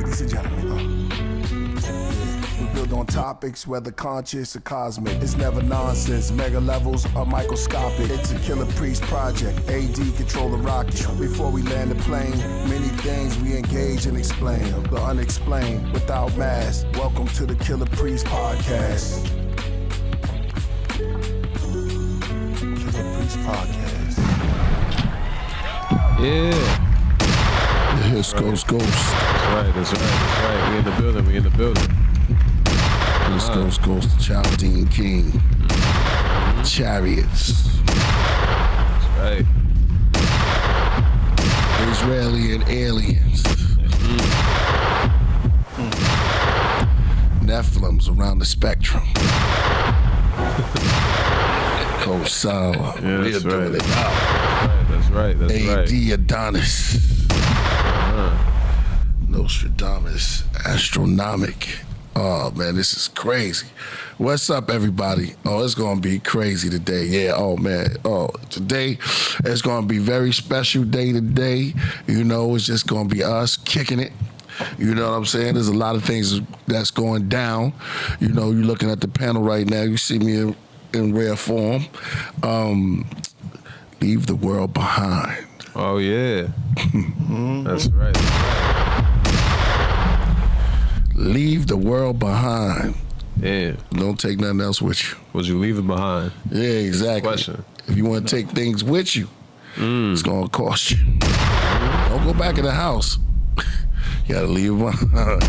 Ladies and gentlemen, we build on topics, whether conscious or cosmic. It's never nonsense, mega levels or microscopic. It's a Killah Priest project, AD control the rocket. Before we land the plane, many things we engage and explain. The unexplained, without mask. Welcome to the Killah Priest podcast. Killah Priest podcast. Yeah. Here's Ghost. That's right. We in the building. Here's Ghost, the Chaldean King. Chariots. That's right. Israeli and aliens. Nephilims around the spectrum. Cold sour. Yeah, We're that's doing right. it now. That's right. A.D. Adonis. Nostradamus. Astronomic. Oh, man, this is crazy. What's up, everybody? Oh, it's going to be crazy today. Yeah, oh, man. Oh, today it's going to be a very special day today. You know, it's just going to be us kicking it. You know what I'm saying? There's a lot of things that's going down. You know, you're looking at the panel right now. You see me in rare form. Leave the world behind. Oh, yeah. That's right. Leave the world behind. Yeah. Don't take nothing else with you. Was you leaving behind? Yeah, exactly. Question. If you want to take things with you, it's going to cost you. Don't go back in the house. You got to leave it behind.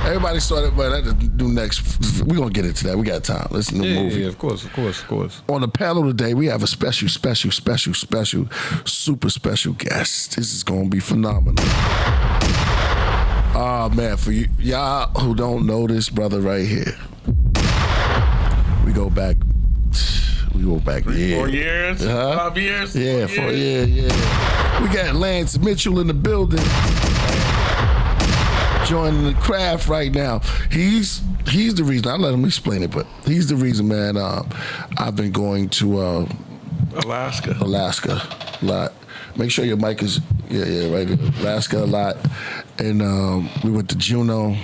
Everybody started, but I have to do next. We're going to get into that. We got time. Listen to the movie. Yeah, of course. On the panel today, we have a super special guest. This is going to be phenomenal. Oh, man, for y'all who don't know this brother right here, we go back 4 years, 5 years. Yeah, 4 years. Yeah. We got Lance Mitchell in the building, joining the craft right now. He's the reason. I'll let him explain it, but he's the reason, man. I've been going to Alaska a lot. Make sure your mic is right there. Alaska a lot, and we went to Juneau.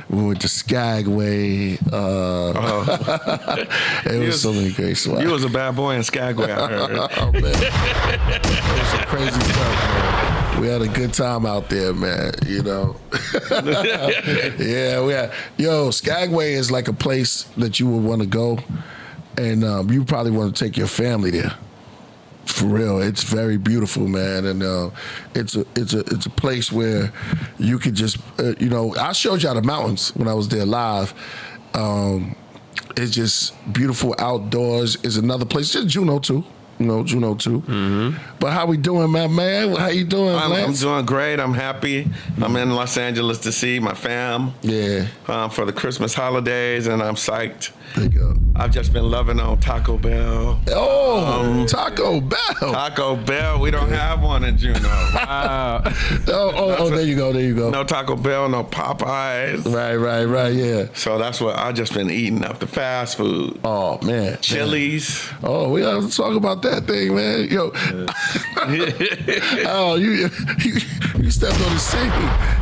We went to Skagway. It was so many great spots. You was a bad boy in Skagway, I heard. Oh, man. It was some crazy stuff, man. We had a good time out there, man, you know. Yeah, Skagway is like a place that you would want to go, and you probably want to take your family there. For real, it's very beautiful, man, and it's a place where you could just, I showed y'all the mountains when I was there live. It's just beautiful outdoors. It's another place, just Juneau too. Juneau too. Mm-hmm. But how we doing, man? How you doing, Lance? I'm doing great. I'm happy. I'm in Los Angeles to see my fam. Yeah. For the Christmas holidays, and I'm psyched. There you go. I've just been loving on Taco Bell. Oh, Taco Bell. Taco Bell. We don't have one in Juneau. Wow. There you go. No Taco Bell, no Popeyes. Right, yeah. So that's what I've just been eating up, the fast food. Oh, man. Chili's. Oh, we got to talk about that thing, man. Yo. Oh, you stepped on the scene.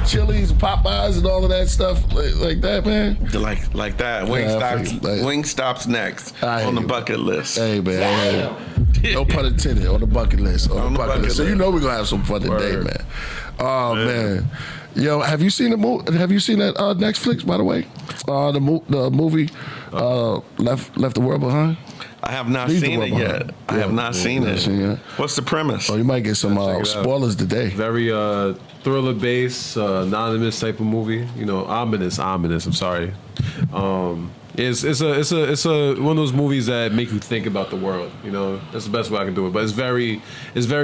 Chili's, Popeyes, and all of that stuff like that, man. Like that. Wingstop's next on the bucket list. Hey, man. No pun intended. On the bucket list. On the bucket list. So you know we're gonna have some fun today, man. Oh, man. Yo, have you seen the movie? Have you seen that Netflix, by the way? The movie Left the World Behind. I have not seen it yet. I have not seen it. What's the premise? Oh, you might get some spoilers today. Very thriller-based, anonymous type of movie. Ominous. I'm sorry. It's one of those movies that make you think about the world. That's the best way I can do it. But it's very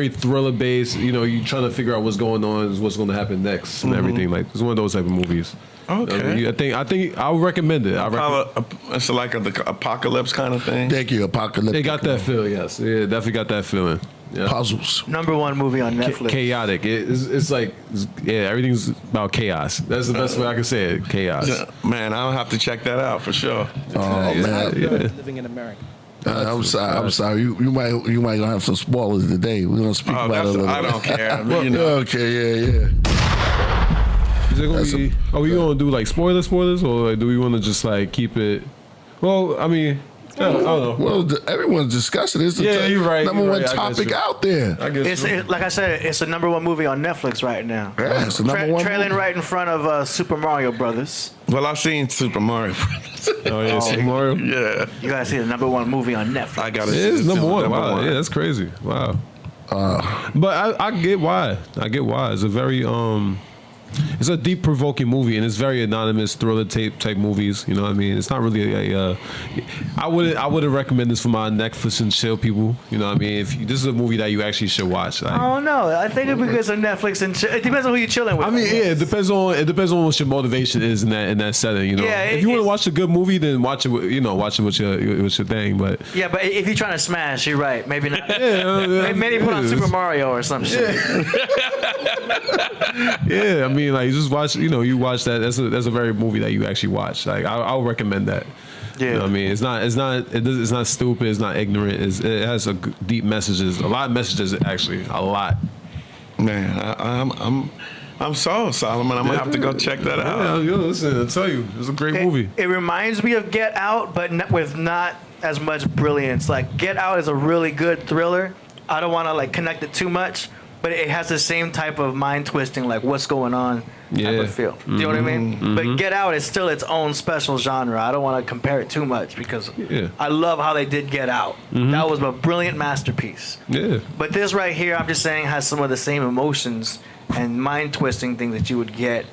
thriller-based. You trying to figure out what's going on, what's going to happen next, and everything. Like it's one of those type of movies. Okay. I think I would recommend it. It's like the apocalypse kind of thing. Thank you, apocalypse. It got that feel, yes. Yeah, definitely got that feeling. Yeah. Puzzles. #1 movie on Netflix. Chaotic. It's like, everything's about chaos. That's the best way I can say it. Chaos. Man, I'll have to check that out for sure. Oh, man. Living in America. I'm sorry. You might gonna have some spoilers today. We're gonna speak about it a little bit. I don't care. Okay, yeah. Is it gonna be? Are we gonna do like spoilers, or like, do we want to just like keep it? Well, I mean, I don't know. Well, everyone's discussing it. It's the you're right. number one topic out there. I guess Like I said, it's the number one movie on Netflix right now. Yeah, it's the number one Trailing movie. right in front of Super Mario Brothers. Well, I've seen Super Mario Brothers. Oh yeah, Super Mario. Yeah. You gotta see the number one movie on Netflix. I gotta It see is it. number one. Number Wow, one. yeah, that's crazy. Wow. But I get why. I get why. It's a very it's a deep, provoking movie, and it's very anonymous thriller type movies. You know what I mean? It's not really a. I wouldn't recommend this for my Netflix and chill people. You know what I mean? This is a movie that you actually should watch. Like, I don't know. I think it's because of Netflix and it depends on who you're chilling with. I mean, yeah, it depends on what your motivation is in that setting. You know, Yeah, if you want to watch a good movie, then watch it. With your thing. But yeah, but if you're trying to smash, you're right. Maybe not. Maybe put on yeah, Super Mario or some shit. yeah, I mean, like you just watch. You watch that. That's a very movie that you actually watch. Like I'll recommend that. Yeah. You know what I mean, it's not stupid. It's not ignorant. It has deep messages. A lot of messages, actually. A lot. Man, I'm sold, Solomon. I'm gonna have to go check that out. Yeah, listen, I'll tell you, it's a great movie. It reminds me of Get Out, but with not as much brilliance. Like Get Out is a really good thriller. I don't want to like connect it too much, but it has the same type of mind twisting, like what's going on type of feel. Do you know what I mean? Mm-hmm. But Get Out is still its own special genre. I don't want to compare it too much because I love how they did Get Out. That was a brilliant masterpiece. Yeah. But this right here, I'm just saying, has some of the same emotions and mind twisting things that you would get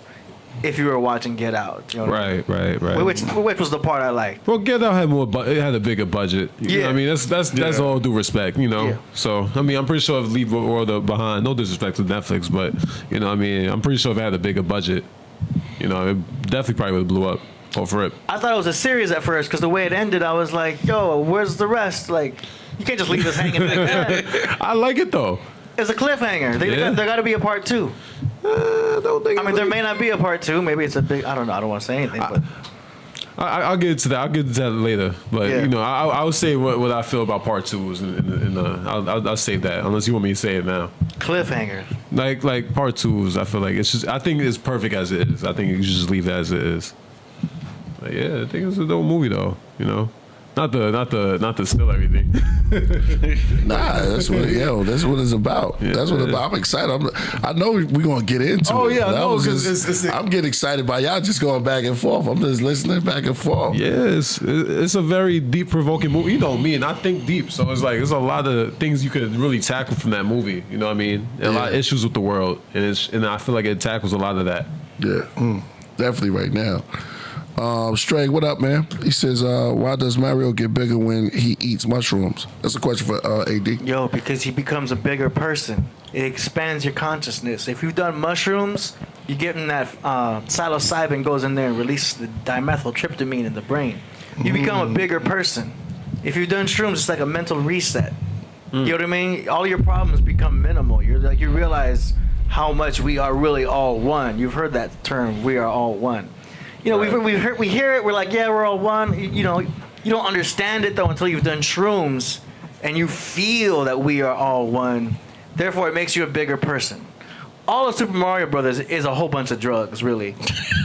if you were watching Get Out. You know what I mean? Right. Which was the part I liked. Well, Get Out had it had a bigger budget. You know what I mean, that's all due respect, you know. Yeah. So I mean, I'm pretty sure if Leave the World Behind, no disrespect to Netflix, but you know, what I mean, I'm pretty sure if it had a bigger budget, you know, it definitely probably would have blew up off rip. I thought it was a series at first because the way it ended, I was like, "Yo, where's the rest?" Like, you can't just leave us hanging like that. I like it though. It's a cliffhanger. There got to be a part 2. I don't think. I mean, there may not be a part 2. Maybe it's a big. I don't know. I don't want to say anything, but I'll get into that. I'll get into that later. But you know, I'll say what I feel about part 2 is I'll save that unless you want me to say it now. cliffhanger. Like part 2 is. I feel like it's just. I think it's perfect as it is. I think you should just leave it as it is. But yeah, I think it's a dope movie though. You know. Not to steal everything. Nah, that's what it's about. Yeah, that's what it's about. I'm excited. I know we're gonna get into it. Oh yeah, That no, was because just- I'm getting excited by y'all just going back and forth. I'm just listening back and forth. Yeah, it's a very deep, provoking movie. You know me, and I think deep, so it's like there's a lot of things you could really tackle from that movie. You know what I mean? And a lot of issues with the world, and I feel like it tackles a lot of that. Yeah, definitely right now. Stray, what up, man? He says, why does Mario get bigger when he eats mushrooms? That's a question for AD. Yo, because he becomes a bigger person. It expands your consciousness. If you've done mushrooms, you get in that psilocybin goes in there and releases the dimethyltryptamine in the brain. You become a bigger person. If you've done shrooms, it's like a mental reset. You know what I mean? All your problems become minimal. You realize how much we are really all one. You've heard that term, we are all one. You know, we hear it. We're like, yeah, we're all one. You know, you don't understand it though until you've done shrooms, and you feel that we are all one. Therefore, it makes you a bigger person. All of Super Mario Brothers is a whole bunch of drugs, really,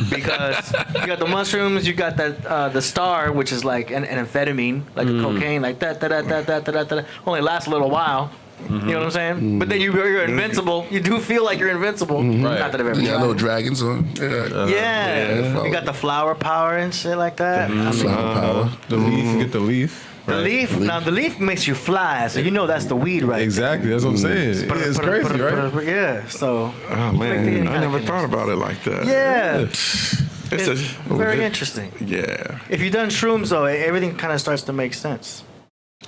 because you got the mushrooms, you got that the star, which is like an amphetamine, like a cocaine, like that. Only lasts a little while. You know what I'm saying? But then you're invincible. You do feel like you're invincible. Right. Not that I've ever You got tried. little dragons on. Yeah. You got the flower power and shit like that. I mean, Flower power. The leaf, you get the leaf. the leaf. Now the leaf makes you fly, so you know that's the weed, right? Exactly, that's what I'm saying. there. It's crazy, right? Yeah. So. Oh man, I never thought about it like that. Yeah. It's very interesting. Yeah. If you've done shrooms, though, everything kind of starts to make sense.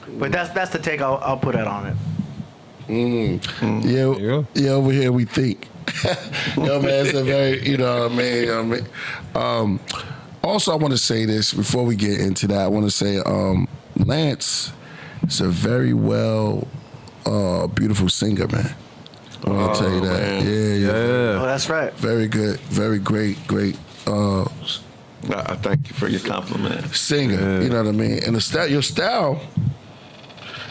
But that's the take I'll put out on it. Yeah, over here we think. Yo, man, it's a very, you know what I mean? Also, I want to say this before we get into that. I want to say Lance is a very beautiful singer, man. I want to tell you that. Man. Yeah. Oh, that's right. Very good, very great I thank you for your compliment. singer. You know what I mean? And your style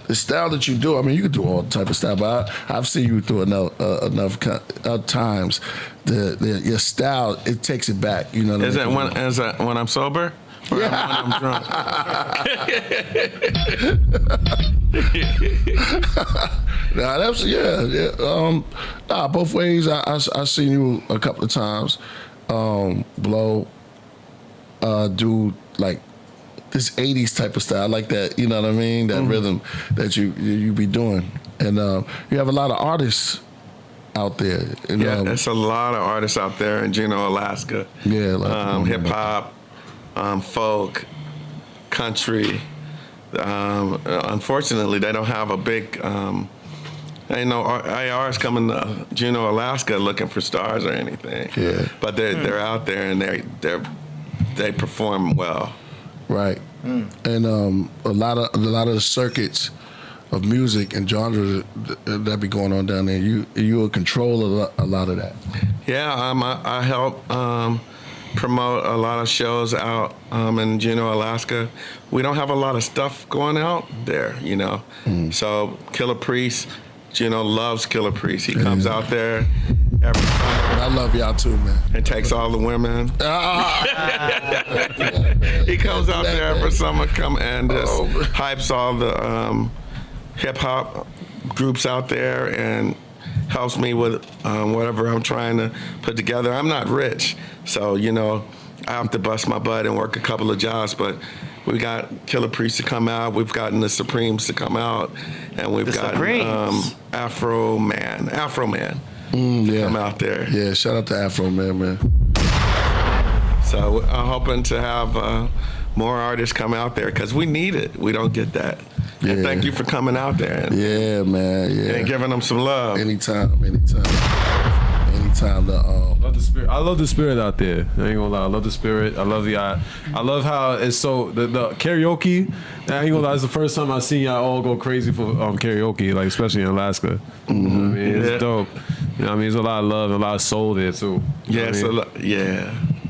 the style that you do, I mean, you can do all type of style, but I've seen you through enough times. Your style, it takes it back. You know what I mean? Is that when I'm sober? Or when I'm drunk? Nah, that's both ways. I seen you a couple of times. Blow, do like this 80s type of style, like that. You know what I mean? That rhythm that you be doing, and you have a lot of artists out there. There's a lot of artists out there in Juneau, Alaska. Yeah, hip hop. Folk, country. Unfortunately, they don't have a big. IR's coming to Juneau, Alaska, looking for stars or anything. Yeah, but they're out there and they perform well. Right, and a lot of the circuits of music and genres that be going on down there. You control a lot of that. Yeah, I help. Promote a lot of shows out in Juneau, Alaska. We don't have a lot of stuff going out there, So Killah Priest, Juneau loves Killah Priest. He comes out there every summer. I love y'all too, man. And takes all the women. He comes out there every summer, and just hypes all the hip hop groups out there and helps me with whatever I'm trying to put together. I'm not rich, so I have to bust my butt and work a couple of jobs, but we got Killah Priest to come out, we've gotten the Supremes to come out, and we've got Afro Man come out there. Yeah, shout out to Afro Man. So I'm hoping to have more artists come out there because we need it. We don't get that. Yeah. And thank you for coming out there. Yeah, man. Yeah. And giving them some love. Anytime. Love the spirit. I love the spirit out there. I ain't gonna lie. I love the spirit. I love how it's so the karaoke. I ain't gonna lie. It's the first time I seen y'all all go crazy for karaoke, like especially in Alaska. You know what I mean? It's dope. You know what I mean? There's a lot of love and a lot of soul there too. Yeah,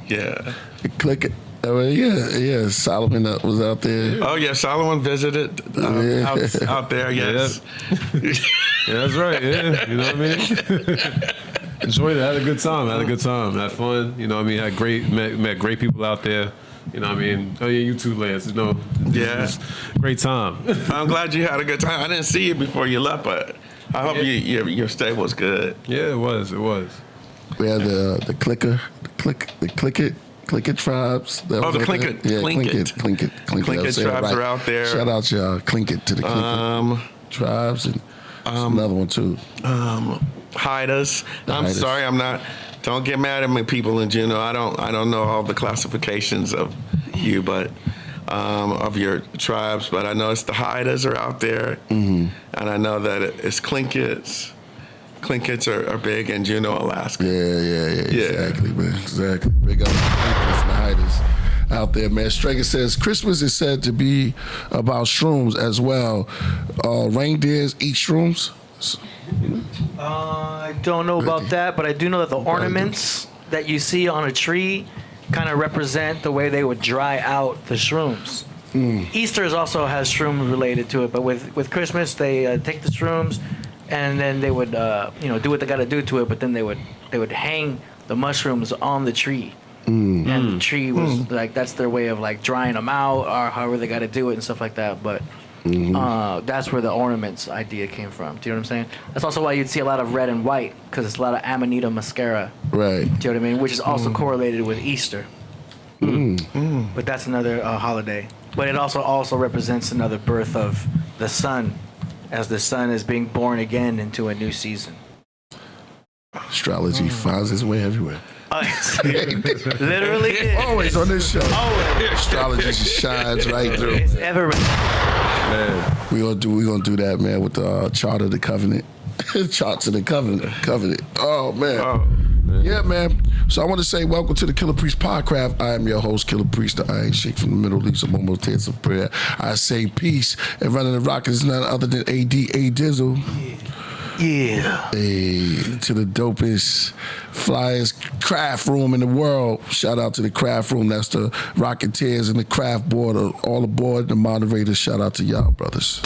yeah. Click it. Yeah. Solomon was out there. Oh yeah, Solomon visited out there. Yes. Yeah, that's right. Yeah, you know what I mean. Enjoyed it. Had a good time. Had fun. You know what I mean. Met great people out there. You know what I mean. Oh yeah, you too, Lance. Great time. I'm glad you had a good time. I didn't see you before you left, but I hope your stay was good. Yeah, it was. We had the Click It tribes. The Clink It. Yeah, Clink It tribes are out there. Shout out y'all. Clink It to the Clink It tribes and another one too. Hide Us. I'm sorry, I'm not. Don't get mad at me, people in Juneau. I don't know all the classifications of you, but of your tribes. But I know it's the Hiders are out there, and I know that it's Clinkits. Clinkits are big in Juneau, Alaska. Yeah. Exactly, man. Exactly. Big up the Clinkits and the Hiders out there, man. Strager says Christmas is said to be about shrooms as well. Reindeers eat shrooms. I don't know about that, but I do know that the ornaments that you see on a tree kind of represent the way they would dry out the shrooms. Easter also has shrooms related to it, but with Christmas they take the shrooms and then they would do what they got to do to it, but then they would hang the mushrooms on the tree. And the tree was like, that's their way of like drying them out or however they got to do it and stuff like that. But that's where the ornaments idea came from. Do you know what I'm saying? That's also why you'd see a lot of red and white, because it's a lot of Amanita muscara. Right. Do you know what I mean? Which is also correlated with Easter. But that's another holiday. But it also represents another birth of the sun, as the sun is being born again into a new season. Astrology finds its way everywhere. Literally. Always on this show. Always. Astrology just shines right through. It's ever. Man. We gonna do that, man, with the chart of the covenant. Charts of the covenant. Oh man. Yeah, man. So I want to say welcome to the Killah Priest Podcraft. I am your host, Killah Priest, the Iron Sheik from the Middle East of Momo Tales of Prayer. I say peace, and running the rock is none other than A.D.A. Dizzle. Yeah. Hey, to the dopest, flyest craft room in the world. Shout out to the craft room. That's the Rocketeers and the craft board. All aboard, the moderators. Shout out to y'all, brothers.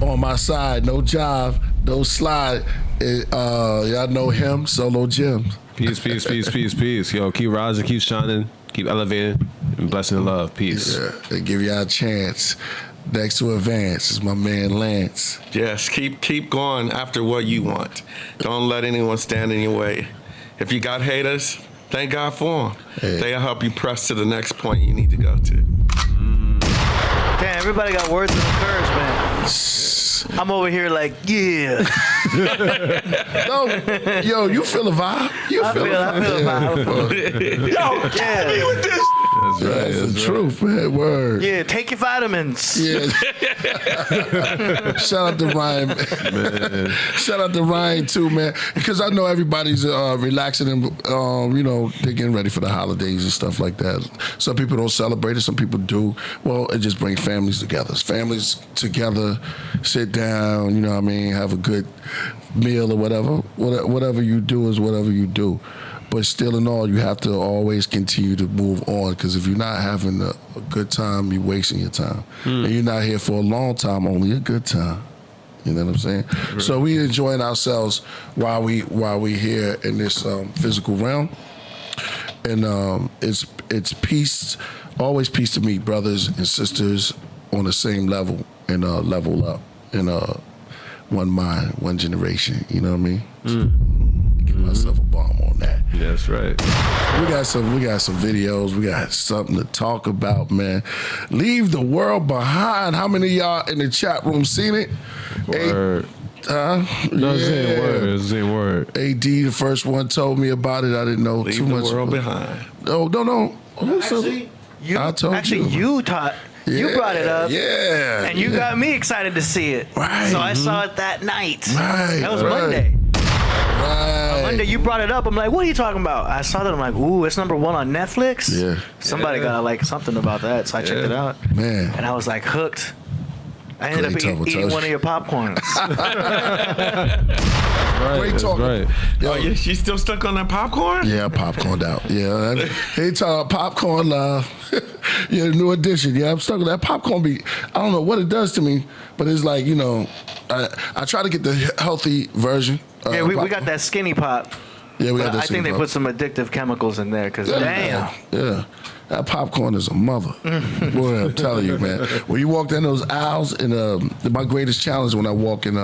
on my side, no jive, no slide. Y'all know him, Solo Jim. Peace, peace, peace, peace, peace. Yo, keep rising, keep shining, keep elevating, and blessing and love. Peace. Yeah, they give y'all a chance. Next to advance is my man Lance. Yes, keep going after what you want. Don't let anyone stand in your way. If you got haters, thank God for them. Hey. They'll help you press to the next point you need to go to. Damn, everybody got words of encouragement. I'm over here like, yeah. No, yo, you feel a vibe? I feel a vibe. Yo, yeah. That's right. That's the That's truth, man. Word. Yeah, take your vitamins. Yeah. Shout out to Ryan. Man. Shout out to Ryan too, man. Because I know everybody's relaxing and they're getting ready for the holidays and stuff like that. Some people don't celebrate it. Some people do. Well, it just brings families together. Families together, sit down. You know what I mean? Have a good meal or whatever. Whatever you do is whatever you do. But still in all, you have to always continue to move on, because if you're not having a good time, you're wasting your time. And you're not here for a long time, only a good time. You know what I'm saying? Right. So we enjoying ourselves while we here in this physical realm. And it's peace, always peace to meet brothers and sisters on the same level and level up in one mind, one generation. You know what I mean? Give myself a bomb on that. Yeah, that's right. We got some videos. We got something to talk about, man. Leave the world behind. How many of y'all in the chat room seen it? Word. No, it's saying word. It's saying word. AD, the first one, told me about it. I didn't know Leave too the much. world behind. No. Actually, I told you. you taught. You brought it up. Yeah. And you got me excited to see it. Right. So I saw it that night. Right. That was right. Monday. Right. Monday, you brought it up. I'm like, what are you talking about? I saw that. I'm like, ooh, it's #1 on Netflix. Yeah. Somebody got like something about that, so I checked it out. Man. And I was like hooked. I ended up Great eating one of your popcorns. Right, Great that's talk. right. Yo, Oh, she's still stuck on that popcorn? Yeah, popcorned out. Yeah, he talking popcorn love. Yeah, new edition. Yeah, I'm stuck with that popcorn. I don't know what it does to me, but it's like, I try to get the healthy version. Yeah, we got that skinny pop. Yeah, we got But that. I think they put some addictive chemicals in there because damn. Yeah, that popcorn is a mother. Boy, I'm telling you, man. When you walk down those aisles, and my greatest challenge when I walk in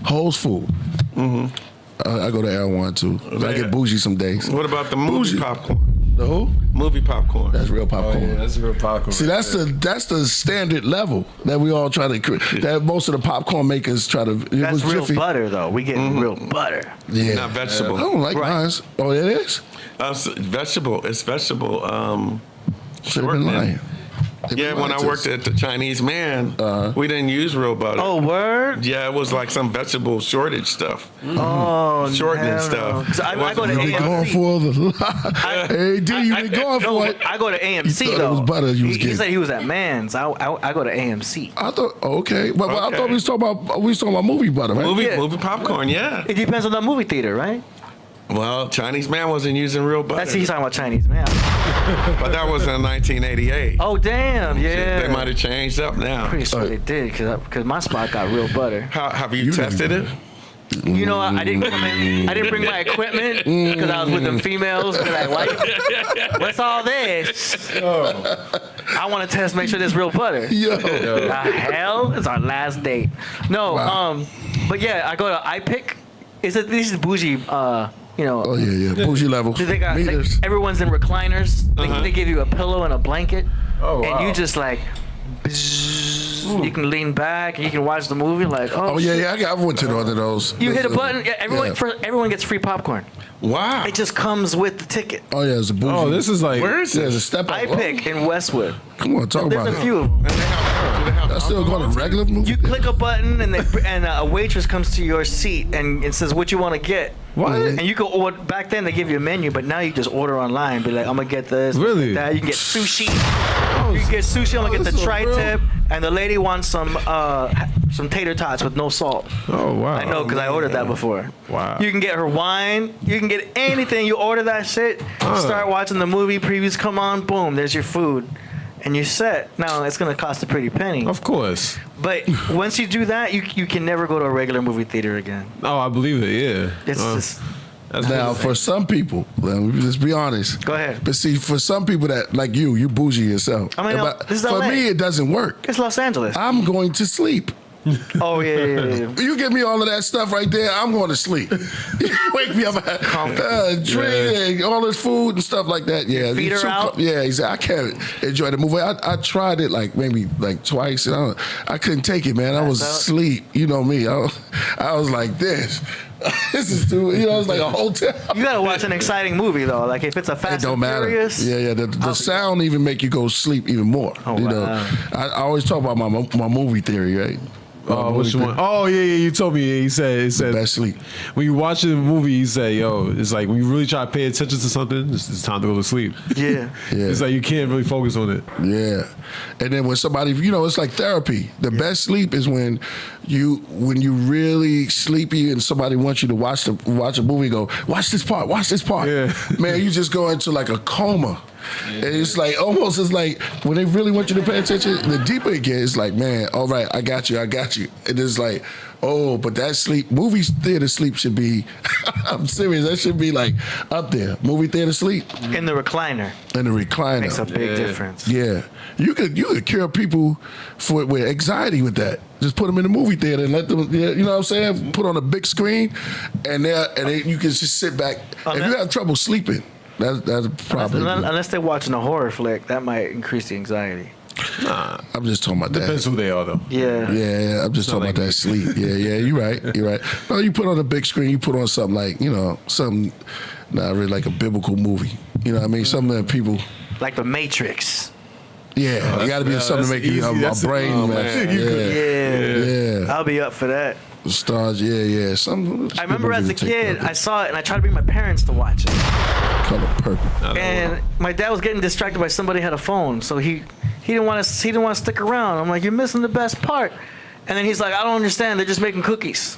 Whole's Food. I go to L1 too. I get bougie some days. What about the movie popcorn? The who? Movie popcorn. That's real popcorn. Oh, yeah, that's real popcorn. See, that's the standard level that we all try to create. That most of the popcorn makers try to. That's real Jiffy. butter though. We get real butter. Yeah, Not vegetable. I don't like Right. mine. Oh, it is. Vegetable. It's vegetable. Should have been lying. Yeah, when I worked at the Chinese man, we didn't use real butter. Oh, word? Yeah, it was like some vegetable shortage stuff. Oh, Shortening hell stuff. no. 'Cause I go to It wasn't You been going AMC. for the. Hey, D, you been going No, for it. I go to AMC You thought it though. was butter you was he getting. said he was at Man's. I go to AMC. I thought okay, but I Okay. thought we was talking about movie butter, right? Movie, Yeah. movie popcorn, yeah. It depends on the movie theater, right? Well, Chinese man wasn't using real butter. He's talking about Chinese, man. But that was in 1988. Oh damn, yeah. They might have changed up now. Pretty sure they did because my spot got real butter. How have you tested it? You know, I didn't come in. I didn't bring my equipment because I was with them females. They're like, what's all this? I want to test, make sure there's real butter. Yo. The hell? It's our last date. No, Wow. but yeah, I go to iPick. This is bougie. Oh yeah. Bougie level. They got Meters. everyone's in recliners. They give you a pillow and a blanket, Oh, and wow. you just like. bzzz, you can lean back and you can watch the movie like. Oh yeah. I went to one of those. You hit a button. Yeah, everyone gets free popcorn. Wow. It just comes with the ticket. Oh yeah, it's a bougie. Oh, this is like. Where is There's a this? step up. iPick in Westwood. Come on, talk There's about a it. few of them. Do they have I still going to regular movie. You click a button and a waitress comes to your seat and it says what you want to get. What? And you can order. Back then they give you a menu, but now you just order online. Be like, I'm gonna get this. I'm gonna Really? get that. You can get sushi. You can get sushi. I'm gonna get this the is real. tri-tip. And the lady wants some tater tots with no salt. Oh wow. I know because I ordered that before. Wow. You can get her wine. You can get anything. You order that shit. Start watching the movie. Previews come on. Boom. There's your food. and you're set. Now it's gonna cost a pretty penny. Of course. But once you do that, you can never go to a regular movie theater again. Oh, I believe it. Yeah. It's just. That's Now, for some people, let's be honest. Go ahead. But see, for some people that like you bougie yourself. I mean, But this is for LA. me, it doesn't work. It's Los Angeles. I'm going to sleep. Oh yeah. You give me all of that stuff right there, I'm going to sleep. You wake me up, drink, and all this food and stuff like that. Yeah, Feet are out. Yeah, I can't enjoy the movie. I tried it maybe twice, and I couldn't take it, man. I was asleep. You know me. I was like this. This is too. It's like a hotel. You gotta watch an exciting movie though. Like if it's a Fast It don't and matter. Furious. Yeah. The sound even make you go sleep even more. Oh, you wow. know, I always talk about my movie theory, right? which one? Oh yeah, you told me. He said Best sleep. when you watch a movie, he said, "Yo, it's like when you really try to pay attention to something, it's time to go to sleep." Yeah. It's like you can't really focus on it. Yeah, and then when somebody, it's like therapy. The best sleep is when you really sleepy and somebody wants you to watch a movie. Go watch this part. Yeah. Man, you just go into like a coma. And it's like almost when they really want you to pay attention, the deeper it gets, it's like, man, all right, I got you. And it's like, oh, but that movie theater sleep should be, I'm serious, that should be like up there. Movie theater sleep. In the recliner. In the recliner. Makes a big difference. Yeah. You could cure people with anxiety with that. Just put them in the movie theater and let them, you know what I'm saying? Put on a big screen and you can just sit back. If you have trouble sleeping, that's probably. Unless they're watching a horror flick, that might increase the anxiety. Nah, I'm just talking about depends that. who they are though. Yeah. Yeah, I'm just talking about that sleep. Yeah, you're right. No, you put on a big screen, you put on something like, something not really like a biblical movie. You know what I mean? Something that people. Like The Matrix. Yeah, it got to be something to make easy. a brain. Yeah. I'll be up for that. Stars, yeah. I remember as a kid, I saw it and I tried to bring my parents to watch it. Color Purple. And my dad was getting distracted by somebody had a phone, so he didn't want to stick around. I'm like, you're missing the best part. And then he's like, I don't understand. They're just making cookies.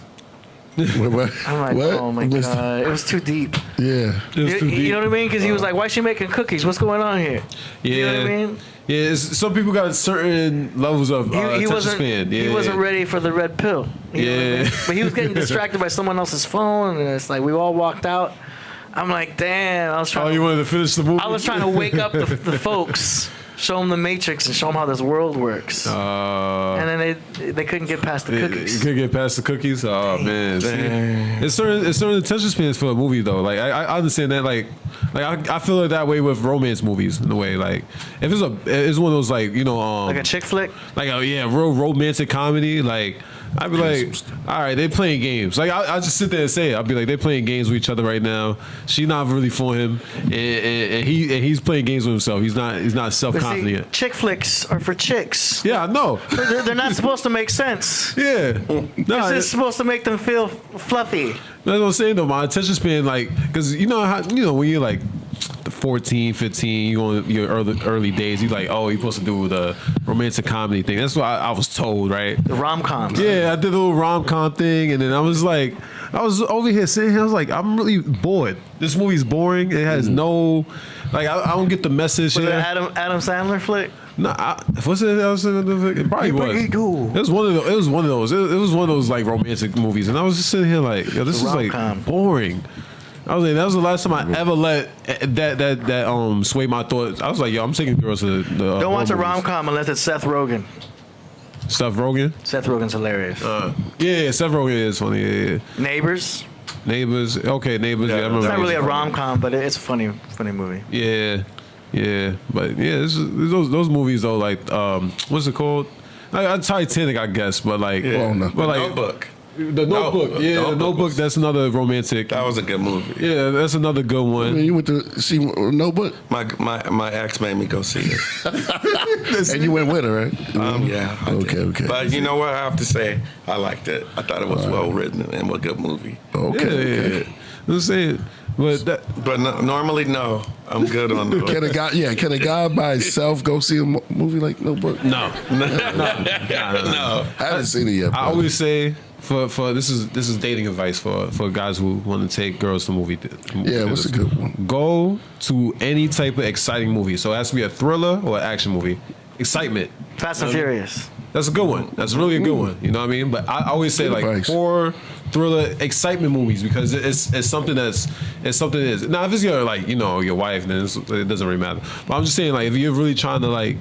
What? I'm like, What? oh my god, it was too deep. Yeah. You know what I mean? Because he was like, why is she making cookies? What's going on here? Yeah. You know what I mean? Yeah, some people got certain levels of He attention wasn't. span. Yeah. He wasn't ready for the red pill. You know what I mean? Yeah. But he was getting distracted by someone else's phone, and it's like we all walked out. I'm like, damn. I was trying. Oh, you wanted to finish the movie? I was trying to wake up the folks, show them the Matrix, and show them how this world works. And then they couldn't get past the You cookies. couldn't get past the cookies. Oh man, see, it's certain attention spans for a movie though. Like I understand that. Like I feel it that way with romance movies in a way. Like if it's one of those like Like a chick flick. like real romantic comedy. Like I'd be like, all right, they're playing games. Like I just sit there and say it. I'll be like, they're playing games with each other right now. She's not really for him, and he's playing games with himself. He's not self But see, confident. chick flicks are for chicks. Yeah, I know. They're not supposed to make sense. Yeah, no, It's just supposed to make them feel fluffy. that's what I'm saying though. My attention span, like, because when you're like 14, 15, you on your early days, you like, oh, you're supposed to do the romantic comedy thing. That's what I was told, right? The rom-coms. Yeah, I did a little rom-com thing, and then I was over here sitting here, I was like, I'm really bored. This movie's boring. It has no, like, I don't get the message Was it here. Adam Sandler flick? No, what's it? It probably was. It was one of those. It was one of those like romantic movies, and I was just sitting here like, yo, this is like rom-com. boring. I was like, that was the last time I ever let that sway my thoughts. I was like, yo, I'm taking girls to the. Don't watch a movies. rom-com unless it's Seth Rogen. Seth Rogen. Seth Rogen's hilarious. Yeah, Seth Rogen is funny. Yeah. Neighbors. Neighbors. Okay, Neighbors. Yeah, I remember. It's not really a Neighbors. rom-com, but it's a funny movie. Yeah, but yeah, those movies though, like what's it called? Like Titanic, I guess, but like, but like Notebook. The Notebook. The Notebook. That's another romantic. That was a good movie. Yeah, that's another good one. You went to see Notebook? My ex made me go see it. And you went with her, right? Yeah. I did. Okay. But you know what? I have to say, I liked it. I thought it was well written and a good movie. Okay. Yeah. I'm saying, but Normally, no. I'm good on the Can a guy by himself go see a movie like Notebook? no. I haven't seen it yet. I always say for this is dating advice for guys who want to take girls to movie. Yeah, what's a good one? Go to any type of exciting movie. So it has to be a thriller or an action movie. Excitement. Fast and Furious. That's a good one. That's really a good one. You know what I mean? But I always say like advice. horror, thriller, excitement movies because it's something that's now if it's your like your wife then it doesn't really matter. But I'm just saying like if you're really trying to like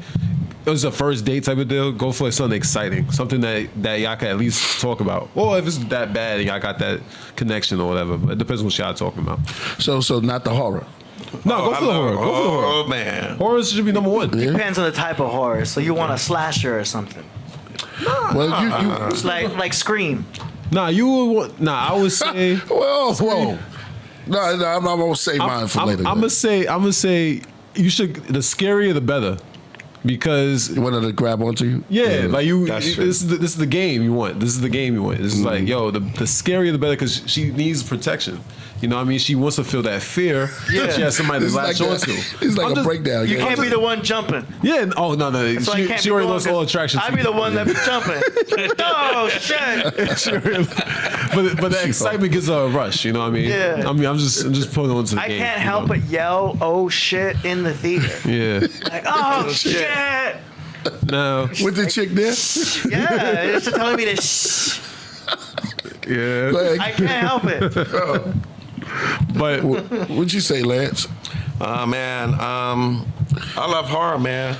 it was a first date type of deal, go for something exciting, something that y'all can at least talk about. Or if it's that bad and y'all got that connection or whatever. But it depends on what y'all talking about. So not the horror. No, go for the horror. Go for the horror. Oh man, Horror should be number one. Yeah. Depends on the type of horror. So you want a slasher or something? Well, you It's like Scream. Nah, you would want. Nah, I would say. whoa. No, I'm gonna save mine for later. I'm gonna say you should. The scarier the better, because You wanted to grab onto you? yeah, like you. That's This is the game you want. This is the game you want. This is like the scarier the better because she needs protection. You know what I mean? She wants to feel that fear. Yeah. She has somebody to It's latch like onto. It's like I'm a just- breakdown. You yeah. can't be the one jumping. Yeah. Oh no. So I can't She be already going lost all 'cause attraction. I be the one that be jumping. Oh shit! She already- but the excitement gives her a rush. You know what I mean? Yeah. I mean, I'm just putting on to the I game. can't you help know? but yell, "Oh shit!" in the theater. Yeah. Like, oh shit! No. With the chick there? Yeah, it's just telling me to shh. Yeah. Go ahead. I can't help it. But What'd you say, Lance? man, I love horror, man.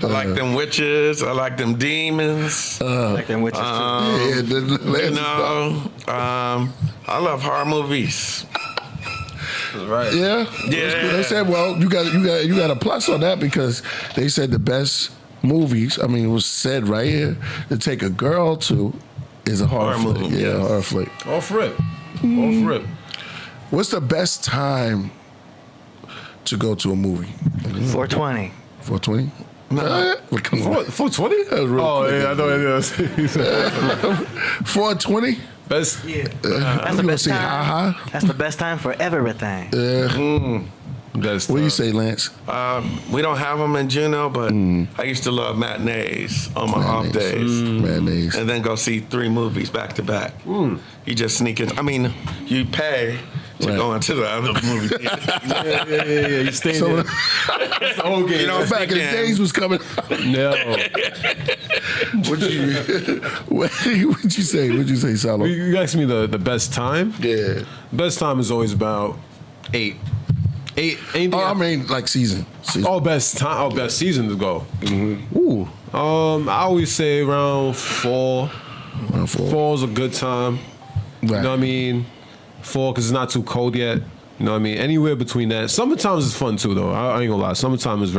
I like them witches. I like them demons. Like them witches too. Yeah, Lance. I love horror movies. right. Yeah. Yeah. They said, well, you got a plus on that because they said the best movies. I mean, it was said right here to take a girl to is a horror Horror flick. movie, Yeah, yes. horror flick. Off rip. Off rip. What's the best time to go to a movie? 420. 420? No. Well, come on. 420? That was real Oh quick. yeah, I know it is. 420? Best. Yeah. You That's the gonna best see time. ha-ha? That's the best time for everything. Best. What do you say, Lance? We don't have them in Juneau, but I used to love matinees on my off Mayonnaise. days. Mayonnaise. And then go see 3 movies back to back. You just sneak in. I mean, you pay to Right. go into the other movie theater. Yeah. You stay So- there. That's the whole game. You know, Back in the days was coming. No. What'd you say? What'd you say, Salo? You asked me the best time. Yeah. Best time is always about 8. 8. Anything. Oh, I mean, like season. best time. Oh, best season to go. Ooh. I always say around fall. Around 4. Fall's a good time. Right. You know what I mean? Fall because it's not too cold yet. You know what I mean? Anywhere between that. Summertime is fun too, though. I ain't gonna lie. Summertime is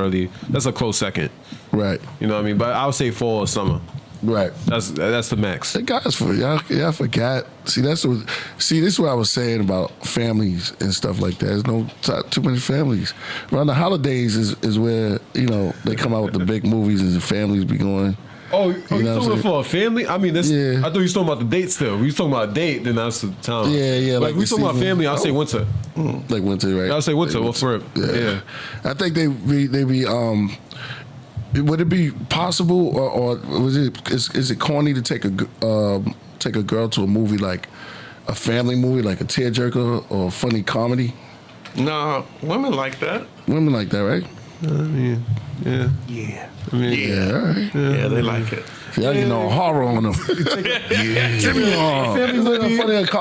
that's a close second. Right. You know what I mean? But I would say fall or summer. Right. That's the max. Hey guys, for y'all forgot. See, this is what I was saying about families and stuff like that. There's no too many families. Around the holidays is where they come out with the big movies and the families be going. Oh, know you what I'm talking saying? for a family? I mean, Yeah. I thought you was talking about the date still. We was talking about a date, then that's the time. Yeah, Like like we the talking about season. family, I'll say Oh. winter. Like winter, right? I'll say winter. Well, for it. Yeah. I think they be would it be possible or is it corny to take a girl to a movie like a family movie like a tearjerker or a funny comedy? No, women like that. Women like that, right? Yeah. Yeah. I mean, Yeah, all right. Yeah, they like it. Y'all getting all horror on them. Family movie. Funny, like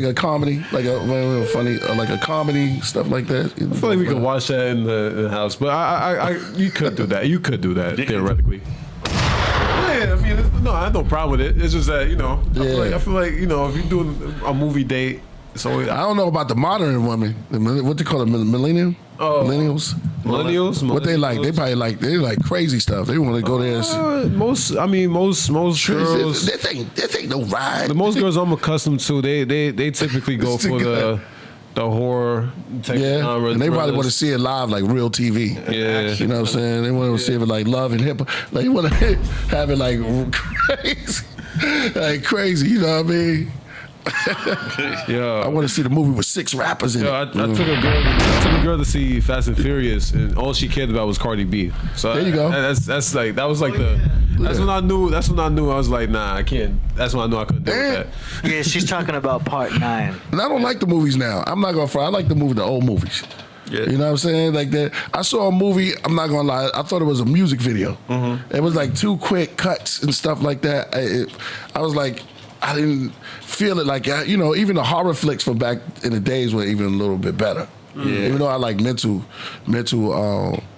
a comedy, like a funny, like a comedy stuff like that. I feel like we could watch that in the house, but you could do that. You could do that theoretically. Yeah, I mean, no, I have no problem with it. It's just that I feel like if you're doing a movie date, it's always I don't know about the modern women. What they call it, millennium? Millennials. millennials. What they like? They probably like crazy stuff. They want to go there. Most girls. This ain't no ride. The most girls I'm accustomed to, they typically go for the horror type genre. and they probably thrillers. want to see it live, like real TV. Yeah. You know what I'm saying? They want to see it like love and hip hop. Like they want to have it like crazy, like crazy. You know what I mean? Yeah. I want to see the movie with 6 rappers in Yo, it. I took a girl to see Fast and Furious, and all she cared about was Cardi B. So There you go. That's like that was like that's when I knew. That's when I knew I was like, nah, I can't. That's when I knew I couldn't deal with that. Yeah, she's talking about part 9. And I don't like the movies now. I'm not gonna front. I like the old movies. Yeah. You know what I'm saying? Like that. I saw a movie. I'm not gonna lie. I thought it was a music video. It was like 2 quick cuts and stuff like that. I was like, I didn't feel it like, even the horror flicks from back in the days were even a little bit better. Yeah. Even though I like mental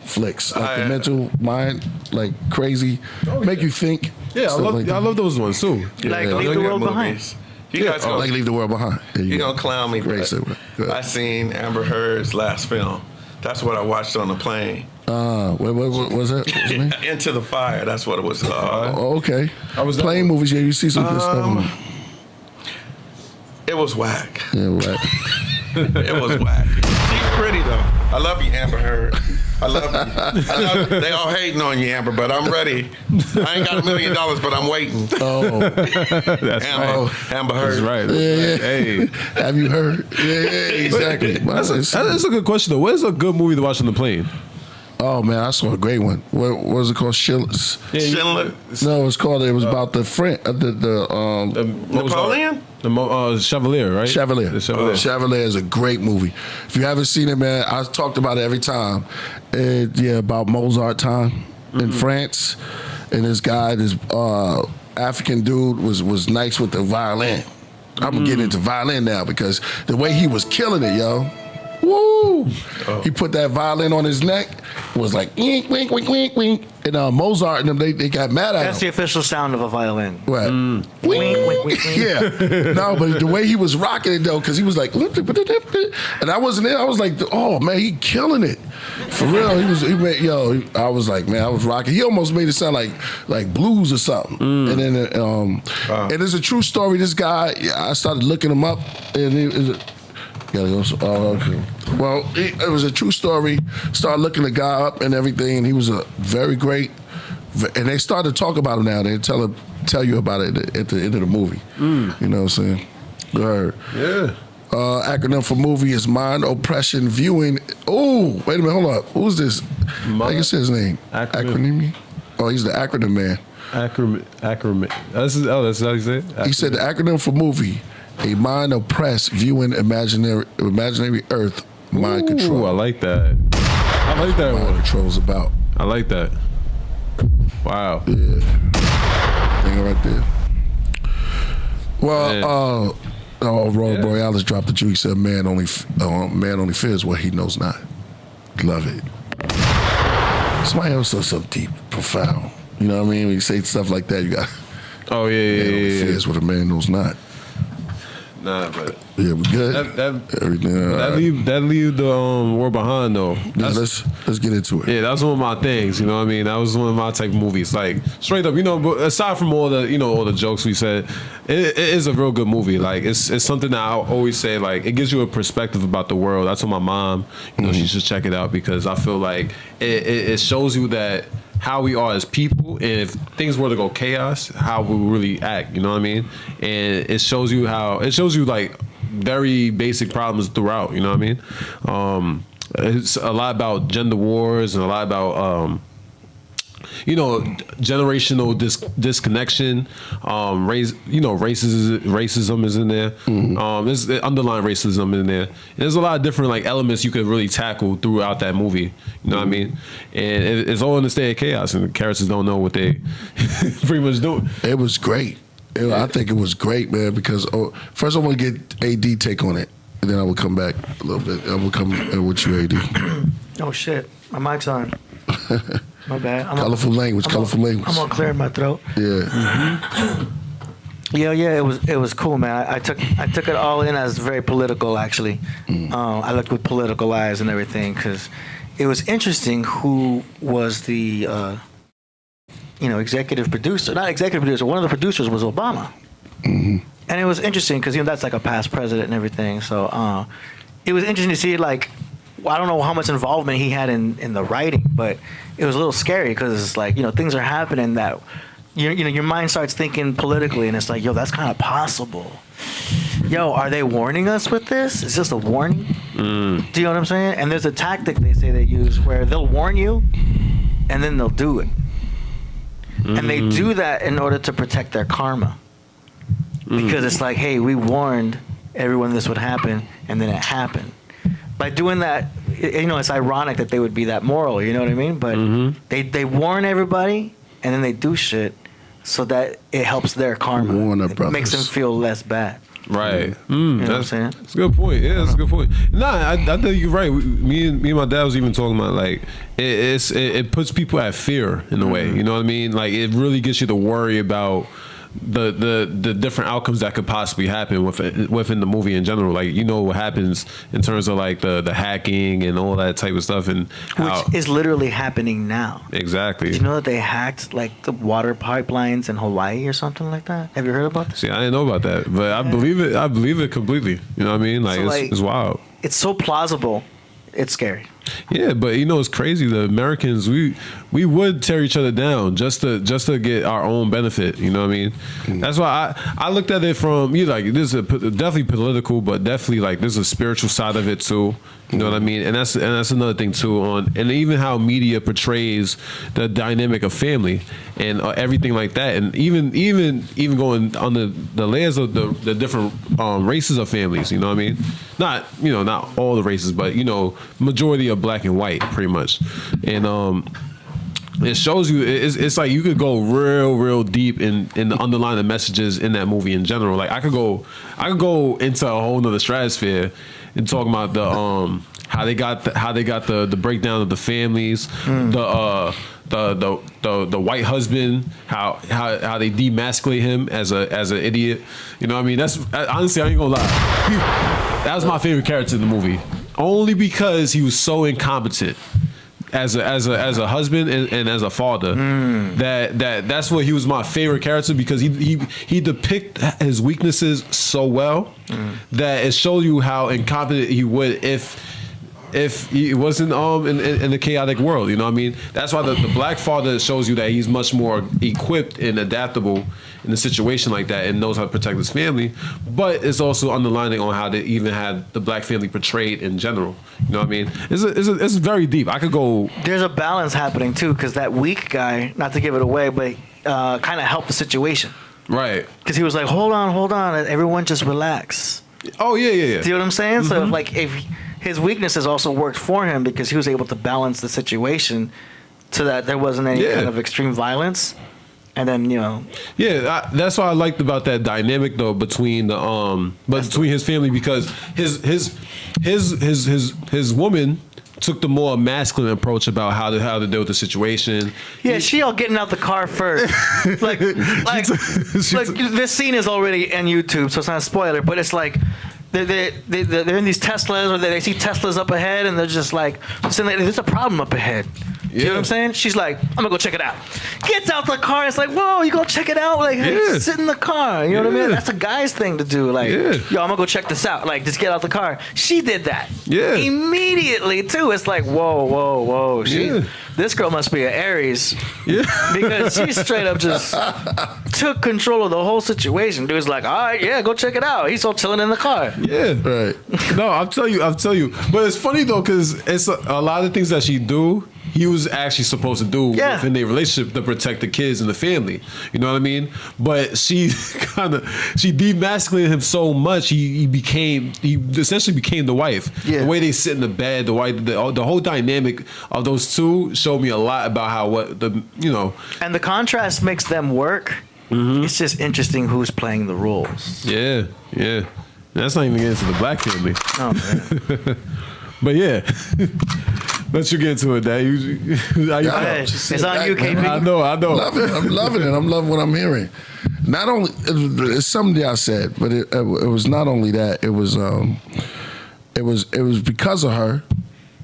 flicks, like the mental mind, like crazy, make you think. Yeah, I stuff love like that. I love those ones too. Like those Leave are the good World movies. Behind. You guys gonna, Like Leave the World Behind. There you go. gonna clown me, Great but segue. Good. I seen Amber Heard's last film. That's what I watched on the plane. What was that? What was the name? Into the Fire. That's what it was called. Oh, okay. How was that Playing one? movies, yeah, you see some good stuff. It was whack. Yeah, right. It was whack. She's pretty though. I love you, Amber Heard. I love you. They all hating on you, Amber, but I'm ready. I ain't got $1 million, but I'm waiting. Oh, That's Amber Heard. That's right. yeah. Hey, Have you heard? Yeah, exactly. that's a good question though. What is a good movie to watch on the plane? Oh man, I saw a great one. What was it called? Schindler. No, it was about the French, Napoleon? Chevalier, right? Chevalier. The Chevalier. Chevalier is a great movie. If you haven't seen it, man, I talked about it every time. About Mozart time in France, and this guy, this African dude, was nice with the violin. I'm getting into violin now because the way he was killing it, yo. Woo! He put that violin on his neck. Was like wink, wink, wink, wink, wink. And Mozart and them, they got mad at That's him. the official sound of a violin. Right. Wink, wink, wink, wink. Yeah. No, but the way he was rocking it though, because he was like, and I wasn't there. I was like, oh man, he killing it. For real. I was like, man, I was rocking. He almost made it sound like blues or something. And then, and it's a true story. This guy, I started looking him up, and okay. Well, it was a true story. Started looking the guy up and everything, and he was a very great. And they started to talk about him now. They tell you about it at the end of the movie. You know what I'm saying? Good. Yeah. Acronym for movie is Mind Oppression Viewing. Oh, wait a minute, hold up. Who's this? I can say his name. Acronym. Oh, he's the acronym man. Acronym. That's how you say it? He said the acronym for movie. A mind oppressed viewing imaginary Earth mind control. Ooh, I like that. I like that Mind one. control's about. I like that. Wow. Yeah. Thing right there. Well, Roy Borealis dropped the juke. He said, "Man only fears what he knows not." Love it. Somebody else said something deep, profound. You know what I mean? When you say stuff like that, you got. Oh yeah. Man only fears what a man knows not. Nah, but Yeah, we good. Everything. that leave the world behind though. Yeah, let's get into it. Yeah, that was one of my things. You know what I mean? That was one of my type of movies. Like straight up, but aside from all the jokes we said, it is a real good movie. Like it's something that I always say. Like it gives you a perspective about the world. That's what my mom, she should check it out because I feel like it shows you that how we are as people, and if things were to go chaos, how we really act. You know what I mean? And it shows you like very basic problems throughout. You know what I mean? It's a lot about gender wars and a lot about generational disconnection. Racism is in there. There's the underlying racism in there. And there's a lot of different like elements you could really tackle throughout that movie. You know what I mean? And it's all in the state of chaos, and the characters don't know what they pretty much do. It was great. I think it was great, man, because first I want to get AD take on it, and then I will come back a little bit. I will come with you, AD. Oh shit, my mic's on. My bad. Colorful language. I'm gonna clear my throat. Yeah. Yeah. It was cool, man. I took it all in as very political, actually. I looked with political eyes and everything because it was interesting who was the executive producer. Not executive producer. One of the producers was Obama. And it was interesting because that's like a past president and everything. So it was interesting to see like. I don't know how much involvement he had in the writing, but it was a little scary because it's like, things are happening that, your mind starts thinking politically and it's like, yo, that's kind of possible. yo, are they warning us with this? Is this a warning? Do you know what I'm saying? And there's a tactic they say they use where they'll warn you and then they'll do it. And they do that in order to protect their karma. Because it's like, hey, we warned everyone this would happen, and then it happened. By doing that, it's ironic that they would be that moral, you know what I mean? But they warn everybody, and then they do shit so that it helps their karma. Warn our It makes them feel less bad. Right. You know what I'm saying? That's a good point. Yeah, that's a good point. Nah, I think you're right. Me and my dad was even talking about like it puts people at fear in a way. You know what I mean? Like it really gets you to worry about the different outcomes that could possibly happen within the movie in general. Like what happens in terms of like the hacking and all that type of stuff, and which is literally happening now. Exactly. Did you know that they hacked like the water pipelines in Hawaii or something like that? Have you heard about this? See, I didn't know about that, but I believe it. I believe it completely. You know what I mean? Like, so, it's wild. It's so plausible. It's scary. Yeah, but it's crazy. The Americans, we would tear each other down just to get our own benefit. You know what I mean? That's why I looked at it from this is definitely political, but definitely like there's a spiritual side of it too. You know what I mean? And that's another thing too. And even how media portrays the dynamic of family and everything like that, and even going on the layers of the different races of families. You know what I mean? Not all the races, but majority of black and white, pretty much. And it shows you it's like you could go real deep in the underlying messages in that movie in general. Like I could go into a whole nother stratosphere and talk about the how they got the breakdown of the families, the white husband, how they demasculate him as an idiot. You know what I mean? That's honestly, I ain't gonna lie. That was my favorite character in the movie, only because he was so incompetent as a husband and as a father. That's what he was my favorite character, because he depict his weaknesses so well that it shows you how incompetent he would if he wasn't in the chaotic world. You know what I mean? That's why the black father shows you that he's much more equipped and adaptable in a situation like that and knows how to protect his family. But it's also underlining on how they even had the black family portrayed in general. You know what I mean? It's very deep. I could go. There's a balance happening too, because that weak guy, not to give it away, but kind of helped the situation. Right. Because he was like, hold on, everyone just relax. Oh yeah. Do you know what I'm saying? So like if his weaknesses also worked for him, because he was able to balance the situation so that there wasn't any kind of extreme violence. And then that's what I liked about that dynamic though between between his family, because his woman took the more masculine approach about how to deal with the situation. Yeah, she all getting out the car first. like this scene is already on YouTube, so it's not a spoiler, but it's like they're in these Teslas, or they see Teslas up ahead, and they're just like, there's a problem up ahead. You know what I'm saying? She's like, I'm gonna go check it out. Gets out the car. It's like, whoa, you go check it out? Like, hey, sit in the car. You know what I mean? That's a guy's thing to do. Like, yo, I'm gonna go check this out. Like, just get out the car. She did that. Yeah. Immediately too. It's like, whoa. This girl must be an Aries. Yeah. Because she straight up just took control of the whole situation. Dude's like, all right, yeah, go check it out. He's all chilling in the car. Yeah. Right. No, I'll tell you. But it's funny though, because it's a lot of things that she do, he was actually supposed to do within their relationship to protect the kids and the family. You know what I mean? But she demasculated him so much, he essentially became the wife. Yeah. The way they sit in the bed, the whole dynamic of those two showed me a lot about and the contrast makes them work. It's just interesting who's playing the roles. Yeah. That's not even getting into the black family. Oh man. But yeah. Let's get into it, Dad. It's on you, KP. I know. I'm loving it. I'm loving what I'm hearing. Not only it's something I said, but it was not only that. It was because of her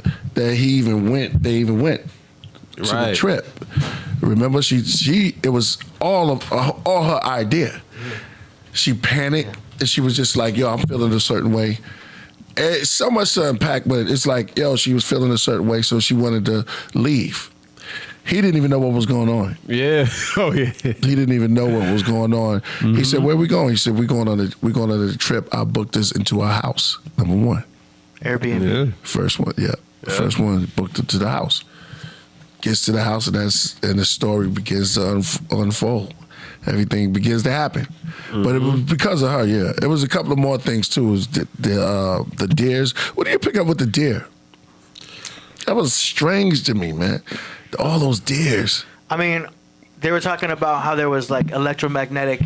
that they even went to the trip. Remember, it was all her idea. She panicked and she was just like, yo, I'm feeling a certain way. It's so much to unpack, but it's like, yo, she was feeling a certain way, so she wanted to leave. He didn't even know what was going on. Yeah. Oh yeah. He didn't even know what was going on. He said, "Where we going?" He said, "We're going on a trip. I booked this into our house. Number one, Airbnb. Yeah. first one, yeah. First one booked it to the house. Gets to the house, and the story begins to unfold. Everything begins to happen, but it was because of her. Yeah, it was a couple of more things too. It was the deers. What do you pick up with the deer? That was strange to me, man. All those deers. I mean, they were talking about how there was like electromagnetic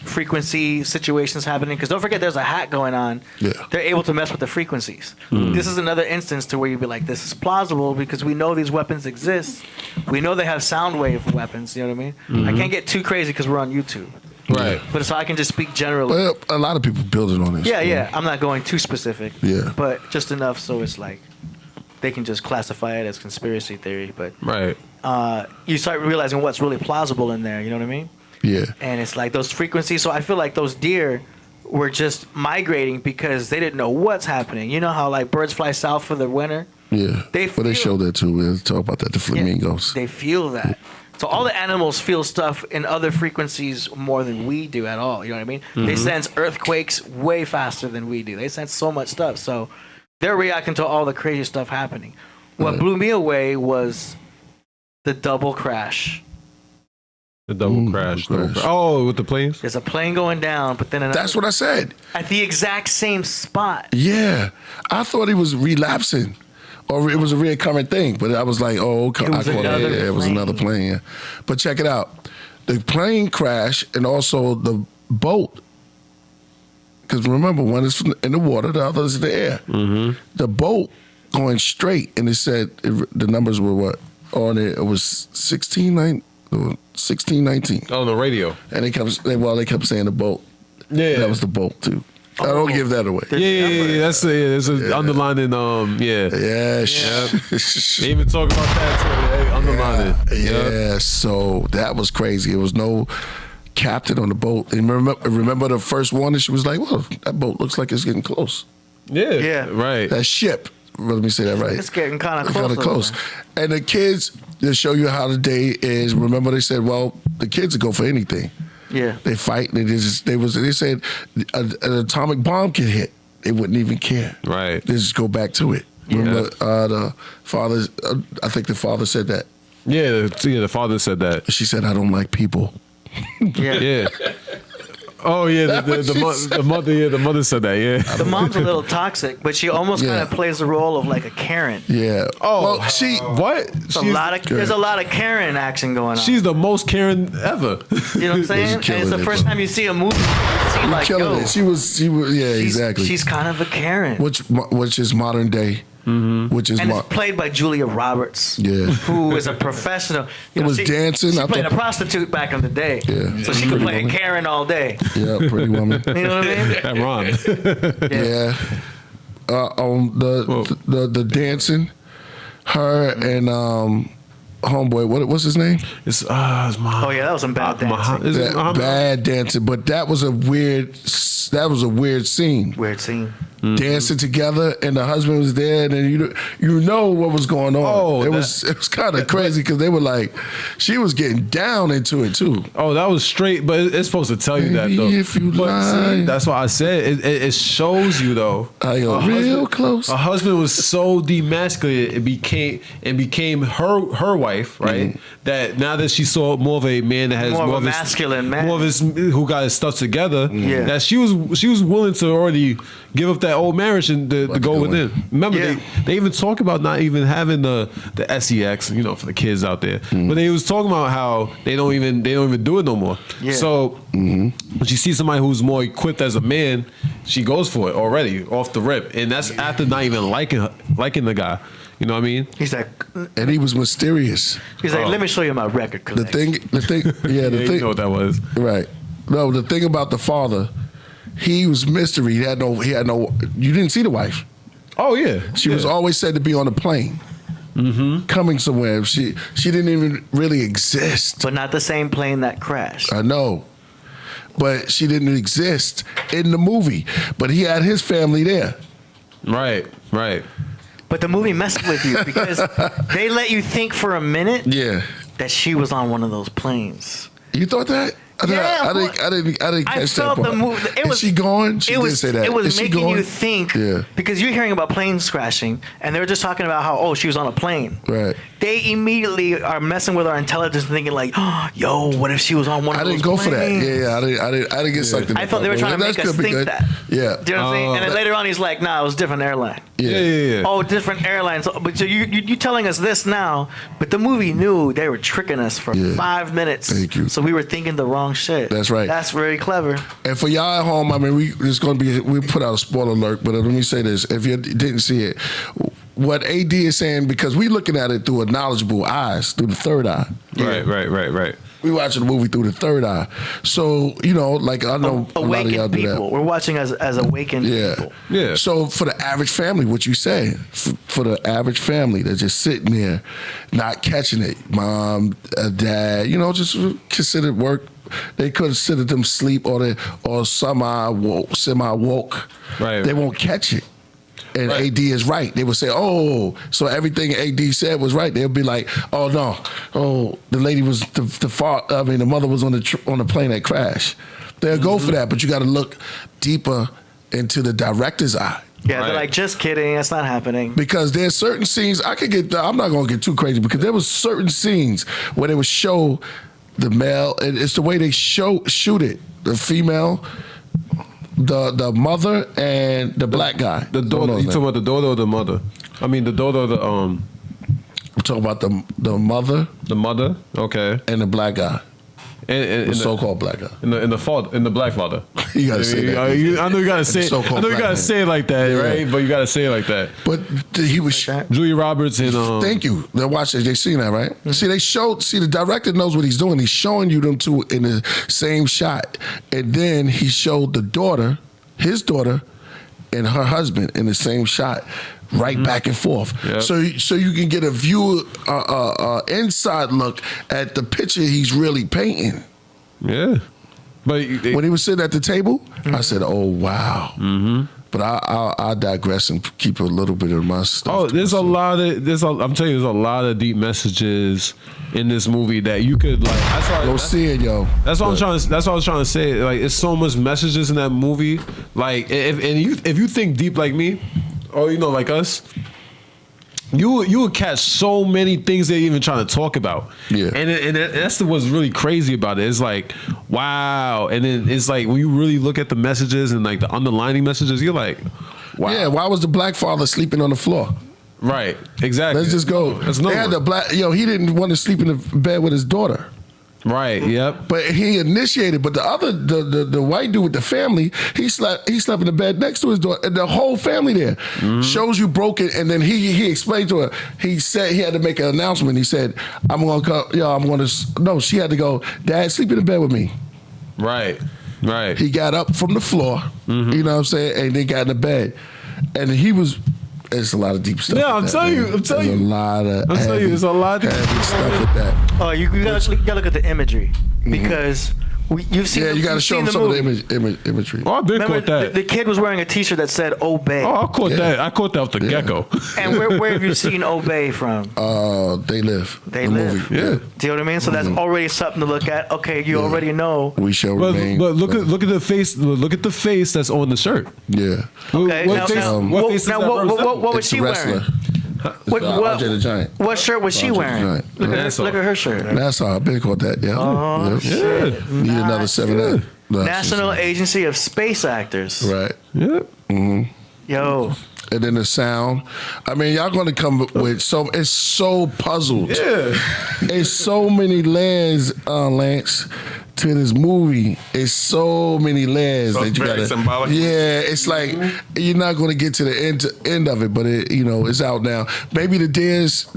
frequency situations happening. Because don't forget, there's a hack going on. Yeah. They're able to mess with the frequencies. This is another instance to where you'd be like, this is plausible because we know these weapons exist. We know they have sound wave weapons. You know what I mean? I can't get too crazy because we're on YouTube. Right. But so I can just speak generally. Well, a lot of people building on this. Yeah. I'm not going too specific. Yeah. But just enough so it's like they can just classify it as conspiracy theory. But Right. you start realizing what's really plausible in there. You know what I mean? Yeah. And it's like those frequencies. So I feel like those deer were just migrating because they didn't know what's happening. You know how like birds fly south for the winter? Yeah. They But they feel- showed that too. We'll talk about that. The flamingos. They feel that. So all the animals feel stuff in other frequencies more than we do at all. You know what I mean? They sense earthquakes way faster than we do. They sense so much stuff. So they're reacting to all the crazy stuff happening. What blew me away was the double crash. The double crash. crash. Oh, with the planes? There's a plane going down, but then another, That's what I said. at the exact same spot. Yeah. I thought he was relapsing. Or it was a reoccurring thing, but I was like, "Oh, okay." It was another it was another plane. Yeah. But check it out, the plane crash and also the boat. Because remember, one is in the water, the other is in the air. The boat going straight, and it said the numbers were what on it. It was 1619, On the radio. and they kept saying the boat. Yeah. That was the bolt too. I don't give that away. Yeah. That's there's an underlining. Yeah. Yeah. They even talk about that too. They underline it. Yeah. So that was crazy. It was no captain on the boat. And remember the first one, and she was like, "Well, that boat looks like it's getting close." Yeah. Right. That ship. Let me say that right. It's getting kind of close. Kind of close. And the kids, they show you how the day is. Remember, they said, "Well, the kids would go for anything." Yeah. They fight. They said an atomic bomb could hit. They wouldn't even care. Right. They just go back to it. Remember, the father. I think the father said that. Yeah. The father said that. She said, "I don't like people." Yeah. Oh yeah. The mother. Yeah. The mother said that. Yeah. The mom's a little toxic, but she almost Yeah. kind of plays the role of like a Karen. Yeah. Oh. Well, What? There's a lot of Karen action going on. She's the most Karen ever. You know what I'm saying? And killing it's the it, first bro. time you see a movie, you see like, killing yo, it. She was. Yeah, exactly. she's kind of a Karen. which is modern day. Which is And it's played by Julia Roberts, Yeah. who is a professional. You know, was dancing. She I played a thought- prostitute back in the day, Yeah. so she could Pretty play a woman. Karen all day. Yeah, pretty woman. You know what I mean? That rhymed. Yeah. The dancing, her and homeboy. What's his name? It's my. Oh yeah, that was some bad dancing. Is it That Muhammad? bad dancing, but that was a weird scene. Weird scene. Dancing together, and the husband was there, and then you know what was going on. Oh, it was kind of crazy because they were like, she was getting down into it too. Oh, that was straight, but it's supposed to tell you that Baby, though. if you But lie. see, that's why I said it shows you though. I go real close. A husband was so demasculated, it became her wife, right? That now that she saw more of a man that has More of a his- masculine man. more of his who got his stuff together. Yeah. That she was willing to already give up that old marriage and to go doing. within. Remember, Yeah. they even talk about not even having the S.E.G, for the kids out there. But they was talking about how they don't even do it no more. Yeah. So when she sees somebody who's more equipped as a man, she goes for it already off the rip, and that's after not even liking the guy. You know what I mean? He's like, And he was mysterious. let me show you my record The collection. thing, yeah, the Yeah, thing. you know what that was. Right. No, the thing about the father, he was mystery. He had no. You didn't see the wife. Oh yeah, She was always said to be on a plane, coming somewhere. She didn't even really exist. But not the same plane that crashed. I know, but she didn't exist in the movie. But he had his family there. right. But the movie messed with you because they let you think for a minute. Yeah. that she was on one of those planes. You thought that? I didn't catch that part. Is she gone? She did say that. It was Is she making gone? you think, because you're hearing about planes crashing, and they were just talking about how, she was on a plane. Right. They immediately are messing with our intelligence, thinking like, yo, what if she was on one of those planes? I didn't go for that. Yeah, I didn't get sucked in. I thought they were trying to make us think that. Yeah. Do you know what I'm saying? And then later on, he's like, nah, it was a different airline. Yeah. Oh, different airlines. But so you telling us this now, but the movie knew they were tricking us for 5 minutes. Thank you. So we were thinking the wrong shit. That's right. That's very clever. And for y'all at home, I mean, we put out a spoiler alert, but let me say this: if you didn't see it, what AD is saying, because we looking at it through a knowledgeable eyes, through the third eye. Right. We watching the movie through the third eye, so like I know a lot of y'all do that. We're watching as awakened people. Yeah. So for the average family, what you say, for the average family that's just sitting there, not catching it, mom, dad, just considered work. They consider them sleep or semi woke. Right. They won't catch it. And AD is right. They would say, so everything AD said was right. They'll be like, oh no, the lady was the mother was on the plane that crashed. They'll go for that, but you got to look deeper into the director's eye. Yeah, they're like, just kidding, that's not happening. Because there's certain scenes I'm not gonna get too crazy, because there was certain scenes where they would show the male, and it's the way they shoot it. The female, the mother, and the black guy. The daughter. You talking about the daughter or the mother? I mean, the daughter or the I'm talking about the mother. The mother. Okay. And the black guy. And the so-called black guy. In the black father. You gotta say that. I know you gotta say. I know you gotta say it like that, right? But you gotta say it like that. But he was Julia Roberts and. Thank you. They're watching. They seen that, right? Mm-hmm. See, the director knows what he's doing. He's showing you them two in the same shot, and then he showed his daughter, and her husband in the same shot. Right back and forth, so you can get a view, inside look at the picture he's really painting. Yeah, but when he was sitting at the table, I said, "Oh wow." Mm-hmm. But I digress and keep a little bit of my stuff. Oh, I'm telling you, there's a lot of deep messages in this movie that you could go see it, yo. That's what I was trying to say. Like, it's so much messages in that movie. Like, if you think deep like me. Or like us, you would catch so many things they're even trying to talk about. Yeah, and that's what's really crazy about it. It's like, wow, and then it's like when you really look at the messages and like the underlining messages, you're like, wow. Yeah, why was the black father sleeping on the floor? Right, exactly. Let's just go. They had the black. He didn't want to sleep in the bed with his daughter. Right. Yep. But he initiated. But the other, the white dude with the family, he slept in the bed next to his daughter, and the whole family there shows you broken. And then he explained to her. He said he had to make an announcement. He said, "I'm gonna come. No." She had to go. Dad, sleep in the bed with me. Right. He got up from the floor. Mm-hmm. You know what I'm saying? And they got in the bed, and he was. It's a lot of deep stuff. Yeah, I'm telling you. There's a lot of heavy stuff with that. Oh, you gotta look at the imagery, because you've seen. Yeah, you gotta show them some of the imagery. Oh, I did caught that. The kid was wearing a T-shirt that said "Obey." Oh, I caught that. I caught that off the gecko. And where have you seen "Obey" from? They Live. They Live. Movie. Yeah. Do you know what I mean? So that's already something to look at. Okay, you already know. We shall remain. But look at the face. Look at the face that's on the shirt. Yeah. Okay. What was she wearing? Andre the Giant. What shirt was she wearing? Look at her shirt. That's how I've been called that. Yeah. Shit. Need another 7 National Agency of Space Actors. Right. Yep. Mm-hmm. Yo. And then the sound. I mean, y'all going to come with it's so puzzled. Yeah. It's so many layers, Lance, to this movie. It's so many layers So that it's you very gotta. symbolic. Yeah, it's like you're not going to get to the end of it, but it's out now. Maybe the Dares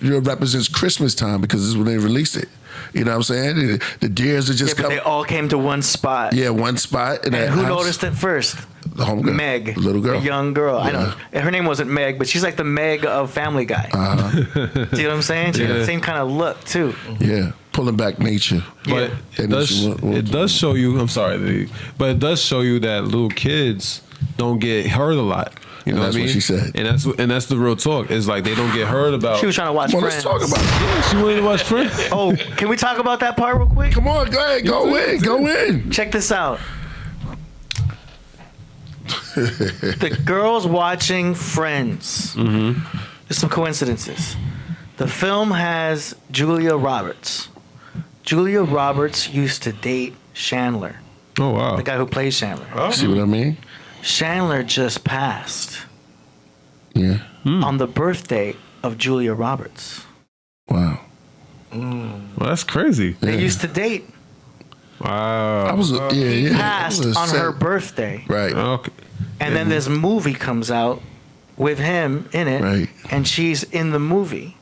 represents Christmas time, because this is when they released it. You know what I'm saying? The Dares are just but they all came to one spot. Yeah, one spot. And who noticed it first? The homegirl. Meg. The little girl. The young girl. Yeah. I know. Her name wasn't Meg, but she's like the Meg of Family Guy. Uh-huh. Do you know what I'm saying? She had the same kind of look, too. Yeah. Pulling back nature. But it does show you, I'm sorry, but it does show you that little kids don't get hurt a lot. You know that's what I mean? what she said. And that's the real talk. Is like they don't get heard about. She was trying to watch Well, Friends. let's talk about it. Yeah, she wanted to watch Friends. Oh, can we talk about that part real quick? Come on, go ahead, go in. Check this out. The girls watching Friends. Mm-hmm. There's some coincidences. The film has Julia Roberts. Julia Roberts used to date Chandler, Oh wow. the guy who plays Chandler. See what I mean? Chandler just passed Yeah. on the birthday of Julia Roberts. Wow. Well, that's crazy. They used to date. Wow. I was He yeah. passed I was on sad. her birthday. Right. Okay. And then this movie comes out with him in it, Right. and she's in the movie.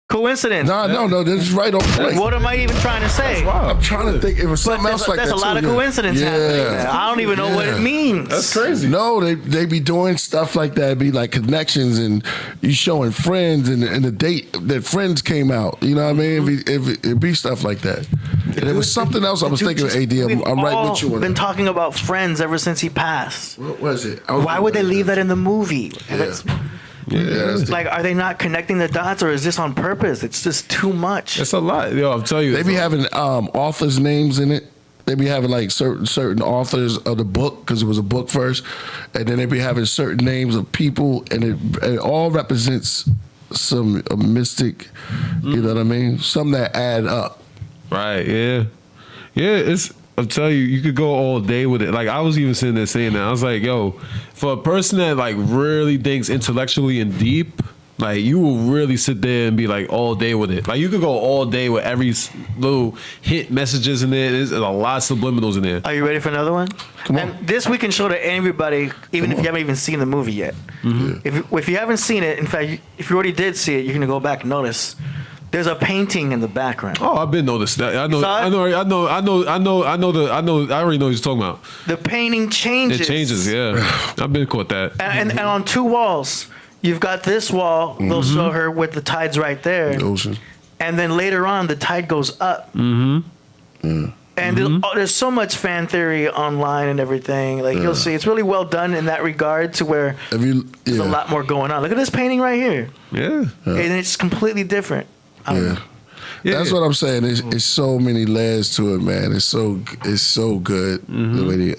Coincidence. No, this is right on point. What am I even trying to say? I'm trying to think. It was something else like that. There's a lot of coincidence happening there. I don't even know what it means. That's crazy. No, they be doing stuff like that. It'd be like connections, and you showing friends, and the date that Friends came out. You know what I mean? It'd be stuff like that. And it was something else I was thinking of, AD. I'm right with you on been that. talking about Friends ever since he passed. What was it? Why would they leave that in the movie? Yeah. Like, are they not connecting the dots, or is this on purpose? It's just too much. That's a lot. Yo, I'll tell you. They be having authors' names in it. They be having like certain authors of the book because it was a book first, and then they be having certain names of people, and it all represents some a mystic. You know what I mean? Something that add up. Right, yeah. Yeah, it's I'll tell you, you could go all day with it. Like I was even sitting there saying that. I was like, yo, for a person that like really thinks intellectually and deep, like you will really sit there and be like all day with it. Like you could go all day with every little hint messages in there. There's a lot of subliminals in there. Are you ready for another one? Come on. And this we can show to everybody, even if you haven't even seen the movie yet. Mm-hmm. If you haven't seen it, in fact, if you already did see it, you're gonna go back and notice. There's a painting in the background. Oh, I've been noticed that. I know. Saw it? I already know what you're talking about. The painting changes. It changes. Yeah, I've been caught that. And on two walls, you've got this wall. They'll show her with the tides right there. The ocean. And then later on, the tide goes up. Mm-hmm. And there's so much fan theory online and everything. Like you'll see, it's really well done in that regard, to where there's a lot more going on. Look at this painting right here, Yeah. and it's completely different. I don't know. Yeah. That's what I'm saying. It's so many layers to it, man. It's so good. The way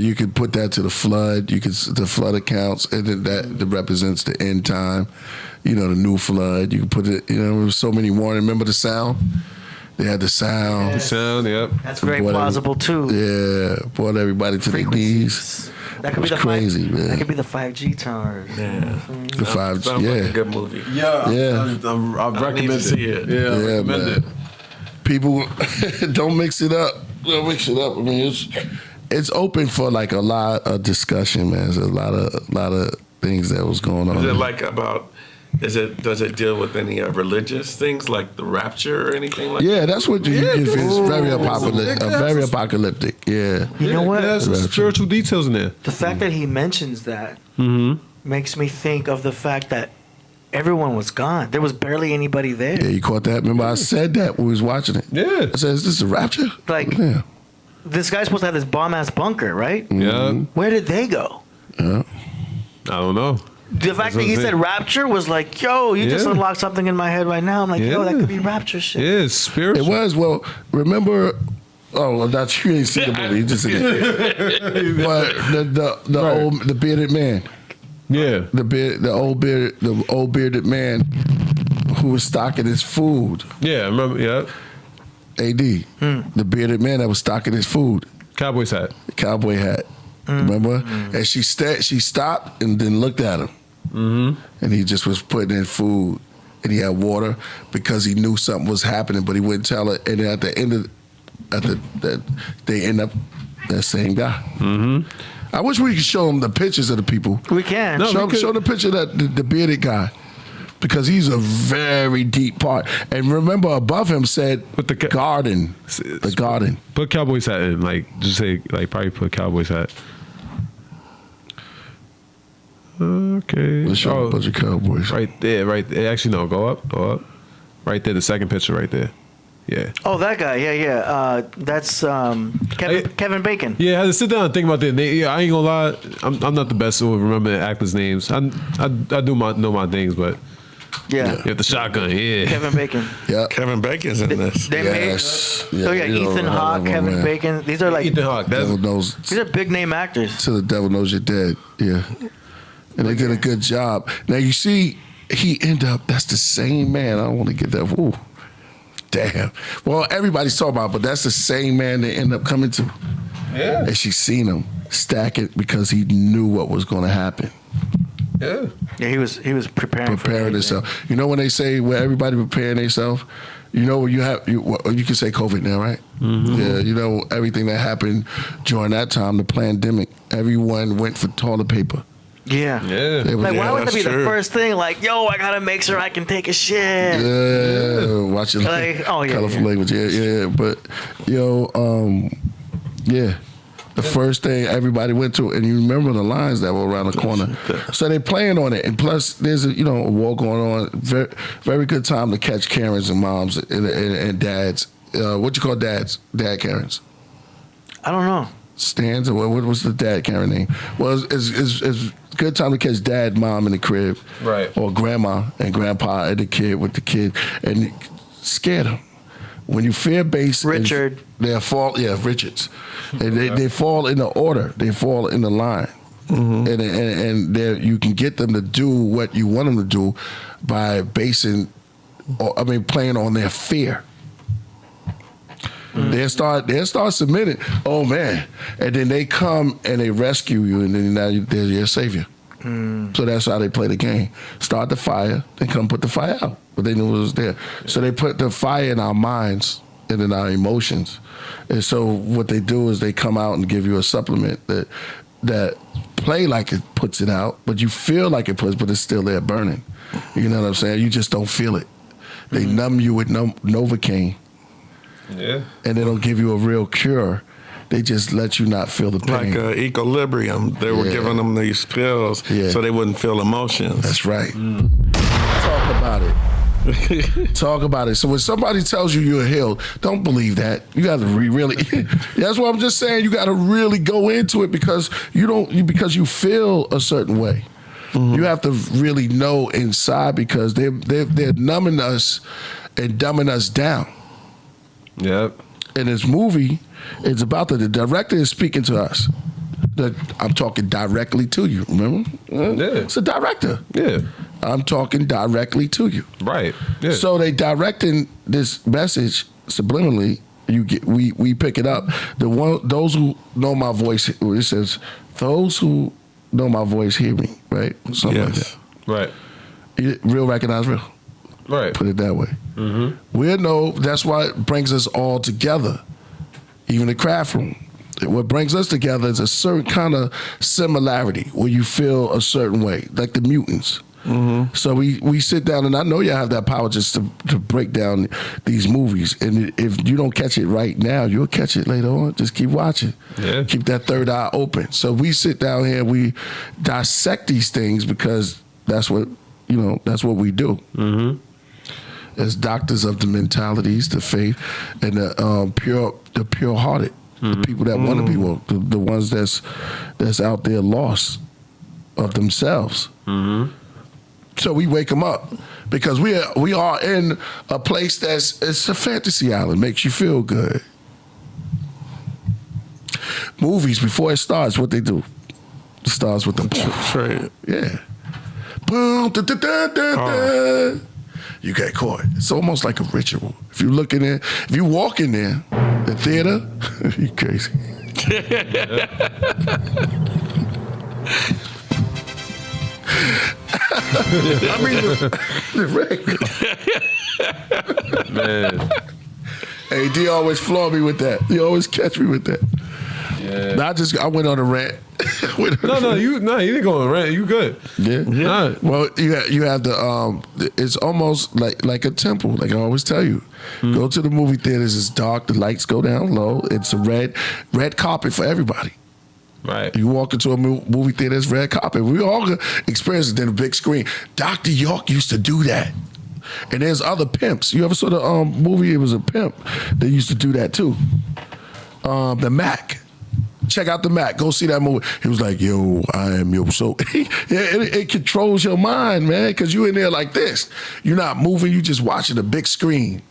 you could put that to the flood. The flood accounts, and then that represents the end time. You know, the new flood. You can put it. You know, there was so many warnings. Remember the sound? They had the sound. The sound. Yep. That's very Brought plausible too. Yeah, brought everybody to their knees. Frequencies. That could be It's the crazy, man. That could be the 5G towers. The 5G. Sounds like a good movie. Yeah. Yeah. I recommend need to it. see it. Yeah. I Yeah, recommend man. it. People don't mix it up. Don't mix it up. I mean, it's open for like a lot of discussion, man. There's a lot of things that was going on. Is it like about? Does it deal with any religious things like the rapture or anything like? Yeah, that's what it's very apocalyptic. Yeah. Very apocalyptic. Yeah. You know what? There's some spiritual details in there. The fact that he mentions that makes me think of the fact that everyone was gone. There was barely anybody there. Yeah, you caught that? Remember I said that when we was watching it? Yeah. I said, is this a rapture? Like, Yeah. this guy's supposed to have this bomb-ass bunker, right? Yeah. Where did they go? Yeah. I don't know. The fact that what he I'm said saying. rapture was like, yo, you just Yeah. unlocked something in my head right now. I'm like, yo, that Yeah. could be rapture shit. Yeah, it's spiritual. It was. Well, remember. Oh, well, that's you ain't seen the movie. You just seen it. But the Right. old bearded man, Yeah. the old bearded man who was stocking his food. Yeah. I remember. Yeah. AD, the bearded man that was stocking his food. Cowboy's hat. Cowboy hat. Remember? And she stopped and then looked at him. And he just was putting in food, and he had water because he knew something was happening, but he wouldn't tell her. And then at the end of they end up that same guy. I wish we could show them the pictures of the people. We can. No. Show the picture of the bearded guy, because he's a very deep part. And remember, above him said With the garden, the garden. Put Cowboy's hat in. Like, just say, like, probably put Cowboy's hat. Okay. Let's show Oh, a bunch of cowboys. right there. Right there. Actually, no. Go up. Right there. The second picture right there. Yeah. Oh, that guy. Yeah. That's Kevin Bacon. Yeah, I had to sit down and think about that. Yeah, I ain't gonna lie. I'm not the best with remembering actors' names. I do know my things, but Yeah. you have the shotgun. Yeah. Kevin Bacon. Yeah. Kevin Bacon's in this. They Yes. made. Oh yeah, you know, Ethan Hawke, Kevin man. Bacon. These are like Ethan Hawke. Devil That's knows these are big name actors. till the devil knows you're dead. Yeah. And they did a good job. Now you see, he end up, that's the same man. I don't want to get that. Ooh. Damn. Well, everybody's talking about it, but that's the same man they end up coming to. yeah. And she seen him stack it because he knew what was going to happen. Yeah. Yeah, he was preparing Preparing himself. You know when they say where everybody preparing themselves, you know you can say COVID now, right? Mm-hmm. Yeah, you know everything that happened during that time, the pandemic. Everyone went for toilet paper. Yeah. Yeah. They was- Like, why Yeah, would that be that's the true. first thing? Like, yo, I gotta make sure I can take a shit. Yeah, watch it. Like, oh, yeah, colorful yeah. language. Yeah. But yeah. The first thing everybody went to, and you remember the lines that were around the corner. So they playing on it, and plus there's a war going on. Very, very good time to catch Karens and moms and dads. What you call dads? Dad Karens. I don't know. Stands or what was the dad Karen name? Well, it's good time to catch dad, mom in the crib, Right. Or grandma and grandpa and the kid with the kid, and scared them. When you fear base, Richard. they fall. Yeah, Richards, and they fall in the order. They fall in the line, and you can get them to do what you want them to do by playing on their fear. They'll start submitting. Oh man, and then they come and they rescue you, and then now they're your savior. So that's how they play the game. Start the fire, then come put the fire out, but they knew it was there. So they put the fire in our minds and in our emotions, and so what they do is they come out and give you a supplement that play like it puts it out, but you feel like it puts, but it's still there burning. You know what I'm saying? You just don't feel it. They numb you with Novocaine. Yeah. And they don't give you a real cure. They just let you not feel the pain. Like Equilibrium. They were Yeah. giving them these pills so they wouldn't feel emotions. That's right. Talk about it. Talk about it. So when somebody tells you you're healed, don't believe that. You got to really. That's what I'm just saying. You got to really go into it because because you feel a certain way. You have to really know inside because they're numbing us and dumbing us down. Yep. In this movie, it's about the director is speaking to us. I'm talking directly to you. Remember? Yeah. It's a director. Yeah. I'm talking directly to you. Right. Yeah. So they directing this message subliminally. We pick it up. Those who know my voice. It says those who know my voice hear me. Right. Something like that. Right. Real recognize real. Right. Put it that way. We know that's why it brings us all together. Even the craft room. What brings us together is a certain kind of similarity where you feel a certain way, like the mutants. So we sit down, and I know y'all have that power just to break down these movies. And if you don't catch it right now, you'll catch it later on. Just keep watching. Yeah. Keep that third eye open. So we sit down here, we dissect these things because that's what we do. As doctors of the mentalities, the faith, and the pure-hearted, the people that want to be woke, the ones that's out there lost of themselves. So we wake them up because we are in a place it's a fantasy island, makes you feel good. Movies before it starts, what they do? It starts with the Right. yeah. Boom, da, da, da, da, da. You get caught. It's almost like a ritual. If you look in there, if you walk in there, the theater, you crazy. I mean, the red. Man. Hey, D always floor me with that. He always catch me with that. Yeah. I went on a rant. You didn't go on rant. You good. Yeah. Nah. Well, you have the it's almost like a temple. Like I always tell you, go to the movie theaters. It's dark. The lights go down low. It's a red carpet for everybody. Right. You walk into a movie theater, it's red carpet. We all experience it in a big screen. Dr. York used to do that. And there's other pimps. You ever saw the movie? It was a pimp. They used to do that too. The Mac. Check out the Mac. Go see that movie. He was like, yo, I am yo. So it controls your mind, man, because you in there like this. You're not moving. You just watching the big screen.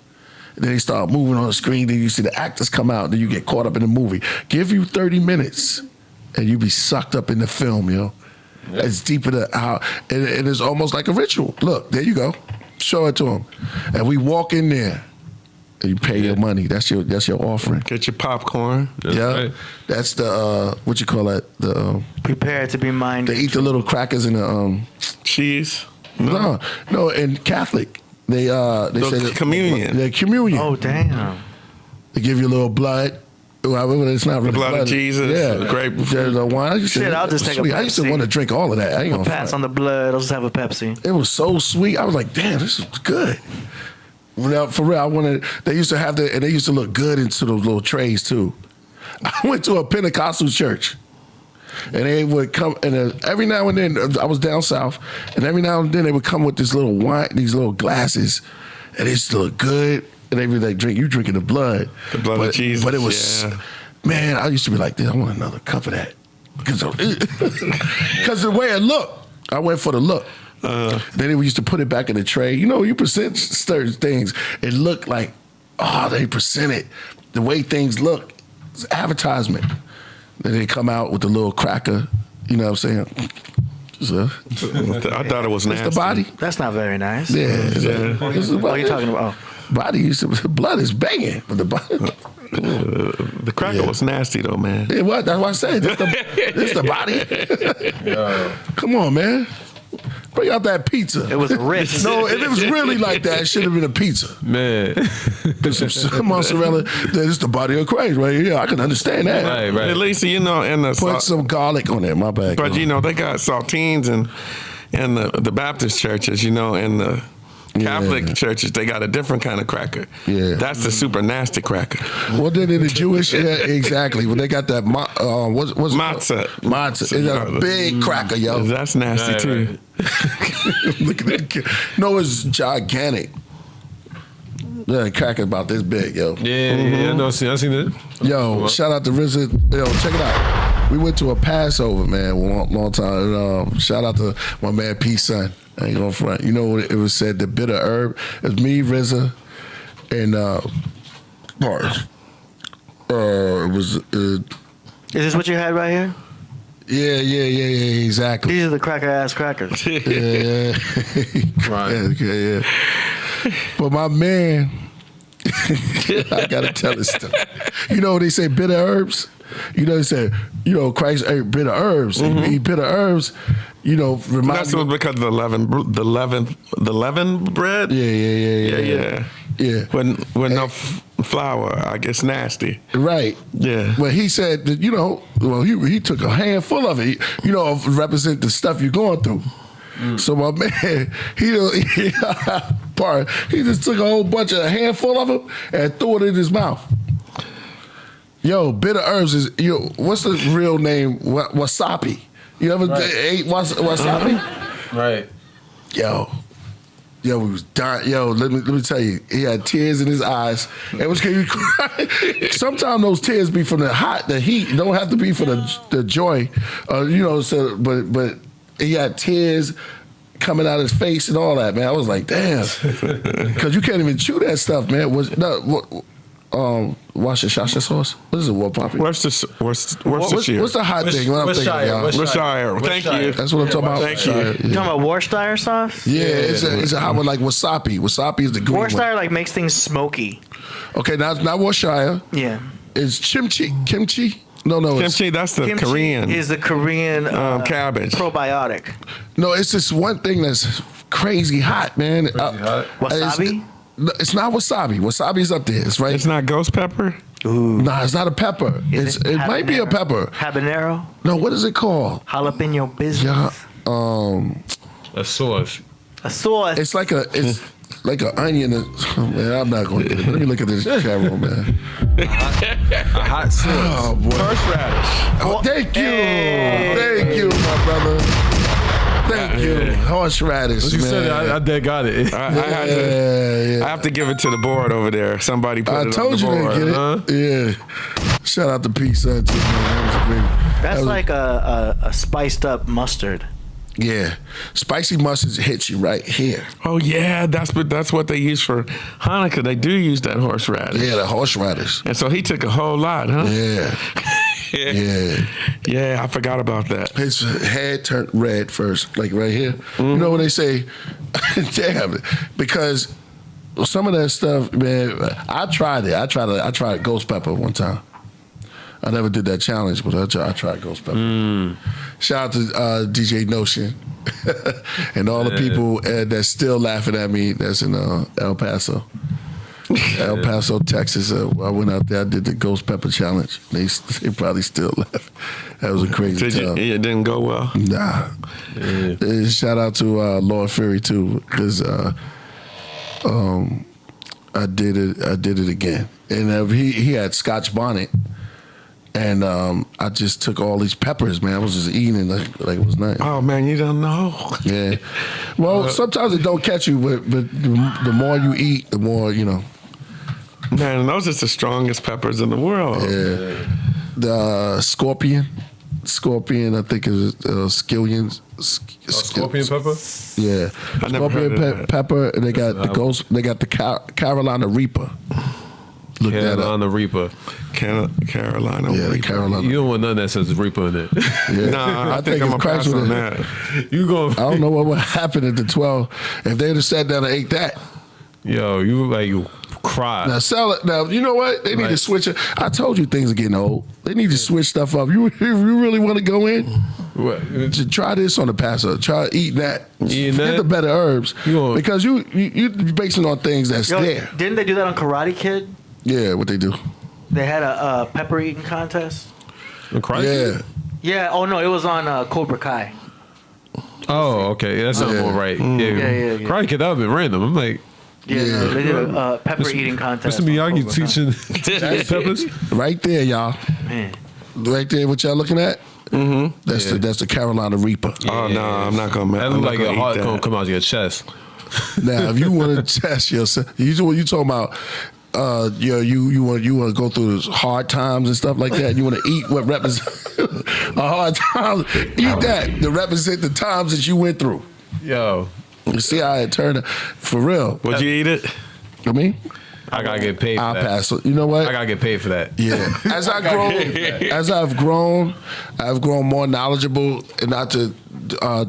And then they start moving on the screen. Then you see the actors come out. Then you get caught up in the movie. Give you 30 minutes, and you be sucked up in the film, yo. Yeah. It's deeper than how, and it's almost like a ritual. Look, there you go. Show it to them. And we walk in there, and you pay your money. That's your offering. Get your popcorn. Right. That's the, what you call that? The prepare to be minded. They eat the little crackers in the cheese. No, in Catholic. They say communion. The communion. Oh damn! They give you a little blood. Well, it's not really the blood of Jesus. Yeah, grape. There's a wine. Shit, I'll just take a Pepsi. I used to want to drink all of that. I ain't gonna pass on the blood. I'll just have a Pepsi. It was so sweet. I was like, damn, this is good. Now, for real, I wanted. They used to have and they used to look good into those little trays too. I went to a Pentecostal church. And they would come, and every now and then, I was down south, and every now and then they would come with this little wine, these little glasses, and they used to look good, and they would like, you drinking the blood. The blood of Jesus. But it was, man, I used to be like, I want another cup of that. Because the way it looked, I went for the look. Then they used to put it back in the tray. You know, you present certain things, it looked like, they present it. The way things look, it's advertisement. Then they come out with the little cracker, you know what I'm saying? So, I thought it was nasty. It's the body. That's not very nice. Yeah. What are you talking about? Body used to, blood is banging. But the body. The cracker was nasty though, man. It was. That's what I said. This the body. Come on, man. Bring out that pizza. It was a Ritz. No, if it was really like that, it should have been a pizza. Man. Some mozzarella. This the body of Christ right here. I can understand that. Right. At least, you know, in the put some garlic on there. My bad. But, you know, they got saltines in the Baptist churches, you know, and the Catholic churches, they got a different kind of cracker. Yeah. That's the super nasty cracker. Well, then in the Jewish, exactly. When they got that, what's matzah. Matzah. It's a big cracker, yo. That's nasty too. Right. Look at that. No, it's gigantic. Yeah, cracker about this big, yo. Yeah, no, I seen it. Yo, shout out to Resin. Yo, check it out. We went to a Passover, man, long time. Shout out to my man P Son. I ain't gonna front. You know what it was said? The bitter herb. It was me, RZA, and it was. Is this what you had right here? Yeah, exactly. These are the cracker ass crackers. Yeah. Right. Yeah. But my man, I gotta tell this stuff. You know they say bitter herbs. You know they say, you know, Christ ate bitter herbs. Mm-hmm. He eat bitter herbs. You know, that's because of the leavened bread. Yeah. With no flour, I guess nasty. Right. Yeah. Well, he said that, you know, he took a handful of it, you know, represent the stuff you're going through. So my man, he just took a handful of them and threw it in his mouth. Yo, bitter herbs is, what's the real name? Wasabi. You ever ate wasabi? Right. Yo, we was dying. Yo, let me tell you, he had tears in his eyes. It was crazy. Sometimes those tears be from the heat. It don't have to be for the joy. You know, so but he had tears coming out his face and all that, man. I was like, damn. Because you can't even chew that stuff, man. Worcestershire sauce? What is it, what poppy? Worcestershire. What's the hot thing? What I'm thinking of, Worcestershire. Thank you. That's what I'm talking about. Thank you. You talking about Worcestershire sauce? Yeah, it's a hot one like wasabi. Wasabi is the green Worcestershire one. like makes things smoky. Okay, now it's not Worcestershire. Yeah. It's kimchi. No. Kimchi, that's the Kimchi Korean. is the Korean cabbage. probiotic. No, it's this one thing that's crazy hot, man. Hot. Wasabi? It's not wasabi. Wasabi's up there, right? It's not ghost pepper? Ooh. Nah, it's not a pepper. It might be a pepper. Habanero? No, what is it called? Jalapeno business. A sauce. A sauce. It's like an onion. Man, I'm not going to get it. Let me look at this camera, man. A hot sauce. Oh, boy. Horseradish. Oh, thank you. Hey. Thank you, my brother. Thank you. Horseradish, Once you man. said it, I dead got it. I have to give it to the board over there. Somebody put I it on told the you board. to get it. Yeah. Shout out to P Son too, man. That was a great. That's like a spiced up mustard. Yeah, spicy mustard hits you right here. Oh yeah, that's what they use for Hanukkah. They do use that horseradish. Yeah, the horseradish. And so he took a whole lot, huh? Yeah, yeah. Yeah, I forgot about that. His head turned red first, like right here. You know what they say? Damn, because some of that stuff, man. I tried it. I tried ghost pepper one time. I never did that challenge, but I tried ghost pepper. Shout out to DJ Notion and all the people that's still laughing at me. That's in El Paso, El Paso, Texas. I went out there. I did the ghost pepper challenge. They probably still laugh. That was a crazy time. It didn't go well. Nah. Shout out to Lord Fury too, because I did it again, and he had Scotch bonnet. And I just took all these peppers, man. I was just eating like it was nice. Oh man, you don't know. Yeah. Well, sometimes it don't catch you, but the more you eat, the more you know. Man, those are the strongest peppers in the world. Yeah. The scorpion, I think is skillions. Scorpion pepper. Yeah. I never heard of that. Pepper. And they got the ghost. They got the Carolina Reaper. Look that up. Carolina Reaper. Carolina Yeah, Reaper. Carolina. You don't want none that says Reaper in it. Yeah. Nah, I think I'm if gonna Christ pass on would've- that. You go. I don't know what would happen at the 12 if they'd have sat down and ate that. Yo, you cry. Now sell it. Now you know what they need to Right. switch it. I told you things are getting old. They need to switch stuff up. You really want to go in? What? Just try this on the Paso. Try eating that. Eating Forget that? the better herbs because you basing on things that's Yo, there. didn't they do that on Karate Kid? Yeah, what they do? They had a pepper eating contest. Cry? Yeah, Yeah. Oh no, it was on Cobra Kai. Oh, okay. That's not more right. Yeah. Karate Kid, that would have been random. I'm like, Yeah, no, they did a pepper eating contest. Mr. on Miyagi Cobra Kai. teaching peppers. right there, y'all. Man. Right there, what y'all looking at? Mm-hmm. That's the Carolina Reaper. Oh no, I'm not gonna. That I'm look not like gonna your eat heart that. gonna come out of your chest. Now, if you want to test yourself, you talking about. You want to go through those hard times and stuff like that. You want to eat what represents a hard time. Eat that to represent the times that you went through. Yo, You see how it turned out. For real. Would you eat it? I mean, I gotta get paid for I'll that. pass. You know what? I gotta get paid for that. Yeah. As I've grown more knowledgeable and not to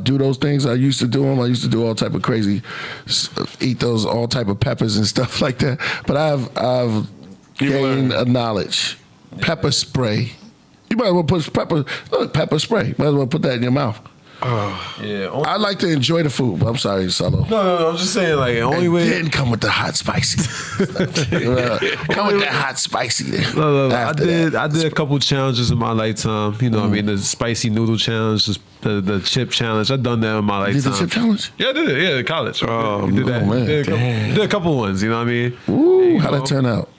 do those things. I used to do them. I used to do all type of crazy, eat those all type of peppers and stuff like that. But I've gained a knowledge. Pepper spray. You might as well put pepper spray. Might as well put that in your mouth. Yeah. I like to enjoy the food. But I'm sorry, Solo. No. I'm just saying, like, the only And way. then come with the hot spicy. Come with that hot spicy. There. No. I After did that. a couple challenges in my lifetime. You know, what I mean, the spicy noodle challenge, the chip challenge. I've done that in my Did lifetime. the chip challenge? Yeah, I did it. Yeah, in college. Oh, did that. man. Did a couple ones. You know what I mean? Ooh, how'd that turn out?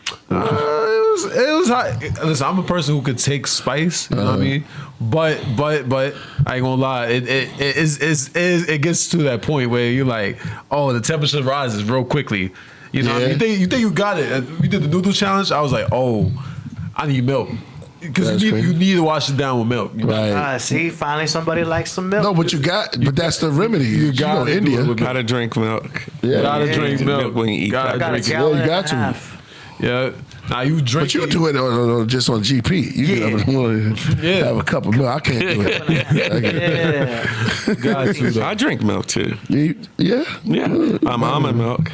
It was hot. Listen, I'm a person who could take spice. You know what I mean? But I ain't gonna lie. It gets to that point where you're like, oh, the temperature rises real quickly. You know what I mean? You think you got it. We did the noodle challenge. I was like, oh, I need milk. Because That's you crazy. need to wash it down with milk. You know? Right. See, finally somebody likes some milk. No, but that's the remedy. You gotta know, do it India. with Gotta drink milk. Yeah. Gotta drink milk when you eat Gotta that. got a drink it. gallon Yeah, you got and a to. half. Yeah. Now you drink But you it. do it just on GP. You Yeah. have a cup of milk. I can't do it. Yeah. Got to, though. I drink milk too. Yeah. Yeah, I'm almond milk.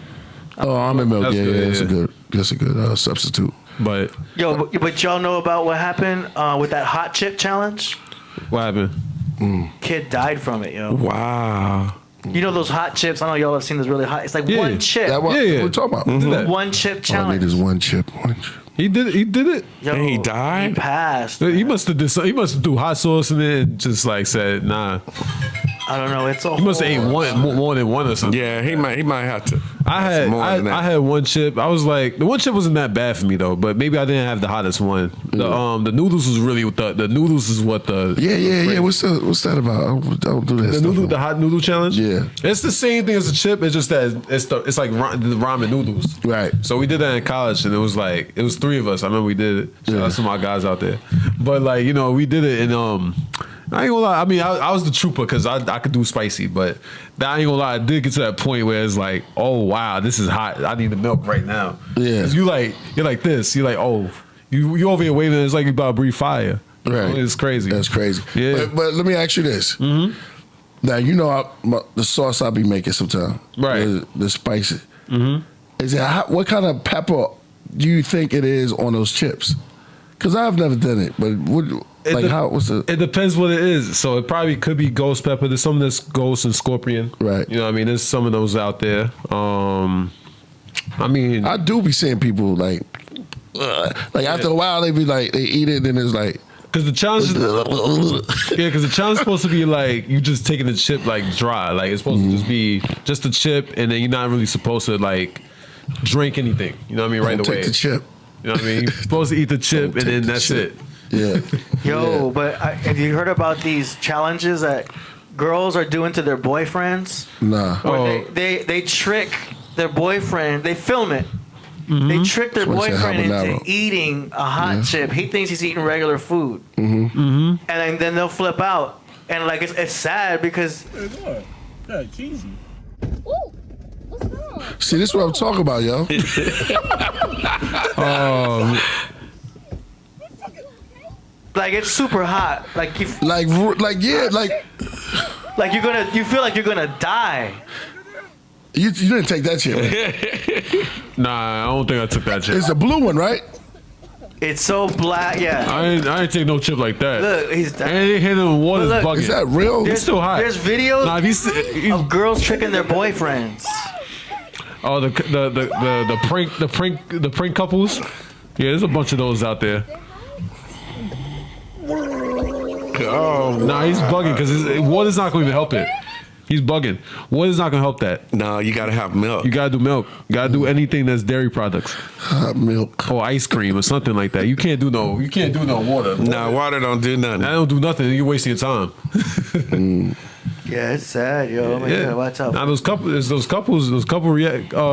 Oh, almond milk. That's Yeah, good, that's a good substitute. But Yo, but y'all know about what happened with that hot chip challenge? what happened? Kid died from it, yo. Wow. You know those hot chips? I know y'all have seen this really hot. It's like Yeah. one chip. That what Yeah. we're talking about. Did that. One chip All I challenge. need is one chip. He did it. Yo, And he died? He passed. He must have threw hot sauce in it and just like said, nah. I don't know. It's a He must have ate whole- more than one or something. Yeah, he might have to. I had one chip. I was like, the one chip wasn't that bad for me though, but maybe I didn't have the hottest one. The noodles was really the noodles is what the yeah. What's that about? I don't do this. The hot noodle challenge. Yeah, it's the same thing as a chip. It's just that it's like the ramen noodles. Right. So we did that in college, and it was 3 of us. I remember we did it. Shout out to my guys out there. But like we did it, and I ain't gonna lie. I mean, I was the trooper because I could do spicy, but I ain't gonna lie. I did get to that point where it's like, oh wow, this is hot. I need the milk right now. Yeah. Cause you're like this. You're like, oh, you over here waving. It's like you about to breathe fire. Right. It's crazy. That's crazy. Yeah. But let me ask you this. Mm-hmm. Now the sauce I be making sometimes. Right. The spicy. Mm-hmm. Is it what kind of pepper do you think it is on those chips? Because I've never done it, but it depends what it is. So it probably could be ghost pepper. There's some that's ghost and scorpion. Right. You know what I mean? There's some of those out there. I mean, I do be seeing people like after a while they be like they eat it and it's like. Because the challenge is supposed to be like you just taking the chip like dry. Like it's supposed to just be just a chip, and then you're not really supposed to like drink anything. You know what I mean? Right away. Take the chip. You know what I mean? You're supposed to eat the chip, and then that's it. Yeah. Yo, but have you heard about these challenges that girls are doing to their boyfriends? Nah. Where they trick their boyfriend. They film it. Mm-hmm. They trick their boyfriend into eating a hot chip. He thinks he's eating regular food. Mm-hmm. Mm-hmm. And then they'll flip out. And like it's sad because cheesy. See, this is what I'm talking about, yo. Like it's super hot. Like you feel like you're gonna die. You didn't take that chip. Nah, I don't think I took that chip. It's the blue one, right? It's so black, yeah. I ain't take no chip like that. Look, he's and it hit him water bucket. Is that real? It's still hot. There's videos of girls tricking their boyfriends. Oh, the prank couples. Yeah, there's a bunch of those out there. Oh, nah, he's bugging because water's not going to even help it. He's bugging. Water's not going to help that. No, you got to have milk. You got to do milk. You got to do anything that's dairy products. Hot milk. Or ice cream or something like that. You can't do no water. No, water don't do nothing. That don't do nothing. You're wasting your time. Yeah, it's sad, yo. Yeah, watch out. Now those couple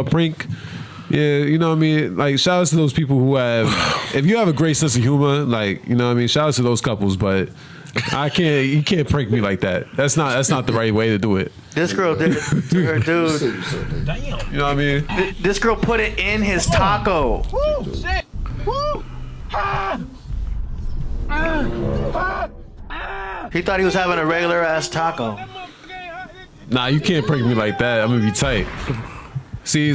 prank. Yeah, you know what I mean? Like, shout out to those people who have, if you have a great sense of humor, like, you know what I mean? Shout out to those couples, but you can't prank me like that. That's not the right way to do it. This girl did it to her dude. Damn. You know what I mean? This girl put it in his taco. Woo, shit. Woo. He thought he was having a regular ass taco. Nah, you can't prank me like that. I'm gonna be tight. See, I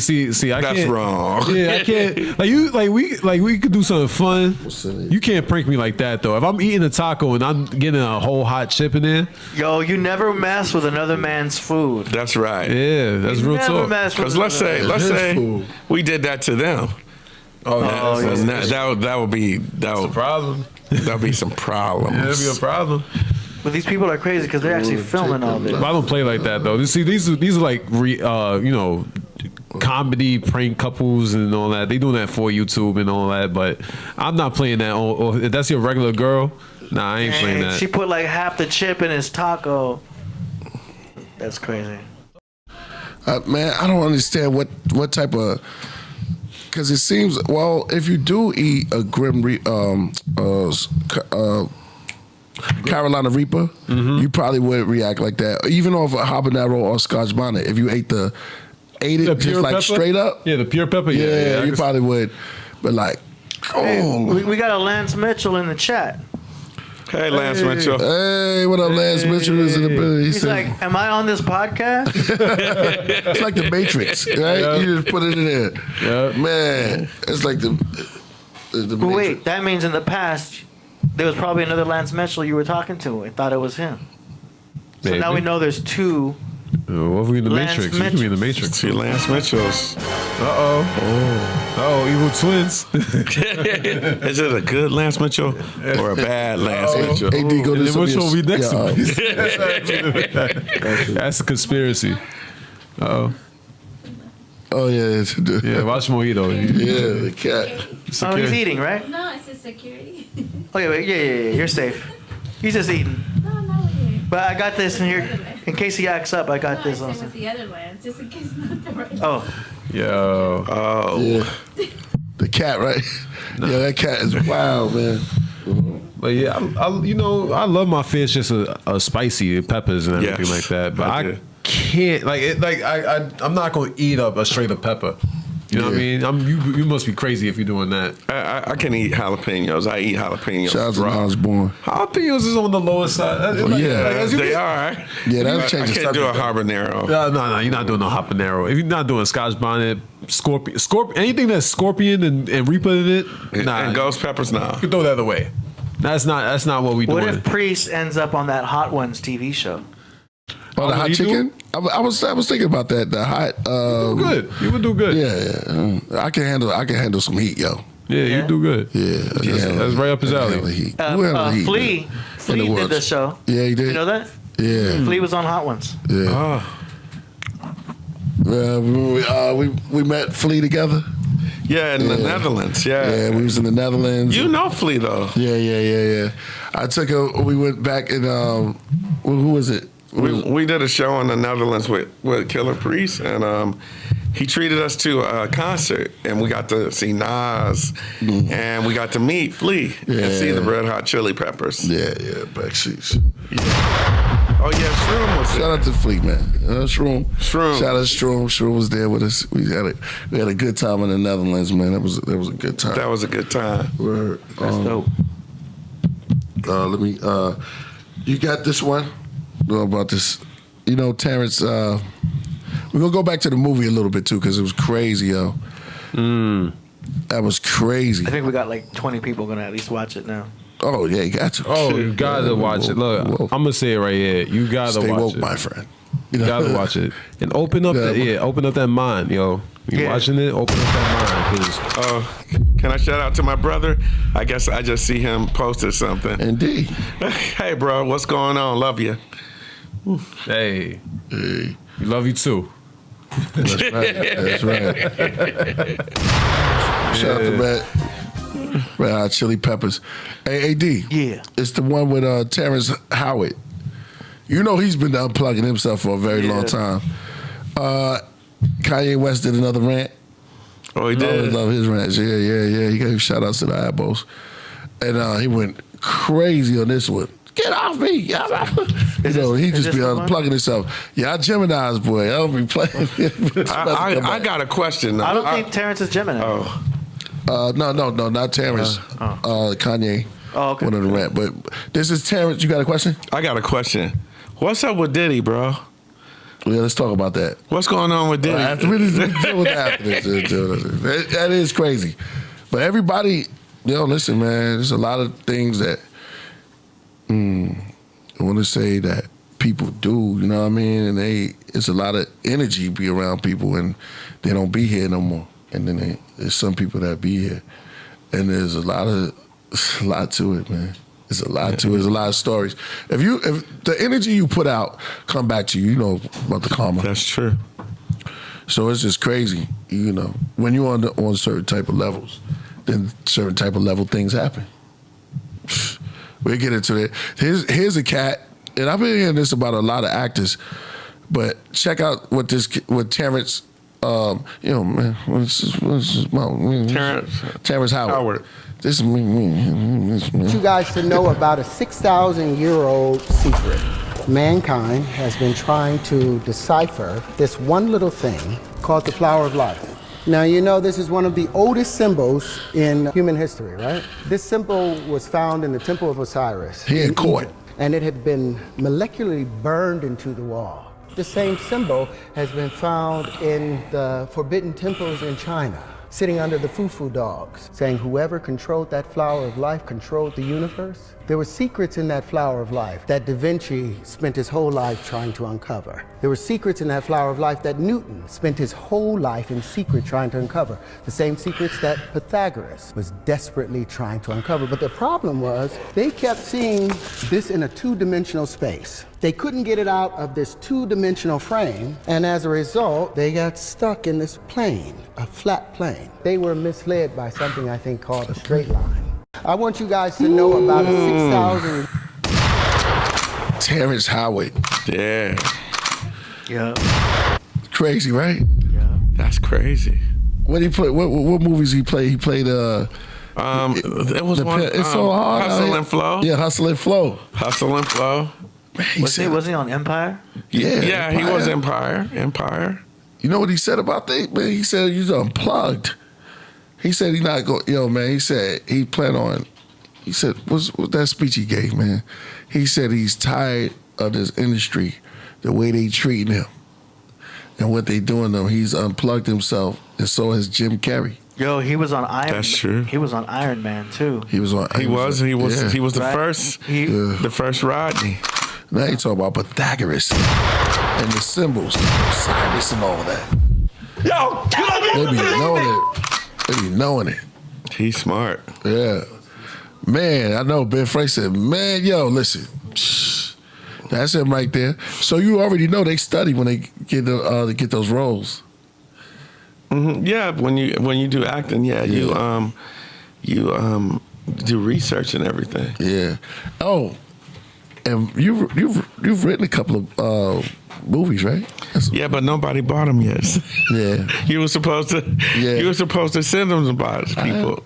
That's can't. wrong. Yeah, I can't. We could do something fun. You can't prank me like that though. If I'm eating a taco and I'm getting a whole hot chip in there, yo, you never mess with another man's food. That's right. yeah, that's real talk. Because let's say we did that to them. That would be a problem. That'll be some problems. Yeah, that'd be a problem. But these people are crazy because they're actually filming all this. But I don't play like that though. See, these are like comedy prank couples and all that. They doing that for YouTube and all that. But I'm not playing that. Or if that's your regular girl, nah, I ain't playing that. She put like half the chip in his taco. That's crazy. Man, I don't understand what type of. Because it seems, well, if you do eat a Grim Carolina Reaper, you probably would react like that. Even off a habanero or Scotch bonnet. If you ate it just like pepper? straight up. Yeah, the pure pepper. Yeah, you probably would. But like, Hey, we got a Lance Mitchell in the chat. Hey, Lance Mitchell. Hey, what up, Lance Mitchell is in the building. He's like, am I on this podcast? It's like the Matrix, right? Yeah. You just put it in there. Yeah. Man, it's like the But Matrix. wait, that means in the past, there was probably another Lance Mitchell you were talking to and thought it was him. So now we know there's two. What if we in the Lance Matrix? We could be in the Matrix. See, Lance Mitchell's. Oh, evil twins. Is it a good Lance Mitchell or a bad Lance Mitchell? AD, go And to then which one will be next yeah, to me? That's a conspiracy. Uh-oh. Oh yeah, Yeah, watch MoreMito. yeah, the cat. Oh, he's eating, right? No, it's a security. Okay, wait, yeah. You're safe. He's just eating. No, not with you. But I got this in here. In case he acts up, I got No, this I said also. with the other one, just in case not the right. Oh, Yo. Oh, Yeah. The cat, right? Yeah, that cat is wild, man. But yeah, I love my fish just a spicy peppers and everything Yes, like that. But I I do. can't I'm not gonna eat up a straight up pepper. You know what I mean? You must be crazy if you're doing that. I can eat jalapenos. I eat jalapenos. Shout out to raw. Osborne. Jalapenos is on the lower side. yeah. as you They get- are. Yeah, that'll I change the can't do a subject, habanero. No, you're not doing no habanero. If you're not doing Scotch bonnet, scorpion, anything that's scorpion and reaper in it, nah, And ghost peppers, nah. you can throw that away. That's not what we what doing. if Priest ends up on that Hot Ones TV show? Oh, the hot you chicken? I was thinking about that. The hot. Good. You would do good. Yeah. I can handle some heat, yo. Yeah, Yeah. you do good. Yeah. I can handle- That's right up his I can alley. handle the heat. Who handle the heat, Flea man? Flea In the did the works. show. Yeah, he did. You know that? Yeah. Flea was on Hot Ones. Yeah. We met Flea together. Yeah, in the Netherlands. Yeah, we was in the Netherlands. You know Flea though. Yeah. I took a. We went back and who was it? We did a show in the Netherlands with Killah Priest, and he treated us to a concert, and we got to see Nas, and we got to meet Flea and see the Red Hot Chili Peppers. Yeah, backseats. Oh yeah, Shroom was Shout there. out to Fleet, man. Shroom. Shroom. Shout out to Shroom. Shroom was there with us. We had a good time in the Netherlands, man. That was a good time. That was a good time. Word. That's dope. Let me. You got this one? Know about this? You know, Terrence. We're gonna go back to the movie a little bit too, because it was crazy, yo. That was crazy. I think we got like 20 people gonna at least watch it now. Oh yeah, you got to. Oh, you gotta watch it. Look, Whoa. I'm gonna say it right here. You gotta Stay watch woke, it. my friend. You gotta watch it and open up open up that mind, yo. You Yeah. watching it? Open up that mind, cause Can I shout out to my brother? I guess I just see him posted something. Indeed. Hey, bro, what's going on? Love you. hey, Hey, we love you too. that's right. That's right. Shout out to Red Hot Chili Peppers. Hey, AD. Yeah. It's the one with Terrence Howard. You know he's been unplugging himself for a very long time. Kanye West did another rant. Oh, he I always did. love his rants. Yeah. He gave shout outs to the eyeballs. And he went crazy on this one. Get off me. He just be the one? unplugging himself. Yeah, I Gemini's, boy. I don't be playing. I got a question. I don't think Terrence is Gemini. Oh, No, not Terrence. Kanye. Oh, okay. One of the rant. But this is Terrence. You got a question? I got a question. What's up with Diddy, bro? Yeah, let's talk about that. What's going on with Diddy? After we deal with after this. That is crazy. But everybody, listen, man, there's a lot of things that I want to say that people do, you know what I mean? And it's a lot of energy be around people and they don't be here no more. And then there's some people that be here. And there's a lot to it, man. There's a lot to it. There's a lot of stories. If the energy you put out come back to you, you know about the karma. That's true. So it's just crazy, when you're on certain type of levels, then certain type of level things happen. We'll get into it. Here's a cat, and I've been hearing this about a lot of actors, but check out what Terrence, man, what's his mouth? Terrence Howard. This is me. You guys to know about a 6,000-year-old secret. Mankind has been trying to decipher this one little thing called the flower of life. Now, this is one of the oldest symbols in human history, right? This symbol was found in the Temple of Osiris. He had in caught. Egypt, and it had been molecularly burned into the wall. The same symbol has been found in the forbidden temples in China. sitting under the foo-foo dogs, saying whoever controlled that flower of life controlled the universe. There were secrets in that flower of life that Da Vinci spent his whole life trying to uncover. There were secrets in that flower of life that Newton spent his whole life in secret trying to uncover. The same secrets that Pythagoras was desperately trying to uncover. But the problem was they kept seeing this in a two-dimensional space. They couldn't get it out of this two-dimensional frame, and as a result, they got stuck in this plane, a flat plane. They were misled by something I think called a straight line. I want you guys to know about a 6,000... Terrence Howard. Yeah. Yeah. Crazy, right? Yeah. That's crazy. What he play? What movies he played? He played There was one. It's so hard. Hustle and Flow. Yeah, Hustle and Flow. Hustle and Flow. Man, Was he on Empire? Yeah, he was Empire. You know what he said about that? Man, he said he's unplugged. He said he not going. Yo, man. He said he planned on. He said what's that speech he gave, man? He said he's tired of this industry, the way they treating him, and what they doing to him. He's unplugged himself, and so has Jim Carrey. Yo, he was on Iron. That's true. He was on Iron Man too. He was on. He was the Right? first. Yeah. The first Rodney. Now you talk about Pythagoras and the symbols, Cyrus and all that. Yo, They be knowing it. They be knowing it. He's smart. Yeah. Man, I know Ben Frey said, man, yo, listen. That's him right there. So you already know they study when they get those roles. Mm-hmm. Yeah, when you do acting, you do research and everything. Yeah. Oh, and you've written a couple of movies, right? Yeah, but nobody bought them yet. Yeah. You were supposed to. Yeah. You were supposed to send them to buy people.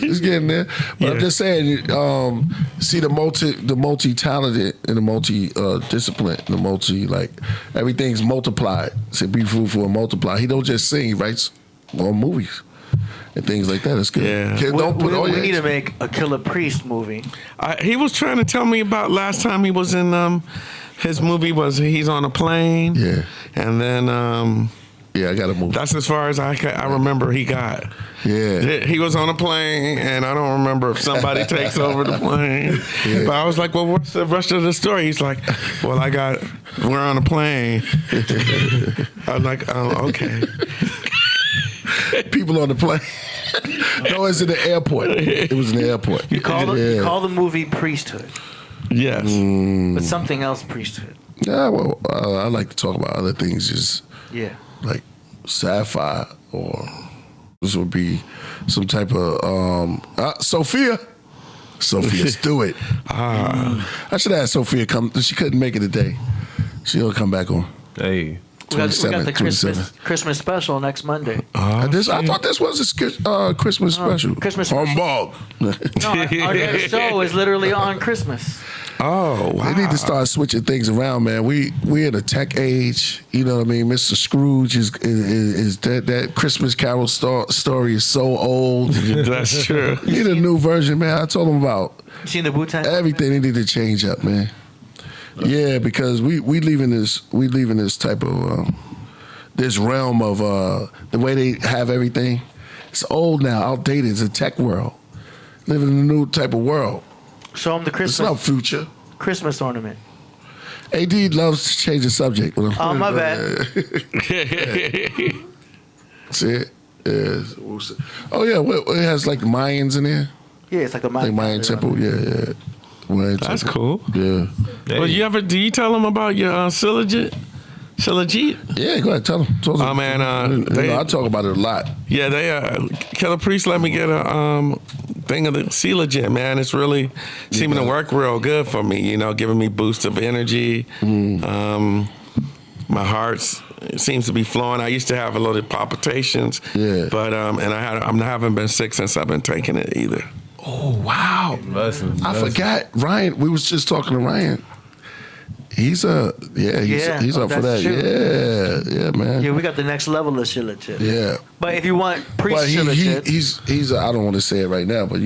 It's getting there. But Yeah. I'm just saying, see the multi-talented and the multi-discipline, the multi, like, everything's multiplied. Say be fruitful and multiply. He don't just sing, he writes more movies and things like that. It's good. Yeah. Kid, don't put all we your need to eggs- make a Killah Priest movie. He was trying to tell me about last time he was in. His movie was he's on a plane. Yeah. And then Yeah, I got to move. that's as far as I remember he got. Yeah. He was on a plane, and I don't remember if somebody takes over the plane. Yeah. But I was like, well, what's the rest of the story? He's like, well, we're on a plane. I was like, oh, okay. People on the plane. No, it's in the airport. It was in the airport. You call the movie Priesthood, Yes. but something else Priesthood. Yeah, well, I like to talk about other things, just Yeah. like sci-fi, or this would be some type of Sophia Stewart. I should have had Sophia come. She couldn't make it today. She'll come back on. Hey. We got 27, the 27. Christmas special next Monday. I thought this was a Christmas special. Christmas special. Humbug. No, our next show is literally on Christmas. Oh, wow. They need to start switching things around, man. We in a tech age. You know what I mean? Mr. Scrooge is that Christmas Carol story is so old. That's true. You need a new version, man. I told them about You seen the Wu-Tang? everything. They need to change up, man. Yeah, because we leaving this type of this realm of the way they have everything. It's old now, outdated. It's a tech world. Living in a new type of world. Show them the It's not Christmas future. ornament. AD loves to change the subject. Oh, my bad. See it? Oh yeah, it has like Mayans in there. Yeah, it's like a Like Mayan temple. Yeah. Mayan That's temple. cool. Yeah. Well, do you tell them about your Shilajit? Yeah, go ahead, tell them. Oh, man, I talk about it a lot. Yeah, they Killah Priest let me get a thing of the Shilajit, man. It's really seeming to work real good for me, giving me boost of energy. My heart seems to be flowing. I used to have a little palpitations. Yeah. But I haven't been sick since I've been taking it either. Oh wow! Listen, I forgot Ryan. We was just talking to Ryan. He's up for that. that's true. Yeah, man. Yeah, we got the next level of Shilajit. Yeah. But if you want Priest But Shilajit, he's I don't want to say it right now, but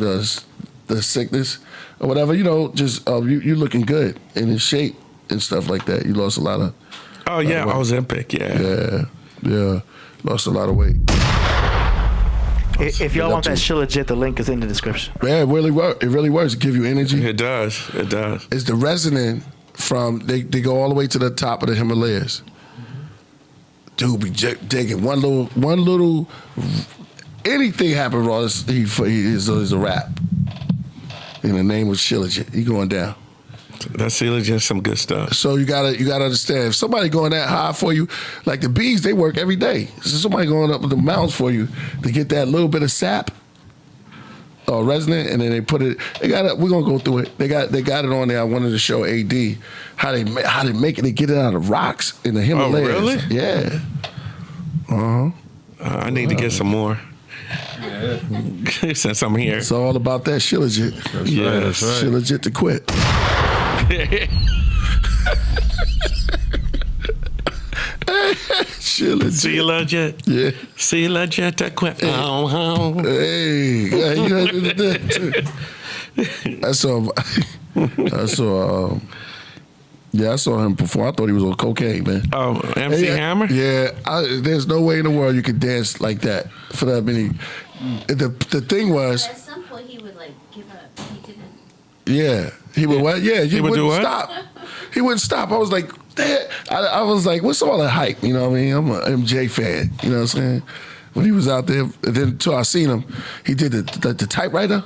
the sickness or whatever, just you looking good and in shape and stuff like that. You lost a lot of. Oh yeah, Ozempic, yeah. Yeah. Yeah, lost a lot of weight. If y'all Big want up that to- Shilajit, the link is in the description. Yeah, it really works. It really works. It give you energy. It does. It does. It's the resin from they go all the way to the top of the Himalayas. Dude be digging one little anything happen wrong. He's a rap. And the name was Shilajit. He going down. That's really just some good stuff. So you gotta understand, if somebody going that high for you, like the bees, they work every day. So somebody going up the mountains for you to get that little bit of sap or resonant, and then they put it. They got it. We're gonna go through it. They got it on there. I wanted to show AD how they make it. They get it out of rocks in the Himalayas. Oh, really? Yeah. I need to get some more. Since I'm here. It's all about that Shilajit. Yes. That's right. Shilajit to quit. Shilajit. See you, Lajit. Yeah. See you, Lajit. To quit. Hey, yeah, you know, that too. I saw him before. I thought he was on cocaine, man. Oh, MC Hammer? Yeah, there's no way in the world you could dance like that for that many. The thing was, At some point, he would like give up. He didn't. yeah, he would what? Yeah, he would do wouldn't what? stop. He wouldn't stop. I was like, Dad. I was like, what's all that hype? You know what I mean? I'm an MJ fan. You know what I'm saying? When he was out there, and then until I seen him, he did the typewriter.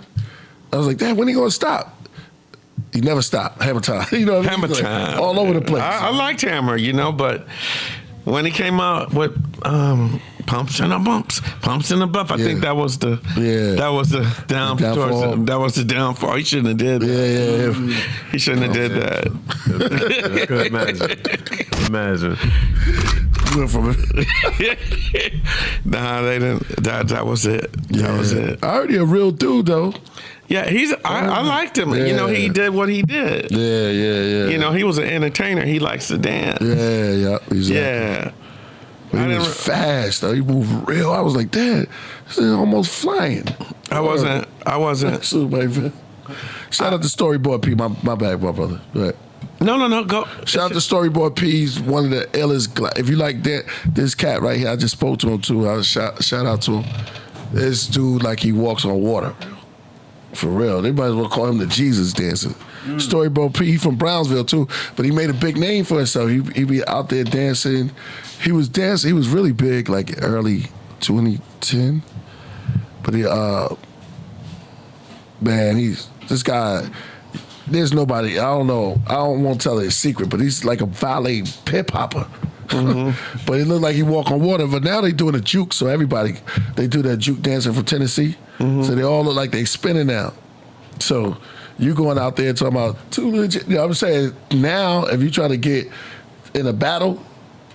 I was like, Dad, when he gonna stop? He never stopped. Hammer time. You know what I mean? Hammer Like, time. all over the place. I liked Hammer, but when he came out with pumps and a bumps, pumps and a buff, I think that was the downfall. That was the downfall. He shouldn't have did that. Yeah. He shouldn't have did that. I could imagine. Went from it. Nah, they didn't. That was it. That was it. I heard he a real dude though. Yeah, I liked him. Yeah. He did what he did. Yeah. He was an entertainer. He likes to dance. Yeah, exactly. Yeah. But he was fast though. He moved real. I was like, Dad, this is almost flying. I wasn't. Shout out to Storyboard P. My bad, my brother. Go ahead. No. Go. Shout out to Storyboard P. He's one of the illest. If you like that, this cat right here, I just spoke to him too. I shout out to him. This dude, like he walks on water. For real. They might as well call him the Jesus dancer. Storyboard P. He from Brownsville too, but he made a big name for himself. He be out there dancing. He was dancing. He was really big, like early 2010. But this guy. There's nobody. I don't know. I don't want to tell his secret, but he's like a valet hip hopper. But it looked like he walk on water. But now they doing a juke, so they do that juke dancing from Tennessee. So they all look like they spinning now. So you going out there talking about too legit. You know what I'm saying? Now, if you try to get in a battle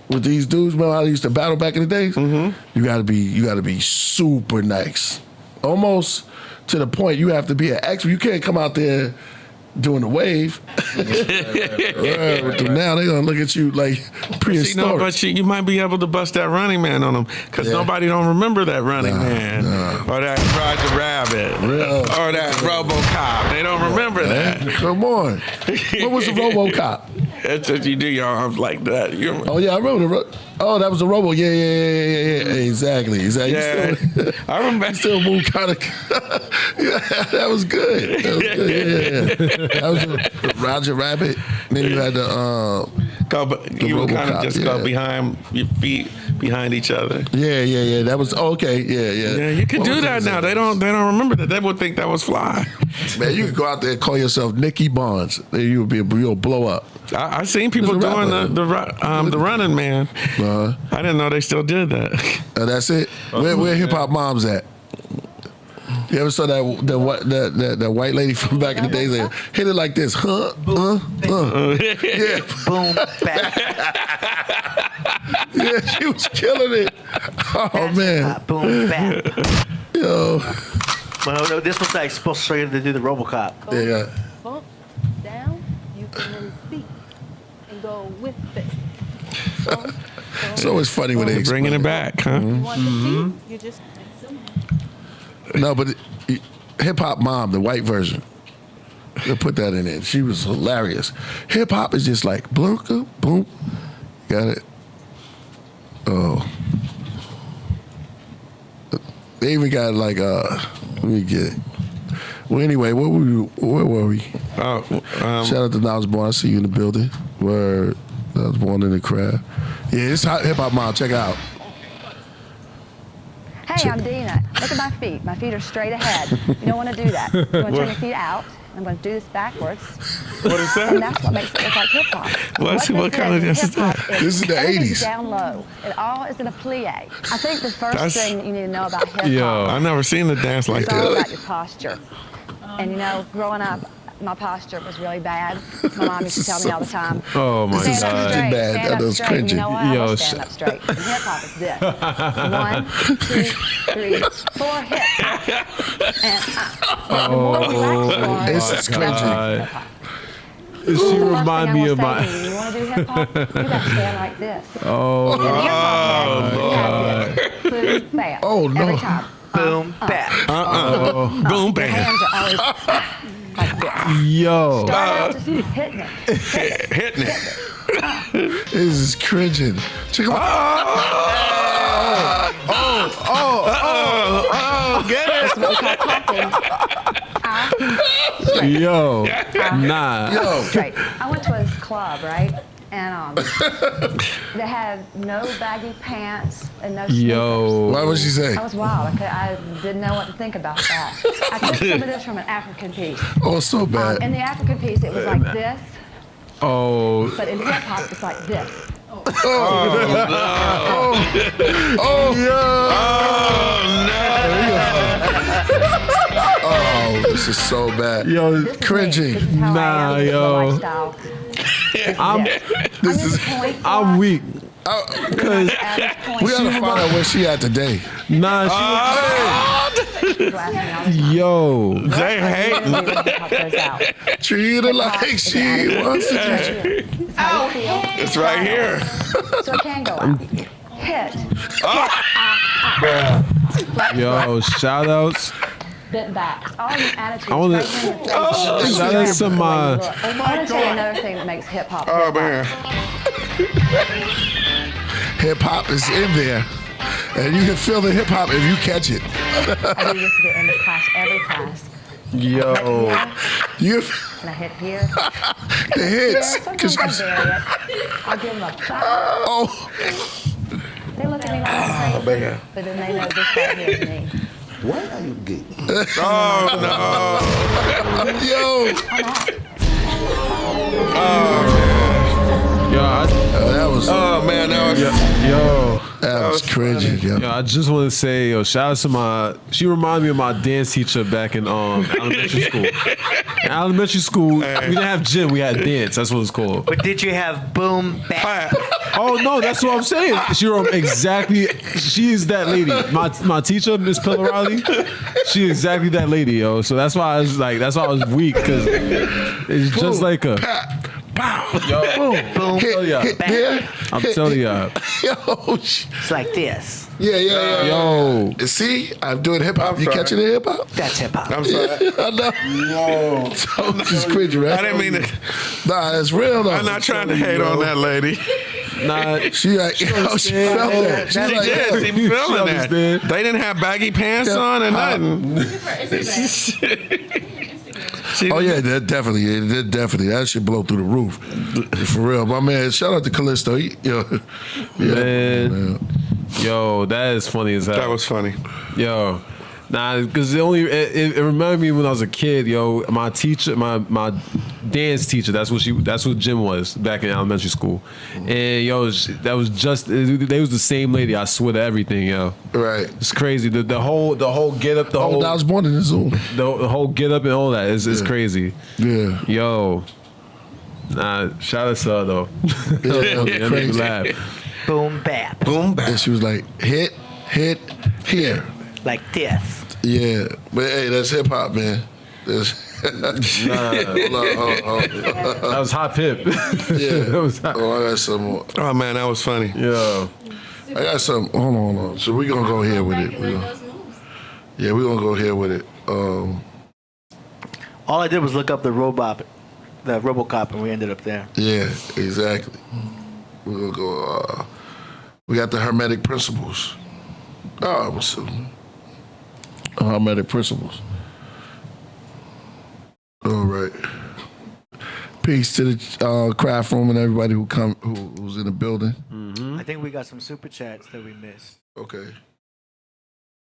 with these dudes, remember how they used to battle back in the days? You gotta be super nice. Almost to the point you have to be an expert. You can't come out there doing the wave. Now they're gonna look at you like prehistoric. But you might be able to bust that Running Man on them because nobody don't remember that Running Man or that Roger Rabbit or that RoboCop. They don't remember that. Come on. What was the RoboCop? That's what you do your arms like that. Oh yeah, I remember that was the Robo. Yeah. Exactly. Yeah, I remember. Still move kind of. Yeah, that was good. Yeah. That was the Roger Rabbit. Then you had the You would kind of RoboCop, just go behind your feet, behind each other. Yeah. That was okay. Yeah. Yeah, you can What do was that it? now. They don't remember that. They would think that was fly. Man, you could go out there and call yourself Nicky Bonds. Then you would be a real blow up. I seen people He's a doing rapper. the Running Man. Uh-huh. I didn't know they still did that. That's it. Where hip hop moms at? You ever saw that white lady from back in the days? Like, hit it like this, Yeah. Boom, back, Yeah, she was killing it. Oh man, boom, back. yo, Well, no, this was like supposed to do the RoboCop. yeah. Bump down, you can then speak and go with it. It's always funny when they Bringing it explain back, huh? You want to see, you just No, but hip hop mom, the white version. They put that in it. She was hilarious. Hip hop is just like boom, boom. Got it. Oh. They even got like let me get it. Well, anyway, where were we? Shout out to Now Born. I see you in the building. Where I was born in the crowd. Yeah, it's Hip Hop Mom. Check it out. Hey, I'm Dina. Look at my feet. My feet are straight ahead. You don't want to do that. You want to turn your feet out. I'm going to do this backwards. What is that? And that's what makes it look like hip hop. What kind of dance is that? This is the everything's 80s. Down low. It all is in a plie. I think the first thing that you need to know about hip Yo. hop I've never seen a dance like is all that. about your posture. And you know, growing up, my posture was really bad. My mom used to tell me all the time. Oh my This is Stand up god. cringy. straight, bad. stand That up was straight. And cringy. you know what? I Yo, will stand up straight. And hip hop is this. 1, 2, 3, 4 hits. And the more relaxed you are, This is the better cringy. hip hop. She The first remind thing me I of wanna my. say to you want to do hip hop? You got to stand like this. Oh. In hip hop, you have this. Boom, bam. Oh, no. Every time. Boom, bap. Boom, Your bam. hands are always like this. Yo. Start out just hitting it. Hitting it. This is cringing. Check it out. Oh, get it. That's what we call clapping. Yo. Nah. Yo. Straight. I went to a club, right? And they had no baggy pants and no sneakers. Yo. What would she say? I was wild. I didn't know what to think about that. I took some of this from an African piece. Oh, so bad. In the African piece, it was like this, Oh. but in hip hop, it's like this. Oh, this is so bad. Yo. This is Cringy. me. This is how Nah, I am. This is yo. my lifestyle. I'm. This is. I'm weak. We gotta find out where she at today. Nah. Yo. They hate. Treat her like she wants to. It's right here. So it can go out. Hit. Yo. Shout outs. Bent back. All your attitudes. I wanna- right in your face. Shout outs to my. I want to tell you another thing that makes hip hop. Oh, man. Hip hop is in there, and you can feel the hip hop if you catch it. I do this at the end of class, every class. Yo. You And I hit here. the hits. Sometimes I bury it. I'll give them a clap. Oh, They look at me like I'm crazy, but then they know this right here is me. yo, Yo. that was Oh, man, that was. Yo. that was cringy. Yo. Yo, I just want to say, yo, shout out to my. She reminded me of my dance teacher back in elementary school. In elementary school, we didn't have gym, we had dance. That's what it's called. But did you have boom, bap? Oh no, that's what I'm saying. Exactly. She is that lady. My teacher, Miss Pillarali, she exactly that lady, yo. So that's why I was weak because it's just like her. Yo, Boom, tell ya. Hit there. I'm telling you. Yo, it's like this. yeah. Yo. See, I'm doing hip hop. You sorry. catching the hip hop? That's hip hop. I'm sorry. I know. So she's cringy, right? I didn't mean to. Nah, it's real though. I'm not trying to hate on that lady. Nah, She like, yo, she felt that. She's She like, did. yo. She feeling that. understand. They didn't have baggy pants on or nothing. Oh yeah, that definitely. That should blow through the roof. For real, my man. Shout out to Callisto. Man. Yo, that is funny as hell. That was funny. Yo, nah, because it reminded me when I was a kid. Yo, my teacher, my dance teacher. That's what Jim was back in elementary school. And yo, that was just they was the same lady. I swear to everything, yo. Right. It's crazy. The whole get up, I was born in the Zoom. the whole get up and all that is crazy. Yeah. Yo, nah, shout out to her though. Yeah, That made me crazy. laugh. Boom, bap. Boom, bap. And she was like, hit, here. Like this. Yeah. But hey, that's hip hop, man. That's hold on. That was hot pip. Yeah. That was hot. Oh, I got some more. Oh, man, that was funny. Yo. I got some. Hold on. So we're gonna go here with it. We're gonna go here with it. All I did was look up the RoboCop, and we ended up there. Yeah, exactly. We're gonna go. We got the Hermetic Principles. Oh, what's up? Hermetic Principles. All right. Peace to the craft room and everybody who's in the building. I think we got some super chats that we missed. Okay.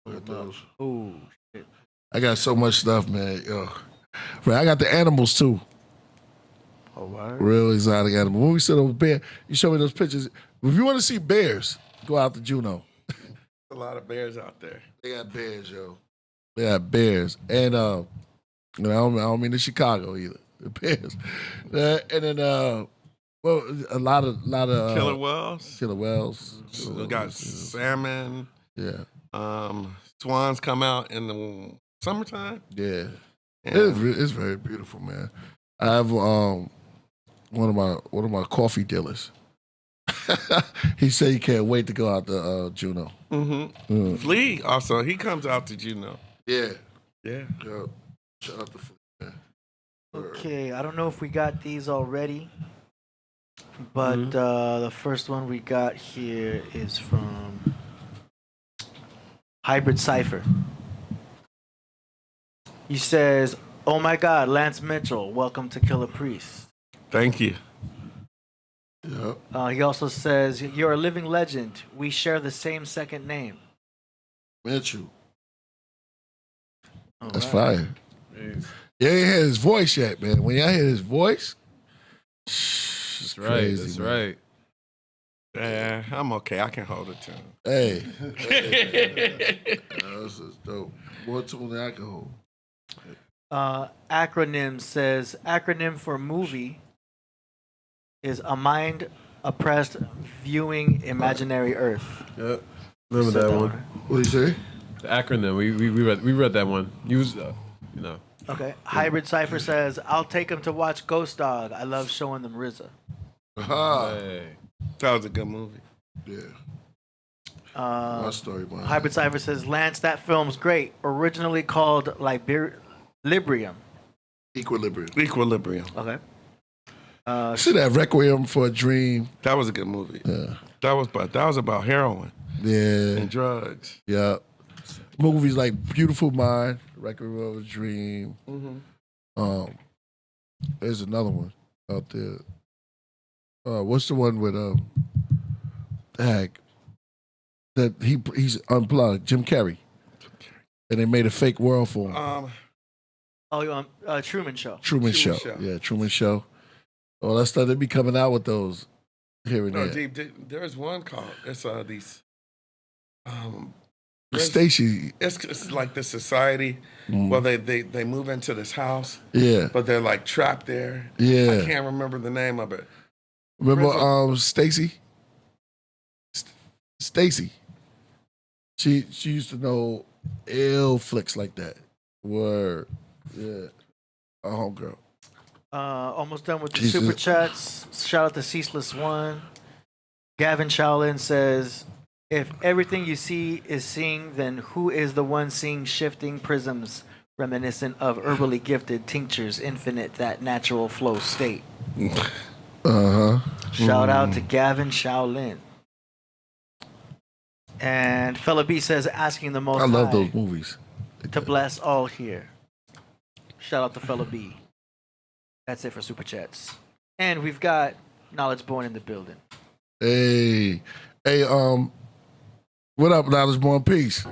Look at those. Ooh, shit. I got so much stuff, man. Yo. Right, I got the animals too. Oh, wow. Real exotic animal. When we said over bear, you show me those pictures. If you want to see bears, go out to Juneau. A lot of bears out there. They got bears, yo. They got bears, and I don't mean in Chicago either. The bears, and then well, a lot of Killer whales. Killer whales. We got salmon. Yeah, Swans come out in the summertime. yeah. Yeah. It's very beautiful, man. I have one of my coffee dealers. He said he can't wait to go out to Juneau. Mm-hmm. Flea also, he comes out to Juneau. Yeah, Yeah. yeah. Shout out to Flea, man. Okay, I don't know if we got these already, but the first one we got here is from Hybrid Cypher. He says, "Oh my God, Lance Mitchell, welcome to Killah Priest." Thank you. Yeah, He also says, "You're a living legend. We share the same second name." Mitchell. All That's right. fire. You ain't heard his voice yet, man. When y'all hear his voice, That's right. That's right. Yeah, I'm okay. I can hold it to him. Hey, this is dope. More tune than I can hold. Acronym says, acronym for movie is a mind oppressed viewing imaginary Earth. Yep. Remember that one. What do you say? The acronym. We read that one. Use Okay. Hybrid Cypher says, I'll take them to watch Ghost Dog. I love showing them RZA. Aha. Hey. That was a good movie. Yeah. My story behind Hybrid Cypher says, Lance, that film's great. Originally called Librium. Equilibrium. Equilibrium. Okay. See that Requiem for a Dream? That was a good movie. Yeah. That was about heroin Yeah. and drugs. Yeah. Movies like Beautiful Mind, Requiem for a Dream. There's another one out there. What's the one with that he's unplugged, Jim Carrey, and they made a fake world for him. Truman Show. Truman Show. Yeah, Truman Show. Oh, that stuff, they be coming out with those here and No, there. there's one called. It's these. Stacy. It's like the society. Well, they move into this house. Yeah. But they're like trapped there. Yeah. I can't remember the name of it. Remember Stacy? Stacy. She used to know ill flicks like that. Word. Yeah. A homegirl. Almost done with the Jesus. super chats. Shout out to Ceaseless One. Gavin Shaolin says, if everything you see is seeing, then who is the one seeing shifting prisms reminiscent of herbally gifted tinctures, infinite, that natural flow state? Shout out to Gavin Shaolin. And FELA.B says, asking the most I love high those movies. to bless all here. Shout out to FELA.B. That's it for super chats. And we've got Knowledge Born in the building. Hey, what up, Knowledge Born? Peace.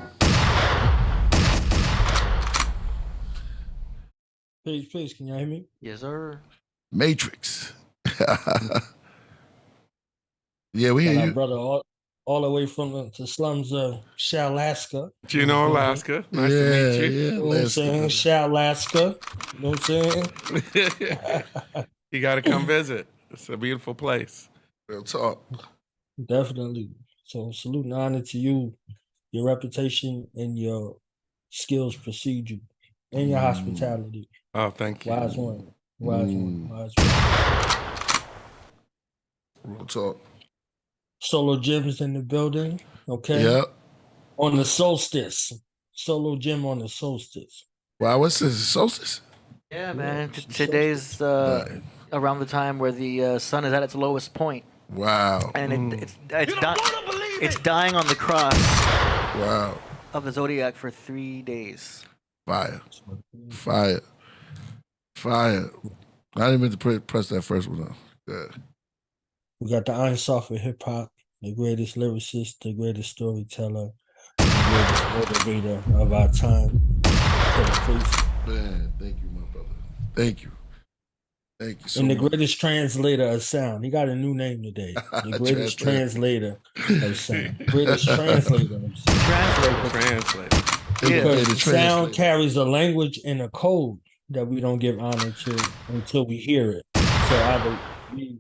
Peace. Can y'all hear me? Yes, sir. Matrix. Yeah, we hear My you. brother all the way from the slums of Shalaska. Juneau, Alaska. Nice to meet you. You know what I'm saying? Shalaska. You know what I'm saying? You got to come visit. It's a beautiful place. Real talk. Definitely. So salute and honor to you. Your reputation and your skills precede you. And your hospitality. Oh, thank you. Wise one. Wise one. Real talk. Solo Gym is in the building. Okay. Yep. On the solstice. Solo Gym on the solstice. Wow, what's this? Solstice? Yeah, man. Today's around the time where the sun is at its lowest point. Wow. And it's done. It's dying on the cross Wow. of the zodiac for 3 days. Fire. Fire. Fire. I didn't mean to press that first one, though. Yeah. We got the Iron Soft of hip hop, the greatest lyricist, the greatest storyteller, the greatest motivator of our time. Killah Priest. Man, thank you, my brother. Thank you. Thank you so And the much. greatest translator of sound. He got a new name today. The greatest translator of sound. Greatest translator of sound. Translate. Innovative Because translator. sound carries a language and a code that we don't give honor to until we hear it. So either we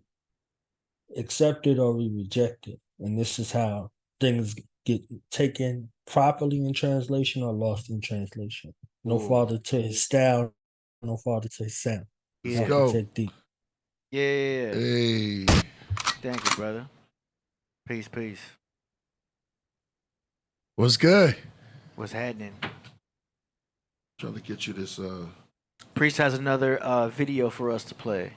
accept it or we reject it. And this is how things get taken properly in translation or lost in translation. No father to his style, no father to his sound. Yeah. Go. Architect D. Yeah. Hey. Thank you, brother. Peace. What's good? What's happening? Trying to get you this. Priest has another video for us to play.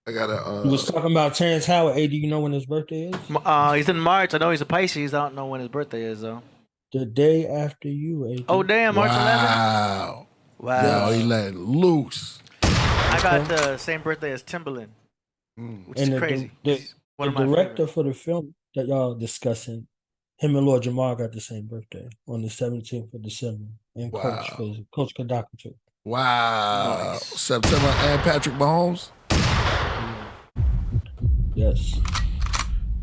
I got We was talking about Terrence Howard. Hey, do you know when his birthday is? He's in March. I know he's a Pisces. I don't know when his birthday is, though. The day after you, AD. Oh, damn. March 11th? Wow. Wow. Yo, he let loose. I got the same birthday as Timbaland, which is And crazy. the He's one of my director favorites. for the film that y'all discussing, him and Lord Jamar got the same birthday on the 17th of December. And Wow. Coach Kadaka too. Wow. Nice. September and Patrick Mahomes. Yes.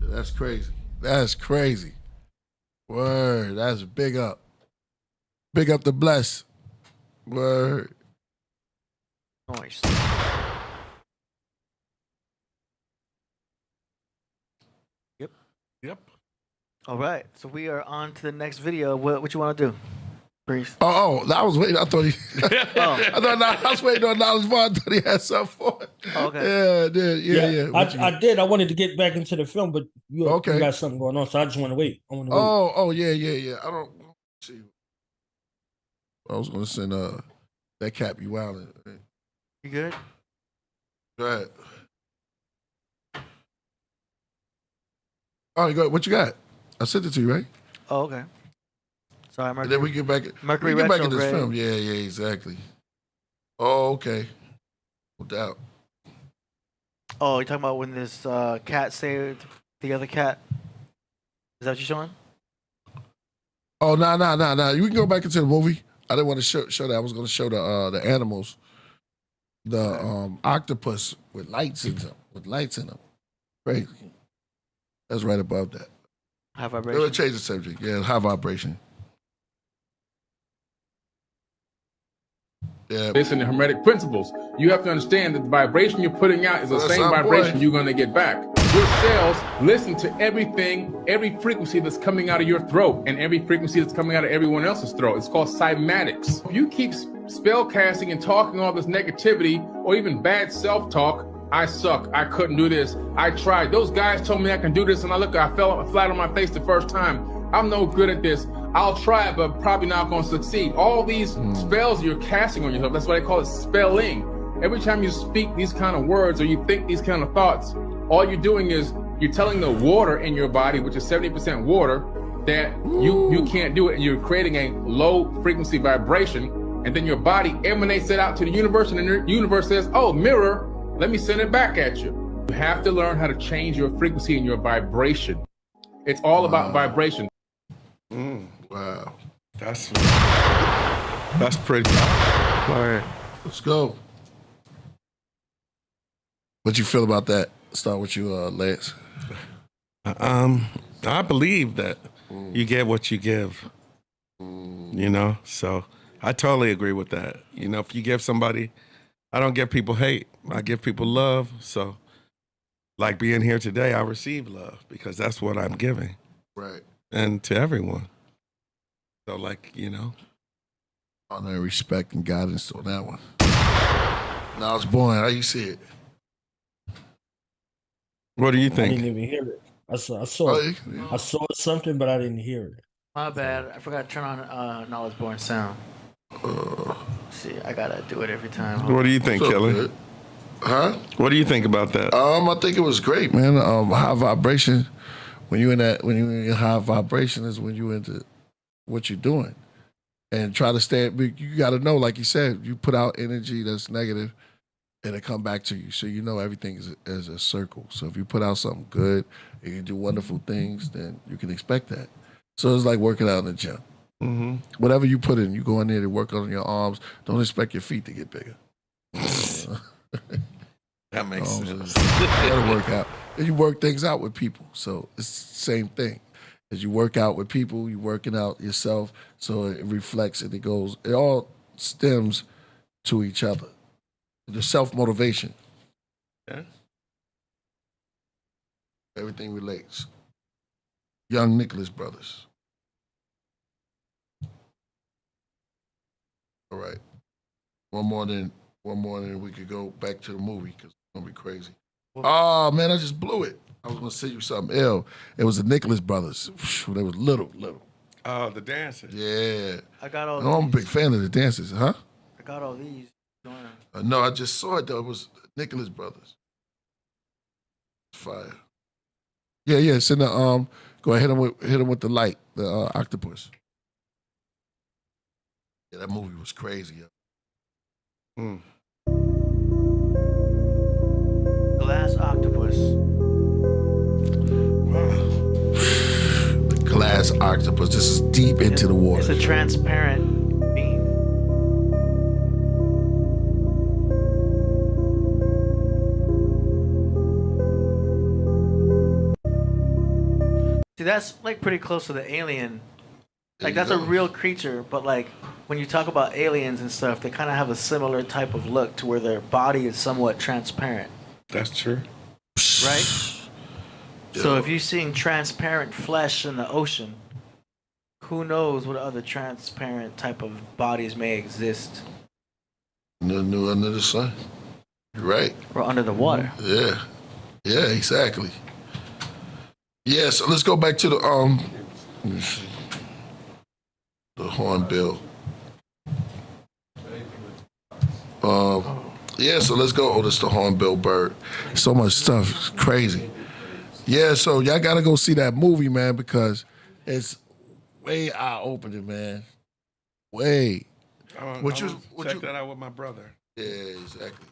That's crazy. That's crazy. Word. That's big up. Big up the bless. Word. Nice. Yep. All right. So we are on to the next video. What you want to do, Priest? Oh, I was waiting. I thought he. I was waiting on Knowledge Bar. I thought he had something for it. Okay. Yeah, I did. Yeah. What you I got? did. I wanted to get back into the film, but you Okay. got something going on, so I just want to wait. I want to wait. Oh, yeah. I don't see. I was gonna send that cap you out. You good? Go ahead. Oh, you got what you got? I sent it to you, right? Oh, okay. Sorry, And Mercury. then we get back. Mercury we get back in this retrograde. film. Yeah, exactly. Oh, okay. No doubt. Oh, you're talking about when this cat saved the other cat? Is that what you're showing? Oh, no. You can go back into the movie. I didn't want to show that. I was going to show the animals, the octopus with lights in them. Crazy. That's right above that. High It would vibration. change the subject. Yeah, high vibration. Yeah. Based on the Hermetic principles, you have to understand that the vibration you're putting out is the That's same our vibration boy. you're going to get back. Your cells listen to everything, every frequency that's coming out of your throat and every frequency that's coming out of everyone else's throat. It's called cymatics. If you keep spell casting and talking all this negativity or even bad self-talk, I suck, I couldn't do this, I tried. Those guys told me I can do this and I fell flat on my face the first time. I'm no good at this. I'll try it, but probably not going to succeed. All these spells you're casting on yourself, that's why they call it spelling. Every time you speak these kind of words or you think these kind of thoughts, all you're doing is you're telling the water in your body, which is 70% water, that you can't do it, and you're creating a low frequency vibration, and then your body emanates it out to the universe, and the universe says, oh, mirror, let me send it back at you. You have to learn how to change your frequency and your vibration. It's all about vibration. Wow. That's pretty. Word. Let's go. What you feel about that? Start with you, Lance. I believe that you get what you give. You know, so I totally agree with that. You know, if you give somebody, I don't give people hate. I give people love. So, like being here today, I receive love because that's what I'm giving, Right. and to everyone. So, like, you know, Honor and respect and guidance on that one. Now it's born. How you see it? what do you I didn't think? even hear it. I saw Oh, yeah. I saw something, but I didn't hear it. My bad. I forgot to turn on Knowledge Born sound. See, I gotta do it every time. What do you think, So Killah? good. Huh? What do you think about that? I think it was great, man. High vibration When you're in your high vibration is when you're into what you're doing. And try to stay, you got to know, like you said, you put out energy that's negative and it come back to you. So you know everything is a circle. So if you put out something good and you do wonderful things, then you can expect that. So it's like working out in the gym. Mm-hmm. Whatever you put in, you go in there to work on your arms. Don't expect your feet to get bigger. That makes sense. You gotta work out. And you work things out with people. So it's the same thing. As you work out with people, you're working out yourself. So it reflects and it all stems to each other. The self-motivation. Yeah. Everything relates. Young Nicholas Brothers. All right. One more, then we could go back to the movie because it's gonna be crazy. Oh man, I just blew it. I was gonna send you something ill. It was the Nicholas Brothers. They was little. Oh, the dancers. Yeah. I got all. I'm a big fan of the dancers, huh? I got all these. No, I just saw it though. It was Nicholas Brothers. Fire. Yeah. Send the go ahead hit him with the light, the octopus. Yeah, that movie was crazy. Mm. Glass octopus. The glass octopus. This is deep into the water. It's a transparent being. See, that's like pretty close to the alien. Like that's a real creature, but like when you talk about aliens and stuff, they kind of have a similar type of look to where their body is somewhat transparent. That's true. Right? So if you're seeing transparent flesh in the ocean, who knows what other transparent type of bodies may exist? New under the sun. You're right. Or under the water. Yeah. Yeah, exactly. Yeah, so let's go back to the hornbill. Yeah, so let's go. Oh, this is the hornbill bird. So much stuff. It's crazy. Yeah, so y'all gotta go see that movie, man, because it's way eye-opening, man. Way. Check that out with my brother. Yeah, exactly.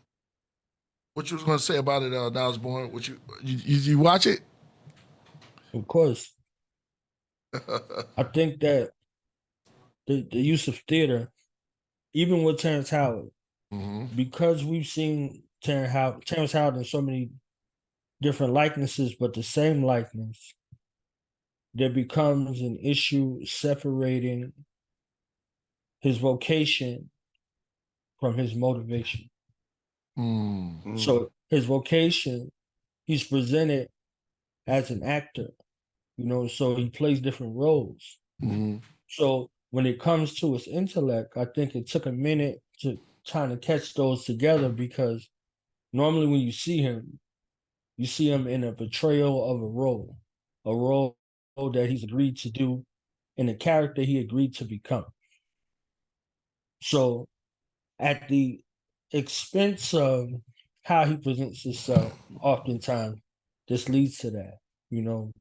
What you was gonna say about it, Niles Born? What you watch it? Of course. I think that the use of theater, even with Terrence Howard, because we've seen Terrence Howard in so many different likenesses, but the same likeness, there becomes an issue separating his vocation from his motivation. So his vocation, he's presented as an actor, so he plays different roles. So when it comes to his intellect, I think it took a minute to trying to catch those together, because normally when you see him in a portrayal of a role that he's agreed to do, and a character he agreed to become. So at the expense of how he presents himself, oftentimes this leads to that. We know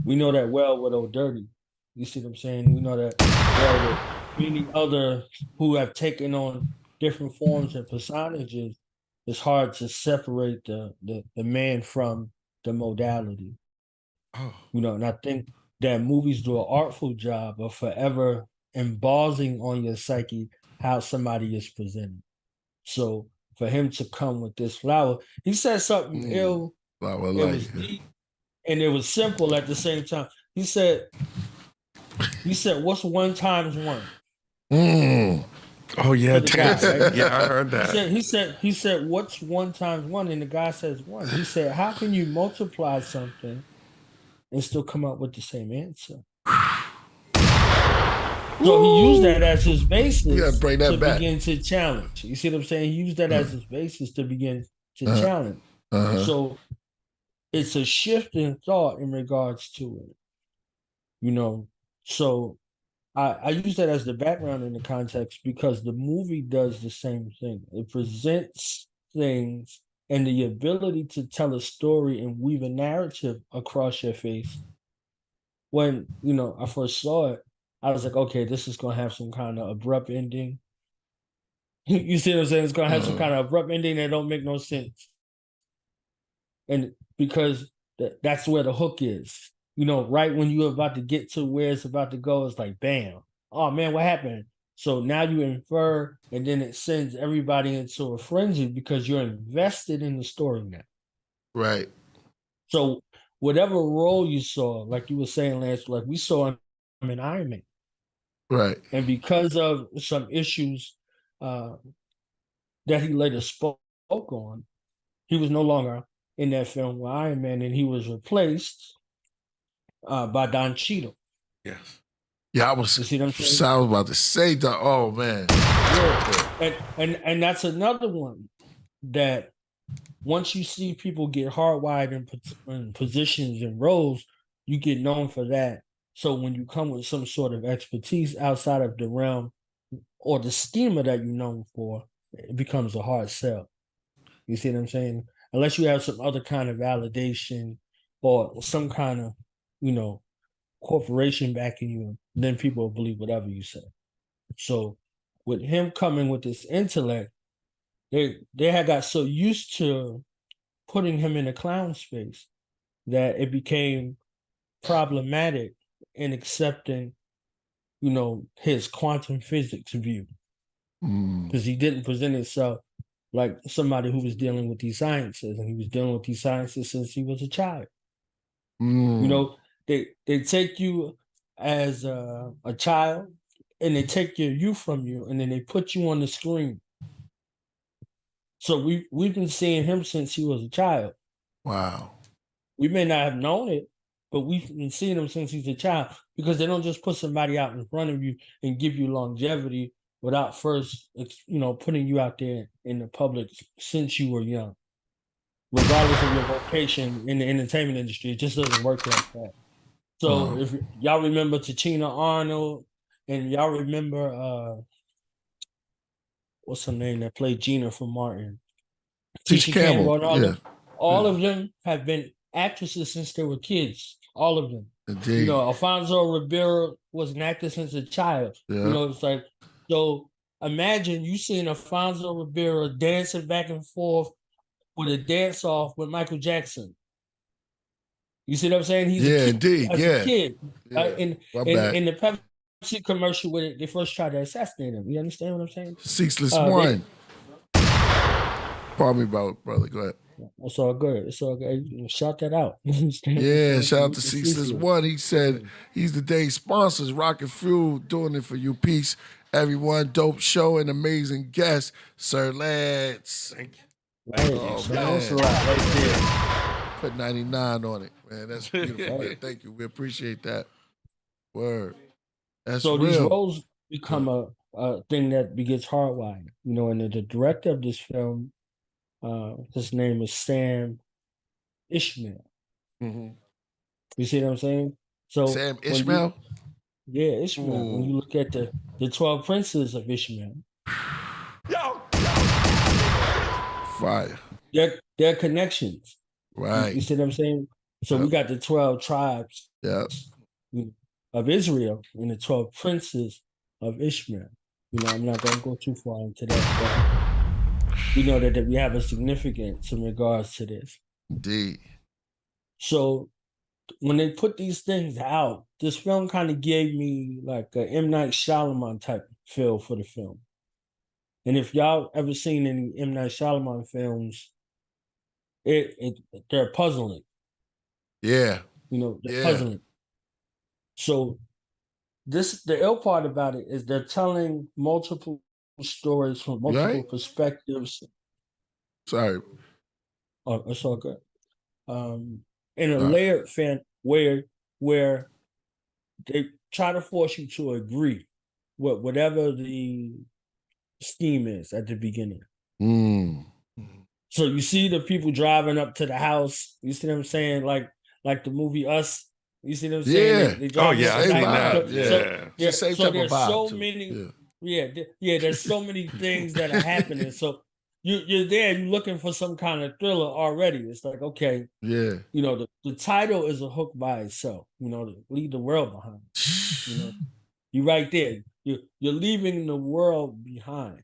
that well with Old Dirty. You see what I'm saying? We know that well with many other who have taken on different forms and personages. It's hard to separate the man from the modality. And I think that movies do an artful job of forever embossing on your psyche how somebody is presented. So for him to come with this flower, he said something ill. Flower It light. was deep, and it was simple at the same time. He said, "What's 1 times 1?" Oh yeah, Terrence. Right? Yeah, I heard that. He said, "What's 1 times 1?" And the guy says 1. He said, "How can you multiply something and still come up with the same answer?" So he used that as his basis begin to challenge. You see what I'm saying? He used that as his basis to begin to challenge. So it's a shift in thought in regards to it. So I use that as the background in the context because the movie does the same thing. It presents things and the ability to tell a story and weave a narrative across your face when I first saw it, I was like, okay, this is gonna have some kind of abrupt ending. You see what I'm saying? It's gonna have some kind of abrupt ending that don't make no sense. And because that's where the hook is. Right when you're about to get to where it's about to go, it's like, bam. Oh man, what happened? So now you infer, and then it sends everybody into a frenzy because you're invested in the story now. Right. So whatever role you saw, like you were saying, Lance, like we saw him in Iron Man. Right. And because of some issues that he later spoke on, he was no longer in that film with Iron Man, and he was replaced by Don Cheadle. Yes. Yeah, I was about to say that. Oh man. Yeah. And that's another one that once you see people get hardwired in positions and roles, you get known for that. So when you come with some sort of expertise outside of the realm or the schema that you're known for, it becomes a hard sell. You see what I'm saying? Unless you have some other kind of validation or some kind of, corporation backing you, then people will believe whatever you say. So with him coming with this intellect, they had got so used to putting him in a clown space that it became problematic in accepting, his quantum physics view. Because he didn't present himself like somebody who was dealing with these sciences, and he was dealing with these sciences since he was a child. They take you as a child, and they take your youth from you, and then they put you on the screen. So we've been seeing him since he was a child. Wow. We may not have known it, but we've been seeing him since he's a child, because they don't just put somebody out in front of you and give you longevity without first, putting you out there in the public since you were young. Regardless of your vocation in the entertainment industry, it just doesn't work like that. So if y'all remember Tachina Arnold, and y'all remember what's her name that played Gina from Martin? Tisha Campbell. And all of them have been actresses since they were kids. All of them. Indeed. Alfonso Ribeiro was an actor since a child. Yeah. It's like, so imagine you seeing Alfonso Ribeiro dancing back and forth with a dance off with Michael Jackson. You see what I'm saying? He's a kid. In the Pepsi commercial where they first tried to assassinate him. You understand what I'm saying? Ceaseless One. Pardon me, brother. Go ahead. It's all good. It's all good. Shout that out. Yeah, shout out to Ceaseless One. He said he's the day's sponsors. Rocket Fuel doing it for you. Peace, everyone. Dope show and amazing guest, Sir Lance. Thank you. That's a lot right there. Put 99 on it, man. That's beautiful. Man. Thank you. We appreciate that. Word. That's so real. These roles become a thing that begets hardwired. And the director of this film, his name is Sam Ishmael. Mm-hmm. You see what I'm saying? So Sam Ishmael? Ishmael. Ooh. When you look at the 12 princes of Ishmael. Fire. Their connections. Right. You see what I'm saying? So we got the 12 tribes of Israel and the 12 princes of Ishmael. I'm not going to go too far into that, but we know that we have a significance in regards to this. Indeed. So when they put these things out, this film kind of gave me like a M. Night Shyamalan type feel for the film. And if y'all ever seen any M. Night Shyamalan films, they're puzzling. Yeah. They're puzzling. So the ill part about it is they're telling multiple stories from multiple perspectives. Sorry. Oh, it's all good. In a layered where they try to force you to agree with whatever the scheme is at the beginning. So you see the people driving up to the house. You see what I'm saying? Like the movie Us. You see what I'm saying? Yeah. I see that. Yeah. So there's so many. Yeah. There's so many things that are happening. So you're there, you're looking for some kind of thriller already. It's like, okay, Yeah. you know, the title is a hook by itself, you know, to leave the world behind. You know, you're right there. You're leaving the world behind.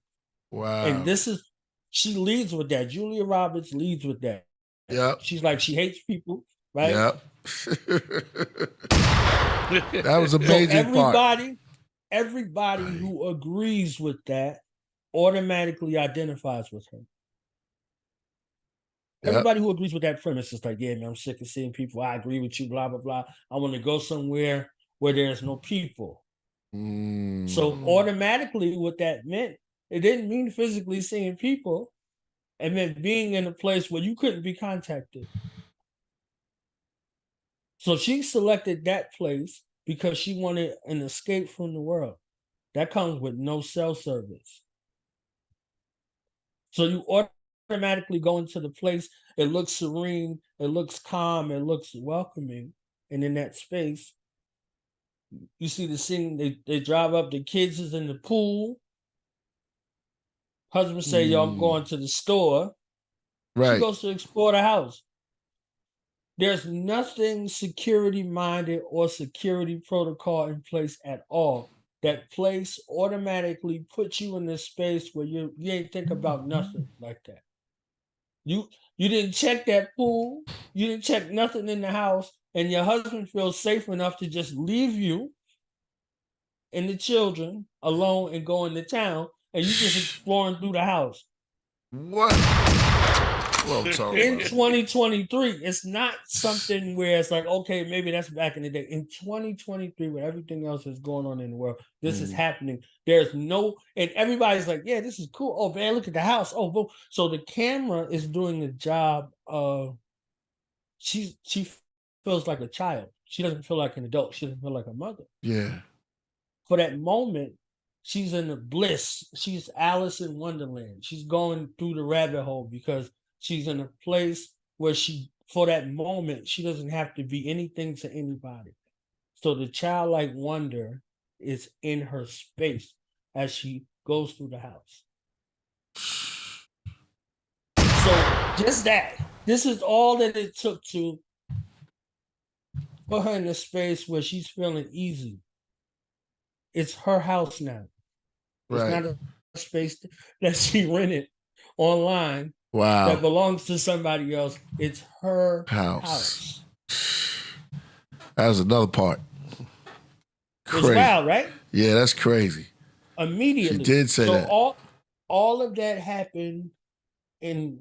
Wow. And this is, she leads with that. Julia Roberts leads with that. Yep. She's like, she hates people, right? Yep. That was a amazing part. Everybody who agrees with that automatically identifies with her. Yep. Everybody who agrees with that premise is like, yeah, man, I'm sick of seeing people. I agree with you, blah, blah, blah. I want to go somewhere where there's no people. So automatically what that meant, it didn't mean physically seeing people. It meant being in a place where you couldn't be contacted. So she selected that place because she wanted an escape from the world. That comes with no cell service. So you automatically go into the place, it looks serene, it looks calm, it looks welcoming. And in that space, you see the scene, they drive up, the kids is in the pool. Husband say, yo, I'm going to the store. Right. She goes to explore the house. There's nothing security-minded or security protocol in place at all. That place automatically puts you in this space where you ain't think about nothing like that. You didn't check that pool. You didn't check nothing in the house. And your husband feels safe enough to just leave you and the children alone and go into town. And you just exploring through the house. What? Well, in 2023, it's not something where it's like, okay, maybe that's back in the day. In 2023, where everything else is going on in the world, this is happening. There's no, and everybody's like, yeah, this is cool. Oh, man, look at the house. Oh, boom. So the camera is doing the job of, she feels like a child. She doesn't feel like an adult. She doesn't feel like a mother. Yeah. For that moment, she's in the bliss. She's Alice in Wonderland. She's going through the rabbit hole because she's in a place where for that moment, she doesn't have to be anything to anybody. So the childlike wonder is in her space as she goes through the house. So just that. This is all that it took to put her in a space where she's feeling easy. It's her house now. It's not a space that she rented online. Wow. That belongs to somebody else. It's her house. That was another part. Crazy. It's wild, right? Yeah, that's crazy. Immediately. She did say that. All of that happened in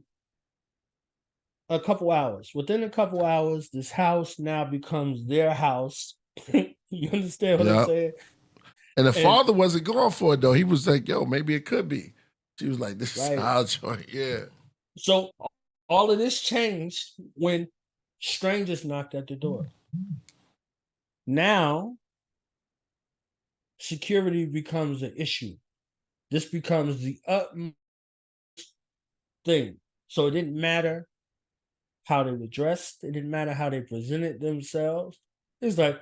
a couple hours. Within a couple hours, this house now becomes their house. You understand what I'm saying? And the father wasn't going for it, though. He was like, yo, maybe it could be. She was like, this is our joint. Yeah. So all of this changed when strangers knocked at the door. Now, security becomes an issue. This becomes the utmost thing. So it didn't matter how they were dressed. It didn't matter how they presented themselves. It's like,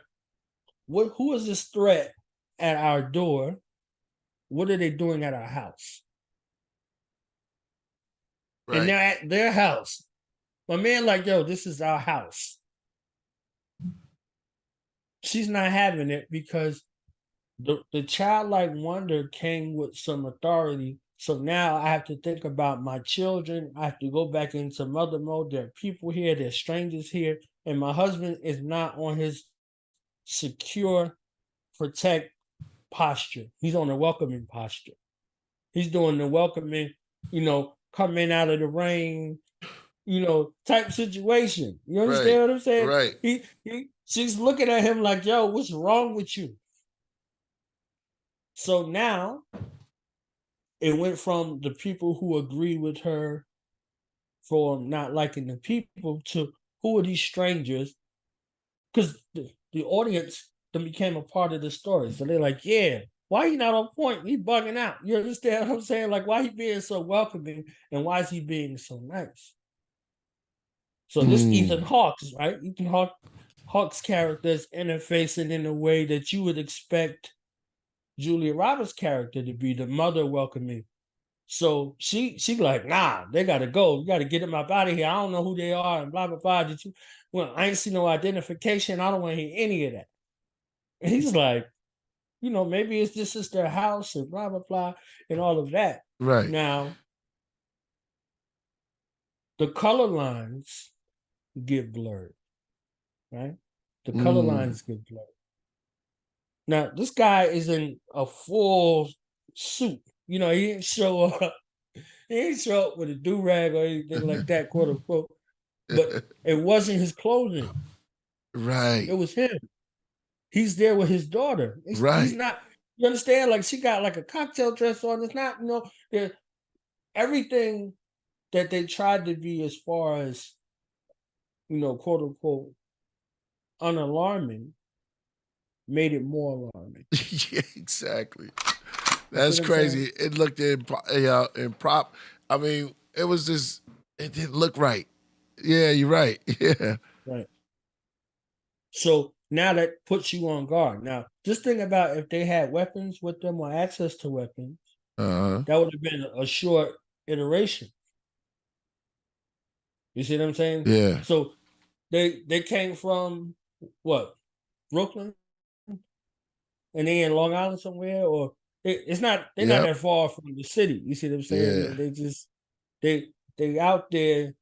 who is this threat at our door? What are they doing at our house? Right. And they're at their house. My man like, yo, this is our house. She's not having it because the childlike wonder came with some authority. So now I have to think about my children. I have to go back into mother mode. There are people here. There's strangers here. And my husband is not on his secure, protect posture. He's on a welcoming posture. He's doing the welcoming, coming out of the rain, type situation. You understand what I'm saying? Right. She's looking at him like, yo, what's wrong with you? So now it went from the people who agree with her for not liking the people to who are these strangers? Because the audience then became a part of the story. So they're like, yeah, why he not on point? He bugging out. You understand what I'm saying? Like, why he being so welcoming and why is he being so nice? So this Ethan Hawke's, right? Ethan Hawke's character is interfacing in a way that you would expect Julia Roberts' character to be, the mother welcoming. So she like, nah, they gotta go. You gotta get them up out of here. I don't know who they are and blah blah blah. Did you? Well, I ain't see no identification. I don't want to hear any of that. And he's like, maybe this is their house and blah blah blah and all of that. Right. Now, the color lines get blurred, right? The color lines get blurred. Now, this guy is in a full suit. He didn't show up. He didn't show up with a do-rag or anything like that, quote unquote. But it wasn't his clothing. Right. It was him. He's there with his daughter. Right. He's not, you understand? Like, she got like a cocktail dress on. It's not, everything that they tried to be as far as, quote unquote, unalarming, made it more alarming. Yeah, exactly. That's crazy. It looked in prop. I mean, it was just, it didn't look right. Yeah, you're right. Yeah. Right. So now that puts you on guard. Now, just think about if they had weapons with them or access to weapons, that would have been a short iteration. You see what I'm saying? Yeah. So they came from what? Brooklyn? And they in Long Island somewhere? Or they're not that far from the city. You see what I'm saying? Yeah. They just they out there,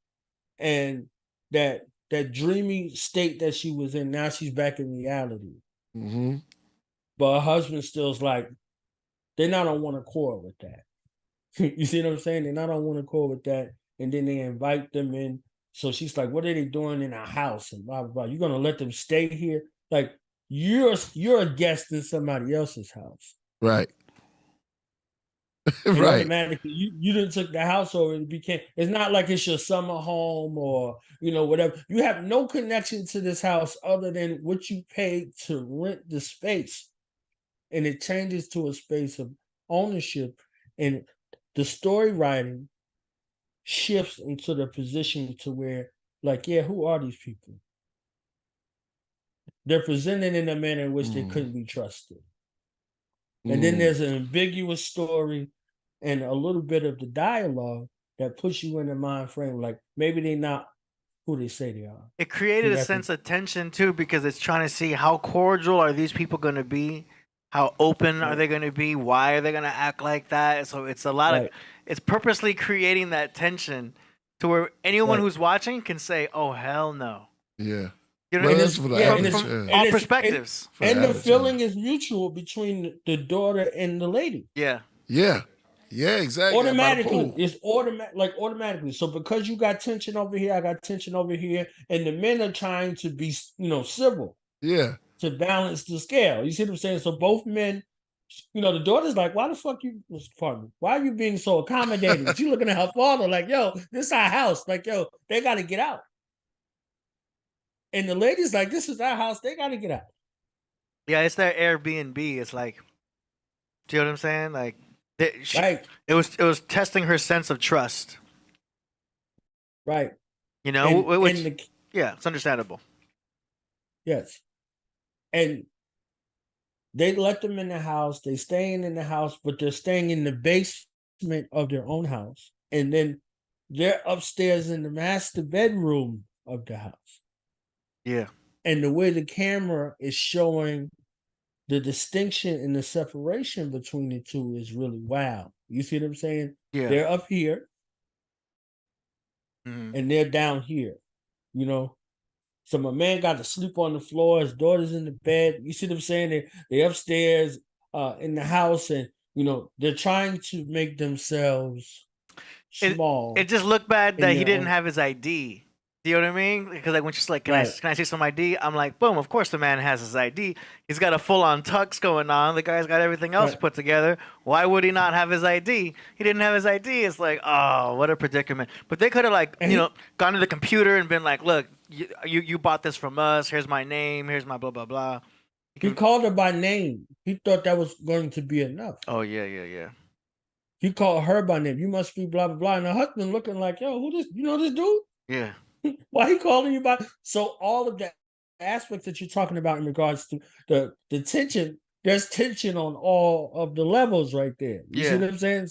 and that dreamy state that she was in, now she's back in reality. Mm-hmm. But her husband still's like, they're not on one accord with that. You see what I'm saying? They're not on one accord with that. And then they invite them in. So she's like, what are they doing in our house? And blah, blah, blah. You're going to let them stay here? Like, you're a guest in somebody else's house. Right. And right. automatically, you didn't took the house over. It's not like it's your summer home or, whatever. You have no connection to this house other than what you paid to rent the space. And it changes to a space of ownership. And the story writing shifts into the position to where, like, yeah, who are these people? They're presented in a manner in which they couldn't be trusted. And then there's an ambiguous story and a little bit of the dialogue that puts you in the mind frame, like maybe they're not who they say they are. It created a sense of tension too, because it's trying to see how cordial are these people going to be, how open are they going to be, why are they going to act like that. So it's a lot of, it's purposely creating that tension to where anyone who's watching can say, "Oh hell no." Yeah. From all perspectives. And the feeling is mutual between the daughter and the lady. Yeah. Yeah. Yeah, exactly. Automatically. It's automatically. So because you got tension over here, I got tension over here, and the men are trying to be, civil. Yeah. To balance the scale. You see what I'm saying? So both men, the daughter's like, why the fuck why are you being so accommodating? She's looking at her father like, yo, this is our house. Like, yo, they got to get out. And the lady's like, this is our house. They got to get out. Yeah, it's their Airbnb. It's like, do you know what I'm saying? Like, it was testing her sense of trust. Right. Yeah, it's understandable. Yes. And they let them in the house. They staying in the house, but they're staying in the basement of their own house. And then they're upstairs in the master bedroom of the house. Yeah. And the way the camera is showing the distinction and the separation between the two is really wow. You see what I'm saying? Yeah. They're up here and they're down here, So my man got to sleep on the floor. His daughter's in the bed. You see what I'm saying? They're upstairs in the house, and they're trying to make themselves small. It just looked bad that he didn't have his ID. Do you know what I mean? Because like when she's like, can I see some ID? I'm like, boom, of course the man has his ID. He's got a full-on tux going on. The guy's got everything else put together. Why would he not have his ID? He didn't have his ID. It's like, oh, what a predicament. But they could have gone to the computer and been like, look, you bought this from us. Here's my name. Here's my blah, blah, blah. He called her by name. He thought that was going to be enough. Oh, yeah. He called her by name. You must be blah, blah, blah. And her husband looking like, yo, who this? You know this dude? Yeah. Why he calling you by? So all of the aspects that you're talking about in regards to the tension, there's tension on all of the levels right there. You see what I'm saying?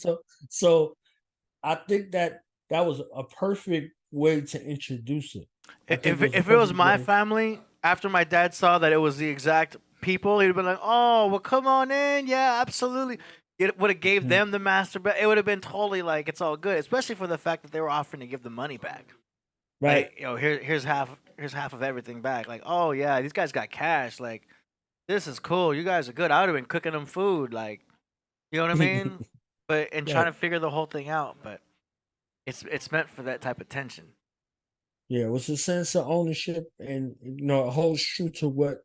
So I think that was a perfect way to introduce it. If it was my family, after my dad saw that it was the exact people, he'd been like, "Oh, well, come on in, yeah, absolutely." It would have gave them the master, but it would have been totally like it's all good, especially for the fact that they were offering to give the money back. Right. Like, here's half of everything back. Like, oh yeah, these guys got cash. Like, this is cool. You guys are good. I would have been cooking them food. Like, you know what I mean? But trying to figure the whole thing out. But it's meant for that type of tension. Yeah, it was a sense of ownership, and it holds true to what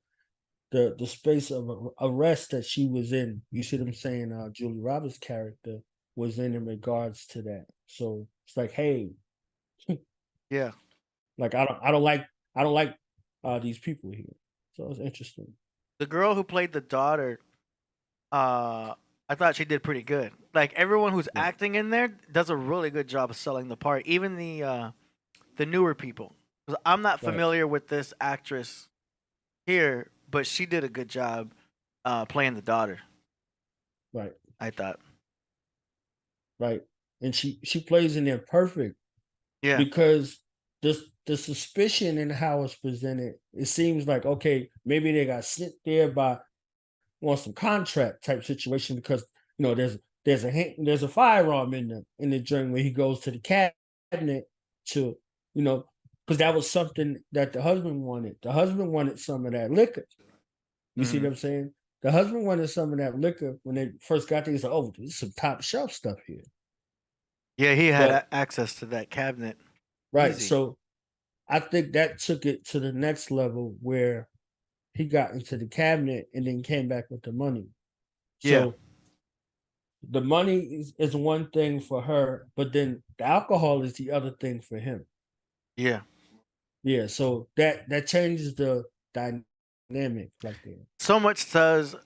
the space of arrest that she was in. You see what I'm saying? Julie Roberts' character was in regards to that. So it's like, hey, yeah, like I don't like these people here. So it's interesting. The girl who played the daughter, I thought she did pretty good. Like everyone who's acting in there does a really good job of selling the part. Even the newer people. 'Cause I'm not familiar with this actress here, but she did a good job playing the daughter. Right. I thought. Right. And she plays in there perfect. Yeah. Because the suspicion in how it's presented, it seems like, okay, maybe they got sent there by on some contract type situation because there's a firearm in the joint where he goes to the cabinet to because that was something that the husband wanted. The husband wanted some of that liquor. You see what I'm saying? The husband wanted some of that liquor when they first got there. He's like, oh, this is some top shelf stuff here. Yeah, he had access to that cabinet. Right. Easy. So I think that took it to the next level where he got into the cabinet and then came back with the money. So the money is one thing for her, but then the alcohol is the other thing for him. Yeah. Yeah. So that changes the dynamic right there. So much does,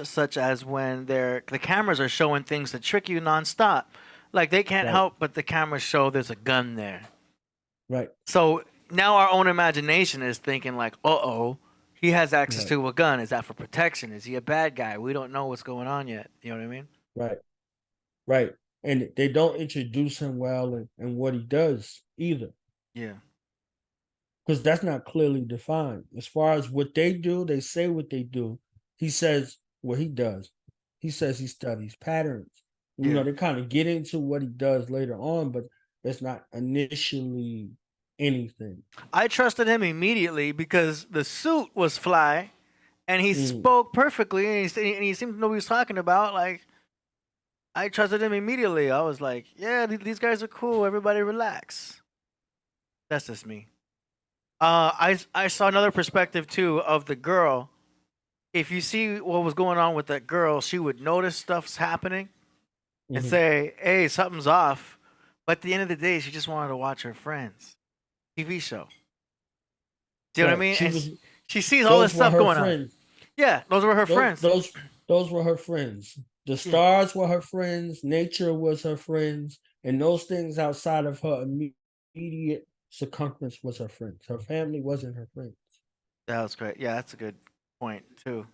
such as when the cameras are showing things to trick you nonstop. Like they can't help but the cameras show there's a gun there. Right. So now our own imagination is thinking like, he has access to a gun. Is that for protection? Is he a bad guy? We don't know what's going on yet. You know what I mean? Right. Right. And they don't introduce him well and what he does either. Yeah. Because that's not clearly defined. As far as what they do, they say what they do. He says what he does. He says he studies patterns. They kind of get into what he does later on, but it's not initially anything. I trusted him immediately because the suit was fly, and he spoke perfectly, and he seemed to know what he was talking about. Like, I trusted him immediately. I was like, yeah, these guys are cool. Everybody relax. That's just me. I saw another perspective too of the girl. If you see what was going on with that girl, she would notice stuff's happening and say, hey, something's off. But at the end of the day, she just wanted to watch her friends. TV show. Do you know what I mean? She sees all this stuff going on. Yeah, those were her friends. Those were her friends. The stars were her friends. Nature was her friends. And those things outside of her immediate circumference was her friends. Her family wasn't her friends. That was great. Yeah, that's a good point too.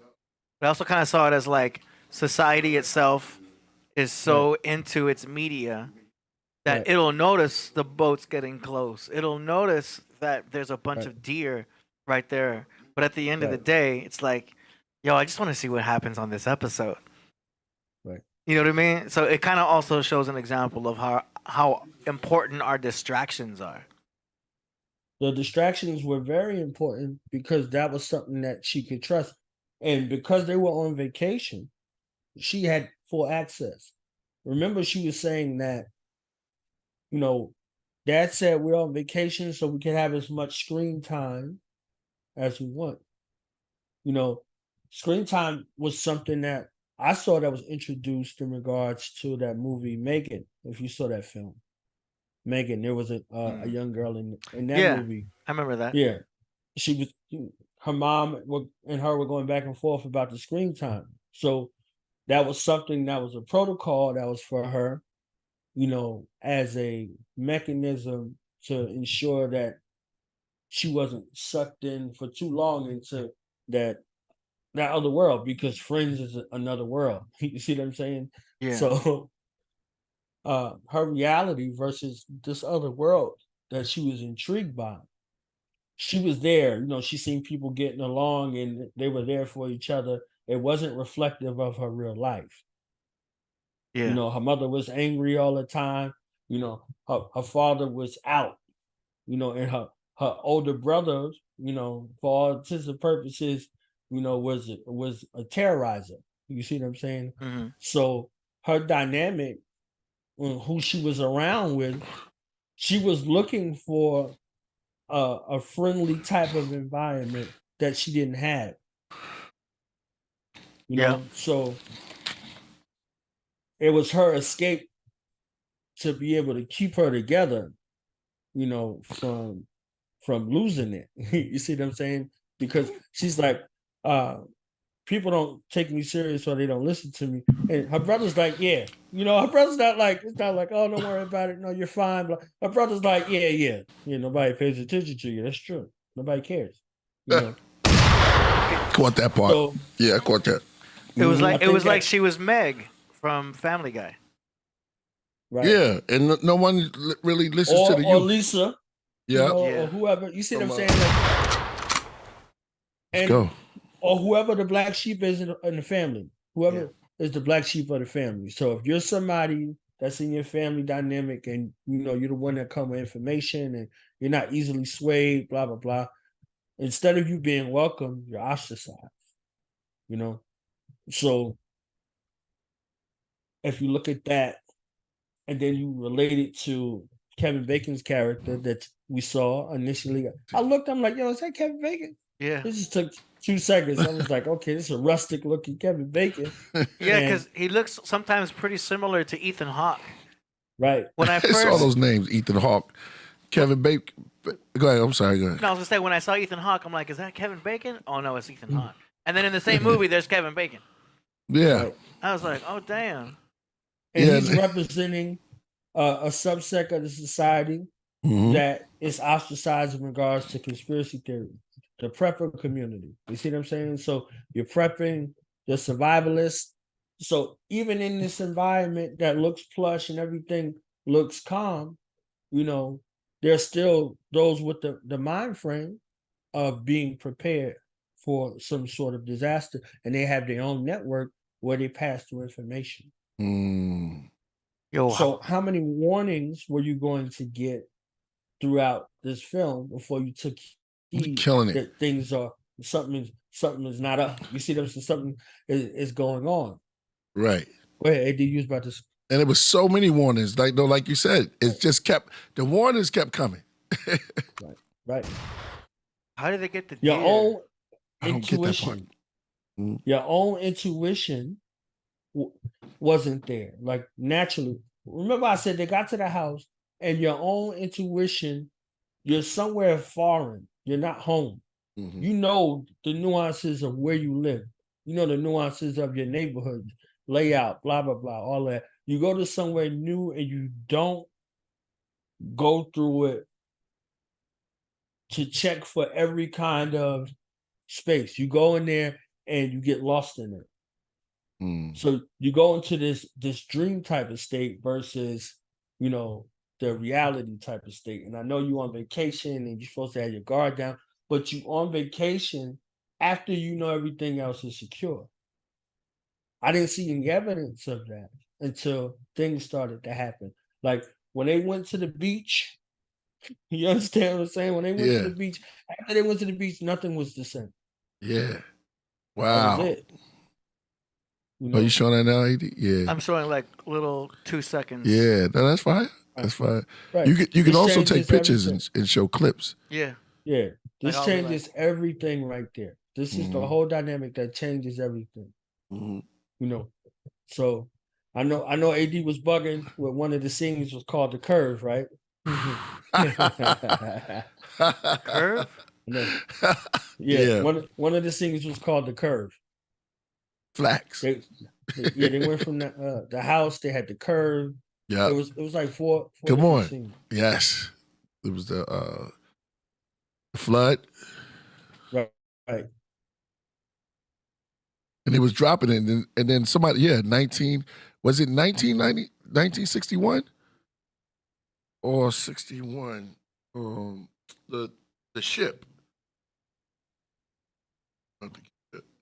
But I also kind of saw it as like society itself is so into its media that it'll notice the boats getting close. It'll notice that there's a bunch of deer right there. But at the end of the day, it's like, yo, I just want to see what happens on this episode. Right. You know what I mean? So it kind of also shows an example of how important our distractions are. The distractions were very important because that was something that she could trust. And because they were on vacation, she had full access. Remember, she was saying that, Dad said we're on vacation so we can have as much screen time as we want. Screen time was something that I saw that was introduced in regards to that movie Megan. If you saw that film, Megan, there was a young girl in that movie. I remember that. Yeah, she was. Her mom and her were going back and forth about the screen time. So that was something that was a protocol that was for her, as a mechanism to ensure that she wasn't sucked in for too long into that other world, because Friends is another world. You see what I'm saying? Yeah. So her reality versus this other world that she was intrigued by. She was there, you know, she seen people getting along and they were there for each other. It wasn't reflective of her real life. Yeah. You know, her mother was angry all the time. You know, her father was out, you know, and her older brother, you know, for all intents and purposes, you know, was a terrorizer. You see what I'm saying? Mm-hmm. So her dynamic, who she was around with, she was looking for a friendly type of environment that she didn't have. You know, so it was her escape to be able to keep her together, you know, from losing it. You see what I'm saying? Because she's like, people don't take me serious or they don't listen to me. And her brother's like, yeah. You know, her brother's not like, it's not like, oh, don't worry about it. No, you're fine. But her brother's like, yeah. Yeah, nobody pays attention to you. That's true. Nobody cares. You know. Caught that part. So, yeah, I caught that. It was like I think like she was Meg from Family Guy. Right. Yeah, and no one really listens to the or youth. Lisa. Yeah. You know, Yeah. or whoever. You see what I'm From, saying? Like, Let's go. or whoever the black sheep is in the family. Whoever is the black sheep of the family. So if you're somebody that's in your family dynamic and you know you're the one that come with information and you're not easily swayed, blah blah blah. Instead of you being welcome, you're ostracized. You know, so if you look at that, and then you relate it to Kevin Bacon's character that we saw initially, I'm like, yo, is that Kevin Bacon? Yeah. This just took 2 seconds. I was like, okay, this is a rustic looking Kevin Bacon. Yeah, And- because he looks sometimes pretty similar to Ethan Hawke. Right. When I I saw first, those names: Ethan Hawke, Kevin Bacon. Go ahead. I'm sorry. Go ahead. no, I was gonna say when I saw Ethan Hawke, I'm like, is that Kevin Bacon? Oh no, it's Ethan Hawke. And then in the same movie, there's Kevin Bacon. Yeah. Right. I was like, oh damn. And Yeah. he's representing a subsect of the society Mhm. that is ostracized in regards to conspiracy theory, the prepper community. You see what I'm saying? So you're prepping, you're survivalists. So even in this environment that looks plush and everything looks calm, you know, there's still those with the mind frame of being prepared for some sort of disaster. And they have their own network where they pass through information. Mm. Yo, So how many warnings were you going to get throughout this film before you took heed Killing it. that things are something is not up? You see them, something is going on. Right. Go ahead, AD, you was about to. And it was so many warnings. Like you said, it just kept, the warnings kept coming. Right. how did they get the Your deer? own I don't get that part. intuition. Mm. Your own intuition wasn't there. Like naturally. Remember I said they got to the house and your own intuition, you're somewhere foreign. You're not home. Mhm. You know the nuances of where you live. You know the nuances of your neighborhood, layout, blah, blah, blah, all that. You go to somewhere new and you don't go through it to check for every kind of space. You go in there and you get lost in it. Mm. So you go into this dream type of state versus, you know, the reality type of state. And I know you on vacation and you're supposed to have your guard down, but you on vacation after you know everything else is secure. I didn't see any evidence of that until things started to happen. Like when they went to the beach, you understand what I'm saying? When they went to the beach, after they went to the beach, nothing was the same. Yeah. That Wow. was it. You Are know? you showing that now, AD? Yeah. I'm showing like little 2 seconds. Yeah. No, that's fine. That's fine. Right. You can This also changes take pictures everything. and show clips. Yeah. Yeah, this I'll be like- changes everything right there. This is the Mhm. whole dynamic that changes everything. Mhm. You know, so I know AD was bugging with one of the scenes was called The Curve, right? Curve? Yeah, Yeah. one of the scenes was called The Curve. Flax. They went from the house. They had the curve. Yeah. It was like four Come different on. scenes. Yes. It was the flood. Right. And he was dropping it. And then somebody, 1990? 1961 or 61. The ship.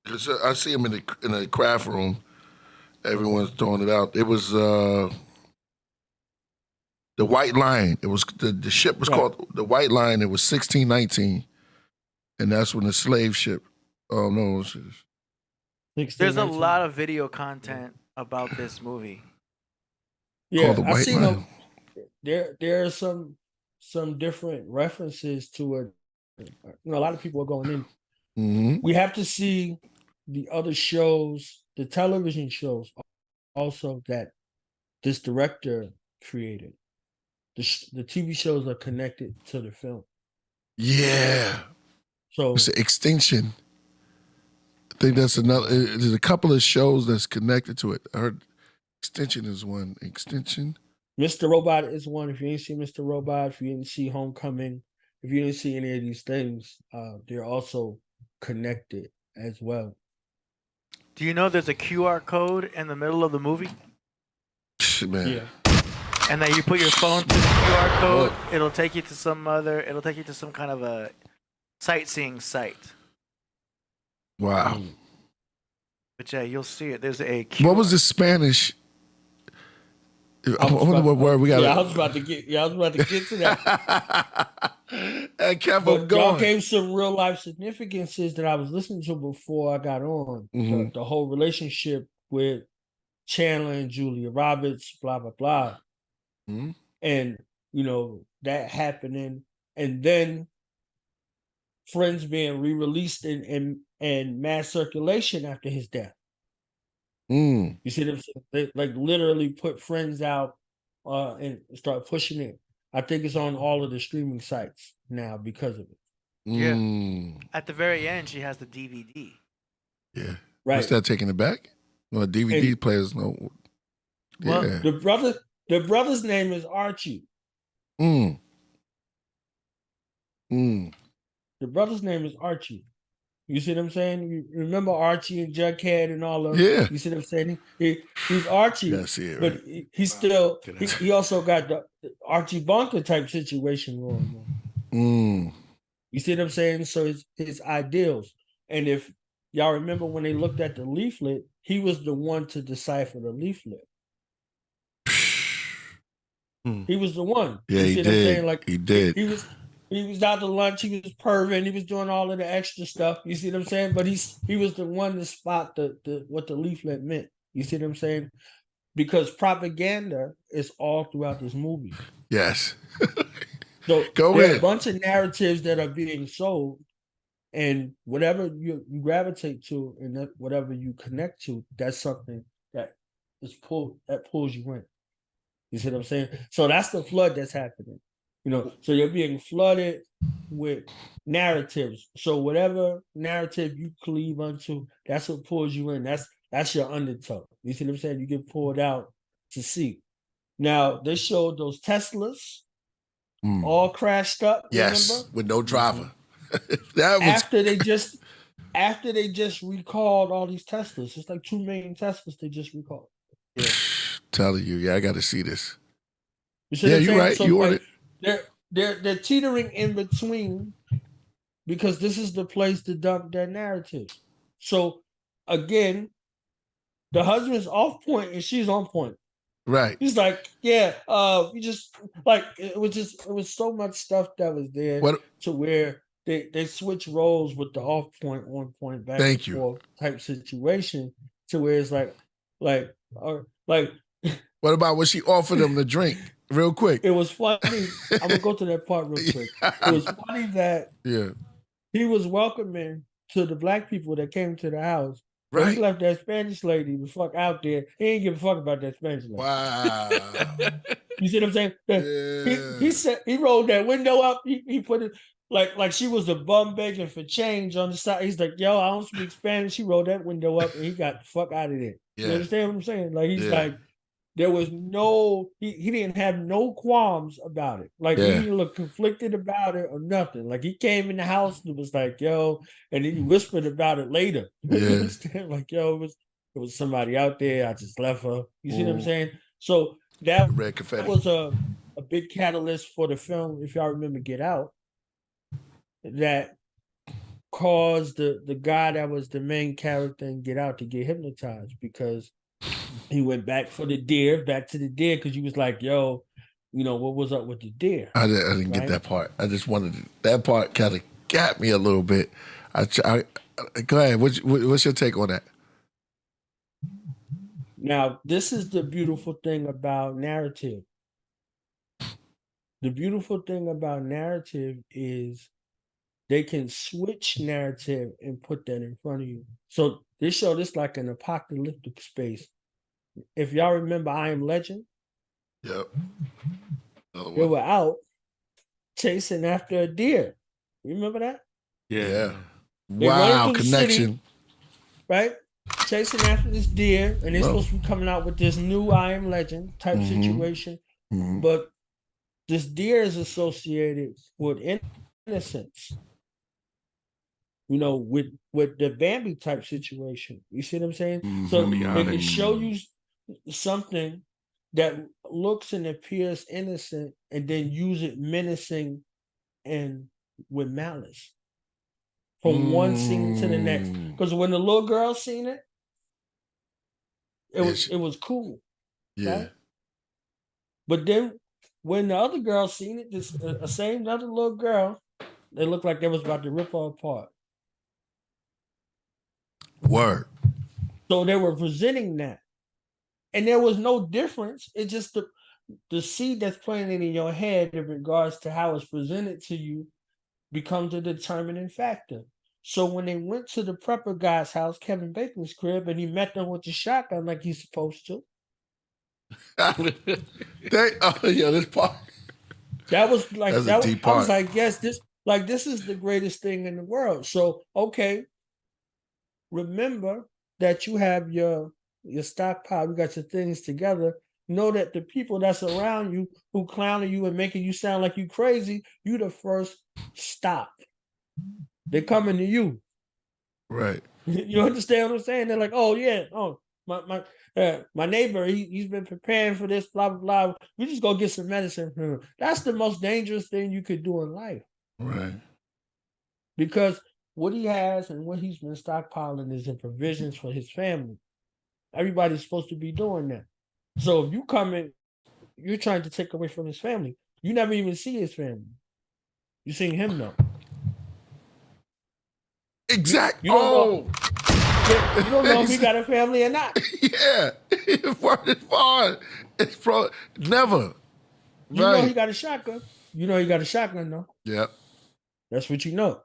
Because I see him in the craft room. Everyone's throwing it out. It was the White Line. It was the ship was called the White Line. It was 1619, and that's when the slave ship. Oh no, there's a lot of video content about this movie. Yeah, the I White seen Line. there are some different references to it. A lot of people are going in. Mm-hmm. We have to see the other shows, the television shows, also that this director created. The TV shows are connected to the film. Yeah. So it's Extinction. I think that's another. There's a couple of shows that's connected to it. I heard Extinction is one. Extinction. Mr. Robot is one. If you ain't see Mr. Robot, if you didn't see Homecoming, if you didn't see any of these things, they're also connected as well. Do you know there's a QR code in the middle of the movie? Man. Yeah. And that you put your phone to the QR code, it'll take you to some kind of a sightseeing site. Wow. But yeah, you'll see it. There's a QR. What was the Spanish? I wonder what word we got. Yeah, I was about to get to that. And kept But on going. y'all gave some real life significances that I was listening to before I got on. Mm-hmm. The whole relationship with Chandler and Julia Roberts, blah blah blah, Mm-hmm. and that happening, and then Friends being re-released in mass circulation after his death. Mm. You see them, they like literally put Friends out and start pushing it. I think it's on all of the streaming sites now because of it. Yeah. Mm. At the very end, she has the DVD. Yeah. Right. What's that taking it back? Well, DVD players know. Well, Yeah. the brother's name is Archie. Mm. Mm. The brother's name is Archie. You see what I'm saying? You remember Archie and Jughead and all of them? Yeah. You see what I'm saying? He's Archie, Yeah, I see it, but right. he's still, he also got the Archie Bunker type situation going on. Mm. You see what I'm saying? So his ideals. And if y'all remember when they looked at the leaflet, he was the one to decipher the leaflet. He was the one. Yeah, You he see what I'm did. saying? Like He did. He was out to lunch. He was perving. He was doing all of the extra stuff. You see what I'm saying? But he was the one to spot the what the leaflet meant. You see what I'm saying? Because propaganda is all throughout this movie. Yes. So Go there are ahead. a bunch of narratives that are being sold, and whatever you gravitate to, and that whatever you connect to, that's something that pulls you in. You see what I'm saying? So that's the flood that's happening. So you're being flooded with narratives. So whatever narrative you cleave unto, that's what pulls you in. That's your undertow. You see what I'm saying? You get pulled out to sea. Now they showed those Teslas all crashed up. Yes, remember? with no driver. That was after they just recalled all these Teslas. It's like 2 million Teslas they just recalled. Yeah. telling you. Yeah, I got to see this. You see what I'm you're saying? right. So, You on like, it. They're teetering in between because this is the place to dump their narratives. So again, the husband's off point and she's on point. Right. He's like, yeah, we just like it was so much stuff that was there to where they switch roles with the off point, on point, back Thank and you. forth type situation to where it's like. What about when she offered him the drink? Real quick. It was funny. I'm gonna go to that part real quick. It was funny that he was welcoming to the black people that came to the house. But Right. he left that Spanish lady the fuck out there. He ain't give a fuck about that Spanish lady. Wow. You see what I'm saying? Yeah. He said he rolled that window up. He put it like she was a bum begging for change on the side. He's like, yo, I don't speak Spanish. He rolled that window up and he got the fuck out of there. Yeah. You understand what I'm saying? Like he's Yeah. like, there was no, he didn't have no qualms about it. Like he didn't look conflicted about it or nothing. Like he came in the house and was like, yo, and then he whispered about it later. You Yeah. understand? Like, yo, it was somebody out there. I just left her. You see what I'm saying? So that Red confetti. was a big catalyst for the film, if y'all remember Get Out, that caused the guy that was the main character in Get Out to get hypnotized, because he went back to the deer, because he was like, yo, what was up with the deer? I didn't get that part. I just wanted that part kind of got me a little bit. Go ahead. What's your take on that? Now, this is the beautiful thing about narrative. The beautiful thing about narrative is they can switch narrative and put that in front of you. So this show, this like an apocalyptic space. If y'all remember I Am Legend, Yep. they were out chasing after a deer. You remember that? Yeah. They Wow, running through the connection. city, right? Chasing after this deer, and they're supposed to be coming out with this new I Am Legend type situation. But this deer is associated with innocence. With the Bambi type situation. You see what I'm saying? So they can show you something that looks and appears innocent and then use it menacing and with malice from one scene to the next. Because when the little girl seen it, it was cool. Yeah. Right? But then when the other girl seen it, this same other little girl, they looked like they was about to rip her apart. Word. So they were presenting that. And there was no difference. It's just the seed that's planted in your head in regards to how it's presented to you becomes a determining factor. So when they went to the prepper guy's house, Kevin Bacon's crib, and he met them with the shotgun like he's supposed to. This part. That was like That's that. a deep I was part. like, yes, this is the greatest thing in the world. So okay, remember that you have your stockpile, you got your things together. Know that the people that's around you who clowning you and making you sound like you crazy, you the first stop. They're coming to you. Right. You understand what I'm saying? They're like, oh yeah, my neighbor, he's been preparing for this, blah, blah, blah. We just go get some medicine from him. That's the most dangerous thing you could do in life. Right. Because what he has and what he's been stockpiling is in provisions for his family. Everybody's supposed to be doing that. So if you come in, you're trying to take away from his family. You never even see his family. You seen him though. Exactly. You don't know if he got a family or not. Yeah. It's far. It's never. You know he got a shotgun. You know he got a shotgun though. Yep. That's what you know.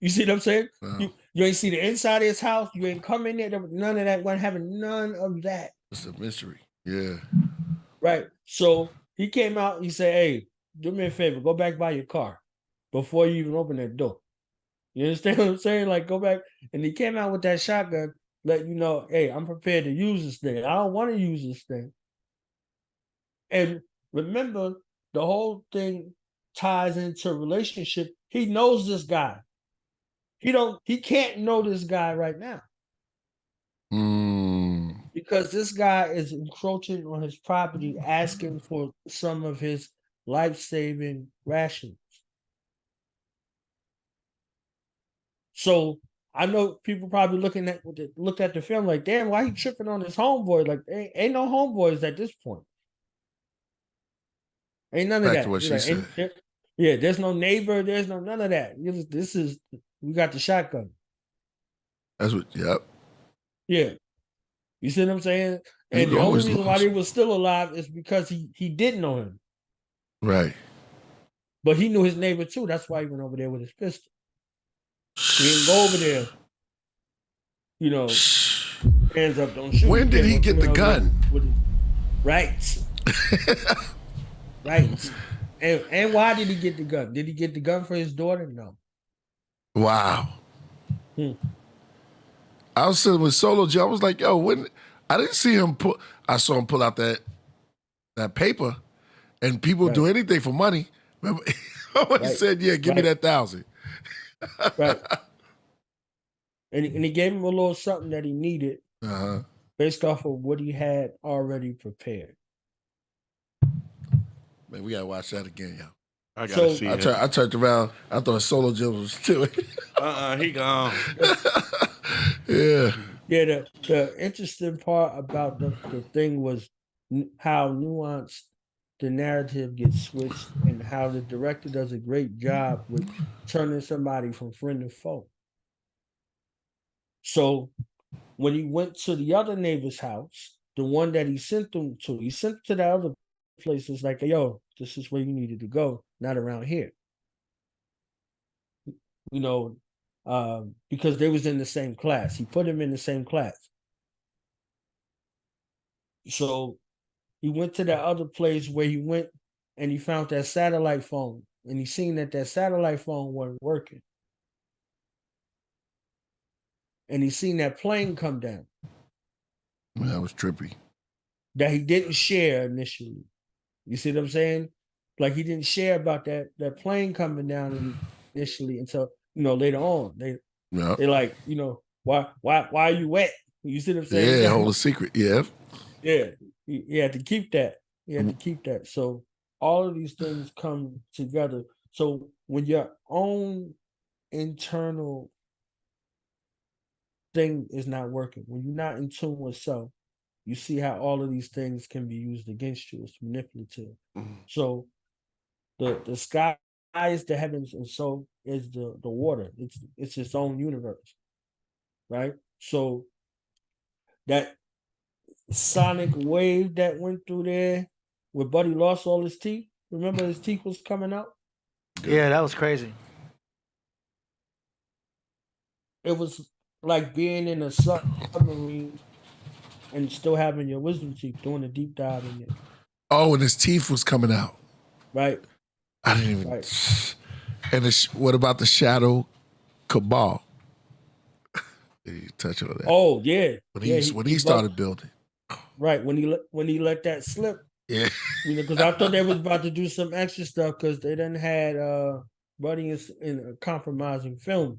You see what I'm saying? Wow. You ain't see the inside of his house. You ain't come in there. None of that. Wasn't having none of that. It's a mystery. Yeah. Right. So he came out. He said, "Hey, do me a favor. Go back by your car before you even open that door." You understand what I'm saying? Like, go back. And he came out with that shotgun, let you know, "Hey, I'm prepared to use this thing. I don't want to use this thing." And remember, the whole thing ties into relationship. He knows this guy. He can't know this guy right now. Because this guy is encroaching on his property, asking for some of his life-saving rations. So I know people probably looked at the film like, damn, why he tripping on his homeboy? Like, ain't no homeboys at this point. Ain't none of Back that. to what she said. Yeah, there's no neighbor. There's none of that. We got the shotgun. That's what. Yep. Yeah. You see what I'm saying? And the only reason why they was still alive is because he did know him. Right. But he knew his neighbor too. That's why he went over there with his pistol. He didn't go over there, hands up, don't shoot. When did he get the gun? Right. Right. And why did he get the gun? Did he get the gun for his daughter? No. Wow. I was sitting with Solo Joe. I was like, yo, when I didn't see him I saw him pull out that paper, and people do anything for money. Remember, he said, yeah, give me that 1,000. Right. And he gave him a little something that he needed based off of what he had already prepared. Man, we gotta watch that again, yo. I gotta see it. I turned around. I thought Solo Jim was too. He gone. Yeah. Yeah, the interesting part about the thing was how nuanced the narrative gets switched and how the director does a great job with turning somebody from friend to foe. So when he went to the other neighbor's house, the one that he sent them to, he sent to the other places like, yo, this is where you needed to go, not around here. You know, because they was in the same class. He put him in the same class. So he went to that other place where he went and he found that satellite phone, and he seen that satellite phone wasn't working. And he seen that plane come down. That was trippy. That he didn't share initially. You see what I'm saying? Like he didn't share about that plane coming down initially until, you know, later on. They like, you know, why are you wet? You see what I'm saying? Yeah, hold a secret. Yeah. Yeah. He had to keep that. He had to keep that. So all of these things come together. So when your own internal thing is not working, when you're not in tune with self, you see how all of these things can be used against you. It's manipulative. So the sky is the heavens, and so is the water. It's its own universe, right? So that sonic wave that went through there where Buddy lost all his teeth. Remember his teeth was coming out? Yeah, that was crazy. It was like being in a submarine and still having your wisdom teeth, doing a deep dive in there. Oh, and his teeth was coming out. Right. I didn't even. Right. And what about the shadow cabal? Did you touch on that? Oh yeah. When he started building. Right. When he let that slip. Yeah. You know, because I thought they was about to do some extra stuff because they done had Buddy in a compromising film.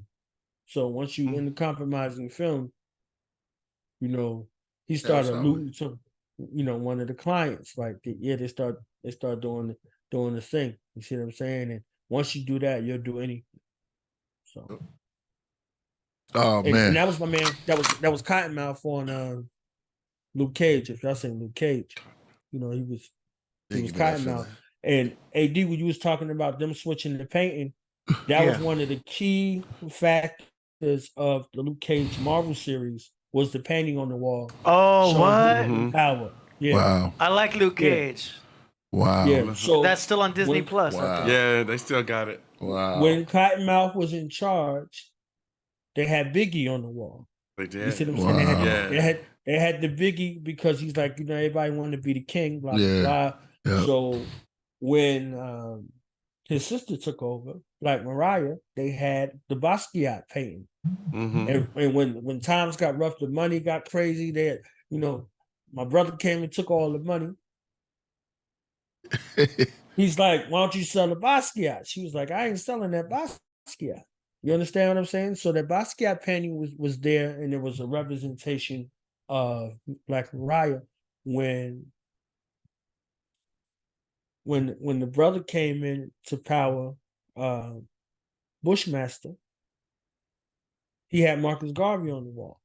So once you in the compromising film, you know, he started alluding to, you know, one of the clients. Like they start doing the thing. You see what I'm saying? And once you do that, you'll do anything. So man. And that was my man. That was Cottonmouth on Luke Cage. If y'all saying Luke Cage, you know, he was Cottonmouth. And AD, when you was talking about them switching the painting, that was one of the key factors of the Luke Cage Marvel series was the painting on the wall. Oh, what? Power. Yeah. Wow. I like Luke Cage. Wow. Yeah. So that's still on Disney Plus. Wow. Yeah, they still got it. Wow. When Cottonmouth was in charge, they had Biggie on the wall. They did. You see what I'm saying? Yeah. They had the Biggie because he's like, you know, everybody wanted to be the king, blah, Yeah. blah. Yeah. So when his sister took over, like Mariah, they had the Basquiat painting. And when times got rough, the money got crazy. They had, you know, my brother came and took all the money. He's like, why don't you sell the Basquiat? She was like, I ain't selling that Basquiat. You understand what I'm saying? So the Basquiat painting was there, and there was a representation of Black Mariah when the brother came in to power, Bushmaster, he had Marcus Garvey on the wall.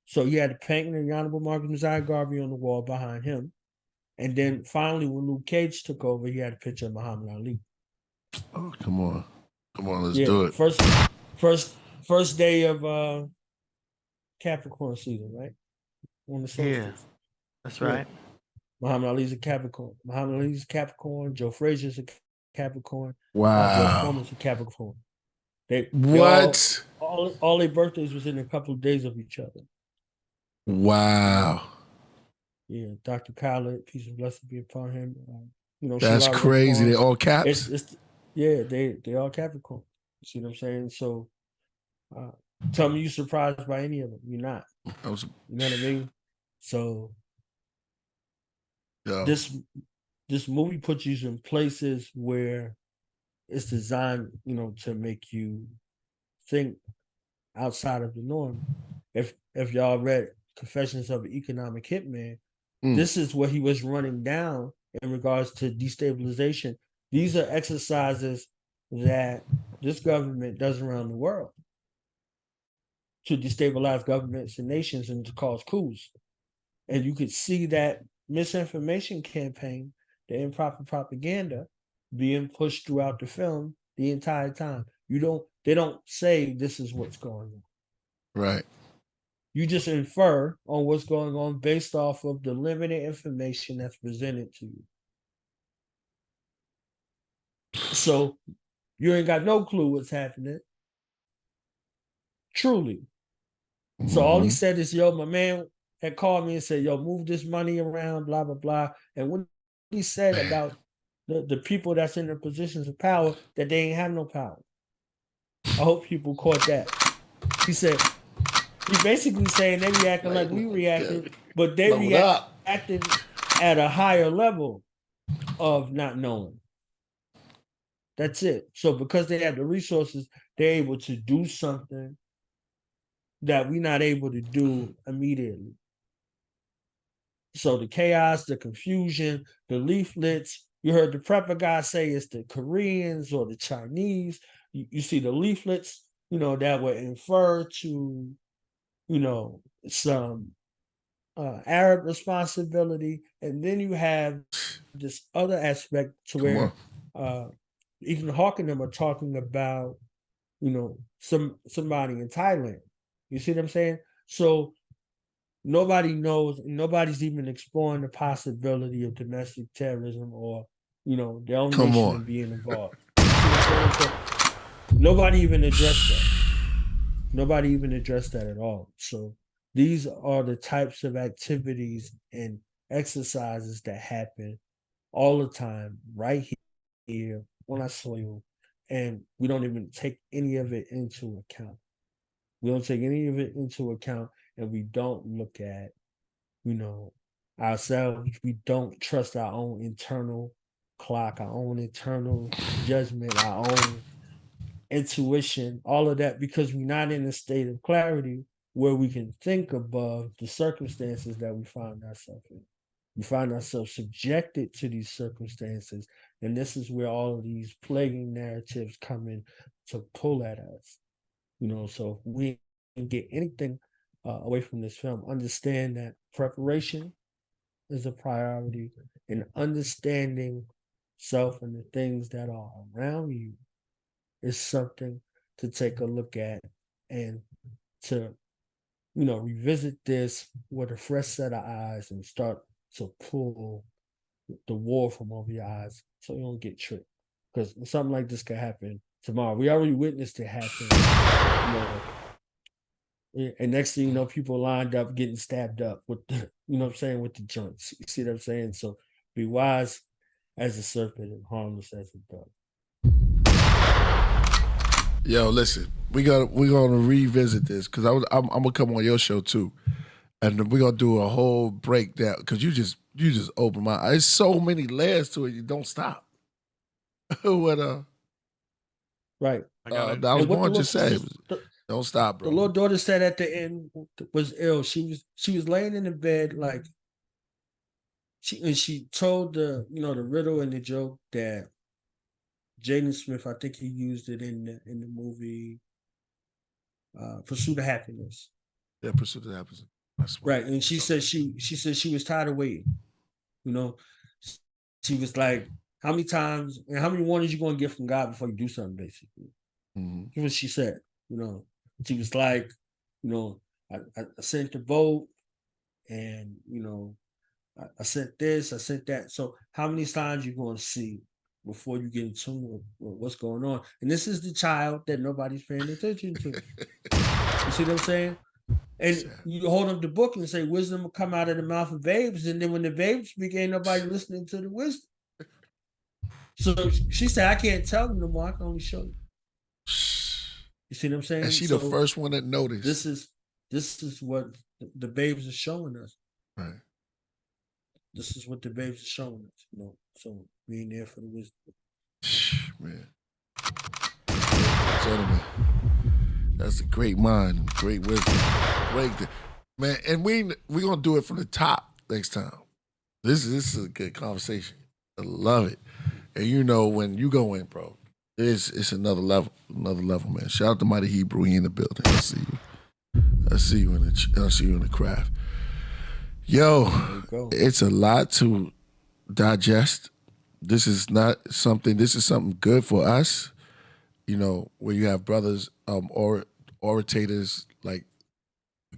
So he had a painting of the Honorable Marcus Messiah Garvey on the wall behind him. And then finally, when Luke Cage took over, he had a picture of Muhammad Ali. Oh, come on, let's do it. First day of Capricorn season, right? On the solstice. Yeah, that's right. Muhammad Ali's a Capricorn. Muhammad Ali's a Capricorn. Joe Frazier's a Capricorn. Wow. Joe Foreman's a Capricorn. What? All their birthdays was in a couple of days of each other. Wow. Yeah, Dr. Khaled, peace and blessing be upon him. You know, that's crazy. They're all caps. They all Capricorn. You see what I'm saying? So, tell me you surprised by any of them. You're not. You know what I mean? So, this movie puts you in places where it's designed, you know, to make you think outside of the norm. If y'all read Confessions of an Economic Hitman, this is what he was running down in regards to destabilization. These are exercises that this government does around the world to destabilize governments and nations and to cause coups. And you could see that misinformation campaign, the improper propaganda, being pushed throughout the film the entire time. They don't say this is what's going on. Right. You just infer on what's going on based off of the limited information that's presented to you. So you ain't got no clue what's happening. Truly. So all he said is, yo, my man had called me and said, yo, move this money around, blah, blah, blah. And what he said about the people that's in the positions of power, that they ain't have no power. I hope people caught that. He said, he basically saying they reacting like we reacted, but they reacted at a higher level of not knowing. That's it. So because they have the resources, they're able to do something that we're not able to do immediately. So the chaos, the confusion, the leaflets, you heard the prepper guy say it's the Koreans or the Chinese. You see the leaflets, that would infer to, some Arab responsibility. And then you have this other aspect to where Ethan Hawke and them are talking about, somebody in Thailand. You see what I'm saying? So nobody knows, nobody's even exploring the possibility of domestic terrorism or, their own nation being involved. You see what I'm saying? So nobody even addressed that. Nobody even addressed that at all. So these are the types of activities and exercises that happen all the time right here on our soil, and we don't even take any of it into account. We don't take any of it into account, and we don't look at, ourselves. We don't trust our own internal clock, our own internal judgment, our own intuition, all of that, because we're not in a state of clarity where we can think above the circumstances that we find ourselves in. We find ourselves subjected to these circumstances, and this is where all of these plaguing narratives come in to pull at us. So if we can get anything away from this film, understand that preparation is a priority, and understanding self and the things that are around you is something to take a look at and to, revisit this with a fresh set of eyes and start to pull the wool from over your eyes so you don't get tricked. Because something like this could happen tomorrow. We already witnessed it happen. And next thing you know, people lined up getting stabbed up with the, with the joints. You see what I'm saying? So be wise as a serpent and harmless as a dove. Yo, listen, we're gonna revisit this because I'm gonna come on your show too, and we're gonna do a whole breakdown because you just open my eyes. There's so many layers to it. You don't stop. What right? I was going to say, don't stop, bro. The little daughter said at the end was ill. She was laying in the bed like she told the the riddle and the joke that Jaden Smith, I think he used it in the movie Pursuit of Happiness. Yeah, Pursuit of Happiness. Right, and she said she was tired of waiting. She was like, how many times and how many warnings you gonna get from God before you do something? Basically, that's what she said. She was like, I sent the vote, and I sent this, I sent that. So how many signs you gonna see before you get in tune with what's going on? And this is the child that nobody's paying attention to. You see what I'm saying? And you hold up the book and say wisdom will come out of the mouth of babes, and then when the babes speak, ain't nobody listening to the wisdom. So she said, I can't tell them no more, I can only show you. You see what I'm saying? And she the first one that noticed. This is what the babes are showing us. Right. This is what the babes are showing us. So being there for the wisdom. Man. Gentlemen, that's a great mind, great wisdom. Man, and we're gonna do it from the top next time. This is a good conversation. I love it. And you know when you go in, bro, it's another level, man. Shout out to Mighty Hebrew, he in the building. I see you. I see you in the craft. Yo, it's a lot to digest. This is something good for us. You know, where you have brothers, orators like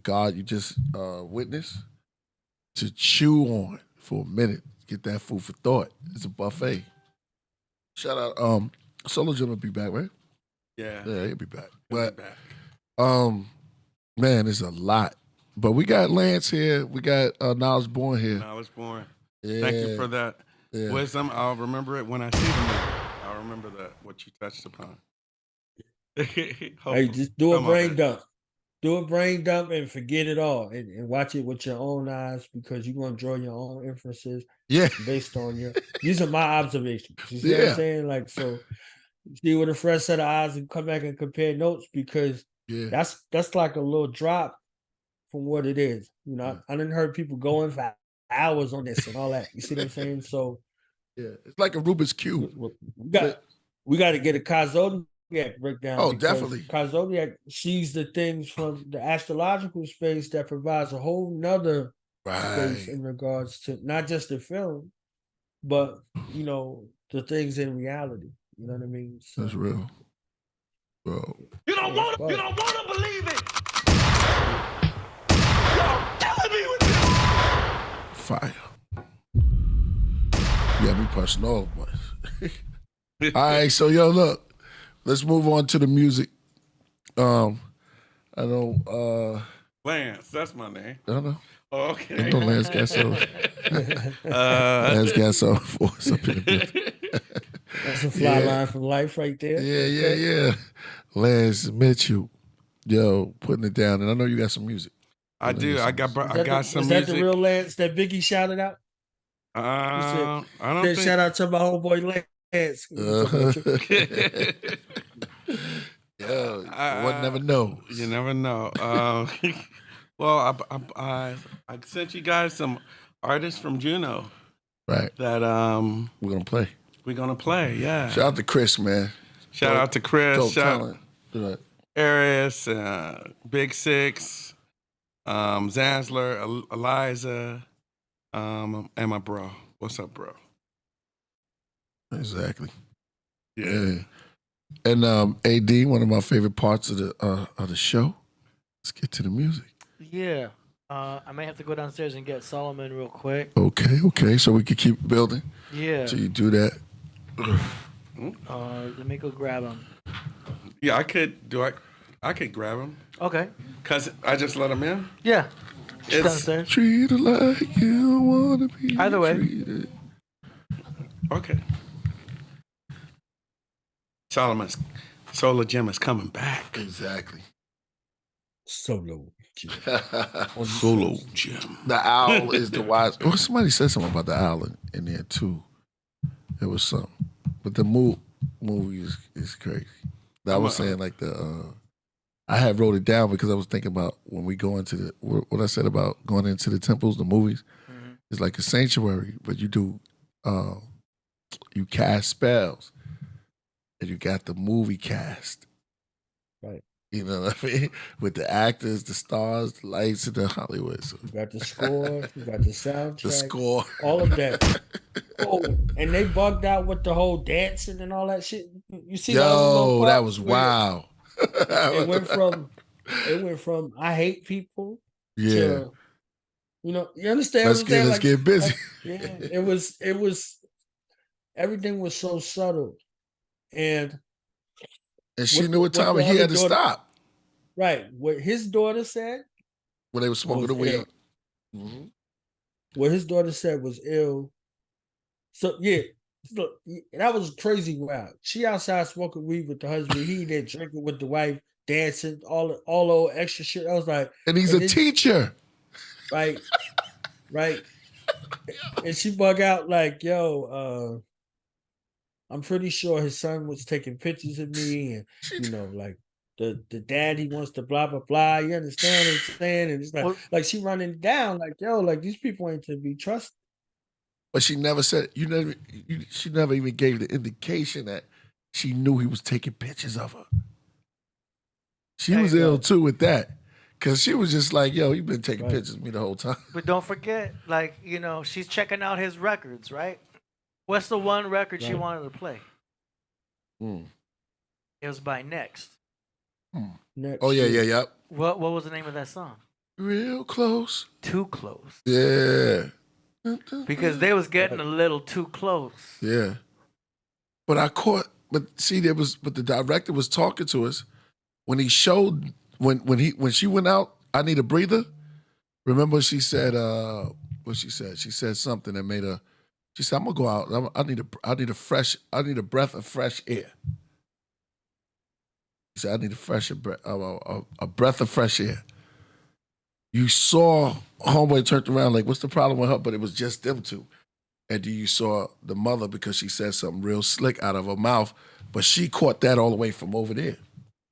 God you just witnessed, to chew on for a minute, get that food for thought. It's a buffet. Shout out, Solo Jim will be back, right? Yeah, he'll be back. But man, it's a lot. But we got Lance here. We got Knowledge Born here. Knowledge Born. Yeah. Thank you for that wisdom. I'll remember it when I see the movie. I'll remember what you touched upon. Hey, just do a brain dump. Do a brain dump and forget it all, and watch it with your own eyes, because you're gonna draw your own inferences. Based on your. These are my observations. You see what I'm saying? Like, so see with a fresh set of eyes and come back and compare notes, because that's like a little drop from what it is. You know, I didn't heard people going for hours on this and all that. You see what I'm saying? So it's like a Rubik's Cube. We got to get a Zodiac breakdown. Oh, definitely. Zodiac sees the things from the astrological space that provides a whole nother space in regards to not just the film, but you know, the things in reality. You know what I mean? So, that's real, bro. You don't want to believe it. Y'all killing me with this. Fire. Yeah, me personal. All right, so yo, look. Let's move on to the music. I know. Lance, that's my name. I don't know. Oh, okay. I know Lance got some. Lance got some for us up in the building. That's a fly line from life right there. Yeah. Lance Mitchell, yo, putting it down, and I know you got some music. I do. I got some music. Is that the real Lance that Biggie shouted out? I don't think. Shout out to my homeboy Lance. One never knows. You never know. Well, I sent you guys some artists from Juneau. Right. That we're gonna play. Yeah. Shout out to Chris, man. Shout out to Chris. Shout out Arius, Big Six, Zanzler, Eliza, and my bro. What's up, bro? Exactly. Yeah. And AD, one of my favorite parts of the show. Let's get to the music. Yeah. I may have to go downstairs and get Solomon real quick. Okay. So we can keep building. Yeah. So you do that. Let me go grab him. Yeah, I could grab him. Okay. Cause I just let him in. Yeah. It's downstairs. Treated like you wanna be. Either way. Treated. Okay. Solomon's Solar Gem is coming back. Exactly. Solo Gem. Solo Gem. The owl is the wise. Well, somebody said something about the owl in there too. It was something. But the movie is crazy. I was saying like I had wrote it down because I was thinking about when we go into what I said about going into the temples, the movies. Mm-hmm. It's like a sanctuary, but you do you cast spells, and you got the movie cast, right? You know what I mean? With the actors, the stars, the lights, and the Hollywood. So. You got the score, you got the soundtrack, the score, all of that. Oh, and they bugged out with the whole dancing and all that shit. You see? Yo, that was wild. It went from I hate people to, you know, you understand? Let's get busy. It was everything was so subtle, and she knew what time he had to stop. Right, what his daughter said when they were smoking the weed. Mm-hmm. What his daughter said was ill. So look, that was crazy wild. She outside smoking weed with the husband. He there drinking with the wife, dancing, all old extra shit. I was like, and he's a teacher, right? And she bug out like, yo, I'm pretty sure his son was taking pictures of me, and you know, like the daddy wants to blah blah blah. You understand what I'm saying? And it's like she running down like, yo, like these people ain't to be trusted. But she never said, she never even gave the indication that she knew he was taking pictures of her. She was ill too with that. Cause she was just like, yo, you've been taking pictures of me the whole time. But don't forget, like, she's checking out his records, right? What's the one record she wanted to play? It was by Next. Next Oh, yeah. What was the name of that song? Real close. Too Close. Yeah. Because they was getting a little too close. Yeah. But the director was talking to us when he showed, when she went out, I need a breather. Remember she said, what she said? She said something that made her, she said, I'm gonna go out. I need a breath of fresh air. She said, I need a breath of fresh air. You saw homeboy turned around like, what's the problem with her? But it was just them two. And then you saw the mother because she said something real slick out of her mouth, but she caught that all the way from over there.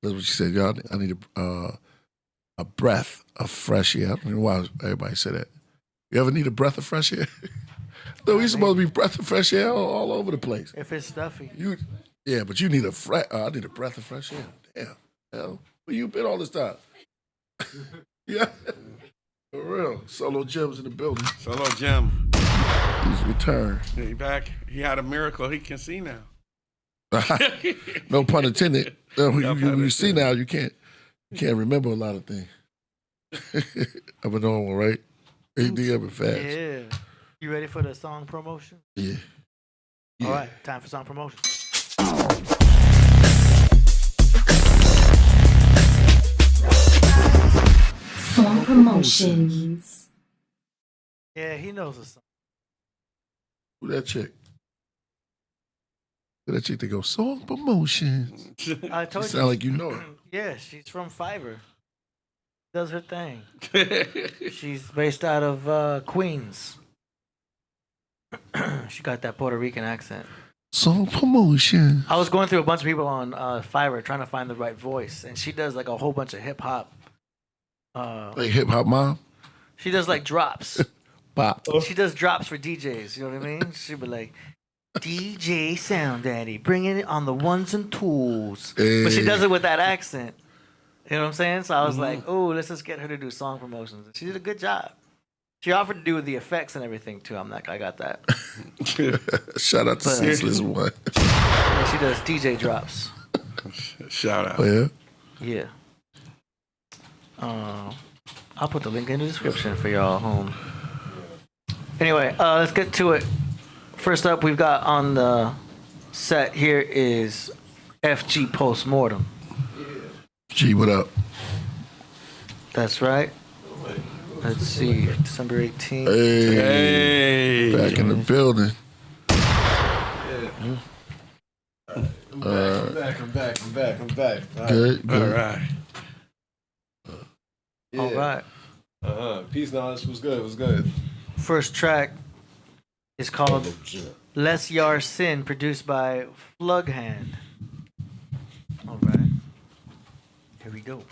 That's what she said. Y'all, I need a breath of fresh air. I don't know why everybody said that. You ever need a breath of fresh air? No, he's supposed to be breath of fresh air all over the place. If it's stuffy. Yeah, but you need I need a breath of fresh air. Damn. Hell, where you been all this time? Yeah. For real. Solo Jim's in the building. Solo Jim. He's returned. He back. He had a miracle. He can see now. No pun intended. You see now, you can't remember a lot of things. I've been on one, right? AD up and fast. Yeah. You ready for the song promotion? Yeah. All right, time for song promotion. Song promotions. Yeah, he knows the song. Who that chick? Who that chick that goes, song promotions? I told you. Sound like you know her. Yeah, she's from Fiverr. Does her thing. She's based out of Queens. She got that Puerto Rican accent. Song promotion. I was going through a bunch of people on Fiverr trying to find the right voice, and she does like a whole bunch of hip hop. Like hip hop mom? She does like drops. Pop. She does drops for DJs. You know what I mean? She'd be like, DJ Sound Daddy, bringing it on the ones and twos. Hey. But she does it with that accent. You know what I'm saying? So I was like, oh, let's just get her to do song promotions. And she did a good job. She offered to do the effects and everything too. I'm like, I got that. Shout out to Senseless One. Yeah, she does DJ drops. Shout out. Oh, yeah? Yeah. I'll put the link in the description for y'all home. Anyway, let's get to it. First up, we've got on the set here is FG Postmortem. G, what up? That's right. Let's see, December 18th. Hey. Back in the building. I'm back. Good. All right. Yeah. All right. Peace, knowledge. Was good. First track is called Les Yar Sin, produced by Flughand. All right. Here we go.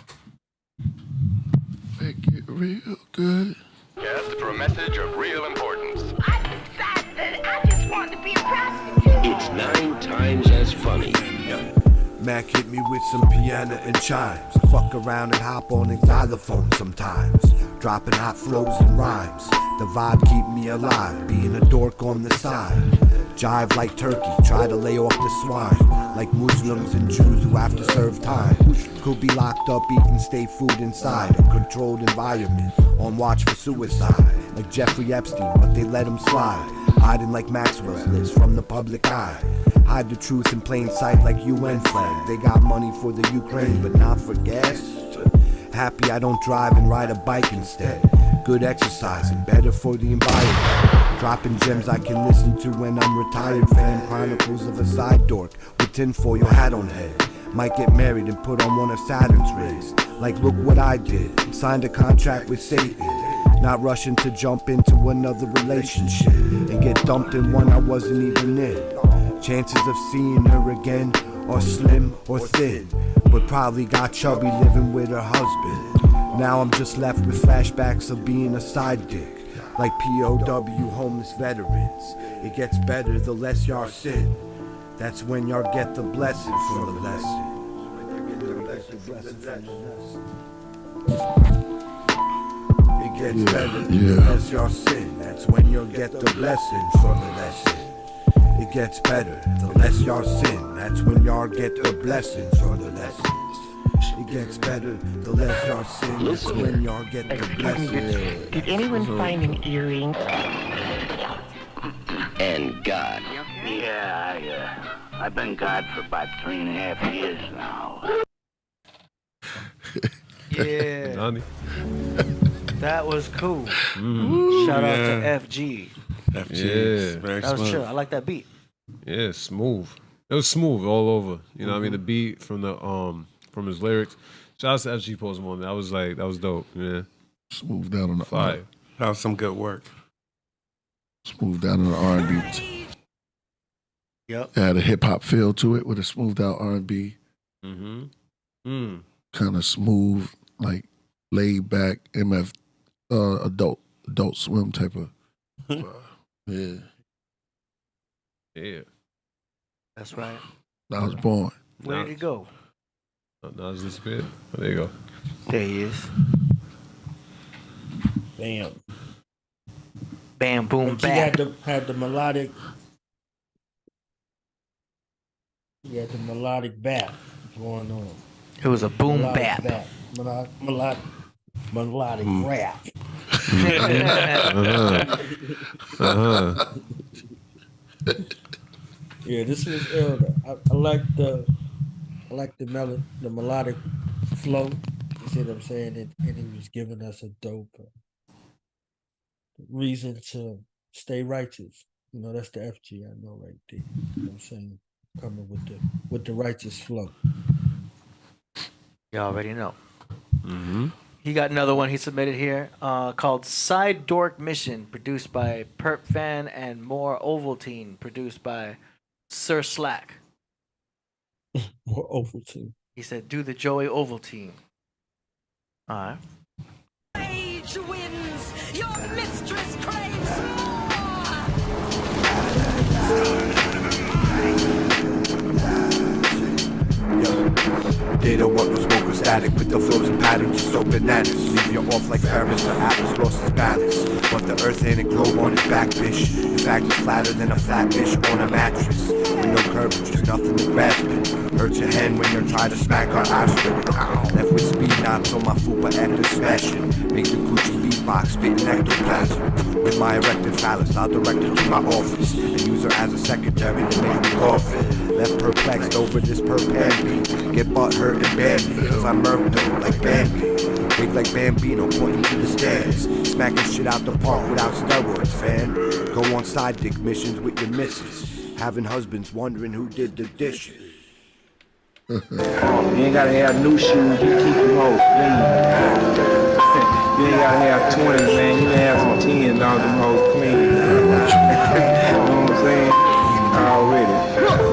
Make it real good. Just for a message of real importance. I decided I just wanted to be a prostitute. It's 9 times as funny. Mac hit me with some piano and chimes. Fuck around and hop on a xylophone sometimes. Dropping hot flows and rhymes. The vibe keep me alive, being a dork on the side. Jive like turkey, try to lay off the swine. Like Muslims and Jews who have to serve time. Could be locked up eating state food inside a controlled environment, on watch for suicide. Like Jeffrey Epstein, but they let him slide. Hiding like Maxwell's list from the public eye. Hide the truth in plain sight like UN flag. They got money for the Ukraine, but not for gas. Happy I don't drive and ride a bike instead. Good exercise and better for the environment. Dropping gems I can listen to when I'm retired. Fan chronicles of a side dork with tinfoil hat on head. Might get married and put on one of Saturn's rings. Like look what I did, signed a contract with Satan. Not rushing to jump into another relationship and get dumped in one I wasn't even in. Chances of seeing her again are slim or thin, but probably got chubby living with her husband. Now I'm just left with flashbacks of being a side dick. like POW homeless veterans. It gets better the less y'all sin. That's when y'all get the blessing from the lesson. It gets better the less y'all sin. That's when you'll get the blessing from the lesson. It gets better the less y'all sin. That's when y'all get the blessing from the lesson. It gets better the less y'all sin. That's when y'all get the blessing. Did anyone find an earring? And God. Yeah, I've been God for about 3.5 years now. Yeah. Johnny. That was cool. Shout out to FG. FG. Yeah. Very That was smooth. chill. I like that beat. Yeah, smooth. It was smooth all over. You know what I mean? The beat from the from his lyrics. Shout out to FG Post Malone. That was dope. Yeah. Smooth down on the Fire. That was some good work. Smooth down on the R&B. Yep. It had a hip hop feel to it with a smoothed out R&B. Mm. Kind of smooth, like laid back MF adult swim type of. Yeah. Yeah. That's right. I was born. Where did he go? Now it's disappeared. Oh, there you go. There he is. Bam. Bam, boom, But he bam. had the melodic. He had the melodic bap going on. It was a boom Melodic bap. Melodic rap. Yeah, this was I like the melodic flow. You see what I'm saying? And he was giving us a dope reason to stay righteous. You know, that's the FG I know right there. You know what I'm saying? Coming with the righteous flow. You already know. He got another one he submitted here called Side Dork Mission, produced by PURPAN and More Ovaltine, produced by SIRSLACK. More Ovaltine. He said, do the Joey Ovaltine. All right. Age wins. Your mistress craves more. They don't want no smoke or static with the flows and patterns so bananas. Leave you off like Ferris or Atlas lost his balance. But the earth ain't a globe on his back, bitch. In fact, it's flatter than a flat bitch on a mattress. With no curvature, nothing to grasp it. Hurt your hand when you're trying to smack our eyes with it. Left with speed knots on my fupa after smashing. Make the Gucci beatbox, spitting ectoplasm. With my erected phallus, I'll direct her to my office and use her as a secretary to make me coffin. Left perplexed over this PURPAN beat. Get butt hurt and Bambi, cause I murked them like Bambi. Big like Bambino, pointing to the stairs. Smacking shit out the park without steroids, fan. Go on side dick missions with your missus. Having husbands wondering who did the dishes. You ain't gotta have new shoes, you keep them hoes clean. You ain't gotta have 20s, man. You can have some 10s, all them hoes clean. You know what I'm saying? Already.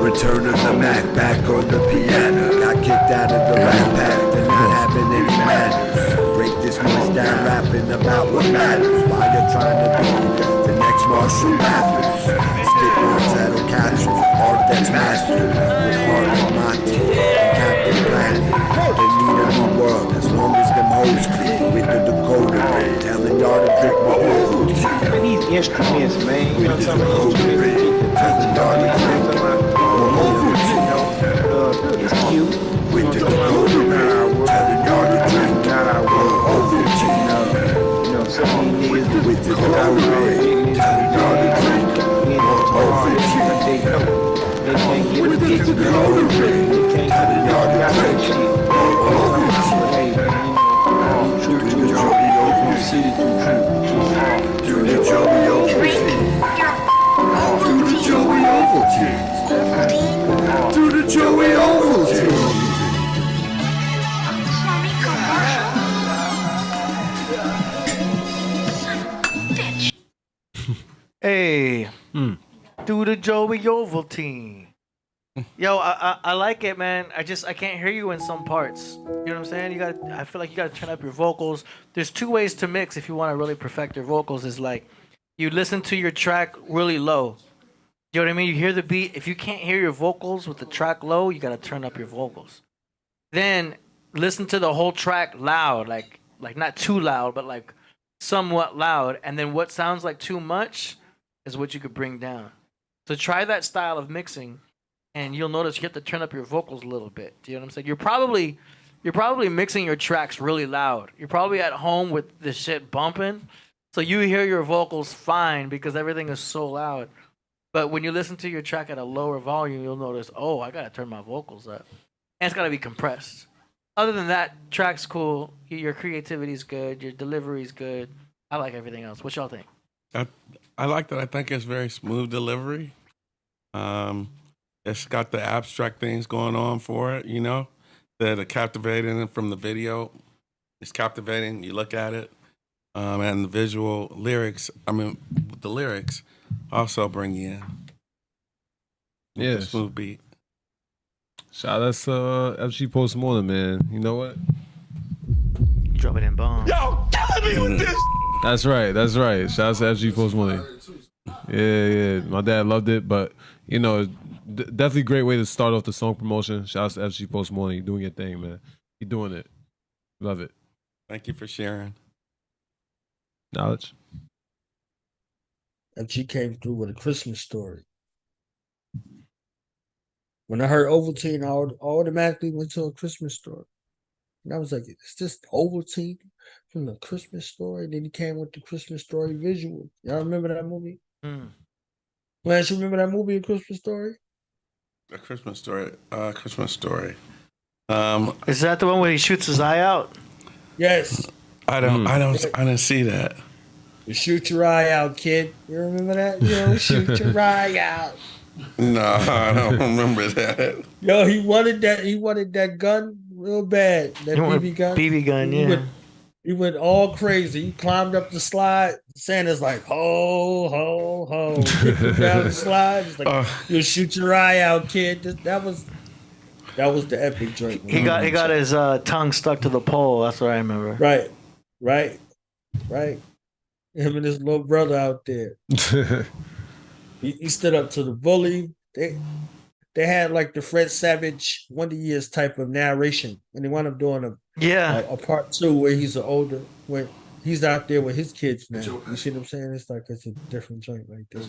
Return of the Mac, back on the piano. Got kicked out of the rap pack, then not having any manners. Break this noise down, rapping about what matters. While you're trying to be the next Marshall Mathers. Spit words that'll catch you, art that's mastered. With heart and Monty and Captain Planet. They need a new world as long as them hoes clean. With the decoder ring, telling y'all to drink my oil. These instruments, man. You know what I'm talking about? Telling y'all to drink my it's cute. With the decoder ring, telling y'all to drink not our world. You know, some of these niggas with the decoder ring, telling y'all to drink they can't get with the decoder ring, telling y'all to drink do the Joey Ovaltine. Do the Joey Ovaltine. Do the Joey Ovaltine. Do the Joey Ovaltine. Hey. Do the Joey Ovaltine. Yo, I like it, man. I can't hear you in some parts. You know what I'm saying? I feel like you gotta turn up your vocals. There's two ways to mix if you want to really perfect your vocals. Is like you listen to your track really low. You know what I mean? You hear the beat. If you can't hear your vocals with the track low, you gotta turn up your vocals. Then listen to the whole track loud, like not too loud, but like somewhat loud. And then what sounds like too much is what you could bring down. So try that style of mixing, and you'll notice you have to turn up your vocals a little bit. Do you know what I'm saying? You're probably mixing your tracks really loud. You're probably at home with this shit bumping, so you hear your vocals fine because everything is so loud. But when you listen to your track at a lower volume, you'll notice, oh, I gotta turn my vocals up, and it's gotta be compressed. Other than that, track's cool. Your creativity's good. Your delivery's good. I like everything else. What y'all think? I like that. I think it's very smooth delivery. It's got the abstract things going on for it, you know, that are captivating from the video. It's captivating. You look at it. And the visual lyrics, the lyrics also bring you in. Yeah. Smooth beat. Shout out to FG Postmortem, man. You know what? Drop it in bomb. Yo, killing me with this. That's right. Shout out to FG Postmortem. Yeah. My dad loved it, but you know, definitely a great way to start off the song promotion. Shout out to FG Postmortem. You're doing your thing, man. You're doing it. Love it. Thank you for sharing. Knowledge. FG came through with a Christmas story. When I heard Ovaltine, I automatically went to a Christmas story. And I was like, is this Ovaltine from the Christmas story? And then he came with the Christmas story visual. Y'all remember that movie? Lance, you remember that movie, A Christmas Story? A Christmas Story. Christmas Story. Is that the one where he shoots his eye out? Yes. I didn't see that. You shoot your eye out, kid. You remember that? You shoot your eye out. No, I don't remember that. Yo, he wanted that gun real bad. That BB gun. BB gun, yeah. He went all crazy. He climbed up the slide. Santa's like, ho, ho, ho. Kicked him down the slide. He's like, you'll shoot your eye out, kid. That was the epic joint. He got his tongue stuck to the pole. That's what I remember. Right. Him and his little brother out there. He stood up to the bully. They had like the Fred Savage Wonder Years type of narration, and they wound up doing a part 2 where when he's out there with his kids now. You see what I'm saying? It's a different joint like this.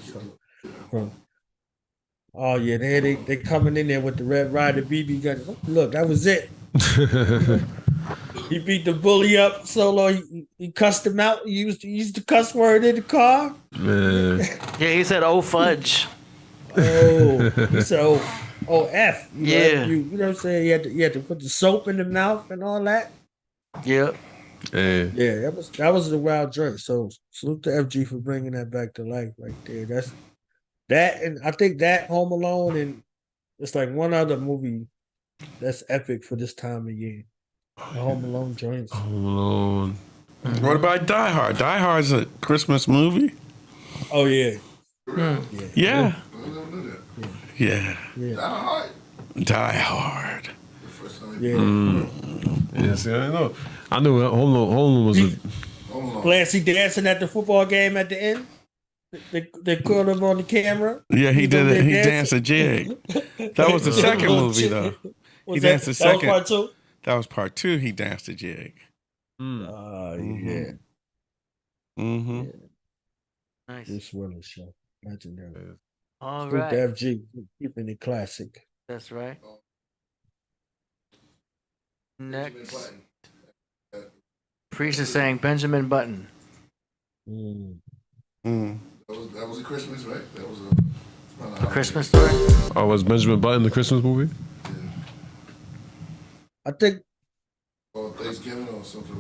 Oh yeah, they coming in there with the Red Ryder BB gun. Look, that was it. He beat the bully up solo. He cussed him out. He used the cuss word in the car. Man. Yeah, he said, "Oh fudge." Oh, he said, "Oh F." Yeah, you know what I'm saying. You had to put the soap in the mouth and all that. Yep. Hey. Yeah, that was the wild joint. So salute to FG for bringing that back to life right there. That's that, and I think that Home Alone, and it's like one other movie that's epic for this time of year. The Home Alone joints. Home Alone. What about Die Hard? Die Hard's a Christmas movie. Oh yeah. Yeah. Die Hard. Die Hard. Yeah. Yeah, see, I know. I knew Home Alone was a... Clancy dancing at the football game at the end. They caught him on the camera. Yeah, he did it. He danced a jig. That was the second movie, though. He danced the second. That was part 2? That was part 2. He danced a jig. Yeah. Mm-hmm. Nice. This Willis show. Legendary. All Salute right. to FG, keeping it classic. That's right. Next. Priest is saying Benjamin Button. That was a Christmas, right? That was a Christmas story? Oh, was Benjamin Button the Christmas movie? I think Thanksgiving or something.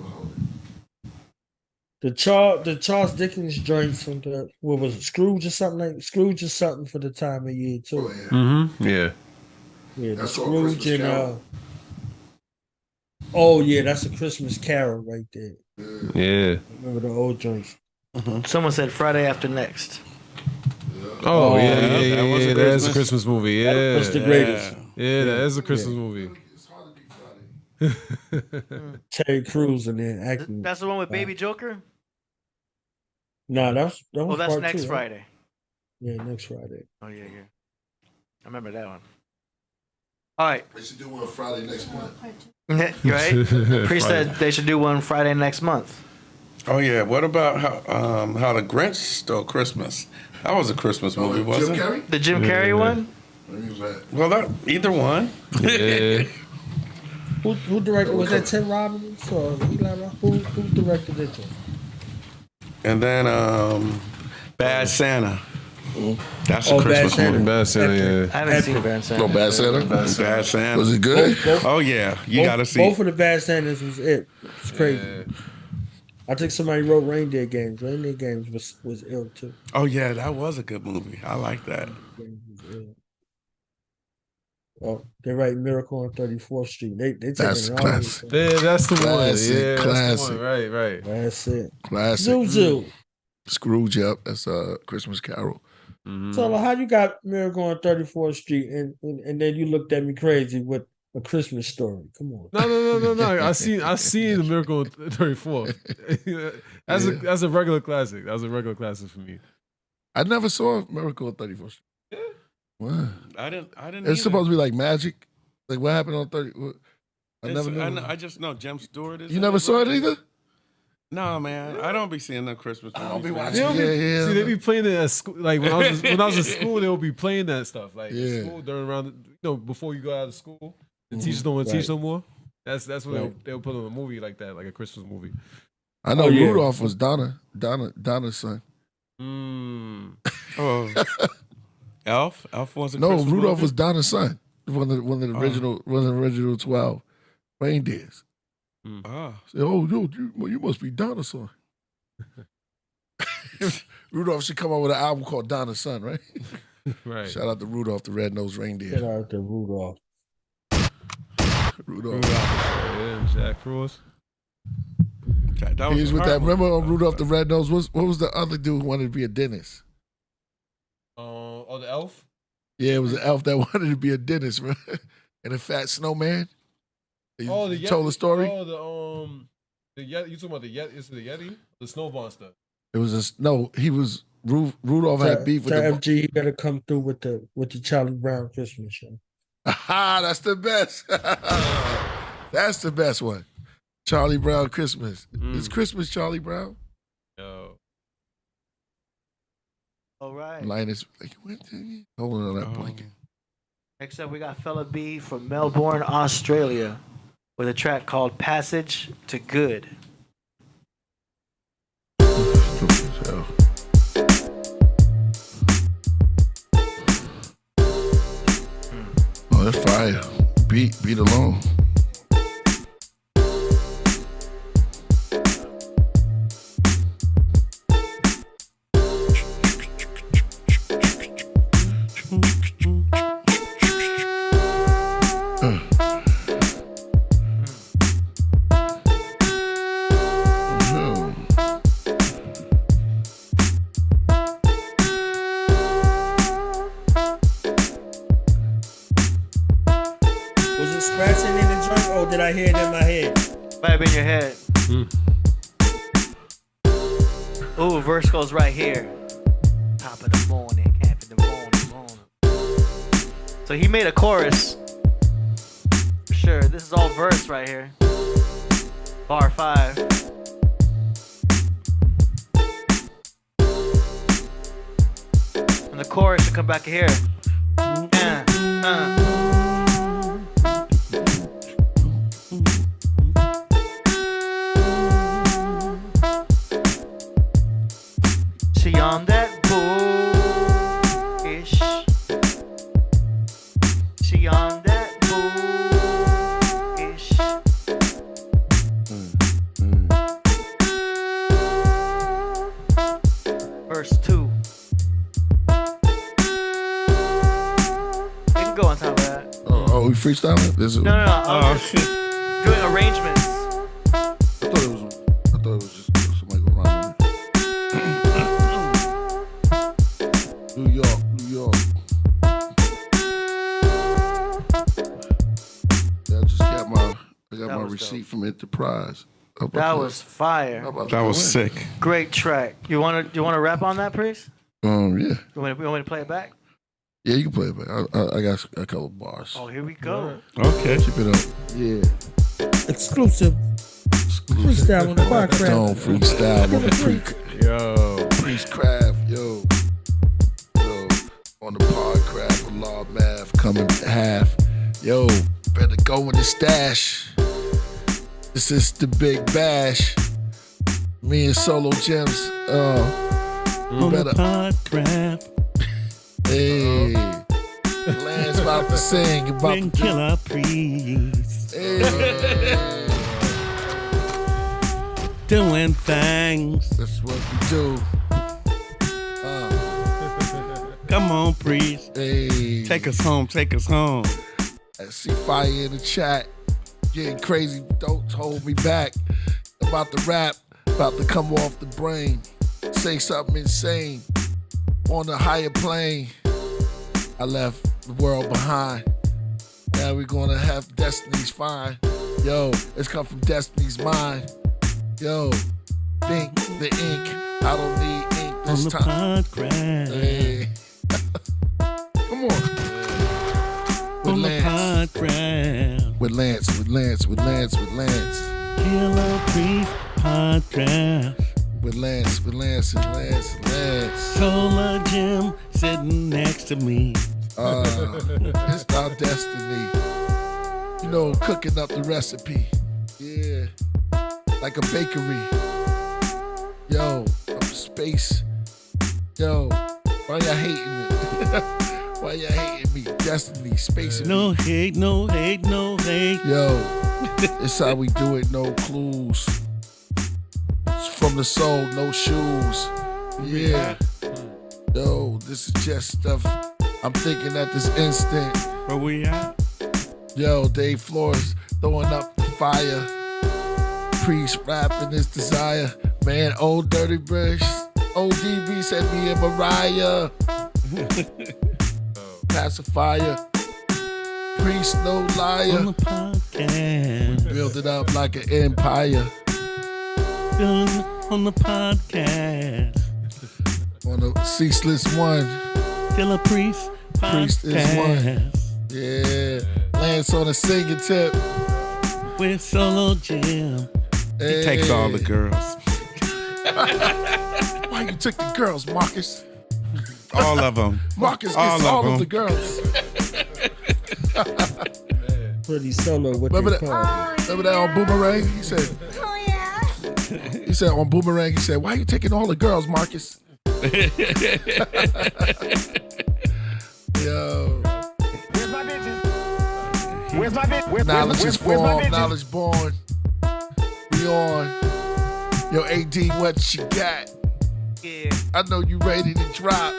the Charles Dickens joints from what was it, Scrooge or something for the time of year too. Mm-hmm. Yeah. Yeah, the That's called Scrooge Christmas and Carol. oh yeah, that's a Christmas Carol right there. Yeah. Remember the old joints. Someone said Friday After Next. Oh, yeah, that is a Christmas. Christmas movie. Yeah. That's the greatest. Yeah, that is a Christmas movie. Terry Crews in there acting. That's the one with Baby Joker? Nah, that was Oh, that's part next 2, right? Friday. Yeah, next Friday. Oh yeah. I remember that one. All right. They should do one Friday next month. You right? Priest said they should do one Friday next month. Oh yeah. What about how the Grinch stole Christmas? That was a Christmas movie, wasn't it? The Jim Carrey one? Well, either one. Yeah. Who directed? Was that Tim Robbins or Eli Roth? Who directed it? And then Bad Santa. That's a Oh, Bad Christmas Santa. movie. Bad Santa, yeah. I haven't seen Bad Santa. No, Bad Santa? Bad Santa. Was it good? Oh yeah, you gotta see. Both of the Bad Santas was it. It's crazy. Yeah. I think somebody wrote Reindeer Games. Reindeer Games was ill too. Oh yeah, that was a good movie. I like that. Oh, they write Miracle on 34th Street. They That's taking it all classic. the way. Yeah, that's the one. Classic, Yeah, that's classic. the one. Right. That's it. Classic. Zuzu. Scrooge, yep. That's a Christmas Carol. So how you got Miracle on 34th Street and then you looked at me crazy with A Christmas Story? Come on. No. I seen the Miracle on 34th. That's a regular classic. That was a regular classic for me. I never saw Miracle on 34th Street. Yeah. What? I didn't. It's supposed to be like magic. Like what happened on 30? I never knew. I just know Jim Stewart is. You never saw it either? No, man. I don't be seeing no Christmas movies. I don't be man. watching. Yeah. See, they be playing it at school. Like when I was in school, they would be playing that stuff. Like in Yeah. school during before you go out of school, the teachers don't want to teach no more. That's what they'll put on a movie like that, like a Christmas movie. I know yeah. Rudolph was Donna's son. Oh. Elf was a No, Christmas Rudolph movie? was Donna's son. One of the original 12 reindeers. Oh. Say, you must be Donna's son. Rudolph should come out with an album called Donna's Son, right? Right. Shout out to Rudolph the Red-Nosed Reindeer. Shout out to Rudolph. Rudolph. Yeah, Jack Frost. That He was was a with hard that. Remember movie. on Rudolph the Red-Nosed? What was the other dude who wanted to be a dentist? The elf. Yeah, it was an elf that wanted to be a dentist, right? And a fat snowman. You told the story. Oh, the Yeti. You talking about the Yeti? Is it the Yeti? The snow monster. It was he was Rudolph had beef with Tell the. FG he better come through with the Charlie Brown Christmas show. Aha, that's the best. That's the best one. Charlie Brown Christmas. It's Christmas, Charlie Brown. Yo. All right. Linus, holding on that blanket. Next up, we got FELA.B from Melbourne, Australia, with a track called Passage to Good. Oh, that's fire. Beat alone. Was it scratching in the joint or did I hear it in my head? Might have been your head. Ooh, verse goes right here. Top of the morning, half of the morning. So he made a chorus. For sure. This is all verse right here. Bar 5. And the chorus should come back here. She on that bull-ish. She on that bull-ish. Verse 2. It can go on top of that. Oh, we freestyling? This is No. I'm just doing arrangements. I thought it was just somebody go around with me. New York. Yeah, I got my receipt from Enterprise. That was fire. That was sick. Great track. You want to rap on that, Priest? Yeah. You want me to play it back? Yeah, you can play it back. I got a couple bars. Oh, here we go. Okay. Keep it up. Yeah. Exclusive. Freestyle on the Podcraft. Don't freestyle on the Priestcraft. Yo. On the Podcraft with Law Math coming half. Yo, better go in the stash. This is the big bash. Me and Solo Gems. On the Podcraft. Hey. Lance about to sing. About to Killah Priest. Hey. Doing things. That's what we do. Come on, Priest. Hey. Take us home. Take us home. I see fire in the chat. Getting crazy. Don't hold me back. About to rap. About to come off the brain. Say something insane. On a higher plane. I left the world behind. Now we're gonna have Destiny's find. Yo, it's come from Destiny's mind. Yo, think the ink. I don't need ink this on the time. Podcraft. Hey. Come on. With On Lance. the Podcraft. With Lance. Killah Priest Podcraft. With Lance. Solar Jim sitting next to me. It's our destiny. You know, cooking up the recipe. Yeah. Like a bakery. Yo, up space. Yo, why y'all hating it? Why y'all hating me? Destiny, space. No hate. Yo, it's how we do it, no clues. It's from the soul, no shoes. Yeah. Yo, this is just stuff I'm thinking at this instant. Where we at? Yo, Dave Flores throwing up the fire. Priest rapping his desire. Man, old dirty brush. ODB said me and Mariah. Pacifier. Priest, no liar. On the podcast. We build it up like an empire. Building on the podcast. On the ceaseless one. Killah Priest. Priest is one. Yeah. Lance on a singing tip. With Solo Jim. Hey. He takes all the girls. Why you took the girls, Marcus? All of them. Marcus gets all of the girls. Pretty solo with Remember their that? Remember that on Boomerang? He said. Oh yeah. He said on Boomerang. He said, "Why you taking all the girls, Marcus?" Yo. Where's my bitches? Where's my bitch? Knowledge is formed, knowledge born. We on. Yo, AD, what you got? Yeah. I know you ready to drop.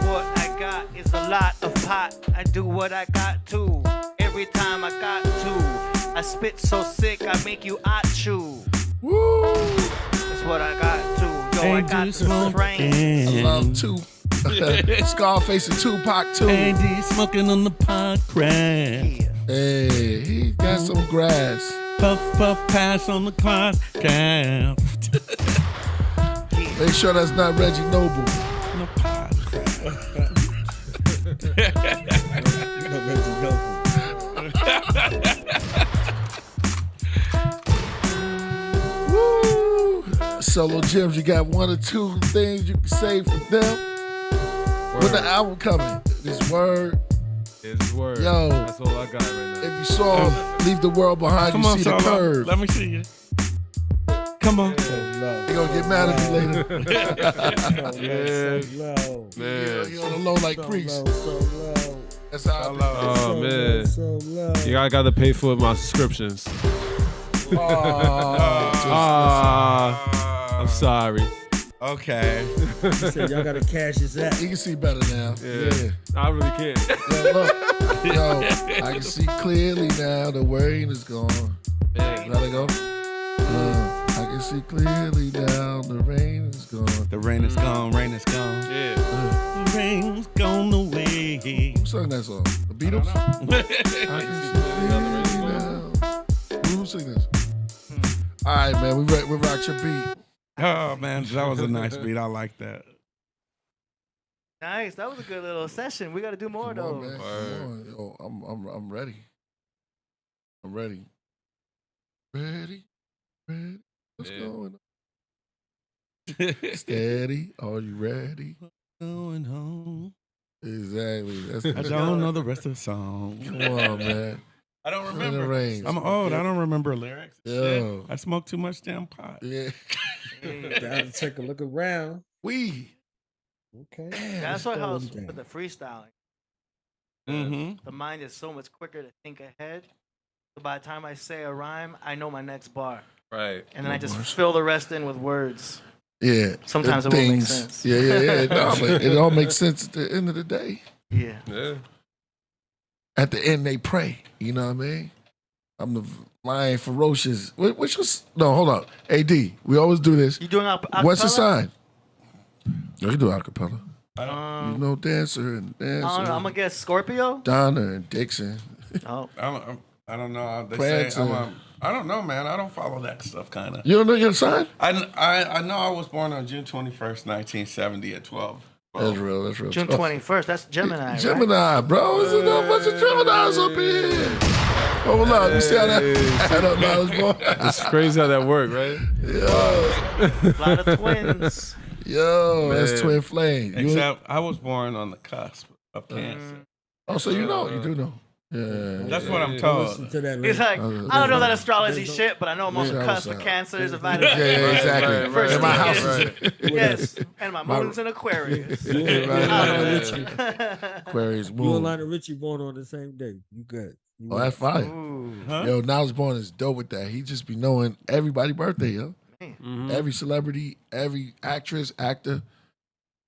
What I got is a lot of pot. I do what I got to. Every time I got to. I spit so sick, I make you achoo. Woo! That's what I got to. Yo, I got the strain. I love two. Scarface and Tupac too. AD smoking on the Podcraft. Yeah. Hey, he got some grass. Puff, puff, pass on the Podcraft. Make sure that's not Reggie Noble. The Podcraft. Woo! Solo Gems, you got one or two things you can say for them? When the album coming? This word. It's word. Yo. That's all I got right now. If you saw Leave the World Behind, Come you on, see the Solo. curve. Let me see you. Come on. They gonna get mad at me later. Man. You on the low like Priest. That's how I be. Oh man. You gotta pay for my subscriptions. I'm sorry. Okay. He said y'all gotta cash his ass. You can see better now. Yeah. I really can't. Yo, look. Yo, I can see clearly now the rain is gone. Gotta go. I can see clearly now the rain is gone. The rain is gone, rain is gone. Yeah. The rain's gone away. Who sang that song? The Beatles? I can see clearly now. Who sang this? All right, man. We rock your beat. Oh man, that was a nice beat. I like that. Nice. That was a good little session. We got to do more Come on, though. man. Come on. Yo, I'm ready. I'm ready. Ready. What's going on? Steady. Are you ready? Going home. Exactly. That's I don't know the rest of the song. Come on, man. I don't In the remember. range. I'm old. I don't remember lyrics. Yo. Shit. I smoke too much damn pot. Yeah. Gotta take a look around. Okay. That's what helps with the freestyling. Mm-hmm. The mind is so much quicker to think ahead. So by the time I say a rhyme, I know my next bar. Right. And then I just fill the rest in with words. Yeah. Sometimes it won't make sense. Yeah. No, but it all makes sense at the end of the day. Yeah. At the end, they pray. You know what I mean? I'm the lion ferocious. Which was no? Hold on. AD. We always do this. You doing acapella? What's the sign? No, you do acapella. Um, You know, dancer and dancer. I don't know. I'm gonna guess Scorpio. Donna and Dixon. Oh. I don't know. They Prancer. say I don't know, man. I don't follow that stuff, kind of. You don't know your sign? I know I was born on June 21st, 1970 at 12. That's real. That's real. June 21st. That's Gemini. Right? Gemini, bro. There's a bunch of Geminis up here. Hold on. You see how that add up knowledge, boy? It's crazy how that worked, right? A lot of twins. Yo, Man. that's twin flame. Except I was born on the cusp of Cancer. Oh, so you know. You do know. Yeah. That's what I'm told. Listen to that. He's like, I don't know that astrology shit, but I know I'm on the cusp of Cancer. There's a vitamin. Yeah, exactly. First And my thing house is- is Yes, and my moon's in Aquarius. Aquarius You moon. and Lionel Richie born on the same day. You good. You Oh, that's fire. Huh? Yo, Knowledge Born is dope with that. He just be knowing everybody's birthday, yo. Every celebrity, every actress, actor.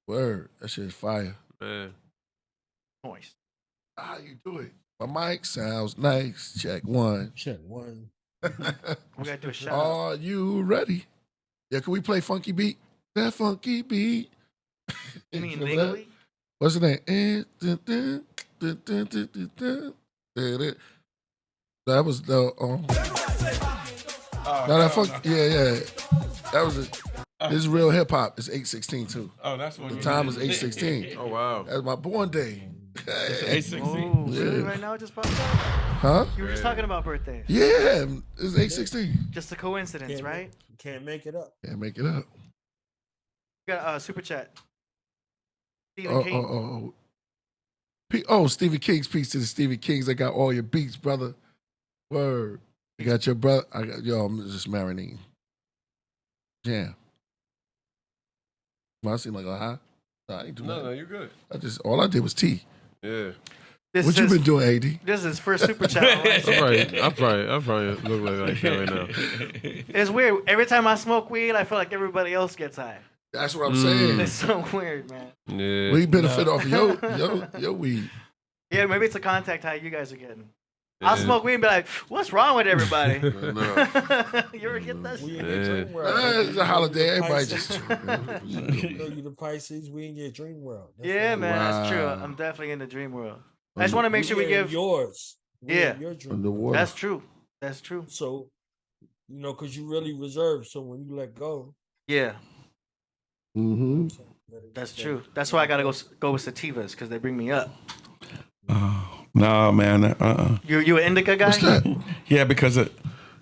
Word. That shit is fire. Man. Moist. How you do it? My mic sounds nice. Check one. Check one. We gotta do a shout out. Are you ready? Yeah, can we play Funky Beat? That Funky Beat. You mean Remember that? legally? What's the name? That was the no, that funk. Yeah. That was it. This is real hip hop. It's 8:16 too. Oh, that's what The you time did. is 8:16. Oh wow. That's my born day. It's 8:16. Oh, really? Yeah. Right now it just popped up? Huh? You were just talking about birthdays. Yeah, it's 8:16. Just a coincidence, right? Can't make it up. Can't make it up. We got a super chat. Stephen King. Stephen King's piece to the Stephen Kings. I got all your beats, brother. Word. You got your brother. I'm just marinating. Yeah. I seem like a high. No, I ain't do No, nothing. you're good. All I did was tea. Yeah. What you been doing, AD? This is his first super chat. I probably look like that right now. It's weird. Every time I smoke weed, I feel like everybody else gets high. That's what I'm saying. It's so weird, man. Yeah. We benefit off your weed. Yeah, maybe it's a contact high you guys are getting. I'll smoke weed and be like, what's wrong with everybody? You ever get that shit? It's a holiday. Everybody just. You the Pisces, we in your dream world. That's Yeah, what- man, that's true. I'm definitely in the dream world. I just want to make sure we in give yours. We Yeah. in your dream The world. water. That's true. That's true. So, because you really reserved. So when you let go, Yeah, Mm-hmm. that's true. That's why I gotta go with sativas because they bring me up. Oh, no, man. You an indica guy? What's that? Yeah, because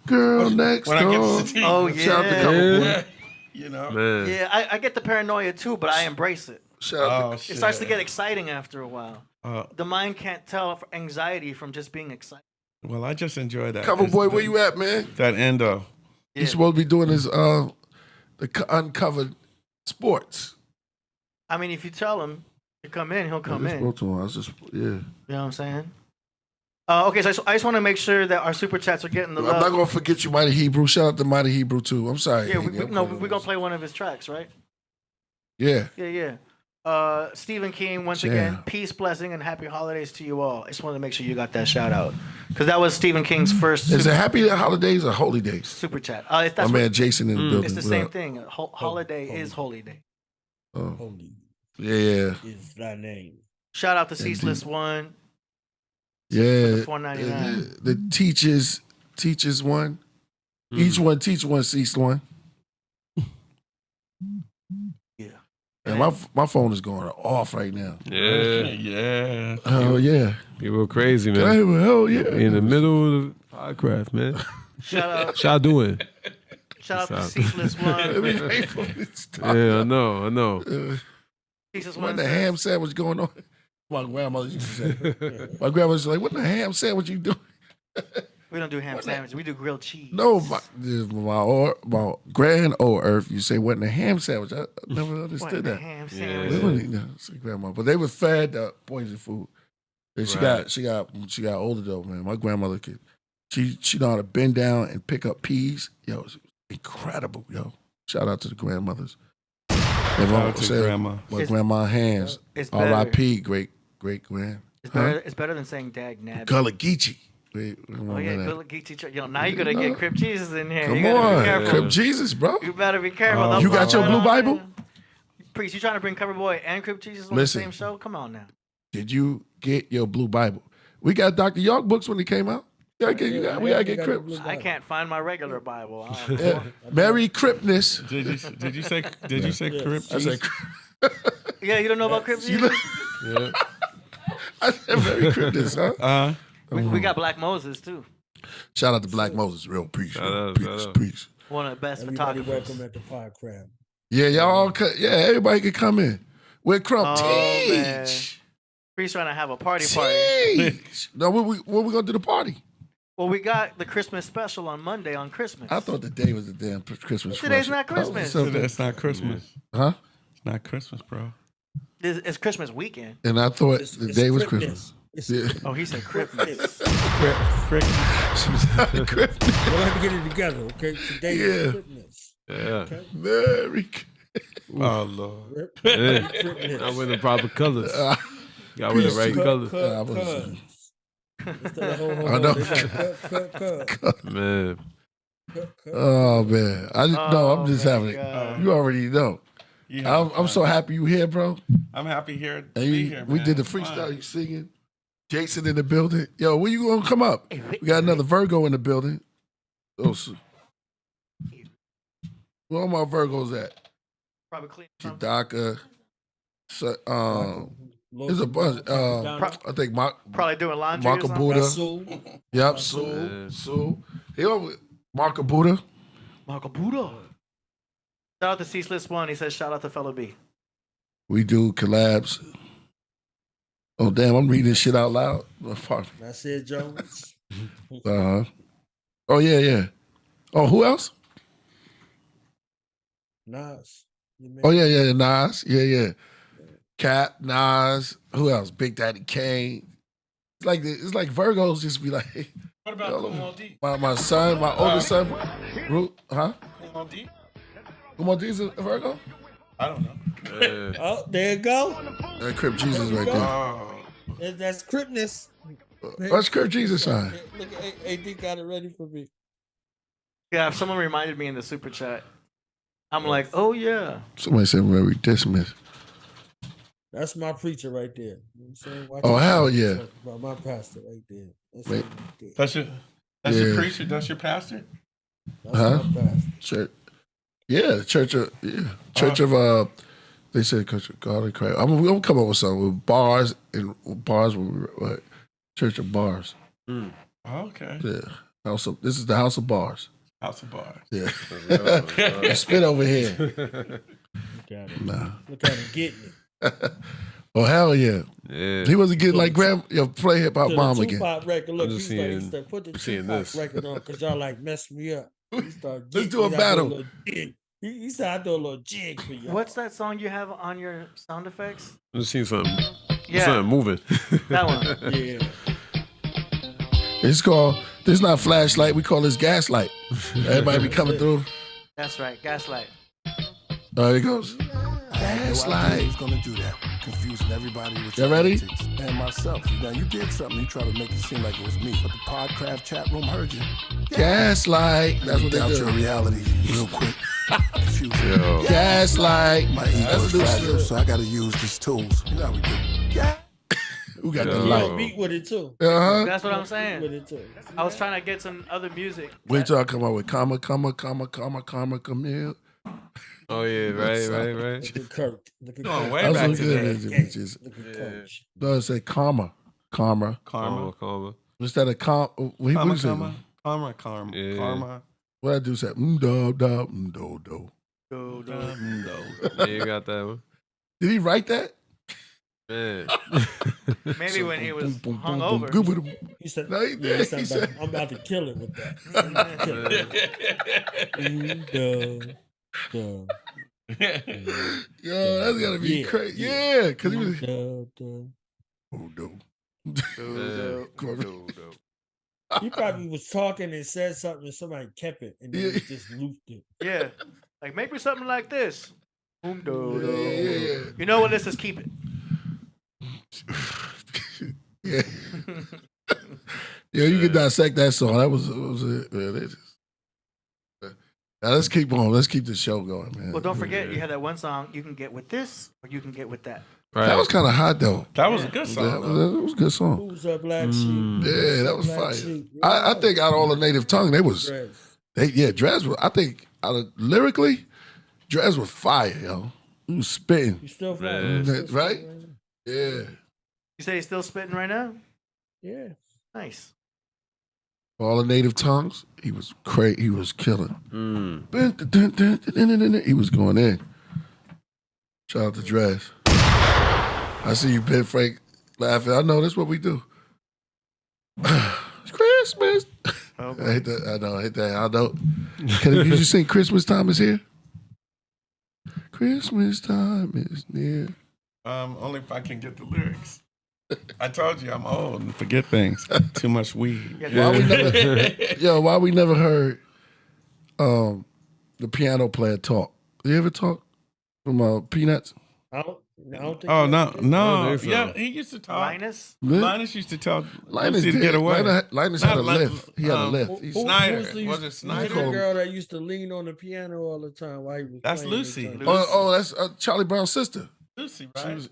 Girl next when I get door. sativa, Oh Shout out to yeah. CoverBoy. you know. Man. Yeah, I get the paranoia too, but I embrace it. Shout out Oh, to It starts to get exciting after a while. Uh, The mind can't tell anxiety from just being excited. well, I just enjoy that. CoverBoy. Where you at, man? That endo. He's supposed to be doing his the uncovered sports. I mean, if you tell him to come in, he'll come in. Spoke to him. I was just You know what I'm saying? Okay, so I just want to make sure that our super chats are getting the I'm love. not gonna forget you, Mighty Hebrew. Shout out to Mighty Hebrew too. I'm sorry. Yeah, Andy. we're gonna play one of his tracks, right? Yeah. Yeah. Stephen King, once Yeah. again, peace, blessing, and happy holidays to you all. I just wanted to make sure you got that shout out because that was Stephen King's first. Is it happy holidays or holy days? Super chat. My man Jason in the building. It's the What same up? thing. Holiday is holy day. Oh. holy Yeah. is thy name. Shout out to Indeed. Ceaseless One. Yeah. $4.99. The teachers one. Each one teach one, cease one. Yeah. And my phone is going off right now. Yeah. Oh yeah. People crazy, man. Hell yeah. In the middle of the podcast, man. Shout out. Y'all doing? Shout out to Ceaseless One. Yeah, I know. Ceaseless What One. the says- ham sandwich going on? My grandmother used to say. My grandmother's like, "What the ham sandwich you doing?" We don't do ham sandwiches. We do grilled cheese. No, my grand old earth. You say, "What in the ham sandwich?" I never understood that. Ham Yeah. sandwich. Grandma, but they were fed poison food. And she Right. got older though, man. My grandmother could. She know how to bend down and pick up peas. Yo, it was incredible, yo. Shout out to the grandmothers. Shout out to grandma. My grandma hands. It's better. R.I.P. Great grand. It's better than saying Dag Nab. Gullah Geechee. Oh yeah, Gullah Geechee. Yo, now you're gonna get Crip Jesus in here. Come you gotta on, be careful. Crip Jesus, bro. You better be careful. You got your blue Bible? Priest, you trying to bring CoverBoy and Crip Jesus on Listen. the same show? Come on now. Did you get your blue Bible? We got Dr. York books when they came out. We gotta get Crips. I can't find my regular Bible. I don't Yeah. know. Merry Cripness. Did you say Crip? I said, Yeah, you don't know about Crip Jesus? Yeah. I said Merry Cripness, huh? We got Black Moses too. Shout out to Black Moses, real peace. Shout out. Peace. One of the best Everybody photographers. welcome at the Podcraft. Yeah, y'all. Everybody can come in. We're Crump. Oh, man. Teach. Priest trying to have a party. Teach. No, when we gonna do the party? Well, we got the Christmas special on Monday on Christmas. I thought the day was the damn Christmas. Today's special. not Christmas. It's not Christmas. Huh? It's not Christmas, bro. It's Christmas weekend. And I thought It's the day was Christmas. Christmas. Yeah. Oh, he said Christmas. Crick. We'll have to get it together, okay? Today Yeah. is Christmas. Yeah. Okay? Merry. Oh Lord. Yeah. I wear the proper colors. Got with the right colors. I know. Man. Oh man, I'm just having it. God. You already know. I'm so happy you here, bro. I'm happy here to And be here, we man. did the It's freestyle. fun. You singing? Jason in the building. Yo, when you gonna come up? We got another Virgo in the building. Oh, where all my Virgos at? Probably clean something. Kadaka. There's a bunch. I think Probably doing laundry or Marco something. Buddha. Yep, Sue. He over Marco Buddha. Marco Buddha. Shout out to Ceaseless One. He says shout out to FELA.B. We do collabs. Oh damn, I'm reading this shit out loud. That's it, Jones. Oh yeah. Oh, who else? Nas. Oh yeah, Nas. Yeah. Cap, Nas. Who else? Big Daddy Kane. It's like Virgos just be like. What about Kumon D? My son, my oldest son, huh? Kumon D? Kumon D is a Virgo? I don't know. Oh, there you go. That Crip Jesus right there. Oh. That's Cripness. What's Crip Jesus sign? Look, AD got it ready for me. Yeah, if someone reminded me in the super chat, I'm like, oh yeah. Somebody said very dismissed. That's my preacher right there. You know what I'm saying? Watch Oh, out. hell yeah. About my pastor right there. That's Wait. him right there. That's your Yeah. preacher? That's your pastor? That's Huh? my pastor. Church. Yeah, Church of they said Church of God and Christ. I'm gonna come up with something with bars and bars with Church of Bars. Okay. Yeah. This is the House of Bars. House of Bars. Yeah. Spit over here. Look at him. Nah. Look at him getting it. Oh hell yeah. Yeah. He wasn't getting like play hip hop To mom the again. Tupac record. Look, I'm he's just like, seeing- put the seeing Tupac this. record on because y'all like mess me up. Let's do a battle. He said I do a little jig for you. What's that song you have on your sound effects? I'm just seeing something. Yeah. Something moving. That one. Yeah. It's called, this is not flashlight, we call this gaslight. Everybody be coming through. That's right. Gaslight. There it goes. Gaslight. Who's gonna do that? Confusing everybody with You your ready? antics. And myself. Now you did something. You tried to make it seem like it was me, but the Podcraft chat room heard you. Gaslight. That's what they Doubt do. your reality real quick. Confusing. Yo. Gaslight. My ego That's is new fragile, shit. so I gotta use these tools. You know how we do. Who got the He light? on beat with it too. Uh-huh. That's what I'm With saying. it too. I was trying to get some other music. Wait till I come out with comma, Camille. Oh yeah, right. Look at Kirk. Look at Going Kirk. way That's back what to good that. is, bitches. Look at Coach. No, it say karma. Karma. Instead of Karma. karma. Karma. What I do say? Do. Yeah, you got that one. Did he write that? Man. Maybe when he was Boom, boom, hungover. boom, boom, boom. He said, No, he did. he He said, said- I'm about to kill it with that. Yo, that's gotta be crazy. Yeah, because he was. He probably was talking and said something and somebody kept it and then he just looped it. Yeah. Like maybe something like this. Boom, do, do. Yeah. You know what? Let's just keep it. Yeah. Yeah, you can dissect that song. That was it. Man. Now let's keep on. Let's keep the show going, man. Well, don't forget, you had that one song. You can get with this, or you can get with that. Right. That was kind of hot though. That was a good song. That was a good song. Who's up, Black Sheep? Yeah, that was Black fire. Sheep. I think out of all the native tongue, they was Dres was. I think out of lyrically, Dres was fire, yo. He was spitting. You still right? Yeah. You say he's still spitting right now? Yeah. Nice. All the native tongues, he was crazy. He was killing. He was going in. Shout out to Dres. I see you, Ben Frank, laughing. I know that's what we do. It's Christmas. Okay. I hate that. I know. I hate that. I know. Can you sing "Christmas Time Is Here"? Christmas time is near. Only if I can get the lyrics. I told you I'm old and forget things. Too much weed. Why we never heard the piano player talk? You ever talk from Peanuts? I don't think. Oh no. think so. Yeah, he used to talk. Linus? Linus used to tell Linus to did. get away. Linus had a Not lift. He had a lift. Snyder. Who's the- Was it who's Snyder? the girl that used to lean on the piano all the time while he was That's playing Lucy. the Oh, that's Charlie Brown's sister. Lucy, right?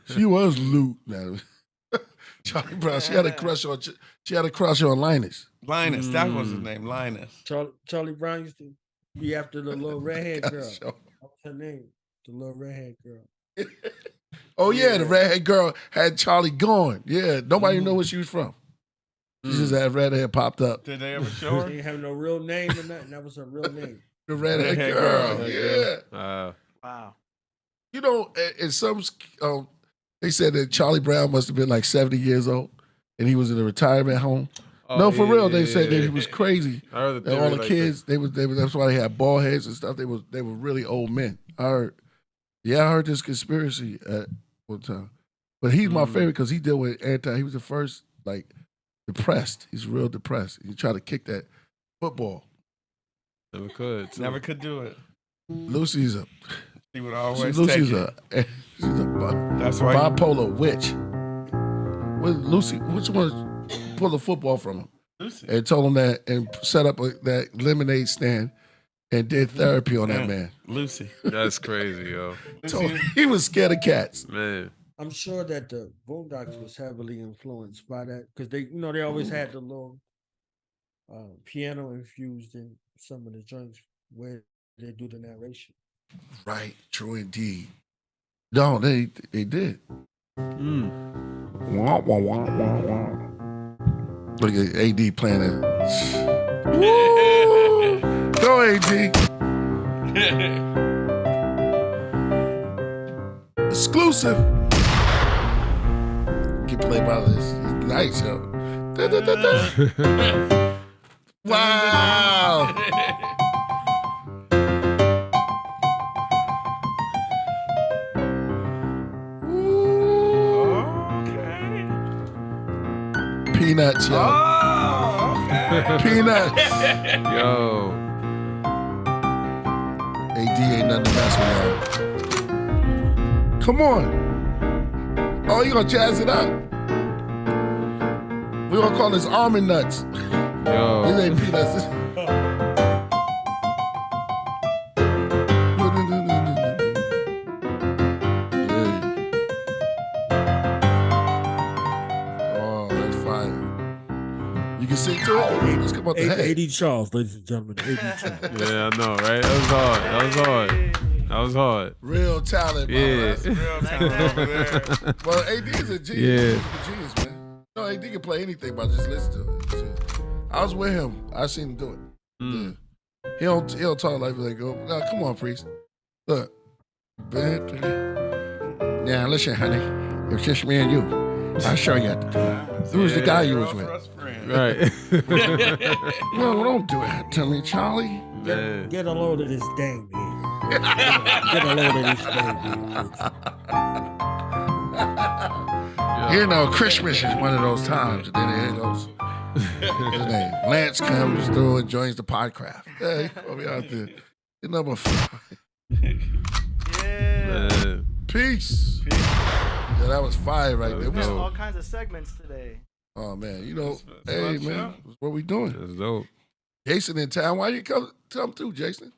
She was Luke. Now, Charlie Brown. She had a crush on. She had a crush on Linus. Linus, that was his name, Linus. Charlie Brown used to be after the little redhead girl. Gosh, What was her name? The little redhead girl. Oh yeah, the redhead girl had Charlie going. Yeah, nobody knew where she was from. She just had redhead popped up. Did they ever show her? She didn't have no real name or nothing. That was her real name. The redhead girl. Yeah. Wow. You know, in some, they said that Charlie Brown must have been like 70 years old, and he was in a retirement home. No, for real. They said that he was crazy. I heard the And theory all the like kids, they was. That's why they had bald heads and stuff. They were really old men. I heard. Yeah, I heard this conspiracy at one time. But he's my favorite because he dealt with anti. He was the first depressed. He's real depressed. He tried to kick that football. Never could. Never could do it. Lucy's a. She would always Lucy's take it. she's a That's why bipolar witch. Which one pulled the football from him? Lucy. And told him that and set up that lemonade stand and did therapy on that man. Lucy. That's crazy, yo. So he was scared of cats. Man. I'm sure that the Boondocks was heavily influenced by that because they always had the little piano infused in some of the joints where they do the narration. Right, true indeed. No, they did. Wah, wah, wah, wah, wah. Look at AD playing it. Woo! Go AD. Exclusive. Get played by this. He's nice, yo. Da, da, da, da. Wow. Peanuts, yo. Oh, okay. Peanuts. Yo. AD ain't nothing to mess with, y'all. Come on. Oh, you gonna jazz it up? We gonna call this almond nuts. Yo. This ain't peanuts. can sing to it. Let's come out the head. 80 Charles, ladies and gentlemen. 80 Charles. Yeah, I know, right? That was hard. Real talent, bro. Yeah. That's real talent over there. Well, AD is a genius. Yeah. He's a genius, man. No, AD can play anything, but just listen to it. I was with him. I seen him do it. Yeah. He'll talk like go, no, come on, Priest. Look. Yeah, listen, honey. It's just me and you. I'll show you. Who's the guy you was with? Right. No, don't do it to me, Charlie. Get a load of this thing, man. Get a load of this thing, man. You know, Christmas is one of those times. And then here goes his name. Lance comes through and joins the Podcraft. Hey, we'll be out there. You're number 5. Yeah. Peace. Yeah, that was fire right there. We got all kinds of segments today. Oh man, you know, hey man, what we doing? That's dope. Jason in town. Why you come through, Jason?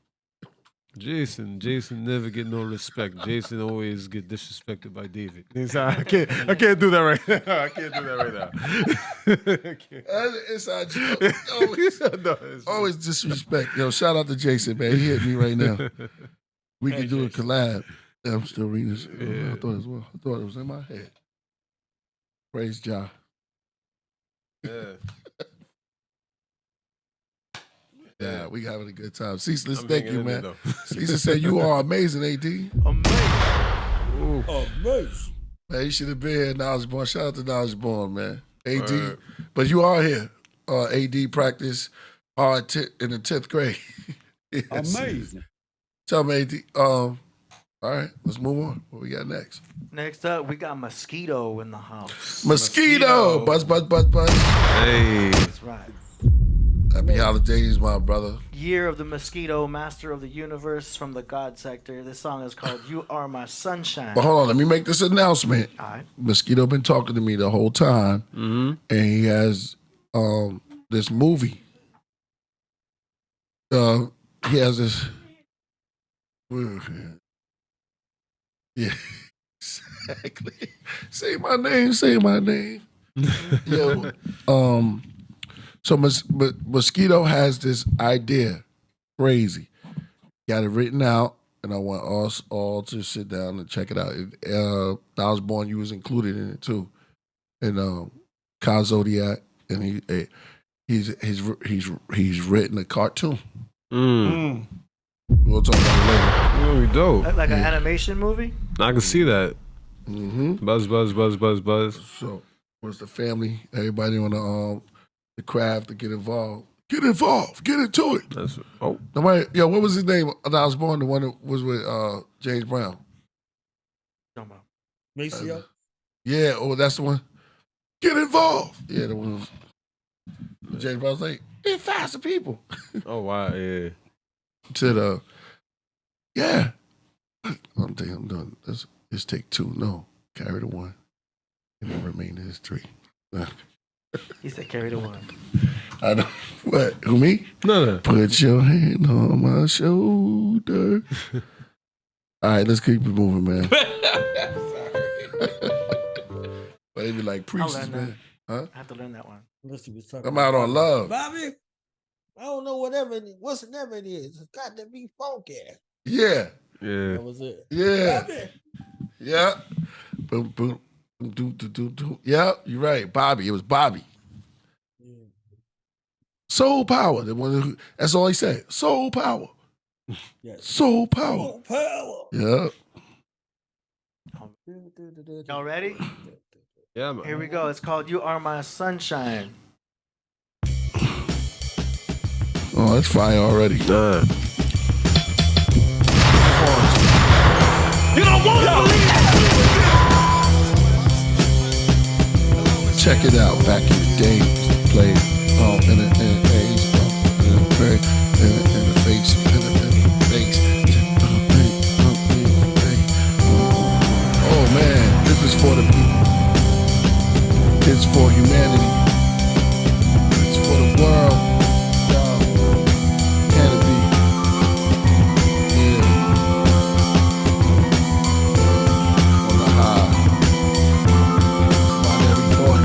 Jason never get no respect. Jason always get disrespected by David. I can't do that right now. I can't do that right now. Inside joke. Always disrespect. Yo, shout out to Jason, man. He hit me right now. We can do a collab. Yeah, I'm still reading this. Yeah. I thought it was in my head. Praise Jah. Yeah. Yeah, we having a good time. Ceaseless, thank you, man. Ceaseless said you are amazing, AD. Amazing. Man, you should have been here, Knowledge Born. Shout out to Knowledge Born, man. AD. But you are here. AD practice hard in the 10th grade. Yes. Amazing. Tell me, AD. All right, let's move on. What we got next? Next up, we got Mosquito in the house. Mosquito. Buzz. Hey. That's right. Happy holidays, my brother. Year of the Mosquito, Master of the Universe from the God Sector. This song is called You Are My Sunshine. But hold on, let me make this announcement. All right. Mosquito been talking to me the whole time, and he has this movie. He has this. Yeah, exactly. Say my name. Yo, so Mosquito has this idea, crazy. Got it written out, and I want us all to sit down and check it out. I was born, you was included in it too, and Kyle Zodiac, and he's written a cartoon. We'll talk about it later. Really dope. Like an animation movie? I can see that. Mm-hmm. Buzz. So, what's the family? Everybody on the craft to get involved. Get into it. That's Nobody, yo, what was his name? When I was born, the one that was with James Brown. Maceo? Yeah, that's the one. Get involved. Yeah, the one. James Brown's like, it's faster people. Oh wow, yeah. Said, yeah. I'm done. Let's take 2. No, carry the 1. And the remainder is 3. He said carry the 1. I know. What? Who, me? No. Put your hand on my shoulder. All right, let's keep it moving, man. But they be like priests, man. Huh? I have to learn that one. I'm out on love. Bobby, I don't know whatever it is. It's got to be funky. Yeah. That was it. Yeah. Bobby. Yeah. Boom, boom. Do. Yeah, you're right. Bobby. It was Bobby. Soul power. That's all he said. Soul power. Yes. Soul power. Soul power. Yeah. Y'all ready? Yeah, man. Here we go. It's called You Are My Sunshine. Oh, that's fire already. You don't want to believe that. Check it out. Back in the day, we used to play in the face. Oh man, this is for the people. It's for humanity. It's for the world. Can it be? Yeah. On the high. On every port.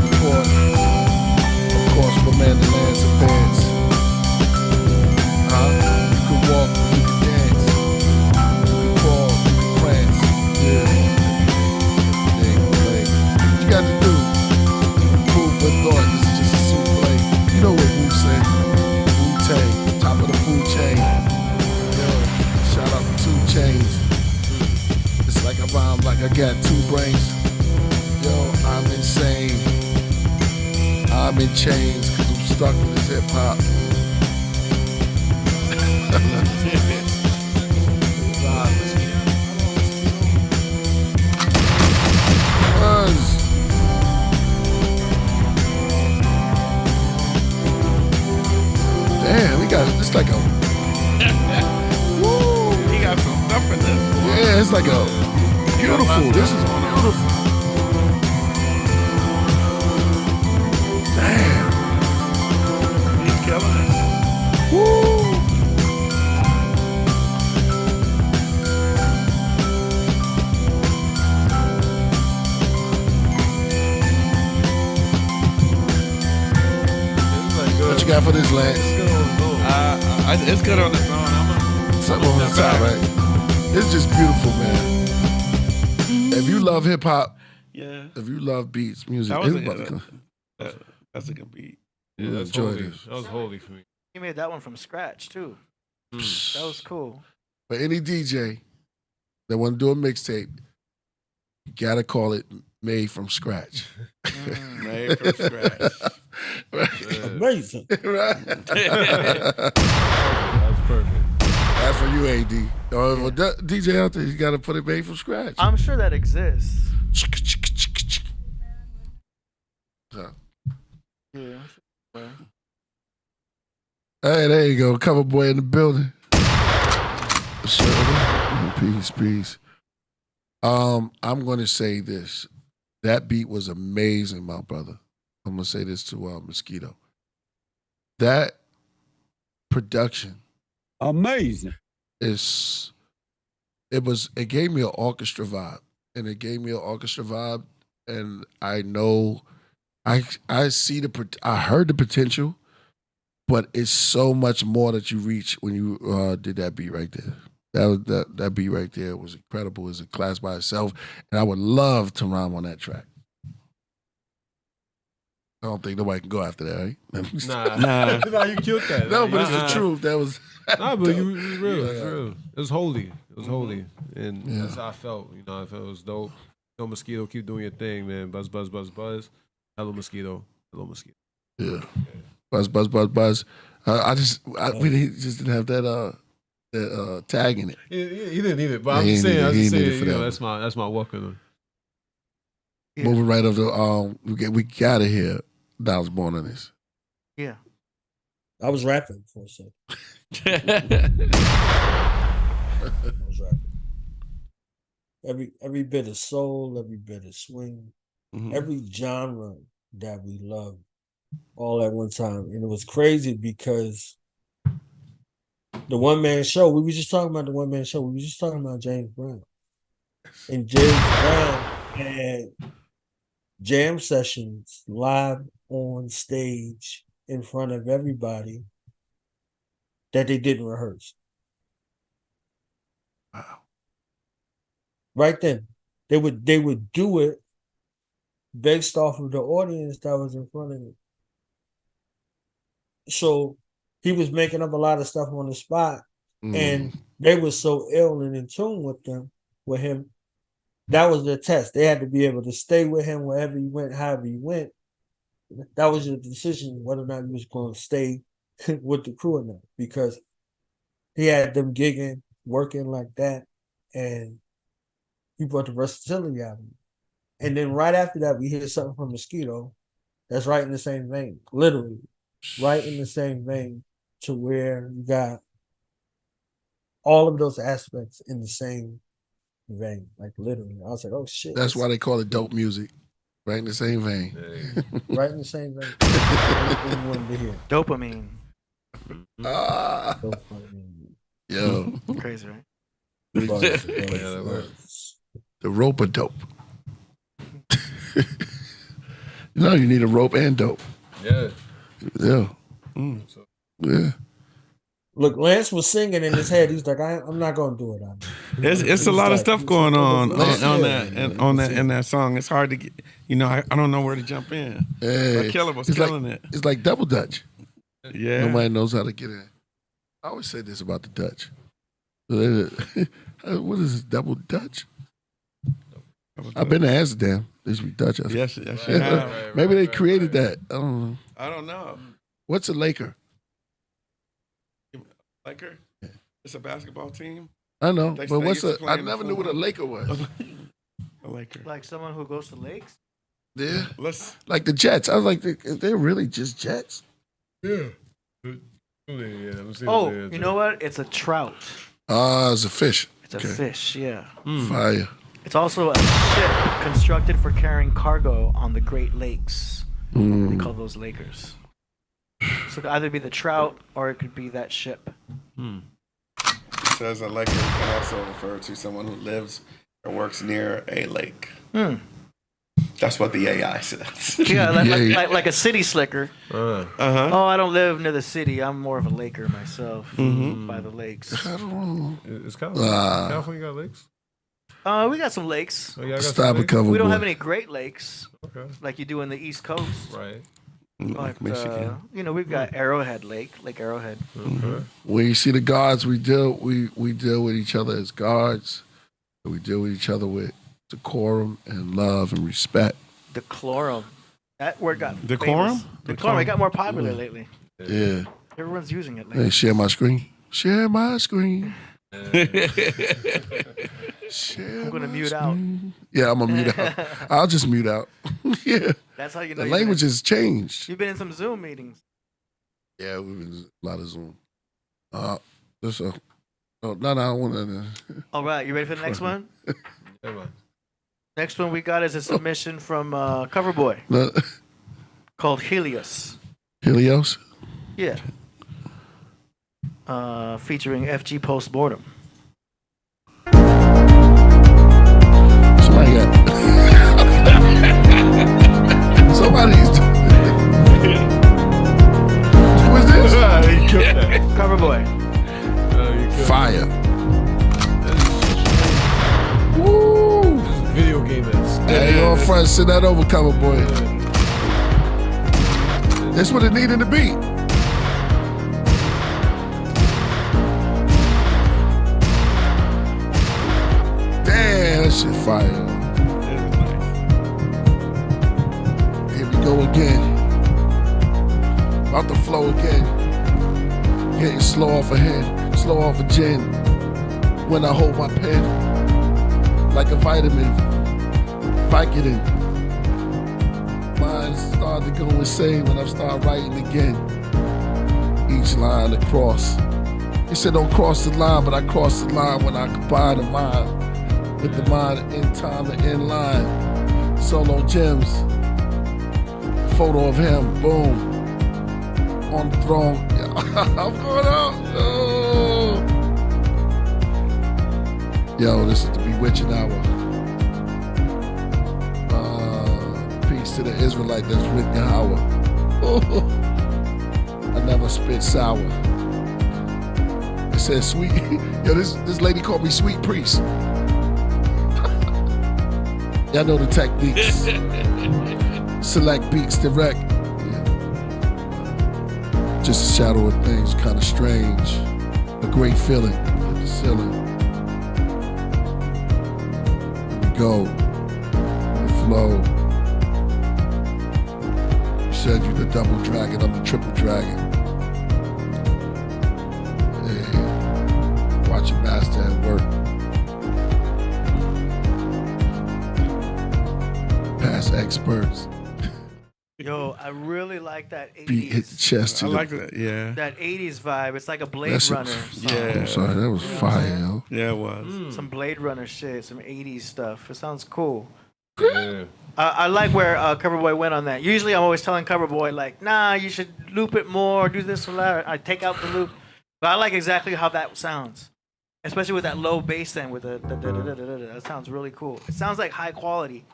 Of course, for man to man. got to do. Food for thought. This is just a souffle. You know what Wu say? Wu-Tang, top of the food chain. Yo, shout out to 2 Chains. It's like I rhyme like I got 2 brains. Yo, I'm insane. I'm in chains because I'm stuck with this hip hop. Damn, we got it's like a. Woo! He got some stuff in this. Yeah, it's like a beautiful. This is beautiful. Damn. He's killing it. Woo! What you got for this, Lance? It's good on its own. Something on the side, right? It's just beautiful, man. If you love hip hop, yeah. If you love beats, music, That was that's a good beat. Yeah, that's enjoy holy. this. That was holy for me. He made that one from scratch too. That was cool. For any DJ that want to do a mixtape, you gotta call it made from scratch. Made from scratch. Right. Amazing. Right. That's perfect. That's for you, AD. Or if a DJ out there, you gotta put it made from scratch. I'm sure that exists. So. Yeah. Hey, there you go. CoverBoy in the building. Peace. I'm gonna say this. That beat was amazing, my brother. I'm gonna say this to Mosquito. That production, amazing. It gave me an orchestra vibe, and and I know, I see I heard the potential, but it's so much more that you reach when you did that beat right there. That beat right there was incredible. It's a class by itself, and I would love to rhyme on that track. I don't think nobody can go after that, right? Nah, you killed that. No, but it's the truth. That was. Nah, but you real. It's real. It was holy. It was holy, and that's how I felt. You know, I felt it was dope. Yo, Mosquito, keep doing your thing, man. Buzz. Hello, Mosquito. Yeah. Buzz. We just didn't have that tag in it. He didn't need it, but I'm just saying. You know, that's my welcome. Yeah. Moving right up to we gotta hear Dolls Born on this. Yeah. I was rapping for a second. Every bit of soul, every bit of swing, every genre that we love, all at one time. And it was crazy because the one-man show, we were just talking about the one-man show. We were just talking about James Brown. And James Brown had jam sessions live on stage in front of everybody that they didn't rehearse. Wow. Right then. They would do it based off of the audience that was in front of him. So he was making up a lot of stuff on the spot, and they were so ill and in tune with him. That was their test. They had to be able to stay with him wherever he went, however he went. That was your decision whether or not you was going to stay with the crew or not, because he had them gigging, working like that, and he brought the versatility out of him. And then right after that, we hear something from Mosquito that's right in the same vein, literally, right in the same vein, to where you got all of those aspects in the same vein, like literally. I was like, oh shit. That's why they call it dope music. Right in the same vein. Right in the same vein. Everything you wanted to hear. Dopamine. Dopamine. Yo. Crazy, right? The rope of dope. You know, you need a rope and dope. Yeah. Yeah. Yeah. Look, Lance was singing in his head. He's like, I'm not going to do it. It's a lot of stuff going on in that song. It's hard to get. I don't know where to jump in. But Killah was killing it. It's like double Dutch. Yeah. Nobody knows how to get in. I always say this about the Dutch. What is this, double Dutch? I've been to Amsterdam. They should be Dutch. Yes, you have. Maybe they created that. I don't know. I don't know. What's a Laker? Laker? It's a basketball team. I know, They but used to play I in the never knew what a football. Laker was. A Laker. Like someone who goes to lakes? Yeah, Let's. like the Jets. I was like, they're really just Jets. Yeah. Oh, you know what? It's a trout. It's a fish. It's a fish, yeah. Fire. It's also a ship constructed for carrying cargo on the Great Lakes. They call those Lakers. So it could either be the trout or it could be that ship. It says a Laker can also refer to someone who lives or works near a lake. That's what the AI says. Yeah, like a city slicker. Oh, I don't live near the city. I'm more of a Laker myself by the lakes. It's California got lakes? We got some lakes. Oh, yeah, Stop it, CoverBoy. We don't have any Great Lakes like you do in the East Coast. Right. Like Michigan. We've got Arrowhead Lake Arrowhead. When you see the guards, we deal with each other as guards. We deal with each other with decorum and love and respect. Decorum. That word got Decorum? famous. Decorum. It got more popular lately. Yeah. Everyone's using it lately. Hey, share my screen. Share my screen. I'm gonna mute out. Yeah, I'm gonna mute out. I'll just mute out. Yeah. That's how you know the language has changed. You've been in some Zoom meetings. Yeah, we've been in a lot of Zoom. I want to. All right, you ready for the next one? Next one we got is a submission from CoverBoy called Helios. Helios? Yeah. Featuring FG Postmortem. Somebody got. Somebody's. Who is this? CoverBoy. Fire. Woo! Video game is. Hey, your friend, send that over, CoverBoy. That's what it needed to be. Damn, that shit fire. Here we go again. About to flow again. Getting slow off ahead, slow off a gin. When I hold my pen, like a vitamin, Vicodin. Mine start to go insane when I start writing again. Each line across. He said don't cross the line, but I cross the line when I combine the mind with the mind in time and in line. Solo gems. Photo of him, boom. On the throne. I'm going out. Oh. Yo, this is the bewitching hour. Peace to the Israelite that's with Yahweh. Oh. I never spit sour. It says sweet. Yo, this lady called me Sweet Priest. Y'all know the techniques. Select beats direct. Just a shadow of things, kind of strange. A great feeling at the ceiling. Here we go. The flow. You said you the double dragon, I'm the triple dragon. Hey, watch your master at work. Past experts. Yo, I really like that 80s. Beat hit the chest. I like that, yeah. That 80s vibe. It's like a Blade Runner song. I'm sorry, that was fire, yo. Yeah, it was. Some Blade Runner shit, some 80s stuff. It sounds cool. Yeah. I like where CoverBoy went on that. Usually I'm always telling CoverBoy, like, nah, you should loop it more, do this or that. I take out the loop. But I like exactly how that sounds. Especially with that low bass then with the da-da-da-da-da-da. That sounds really cool. It sounds like high quality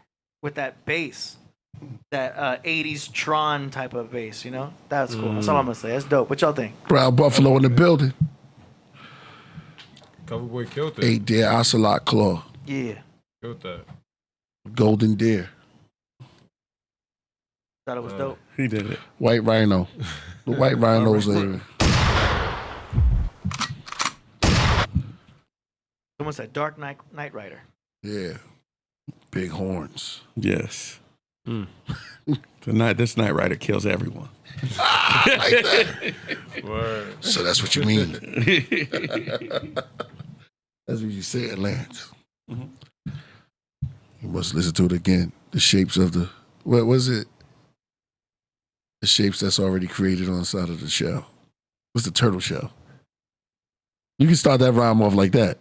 with that bass. That 80s Tron type of bass, you know? That's cool. That's all I'm going to say. That's dope. What y'all think? Brown Buffalo in the building. CoverBoy killed it. 8 deer ocelot claw. Yeah. Killed that. Golden deer. Thought it was dope. He did it. White rhino. The white rhinos are. Someone said Dark Knight Rider. Yeah. Big horns. Yes. This Night Rider kills everyone. Like that. Word. So that's what you mean. That's what you said, Lance. You must listen to it again. The shapes of the, what was it? The shapes that's already created on the side of the shell. What's the turtle shell? You can start that rhyme off like that.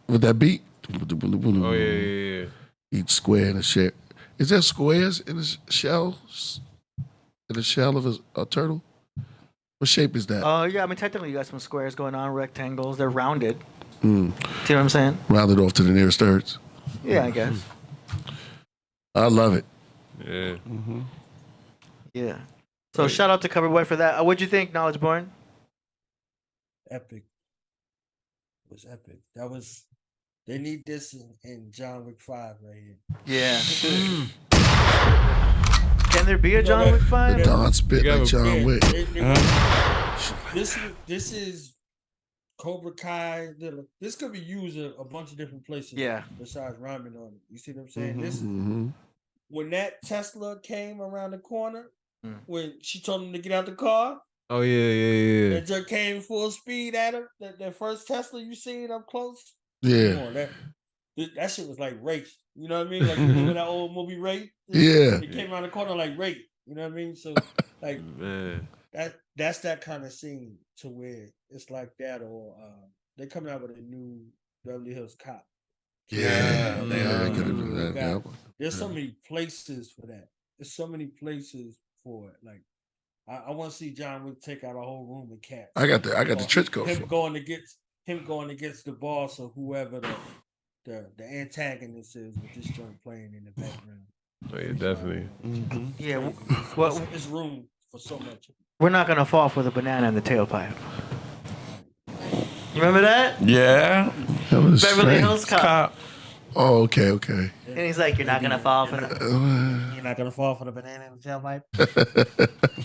With that beat. Oh, yeah. Each square in a shell. Is there squares in the shells? In the shell of a turtle? What shape is that? Yeah, I mean, technically you got some squares going on, rectangles. They're rounded. Mm. See what I'm saying? Rounded off to the nearest thirds. Yeah, I guess. I love it. Yeah. Yeah. So shout out to CoverBoy for that. What'd you think, Knowledge Born? Epic. It was epic. That was. They need this in John Wick 5 right here. Yeah. Can there be a John Wick 5? Don spit like John Wick. This is Cobra Kai. This could be used a bunch of different places. Yeah. Besides rhyming on it. You see what I'm saying? This when that Tesla came around the corner, when she told him to get out the car. Oh, yeah. It just came full speed at her. That first Tesla you seen up close. Yeah. Come on, that shit was like Race. You know what I mean? Like remember that old movie Race? Yeah. It came around the corner like Race. You know what I mean? So like that's that kind of scene to where it's like that, or they're coming out with a new Beverly Hills Cop. There's so many places for that. There's so many places for it. Like I want to see John Wick take out a whole room of cats. I got the trick code. Him going against the boss or whoever the antagonist is, with this joint playing in the background. Oh, yeah, definitely. Yeah. Well, there's room for so much. We're not gonna fall for the banana in the tailpipe. You remember that? Yeah. That was Beverly Hills Cop. Oh, okay. And he's like, "You're not gonna fall for the." You're not gonna fall for the banana in the tailpipe.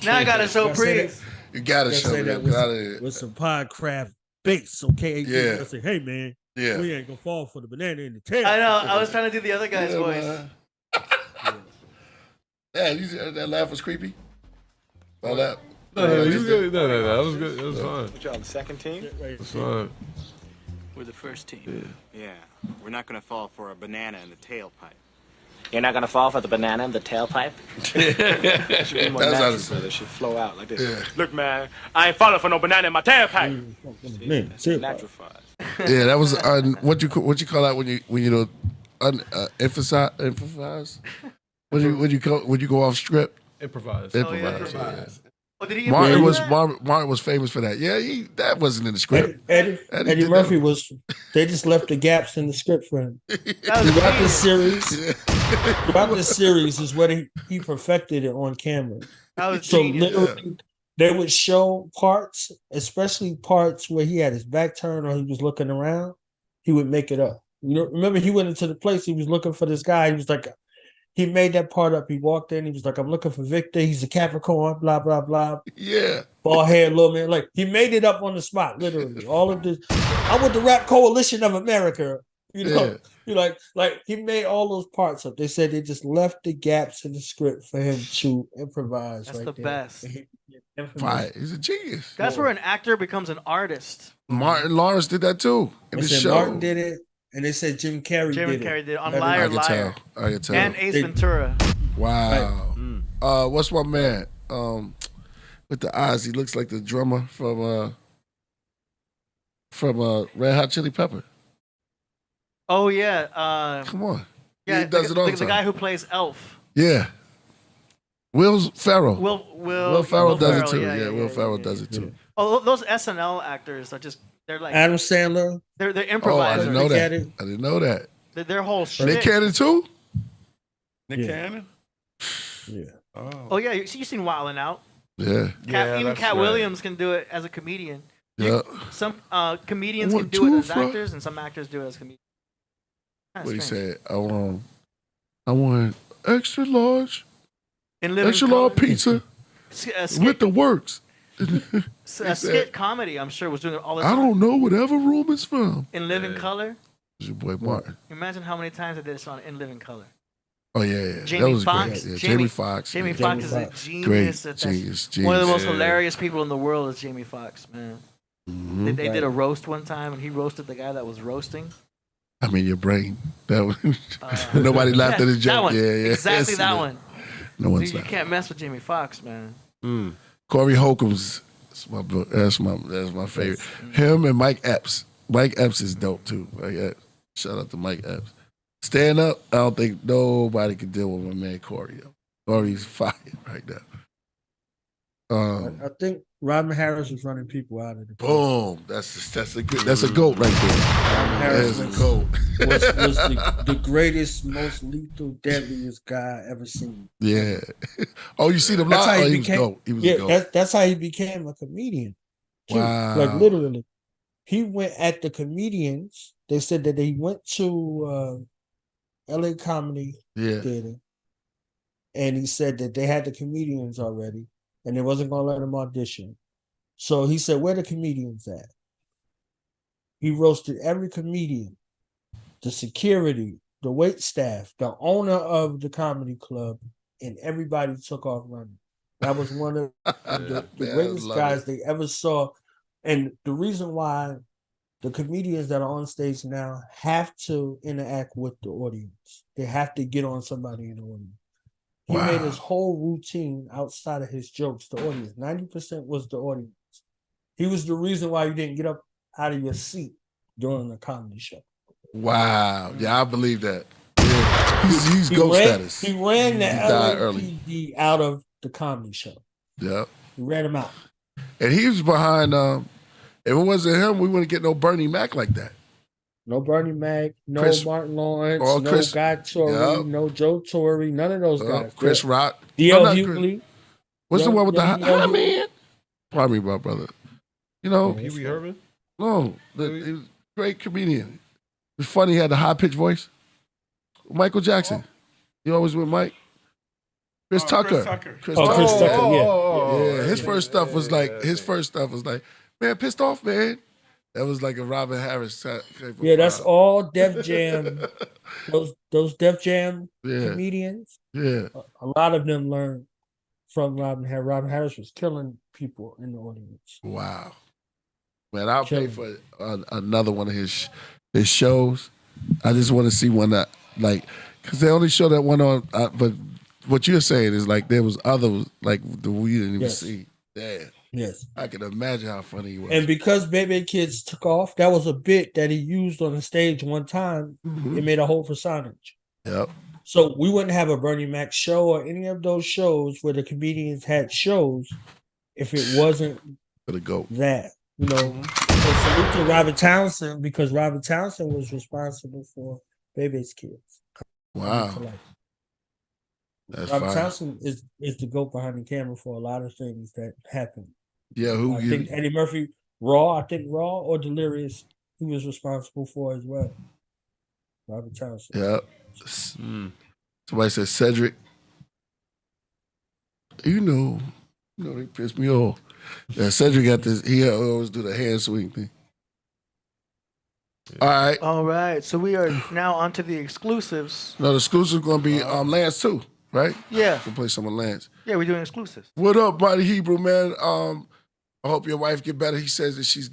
Now I gotta show Priest. You gotta show that with some Podcraft bass, okay? Yeah. I say, hey man, yeah, we ain't gonna fall for the banana in the tail. I know. I was trying to do the other guy's voice. Yeah, you said that laugh was creepy. All that. No, you good. No, that was good. It was fine. What y'all, the second team? It's fine. We're the first team. Yeah. We're not gonna fall for a banana in the tailpipe. You're not gonna fall for the banana in the tailpipe? It should be more natural, brother. It should flow out like this. Yeah. Look, man, I ain't falling for no banana in my tailpipe. Natural fire. Yeah, that was what you call that when you emphasize. What you go off script? Improvise. Improvise. Oh, did he Martin was famous for that. Yeah, that wasn't in the script. Eddie Murphy was. They just left the gaps in the script for him. Throughout this series is where he perfected it on camera. So literally, they would show parts, especially parts where he had his back turned or he was looking around. He would make it up. You know, remember he went into the place. He was looking for this guy. He was like. He made that part up. He walked in. He was like, I'm looking for Victor. He's a Capricorn, blah, blah, blah. Yeah. Bald head, little man. Like, he made it up on the spot, literally. All of this. I'm with the Rap Coalition of America. You know, Yeah. you like he made all those parts up. They said they just left the gaps in the script for him to improvise. That's right the there. best. Right. He's a genius. That's where an actor becomes an artist. Martin Lawrence did that too in They the said show. Martin did it, and they said Jim Carrey did it. On Liar Liar. I can tell. And Ace Ventura. Wow. What's my man? With the eyes, he looks like the drummer from Red Hot Chili Pepper. Oh yeah. Come on. Yeah, He does it all the the time. guy who plays Elf. Yeah. Will Ferrell. Will Ferrell does Ferrell, it too. yeah, Will Ferrell does it too. Oh, those SNL actors are they're like Adam Sandler. They're Oh, I improvisers. didn't know that. I didn't know that. Their whole shit. Nick Cannon too? Nick Cannon? Yeah. Oh yeah, you've seen Wildin' Out. Yeah. Even that's Cat right. Williams can do it as a comedian. Yeah. Some comedians I can want do it two as fries. actors, and some actors do it as comedians. What he said? I want extra large, In living extra large color. pizza Skit, with the works. skit comedy, I'm sure, was doing it all the I time. don't know whatever room it's from. In living color. It's your boy Martin. Imagine how many times I did this on In Living Color. Oh yeah. Jamie That was Foxx. great. Yeah, Jamie Foxx. Jamie yeah. Foxx is a genius. Great. At that. Genius. One of the most Yeah. hilarious people in the world is Jamie Foxx, man. Mhm. They did a roast one time, and he roasted the guy that was roasting. I mean, your brain. That was, nobody laughed at his joke. That one. Yeah, yeah. Exactly Yes, that yeah. one. No one's You laughing. can't mess with Jamie Foxx, man. Corey Holcomb's. That's my favorite. Him and Mike Epps. Mike Epps is dope too. Shout out to Mike Epps. Stand up. I don't think nobody can deal with my man Corey. Corey's fire right now. I think Robin Harris is running people out of the Boom. That's a goat right there. Robin Harris That's a goat. was the greatest, most lethal, deadliest guy I ever seen. Yeah. Oh, you see them That's live? how Oh, he he was became. goat. He was a goat. That's how he became a comedian. too. Wow. Like literally, he went at the comedians. They said that he went to LA Comedy Theater, and he said that they had the comedians already, and they wasn't gonna let him audition. So he said, "Where the comedians at?" He roasted every comedian, the security, the wait staff, the owner of the comedy club, and everybody took off running. That was one of the Man, I greatest love guys it. they ever saw. And the reason why the comedians that are on stage now have to interact with the audience. They have to get on somebody in the audience. He made his whole routine outside of his jokes, the audience. 90% was the audience. He was the reason why you didn't get up out of your seat during the comedy show. Wow. Yeah, I believe that. Yeah. He's ghost status. He ran the He died early. LAPD out of the comedy show. Yeah. He ran him out. And he was behind, if it wasn't him, we wouldn't get no Bernie Mac like that. No Bernie Mac, no Chris- Martin Lawrence, Oh, no Chris- Guy Torrey, Yup. no Joe Torre, none of those guys. Chris Rock. D.L. No, not Chris. Hughley. What's the Young- one with the young high Hughley. man? Pardon me, my brother. You know, Pee Wee Herman? no, he was a great comedian. It's funny, he had the high pitched voice. Michael Jackson. You always with Mike? Chris Tucker. Chris Tucker, yeah. Yeah, his first stuff was like, man, pissed off, man. That was like a Robin Harris type of Yeah, that's vibe. all Def Jam. those Def Jam Yeah. comedians. Yeah. A lot of them learned from Robin Harris. Robin Harris was killing people in the audience. Wow. Man, I'll pay for another one of his shows. I just want to see one that, like, because they only show that one on, but what you're saying is like there was others, like, that we didn't even Yes. see. Damn. Yes. I can imagine how funny he was. And because Baby Kids took off, that was a bit that he used on the stage one time. It made a whole personage. Yep. So we wouldn't have a Bernie Mac show or any of those shows where the comedians had shows if it wasn't For the GOAT. that. You know, so salute to Robert Townsend because Robert Townsend was responsible for Baby's Kids. Wow. To life. That's Robert fine. Townsend is the GOAT behind the camera for a lot of things that happen. Yeah, who I you- think Eddie Murphy, Raw or Delirious, he was responsible for as well. Robert Townsend. Yep. Somebody said Cedric. You know, they pissed me off. Yeah, Cedric got this. He always do the hand swing thing. All right. All right. So we are now onto the exclusives. No, the exclusive gonna be Lance too, right? Yeah. We'll play some of Lance. Yeah, we're doing exclusives. What up, Mighty Hebrew man? I hope your wife get better. He says that she's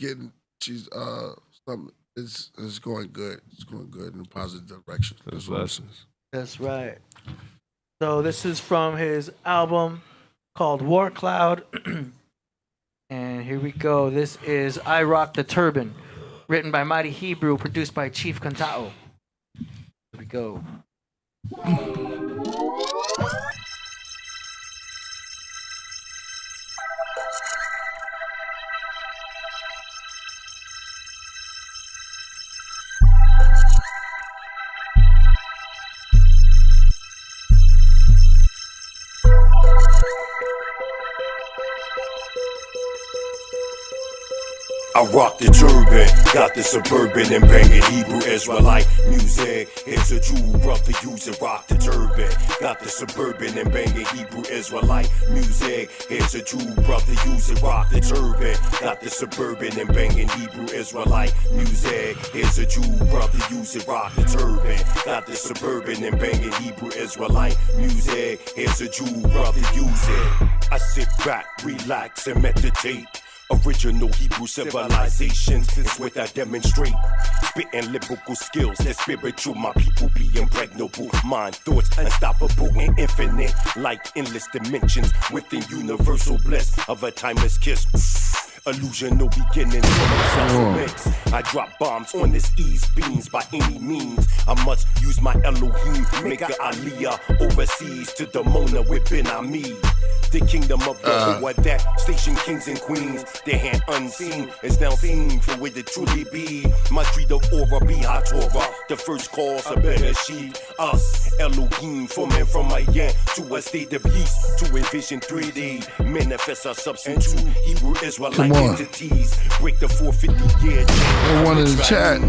something. It's going good. It's going good in a positive direction. That's what I'm saying. That's right. So this is from his album called War Cloud. And here we go. This is I Rock the Turban, written by Mighty Hebrew, produced by Chief Kantao. Here we go. I rock the turban, got the suburban and banging Hebrew Israelite music. Here's a Jew brother, use it, rock the turban. Got the suburban and banging Hebrew Israelite music. Here's a Jew brother, use it, rock the turban. Got the suburban and banging Hebrew Israelite music. Here's a Jew brother, use it, rock the turban. Got the suburban and banging Hebrew Israelite music. Here's a Jew brother, use it. I sit back, relax, and meditate. Original Hebrew civilizations is what I demonstrate. Spitting lyrical skills, that spiritual, my people be impregnable. Mind thoughts unstoppable and infinite, like endless dimensions within universal bliss of a timeless kiss. Illusion, no beginnings, supplements. I drop bombs on this ease beams by any means. I must use my Elohim, make a aliyah overseas to the Mona with Ben Ami. The kingdom of the what that station kings and queens. Their hand unseen is now seen for where it truly be. My tree of aura be Torah. The first cause a better sheep. Us, Elohim, forming from a yen to a state of yeast. To envision 3D, manifest our substance to Hebrew Israelite entities. Break the 450-year chain. One in the chat.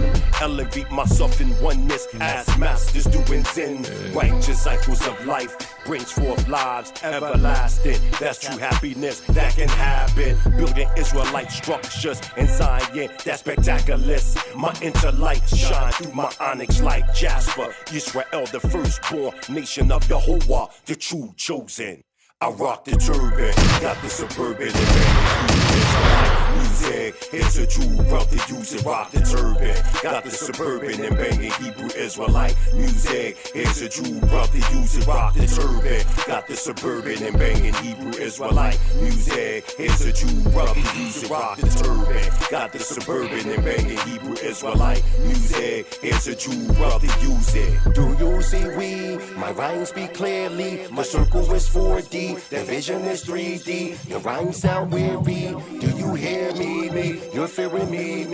Elevate myself in oneness as masters doing sin. Righteous cycles of life brings forth lives everlasting. That's true happiness that can happen. Building Israelite structures in Zion, that's spectacular. My intellect shine through my onyx like Jasper. Israel, the firstborn nation of Yehovah, the true chosen. I rock the turban, got the suburban and Israelite music. Here's a Jew brother, use it, rock the turban. Got the suburban and banging Hebrew Israelite music. Here's a Jew brother, use it, rock the turban. Got the suburban and banging Hebrew Israelite music. Here's a Jew brother, use it, rock the turban. Got the suburban and banging Hebrew Israelite music. Here's a Jew brother, use it. Do you see we? My rhymes speak clearly. The circle is 4D. The vision is 3D. Your rhymes sound weary. Do you hear me? You're fearing me.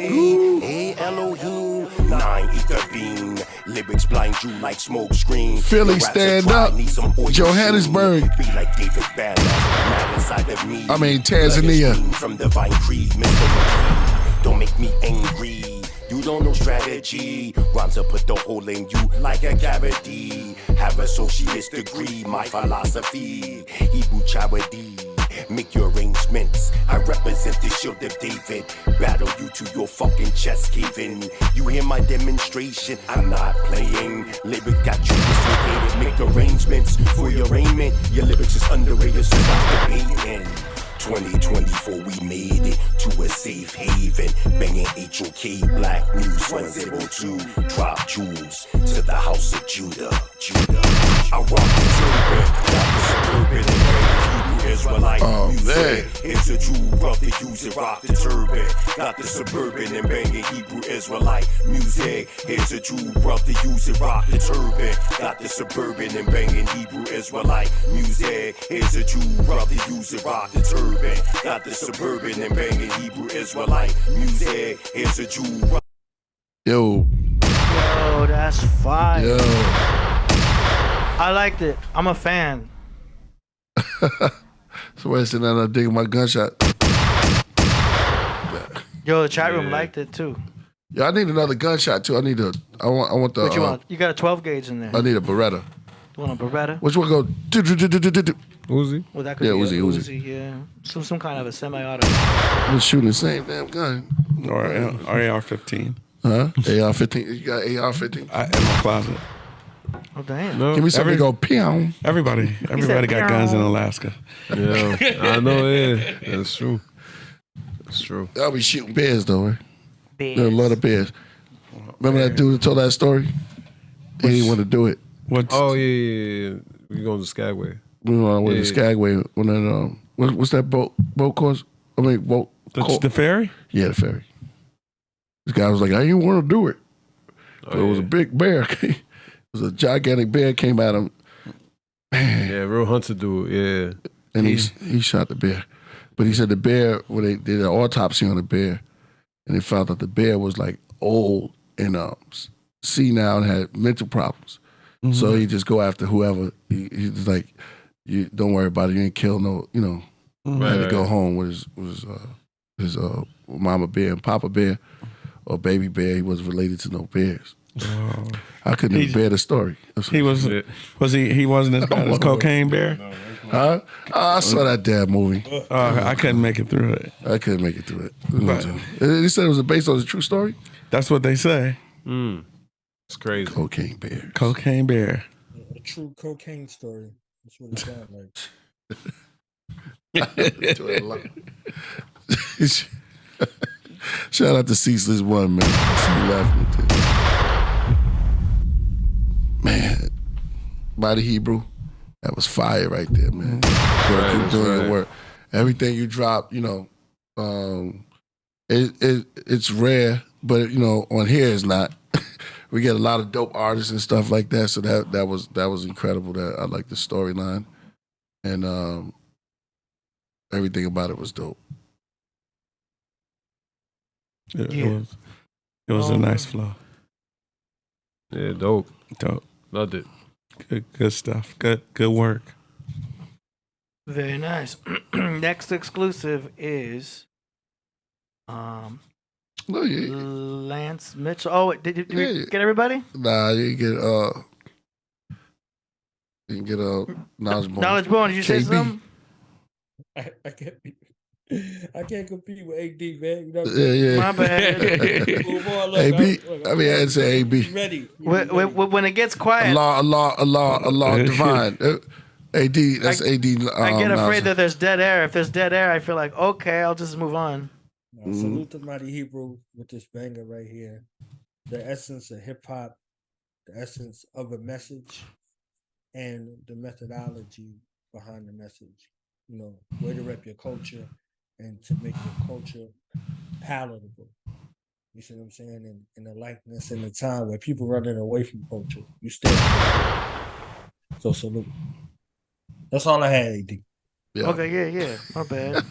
Hey Elohim, 9 ether beam. Lyrics blind you like smoke screen. Philly, stand up. Johannesburg. Be like David Banner. Mad inside of me. I mean Tanzania. From divine creed, Mr. Don't make me angry. You don't know strategy. Rhymes will put the hole in you like a cavity. Have a socialist degree, my philosophy. Hebrew charity. Make your arrangements. I represent the shield of David. Battle you to your fucking chest caving. You hear my demonstration, I'm not playing. Lyric got you dislocated. Make arrangements for your raiment. Your lyrics is underrated, so stop debating. 2024 we made it to a safe haven. Banging HOK, Black News 102. Drop jewels to the house of Judah. I rock the turban, got the suburban and Hebrew Israelite music. It's a Jew brother, use it, rock the turban. Got the suburban and banging Hebrew Israelite music. Here's a Jew brother, use it, rock the turban. Got the suburban and banging Hebrew Israelite music. Here's a Jew brother, use it, rock the turban. Got the suburban and banging Hebrew Israelite music. Here's a Jew. Yo, that's fire. Yo. I liked it. I'm a fan. Somebody sitting down there digging my gunshot. Yo, the chat room liked it too. Yeah, I need another gunshot too. I want the. What you want? You got a 12 gauge in there. I need a Beretta. You want a Beretta? Which one go? Uzi. Well, that could Yeah, be Uzi. Yeah, some kind of a semi-auto. We're shooting the same damn gun. Or AR-15. Huh? AR-15. You got AR-15? In my closet. Oh damn! No, Give me something to go pew. Everybody got guns in Alaska. Yeah, I know. Yeah, that's true. That's true. I'll be shooting bears though, right? Bears. There's a lot of bears. Remember that dude that told that story? He didn't want to do it. Oh yeah. We going to Skagway. We went to Skagway when that what's that boat course? I mean boat. The ferry? Yeah, the ferry. This guy was like, I didn't want to do it. But it was a big bear. It was a gigantic bear came at him. Man. Yeah, real hunter dude. Yeah, and he shot the bear. But he said the bear, when they did an autopsy on the bear, and they found out the bear was like old and senile and had mental problems. Mm-hmm. So he just go after whoever. He's like, you don't worry about it. You ain't kill no. Had to go home with his Mama Bear and Papa Bear or Baby Bear. He wasn't related to no bears. I couldn't even bear the story. He wasn't as bad as Cocaine Bear? Huh? I saw that damn movie. I couldn't make it through it. I couldn't make it through it. They said it was based on a true story? That's what they say. It's crazy. Cocaine Bear. Cocaine Bear. A true cocaine story. That's what it sounds like. Shout out to Ceaseless One, man. See you laughing at this. Man, Body Hebrew, that was fire right there, man. Keep doing your work. Everything you drop, it's rare, but on here it's not. We get a lot of dope artists and stuff like that, so that was incredible. That I like the storyline, and everything about it was dope. It was a nice flow. Yeah, dope. Dope. Loved it. Good stuff. Good work. Very nice. Next exclusive is Lance Mitchell. Oh, did we get everybody? Nah, you can get Knowledge Bone. Knowledge Bone, did you say something? I can't compete with AD, man. You know Yeah. My bad. AB. I had to say AB. Ready. When it gets quiet, Allah, divine. AD, that's AD. I get afraid that there's dead air. If there's dead air, I feel like, okay, I'll just move on. Salute to Mighty Hebrew with this banger right here. The essence of hip hop, the essence of a message, and the methodology behind the message. Way to rep your culture and to make your culture palatable. You see what I'm saying? In the likeness in the time where people running away from culture, you still. So salute. That's all I had, AD. Yeah. Okay, yeah. My bad.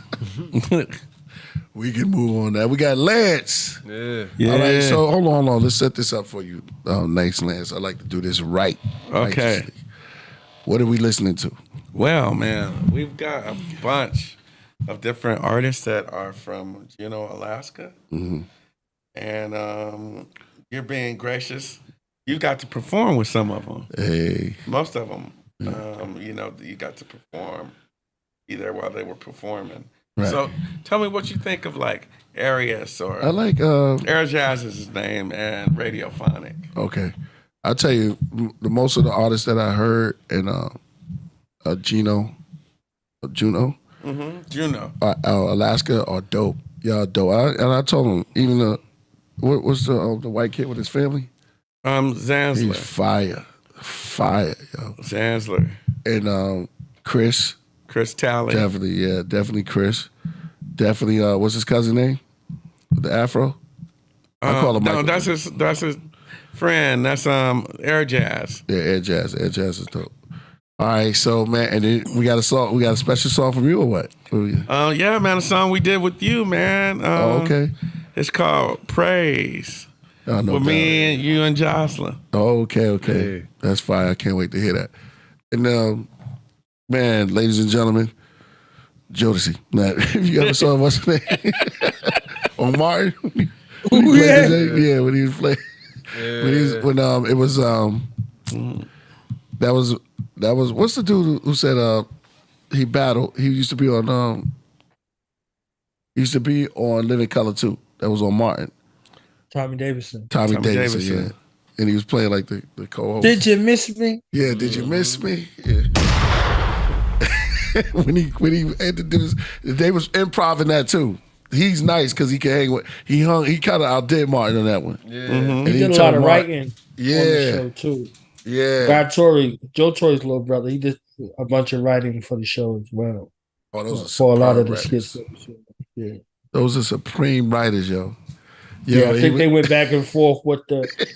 We can move on that. We got Lance. Yeah. All right, so hold on. Let's set this up for you. Nice, Lance. I like to do this right. Okay. Righteously. What are we listening to? Well, man, we've got a bunch of different artists that are from Alaska. Mm-hmm. And you're being gracious. You got to perform with some of them. Hey. Most of them. You got to perform either while they were performing. Right. So tell me what you think of like Arias or I like Air Jazz is his name and Radiophonic. Okay. I'll tell you, the most of the artists that I heard and Juno, Alaska are dope. Y'all dope. I told him, even what was the white kid with his family? Zanzler. He's fire, yo. Zanzler. And Chris Talley. Definitely Chris. Definitely, what's his cousin name? With the afro? I call him Michael. That's his friend. That's Air Jazz. Yeah, Air Jazz is dope. All right, so man, and then we got a song. We got a special song from you or what? Yeah, man, a song we did with you, man. Okay. It's called Praise. With me and you and Jocelyn. Oh, okay. Hey. That's fine. I can't wait to hear that. And man, ladies and gentlemen, Jodeci. Now, if you ever saw what's his name on Martin, when he was playing. That was what's the dude who said he battled? He used to be on Living Color too. That was on Martin. Tommy Davidson. Tommy Davidson, yeah. And he was playing like the co-host. Did you miss me? Yeah, did you miss me? Yeah. when he introduced, they was improv in that too. He's nice because he can hang with. He kind of outdid Martin on that one. Yeah, and he did a lot of writing. On the show too. Yeah, Joe Torre's little brother. He did a bunch of writing for the show as well. Oh, those are for a lot of the writers. skits. Yeah, those are supreme writers, yo. I think they went back and forth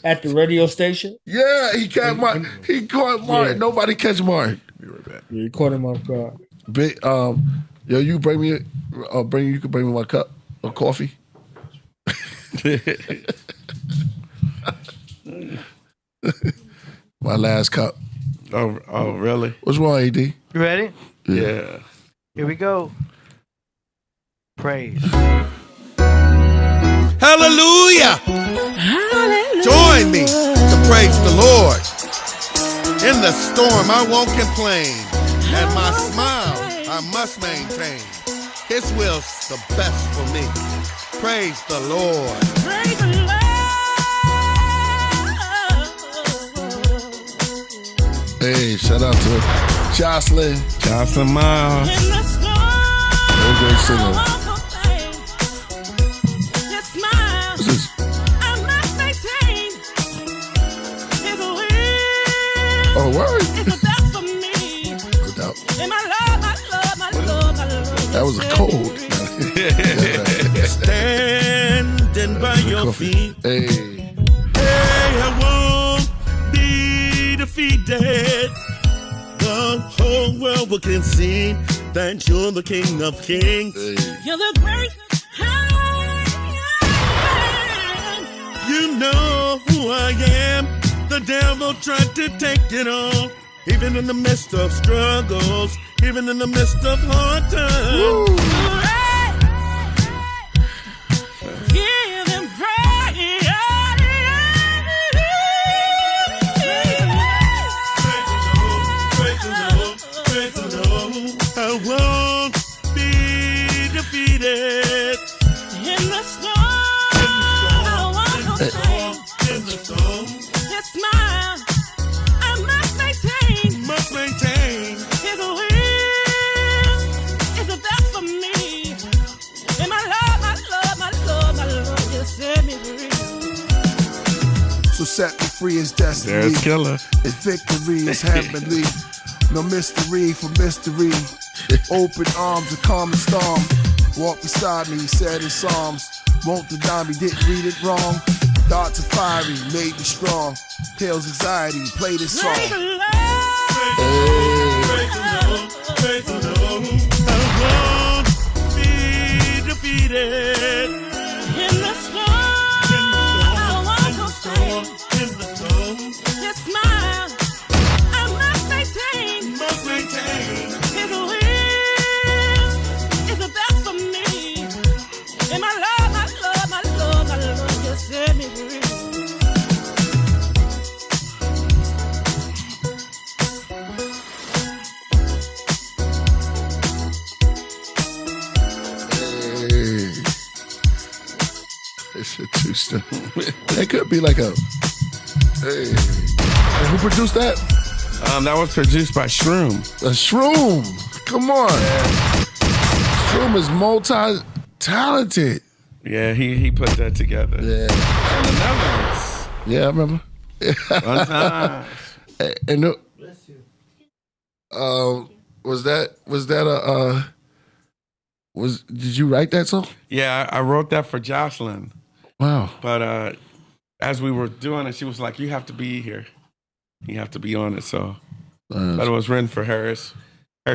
at the radio station. Yeah, he caught Martin. Yeah. Nobody catch Martin. Be right back. Yeah, he caught him off guard. Big, you bring me. You can bring me my cup of coffee. My last cup. Oh, really? What's wrong, AD? You ready? Yeah. Here we go. Praise. Hallelujah. Join me to praise the Lord. In the storm, I won't complain. And my smile, I must maintain. His will's the best for me. Praise the Lord. Praise the Lord. Hey, shout out to Jocelyn. Jocelyn Miles. In the storm, Very great singer. I won't complain. His smile, This is I must maintain. His will oh word. is the best for me. No doubt. And my love, my love, my love, my love. That was a cold. Standing by your feet. Hey. Hey, I won't be defeated. The whole world will concede that you're the King of Kings. You're the great You know who I am. The devil tried to take it all. Even in the midst of struggles, even in the midst of hard times. Give him praise. I won't be defeated. In the storm, I won't complain. His smile, I must maintain. Must maintain. His will is the best for me. And my love, my love, my love, my love just set me free. So set me free is destiny. There's Killah. It's victory is heavenly. No mystery for mystery. Open arms, a calm and storm. Walk beside me, he said in Psalms. Won't deny me, didn't read it wrong. Thoughts are fiery, made me strong. Pills anxiety, play this song. Praise the Lord. Praise the Lord, praise the Lord. I won't be defeated. In the storm, I won't complain. In the storm, His smile, I must maintain. must maintain. His will is the best for me. And my love, my love, my love, my love just set me free. Hey. It's a two-step. That could be like a. Hey. And who produced that? That was produced by Shroom. A Shroom. Come on. Shroom is multi-talented. Yeah, he put that together. Yeah. In the Netherlands. Yeah, I remember. One time. And did you write that song? Yeah, I wrote that for Jocelyn. Wow. But as we were doing it, she was like, "You have to be here. You have to be on it." So, but it was written for her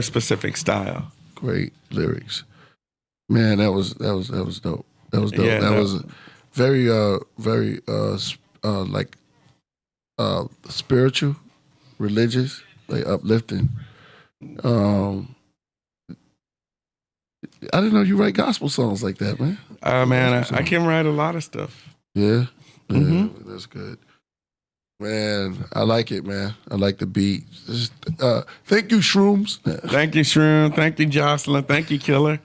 specific style. Great lyrics, man. That was dope. That was dope. Yeah, that no. was very spiritual, religious, like uplifting. I didn't know you write gospel songs like that, man. Man, I can write a lot of stuff. Yeah, Mhm. That's good. Man, I like it, man. I like the beat. Thank you, Shrooms. Thank you, Shroom. Thank you, Jocelyn. Thank you, Killah.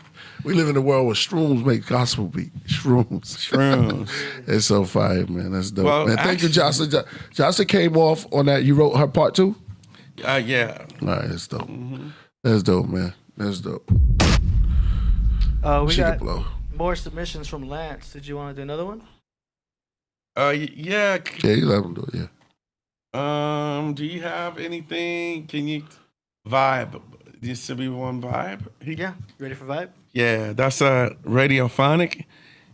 We live in a world where Shrooms make gospel beat. Shrooms. It's so fire, man. That's dope. Well, man, thank you, Jocelyn. Jocelyn came off on that. You wrote her part too? Yeah. All right, that's dope. That's dope, man. That's dope. We She got could blow. more submissions from Lance. Did you want to do another one? Yeah. Yeah, you let him do it, yeah. Do you have anything? Can you vibe? This should be one vibe. Yeah. Ready for vibe? Yeah, that's Radiophonic,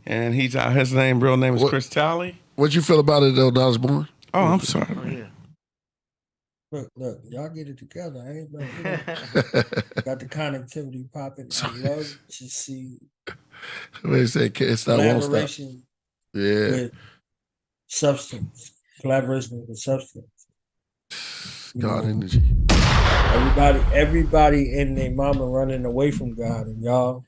and he's his real name is Chris Talley. What'd you feel about it though, Osborne? Oh, I'm sorry. Look, y'all get it together. I ain't got the connectivity popping. I love to see They say it's not won't stop. collaboration Yeah. with substance. Collaboration with substance. God energy. Everybody and their mama running away from God, and y'all,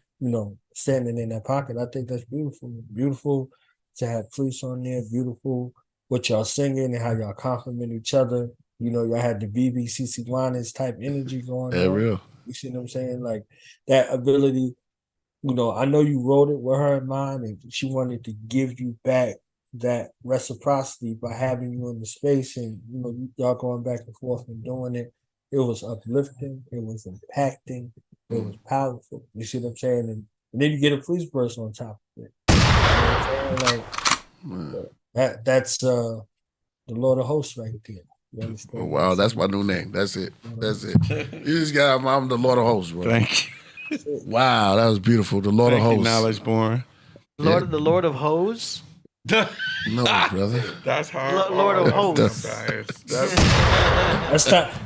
standing in that pocket. I think that's beautiful. Beautiful to have Priest on there. Beautiful. What y'all singing and how y'all compliment each other. You know, y'all had the BBCC Juanes type energy going Yeah, on. real. You see what I'm saying? Like that ability. You know, I know you wrote it with her in mind, and she wanted to give you back that reciprocity by having you in the space, and you know, y'all going back and forth and doing it. It was uplifting, it was impacting, it was powerful. You see what I'm saying? And then you get a Priest verse on top of it. You know what I'm saying? Like that's the Lord of Hosts right there. You understand? Oh, wow, that's my new name. That's it. That's it. You just got I'm the Lord of Hosts, bro. Thank you. Wow, that was beautiful. The Lord of Thank you, Hosts. Knowledge Born. The Lord of Hose. No, brother. That's hard. Lord of Hosts.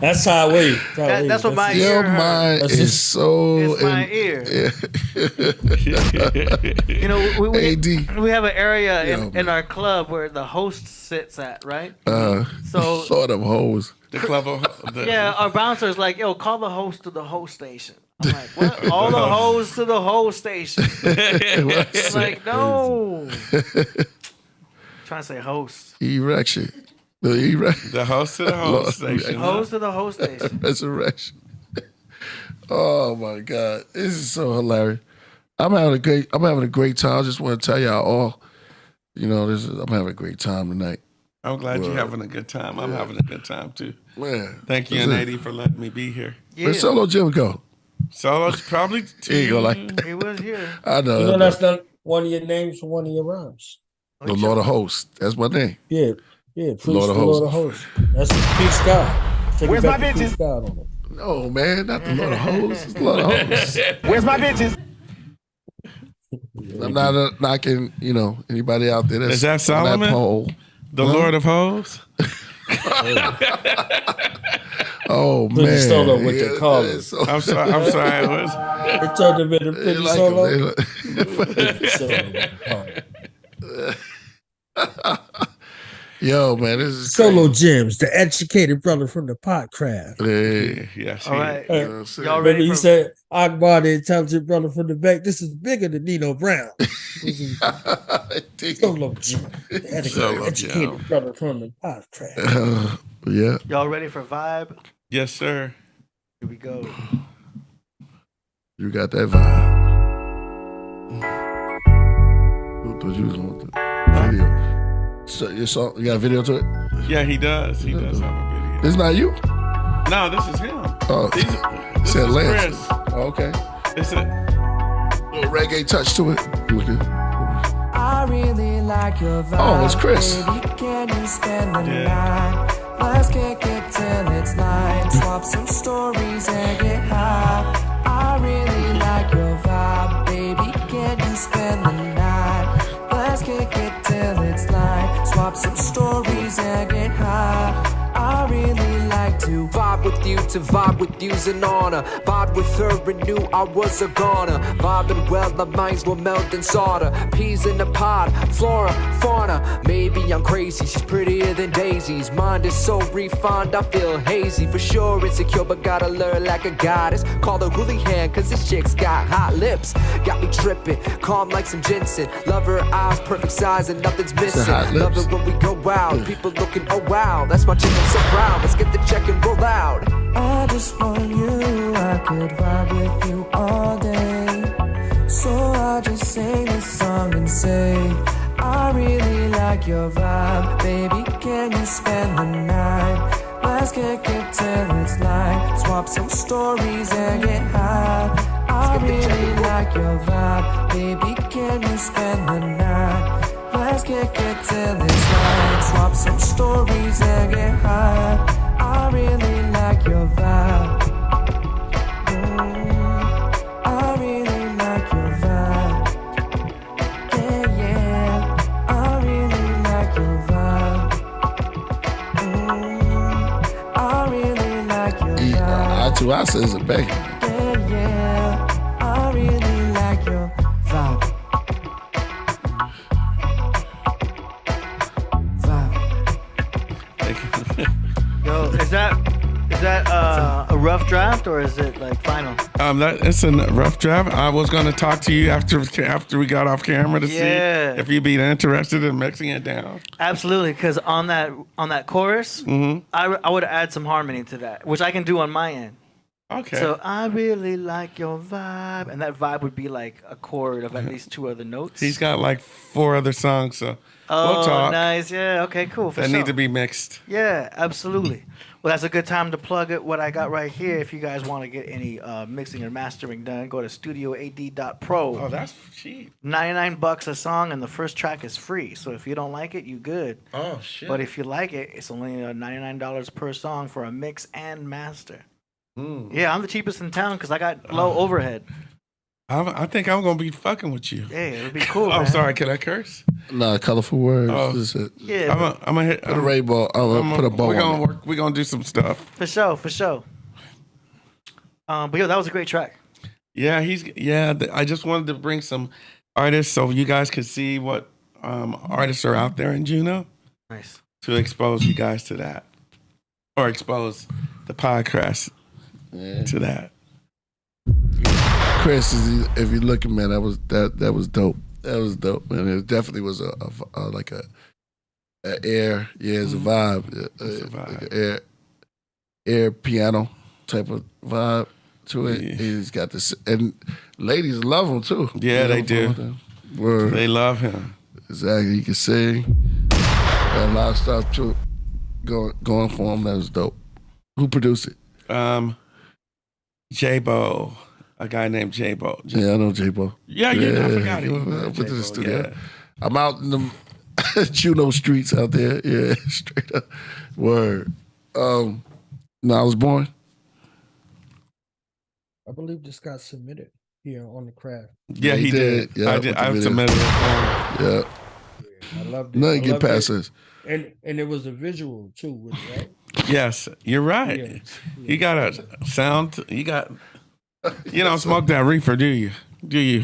That's how I wait. That's what my Your ear heard. mind is so. It's my ear. You know, we have an area in our club where the host sits at, right? So Lord of Hosts. The club of our bouncer's like, yo, call the host to the host station. I'm like, what? All the hoes to the host station. It's like, no. Trying to say host. Erection. The host to the host station. Host to the host station. Resurrection. Oh my God. This is so hilarious. I'm having a great time. I just want to tell y'all all, you know, I'm having a great time tonight. I'm glad you're having a good time. I'm having a good time too. Man. Thank you, Nady, for letting me be here. Where'd Solo Jim go? Solo's probably He ain't gonna like that. He was here. I know. You know that's not one of your names for one of your rhymes. The Lord of Hosts. That's my name. Yeah, Priest, Lord of the Lord of Hosts. Hosts. That's Peace God. Take Where's it back my to Peace bitches? God on it. No, man, not the Lord of Hosts. It's the Lord of Hosts. Where's my bitches? I'm not knocking, you know, anybody out there that's Is that on Solomon? that pole. The Lord of Hosts? Oh, Pretty man. Solo, what they call it. I'm sorry. It turned him into Pretty like Solo. Yo, man, this is Solo Gems, the educated brother from the Podcraft. Yes. All right. Y'all ready? He said, Akbar, the intelligent brother from the back. This is bigger than Nino Brown. Solo Gems, the educated brother from the Podcraft. Yeah. Y'all ready for Vibe? Yes, sir. Here we go. You got that vibe. Who thought you was on the video? So your song, you got a video to it? Yeah, he does. He does have a video. This not you? No, this is him. Oh, This said is Lance. Chris. Oh, okay. It's a little reggae touch to it. Look at. I really like your vibe. Oh, it's Chris. Baby, can you spend the night? Let's kick it till it's night. Swap some stories and get high. I really like your vibe. Baby, can you spend the night? Let's kick it till it's light. Swap some stories and get high. I really like to vibe with you, to vibe with you's an honor. Vibe with her and knew I was a goner. Vibing well, our minds will melt in solder. Peas in the pod, flora, fauna. Maybe I'm crazy, she's prettier than daisies. Mind is so refined, I feel hazy. For sure insecure, but gotta learn like a goddess. Call her Houlihan, cause this chick's got hot lips. Got me tripping, calm like some ginseng. Love her eyes, perfect size and nothing's missing. Love it when we go out, people looking, oh wow. That's my chick, I'm so proud. Let's get the check and roll out. I just want you, I could vibe with you all day. So I just sing this song and say, I really like your vibe. Baby, can you spend the night? Let's kick it till it's light. Swap some stories and get high. I really like your vibe. Baby, can you spend the night? Let's kick it till it's light. Swap some stories and get high. I really like your vibe. I really like your vibe. Yeah, yeah. I really like your vibe. I really like your vibe. I says it back. Yeah, yeah. I really like your vibe. Yo, is that a rough draft or is it like fine? vinyl. It's a rough draft. I was going to talk to you after we got off camera to see if you'd be interested in mixing it down. Absolutely, because on that chorus, I would add some harmony to that, which I can do on my end. Okay. So I really like your vibe, and that vibe would be like a chord of at least 2 other notes. He's got like 4 other songs, so we'll talk. Nice. Yeah. Okay. Cool. That need to be mixed. Yeah. Absolutely. Well, that's a good time to plug it. What I got right here. If you guys want to get any mixing or mastering done, go to studioad.pro. Oh, that's cheap. $99 a song, and the first track is free. So if you don't like it, you good. Oh shit. But if you like it, it's only $99 per song for a mix and master. Yeah, I'm the cheapest in town because I got low overhead. I think I'm gonna be fucking with you. Yeah, it'll be cool. I'm man. sorry, can I curse? No, colorful words. Oh. This is it. Yeah, I'm gonna hit put a rainbow. Put a bow. We're gonna do some stuff. For sure. But yeah, that was a great track. Yeah, I just wanted to bring some artists so you guys could see what artists are out there in Juneau. Nice. To expose you guys to that, or expose the podcast to that. Chris, if you're looking, man, that was dope. That was dope, man. It definitely was a air. Yeah, it's a vibe. Like an air piano type of vibe to it. Yeah. He's got this, and ladies love him too. Yeah, they do. They love him. Exactly. He can sing. Got a lot of stuff too going for him. That was dope. Who produced it? J-Bo, a guy named J-Bo. Yeah, I know J-Bo. Yeah, I forgot him. I went to the studio. Yeah. I'm out in the Juneau streets out there. Yeah, straight up. Word. No, I was born. I believe this got submitted here on the craft. Yeah, he did. Yeah, I submitted it for him. Yeah. I loved it. Nothing get past this. And it was a visual too, right? Yes, you're right. Yeah. You got a sound. You got. You don't smoke that reefer, do you? Do you?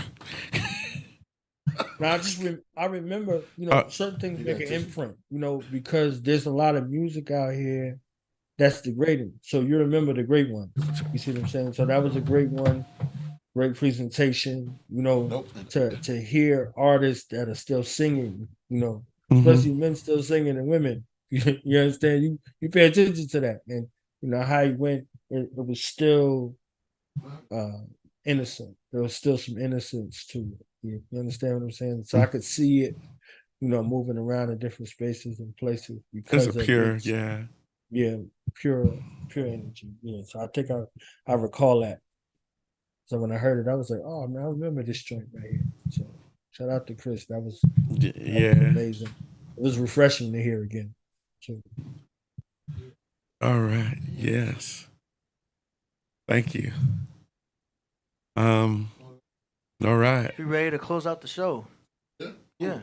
Now I remember, certain things make an imprint, because there's a lot of music out here that's degrading. So you remember the great one. You see what I'm saying? So that was a great one, great presentation. To hear artists that are still singing, especially men still singing and women. You understand? You pay attention to that, and how he went. It was still innocent. There was still some innocence to it. You understand what I'm saying? So I could see it, moving around in different spaces and places because it's a pure, pure energy. Yeah. So I think I recall that. So when I heard it, I was like, oh man, I remember this joint right here. So shout out to Chris. That was amazing. It was refreshing to hear again. So. All right. Yes. Thank you. All right. You ready to close out the show? Yeah.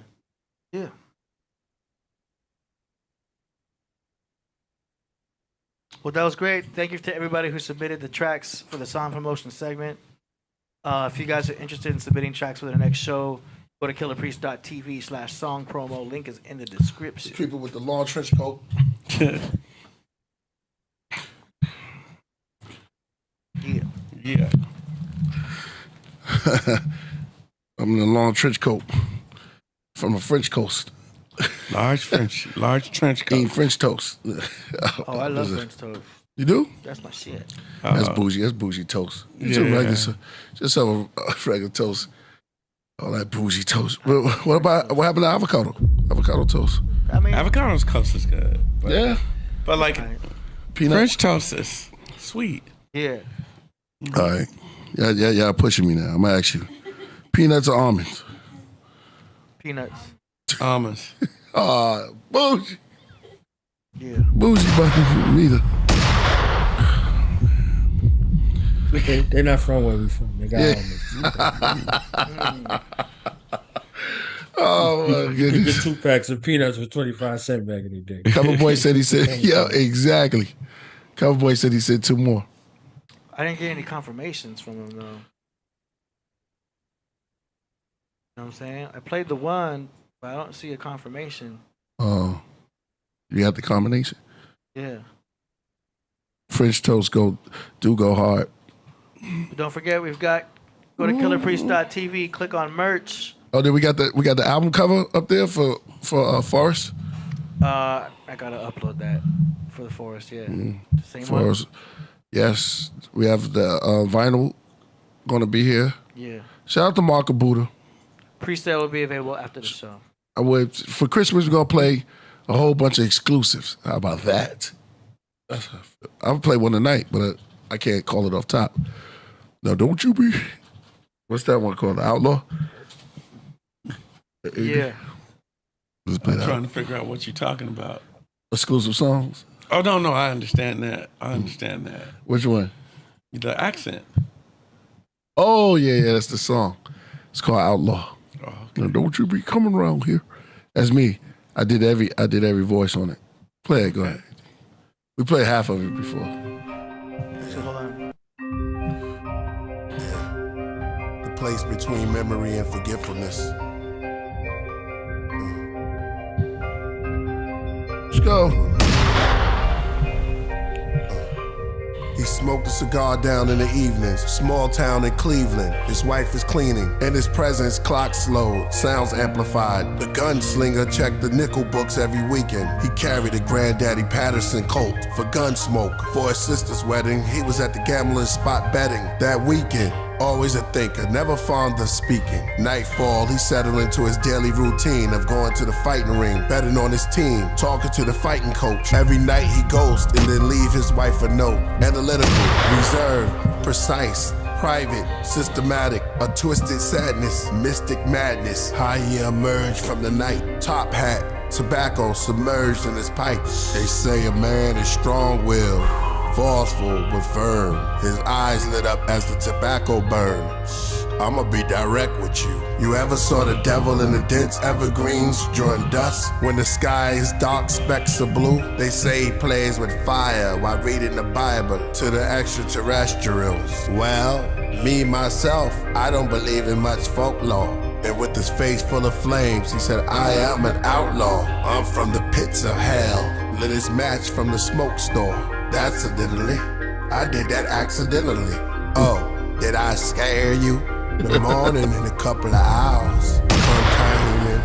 Well, that was great. Thank you to everybody who submitted the tracks for the song promotion segment. If you guys are interested in submitting tracks for the next show, go to killerpriest.tv/song promo. Link is in the description. People with the long trench coat. Yeah. I'm in a long trench coat from the French coast. Large trench coat. Eating French toast. I love French toast. You do? That's my shit. That's bougie. That's bougie toast. Just have a regular toast. All that bougie toast. What happened to avocado? Avocado toast. Avocado toast is good. But like peanut? French toast is sweet. Yeah. All right. Yeah, pushing me now. I'm going to ask you. Peanuts or almonds? Peanuts. Almonds. Bougie. Yeah. Bougie by neither. They're not from where we're from. They got almonds. Oh, my goodness. You get 2 packs of peanuts for 25 cents back in the day. CoverBoy said yeah, exactly. CoverBoy said he said 2 more. I didn't get any confirmations from him, though. You know what I'm saying? I played the one, but I don't see a confirmation. Oh. You got the combination? Yeah. French toast go hard. But don't forget, we've got go to killerpriest.tv, click on merch. Oh, then we got the album cover up there for Forrest. I gotta upload that for the Forest. Yeah, the same Forrest. one. Yes, we have the vinyl going to be here. Yeah. Shout out to Mark Buddha. Freestyle will be available after the show. I would for Christmas. We're gonna play a whole bunch of exclusives. How about that? I'll play one tonight, but I can't call it off top. No, don't you be. What's that one called? The Outlaw? Yeah. Let's play I'm that. trying to figure out what you're talking about. Exclusive songs? Oh, no, I understand that. I understand that. Which one? The accent. Oh, yeah, that's the song. It's called Outlaw. Oh, okay. Now, don't you be coming around here. That's me. I did every voice on it. Play it, go ahead. We played half of it before. So hold on. The place between memory and forgetfulness. Let's go. He smoked a cigar down in the evenings. Small town in Cleveland. His wife is cleaning. In his presence, clock slowed, sounds amplified. The gunslinger checked the nickel books every weekend. He carried a Granddaddy Patterson Colt for gun smoke. For his sister's wedding, he was at the gambling spot betting. That weekend, always a thinker, never fond of speaking. Nightfall, he settled into his daily routine of going to the fighting ring, betting on his team, talking to the fighting coach. Every night he ghosts and then leave his wife a note. Analytical, reserved, precise, private, systematic, a twisted sadness, mystic madness. How he emerged from the night, top hat, tobacco submerged in his pipe. They say a man is strong-willed, forceful but firm. His eyes lit up as the tobacco burned. I'ma be direct with you. You ever saw the devil in the dense evergreens during dusk? When the sky is dark, specks of blue? They say he plays with fire while reading the Bible to the extraterrestrials. Well, me, myself, I don't believe in much folklore. And with his face full of flames, he said, I am an outlaw. I'm from the pits of hell. Lit his match from the smoke store. That's a diddly. I did that accidentally. Oh, did I scare you? The morning in a couple of hours. Complaining.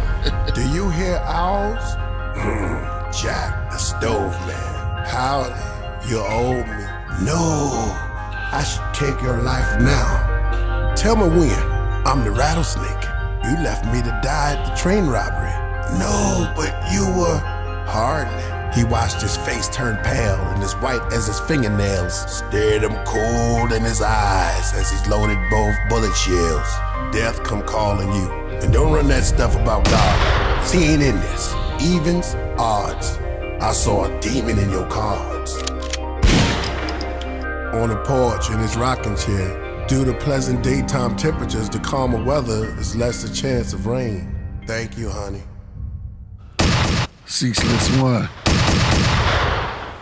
Do you hear owls? Jack, the stove man. Howdy, you owe me. No, I should take your life now. Tell me when. I'm the rattlesnake. You left me to die at the train robbery. No, but you were hardly. He watched his face turn pale and as white as his fingernails, stared him cold in his eyes as he's loaded both bullet shells. Death come calling you. And don't run that stuff about God, 'cause he ain't in this. Evens, odds. I saw a demon in your cards. On the porch in his rocking chair, due to pleasant daytime temperatures, the calmer weather is less a chance of rain. Thank you, honey. Ceaseless One.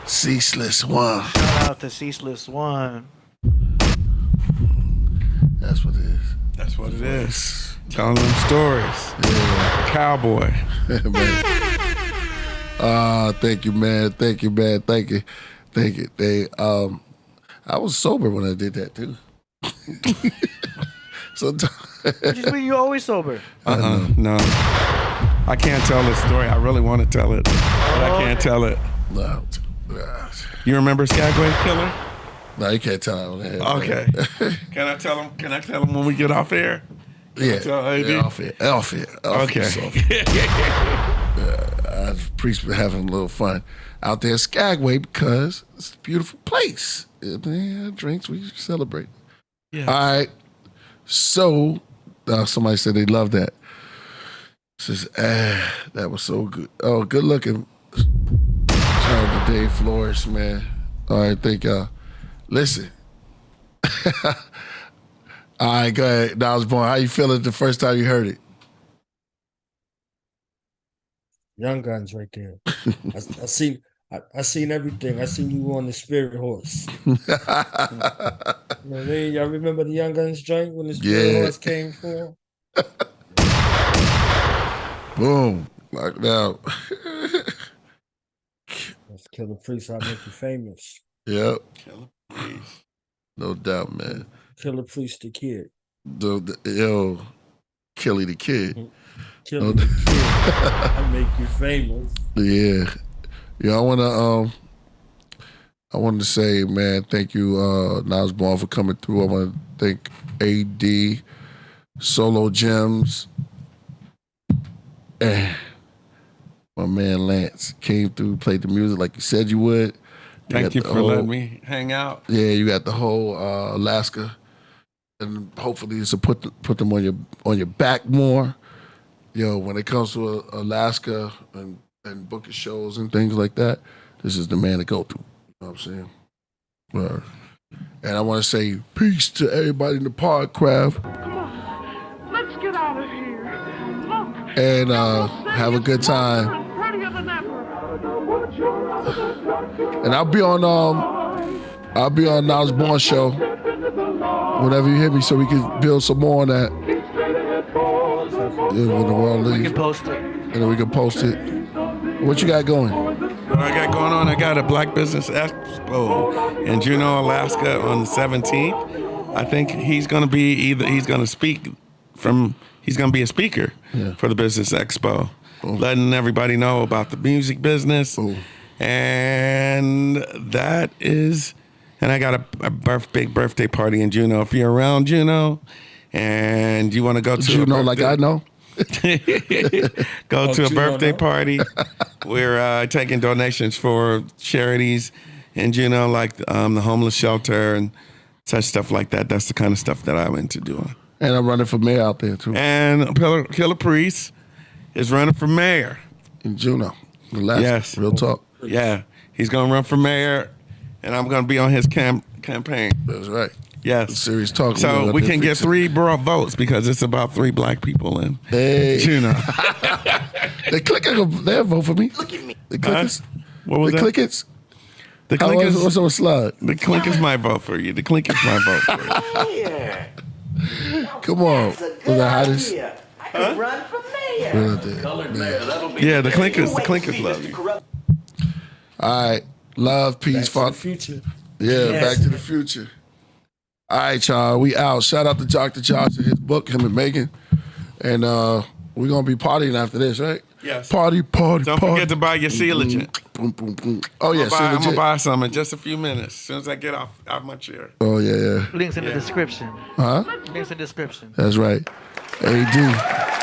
Ceaseless One. Shout out to Ceaseless One. That's what it is. That's what it is. Telling them stories. Yeah. Cowboy. Thank you, man. Thank you, man. Thank you. Thank you. I was sober when I did that too. Just mean you always sober. No. I can't tell this story. I really want to tell it, but I can't tell it. No. You remember Skagway Killer? No, you can't tell it. Okay. Can I tell him? Can I tell him when we get off air? Yeah. Tell AB? Off air. Okay. Priest been having a little fun out there in Skagway because it's a beautiful place. Drinks, we celebrate. Yeah. All right. So, somebody said they love that. Says, that was so good. Oh, good looking. Shout out to Dave Flores, man. All right, thank y'all. Listen. All right, go ahead. Niles Born, how you feeling the first time you heard it? Young Guns right there. I seen everything. I seen you on the spirit horse. You know what I mean? Y'all remember the Young Guns joint when the spirit horse came for? Boom. Knocked out. Let's Killah Priest. I'll make you famous. Yep. Killah Priest. No doubt, man. Killah Priest the Kid. Yo, Killy the Kid. Killah the Kid. I make you famous. Yeah. I wanted to say, man, thank you, Nasborn, for coming through. I want to thank AD, Solo Gems, and my man Lance came through, played the music like you said you would. Thank you for letting me hang out. Yeah, you got the whole Alaska, and hopefully this will put them on your back more. Yo, when it comes to Alaska and booking shows and things like that, this is the man to go to. You know what I'm saying? And I want to say peace to everybody in the Podcraft. Come on, let's get out of here. Look. And have a good time. And I'll be on Nasborn show whenever you hit me, so we can build some more on that. When the world leaves. We can post it. And then we can post it. What you got going? What I got going on, I got a Black Business Expo in Juneau, Alaska on the 17th. I think he's going to be he's going to be a speaker for the Business Expo, letting everybody know about the music business. And that is, and I got a big birthday party in Juneau. If you're around Juneau and you want to go to Juneau, like I know. Go to a birthday party. We're taking donations for charities in Juneau, like the homeless shelter and such stuff like that. That's the kind of stuff that I'm into doing. And I'm running for mayor out there too. And Killah Priest is running for mayor in Juneau. Yes, real talk. Yeah, he's gonna run for mayor, and I'm gonna be on his campaign. That's right. Yes. Serious talk. So we can get 3 votes because it's about 3 Black people in Juneau. They'll vote for me. Look at me. The clickers. What was the that? clickers. The clickers. What's on the slide? The clickers might vote for you. The clickers might vote for you. Come on. Was that hottest? I could run for mayor. Yeah, the clickers love you. All right. Love, peace, fuck. Future. Yeah, Yes. Back to the Future. All right, y'all. We out. Shout out to Dr. Josh and his book, him and Megan. And we're going to be partying after this, right? Yes. Party. Don't forget to buy your Shilajit. Boom, boom, boom. Oh, yeah, I'm going to Shilajit. buy some in just a few minutes as soon as I get off my chair. Oh, yeah. Links in the description. Huh? Links in the description. That's right. AD.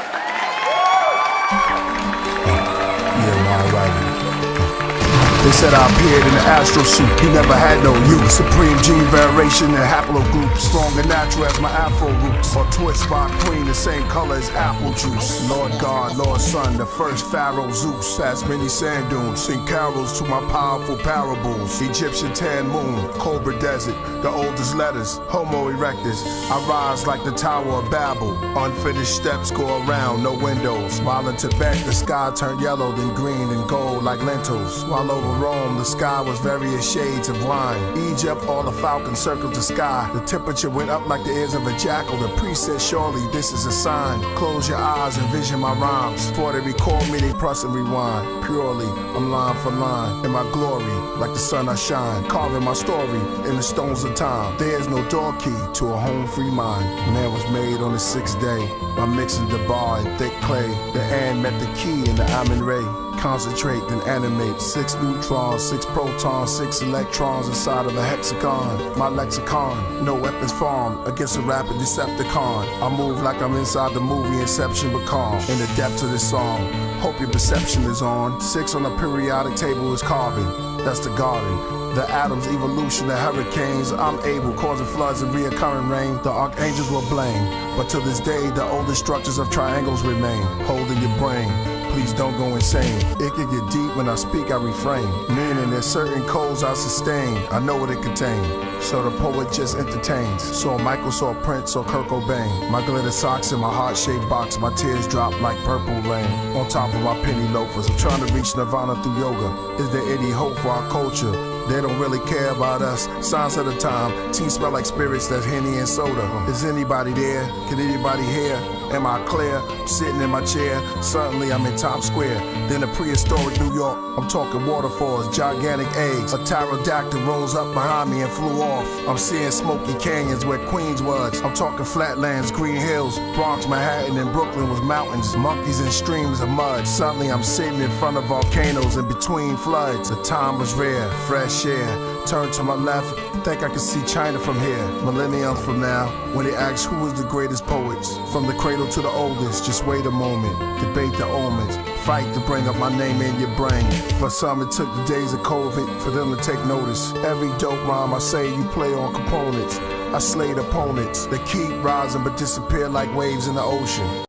They said I appeared in the astro suit. You never had no youth. Supreme gene variation and haplogroup. Strong and natural as my afro roots. Or twist by queen, the same color as apple juice. Lord God, Lord Son, the first pharaoh Zeus. Past many sand dunes. Sing carols to my powerful parables. Egyptian tan moon, Cobra desert. The oldest letters, Homo erectus. I rise like the Tower of Babel. Unfinished steps go around, no windows. While in Tibet, the sky turned yellow, then green and gold like lentils. While over Rome, the sky was various shades of wine. Egypt, all the falcons circled the sky. The temperature went up like the ears of a jackal. The priest said, surely this is a sign. Close your eyes and vision my rhymes. For they record me, they press and rewind. Purely, I'm line for line. In my glory, like the sun I shine. Carving my story in the stones of time. There's no door key to a home-free mind. Man was made on the 6th day by mixing the bar and thick clay. The and met the key in the Amun Ray. Concentrate, then animate. 6 neutrons, 6 protons, 6 electrons inside of a hexagon. My lexicon, no weapons formed against a rapid Decepticon. I move like I'm inside the movie Inception, but calm in the depths of this song. Hope your perception is on. 6 on the periodic table is carbon. That's the garden. The atoms, evolution, the hurricanes. I'm able, causing floods and reoccurring rain. The archangels will blame. But to this day, the oldest structures of triangles remain. Holding your brain. Please don't go insane. It can get deep when I speak, I refrain. Meaning there's certain codes I sustain. I know what it contains. So the poet just entertains. Saw Michael, saw Prince, saw Kurt Cobain. My glitter socks in my heart-shaped box. My tears drop like purple rain. On top of my penny loafers. I'm trying to reach nirvana through yoga. Is there any hope for our culture? They don't really care about us. Signs of the time. Tea smell like spirits, that's Henny and soda. Is anybody there? Can anybody hear? Am I clear? I'm sitting in my chair. Suddenly I'm in Times Square. Then a prehistoric New York. I'm talking waterfalls, gigantic eggs. A pterodactyl rose up behind me and flew off. I'm seeing smoky canyons where Queens was. I'm talking flatlands, green hills. Bronx, Manhattan, and Brooklyn was mountains. Monkeys and streams of mud. Suddenly I'm sitting in front of volcanoes in between floods. The time was rare, fresh air. Turn to my left, think I can see China from here. Millenniums from now, when they ask who is the greatest poets. From the cradle to the oldest, just wait a moment. Debate the omens, fight to bring up my name in your brain. For some it took the days of COVID for them to take notice. Every dope rhyme I say you play on components. I slayed opponents that keep rising but disappear like waves in the ocean.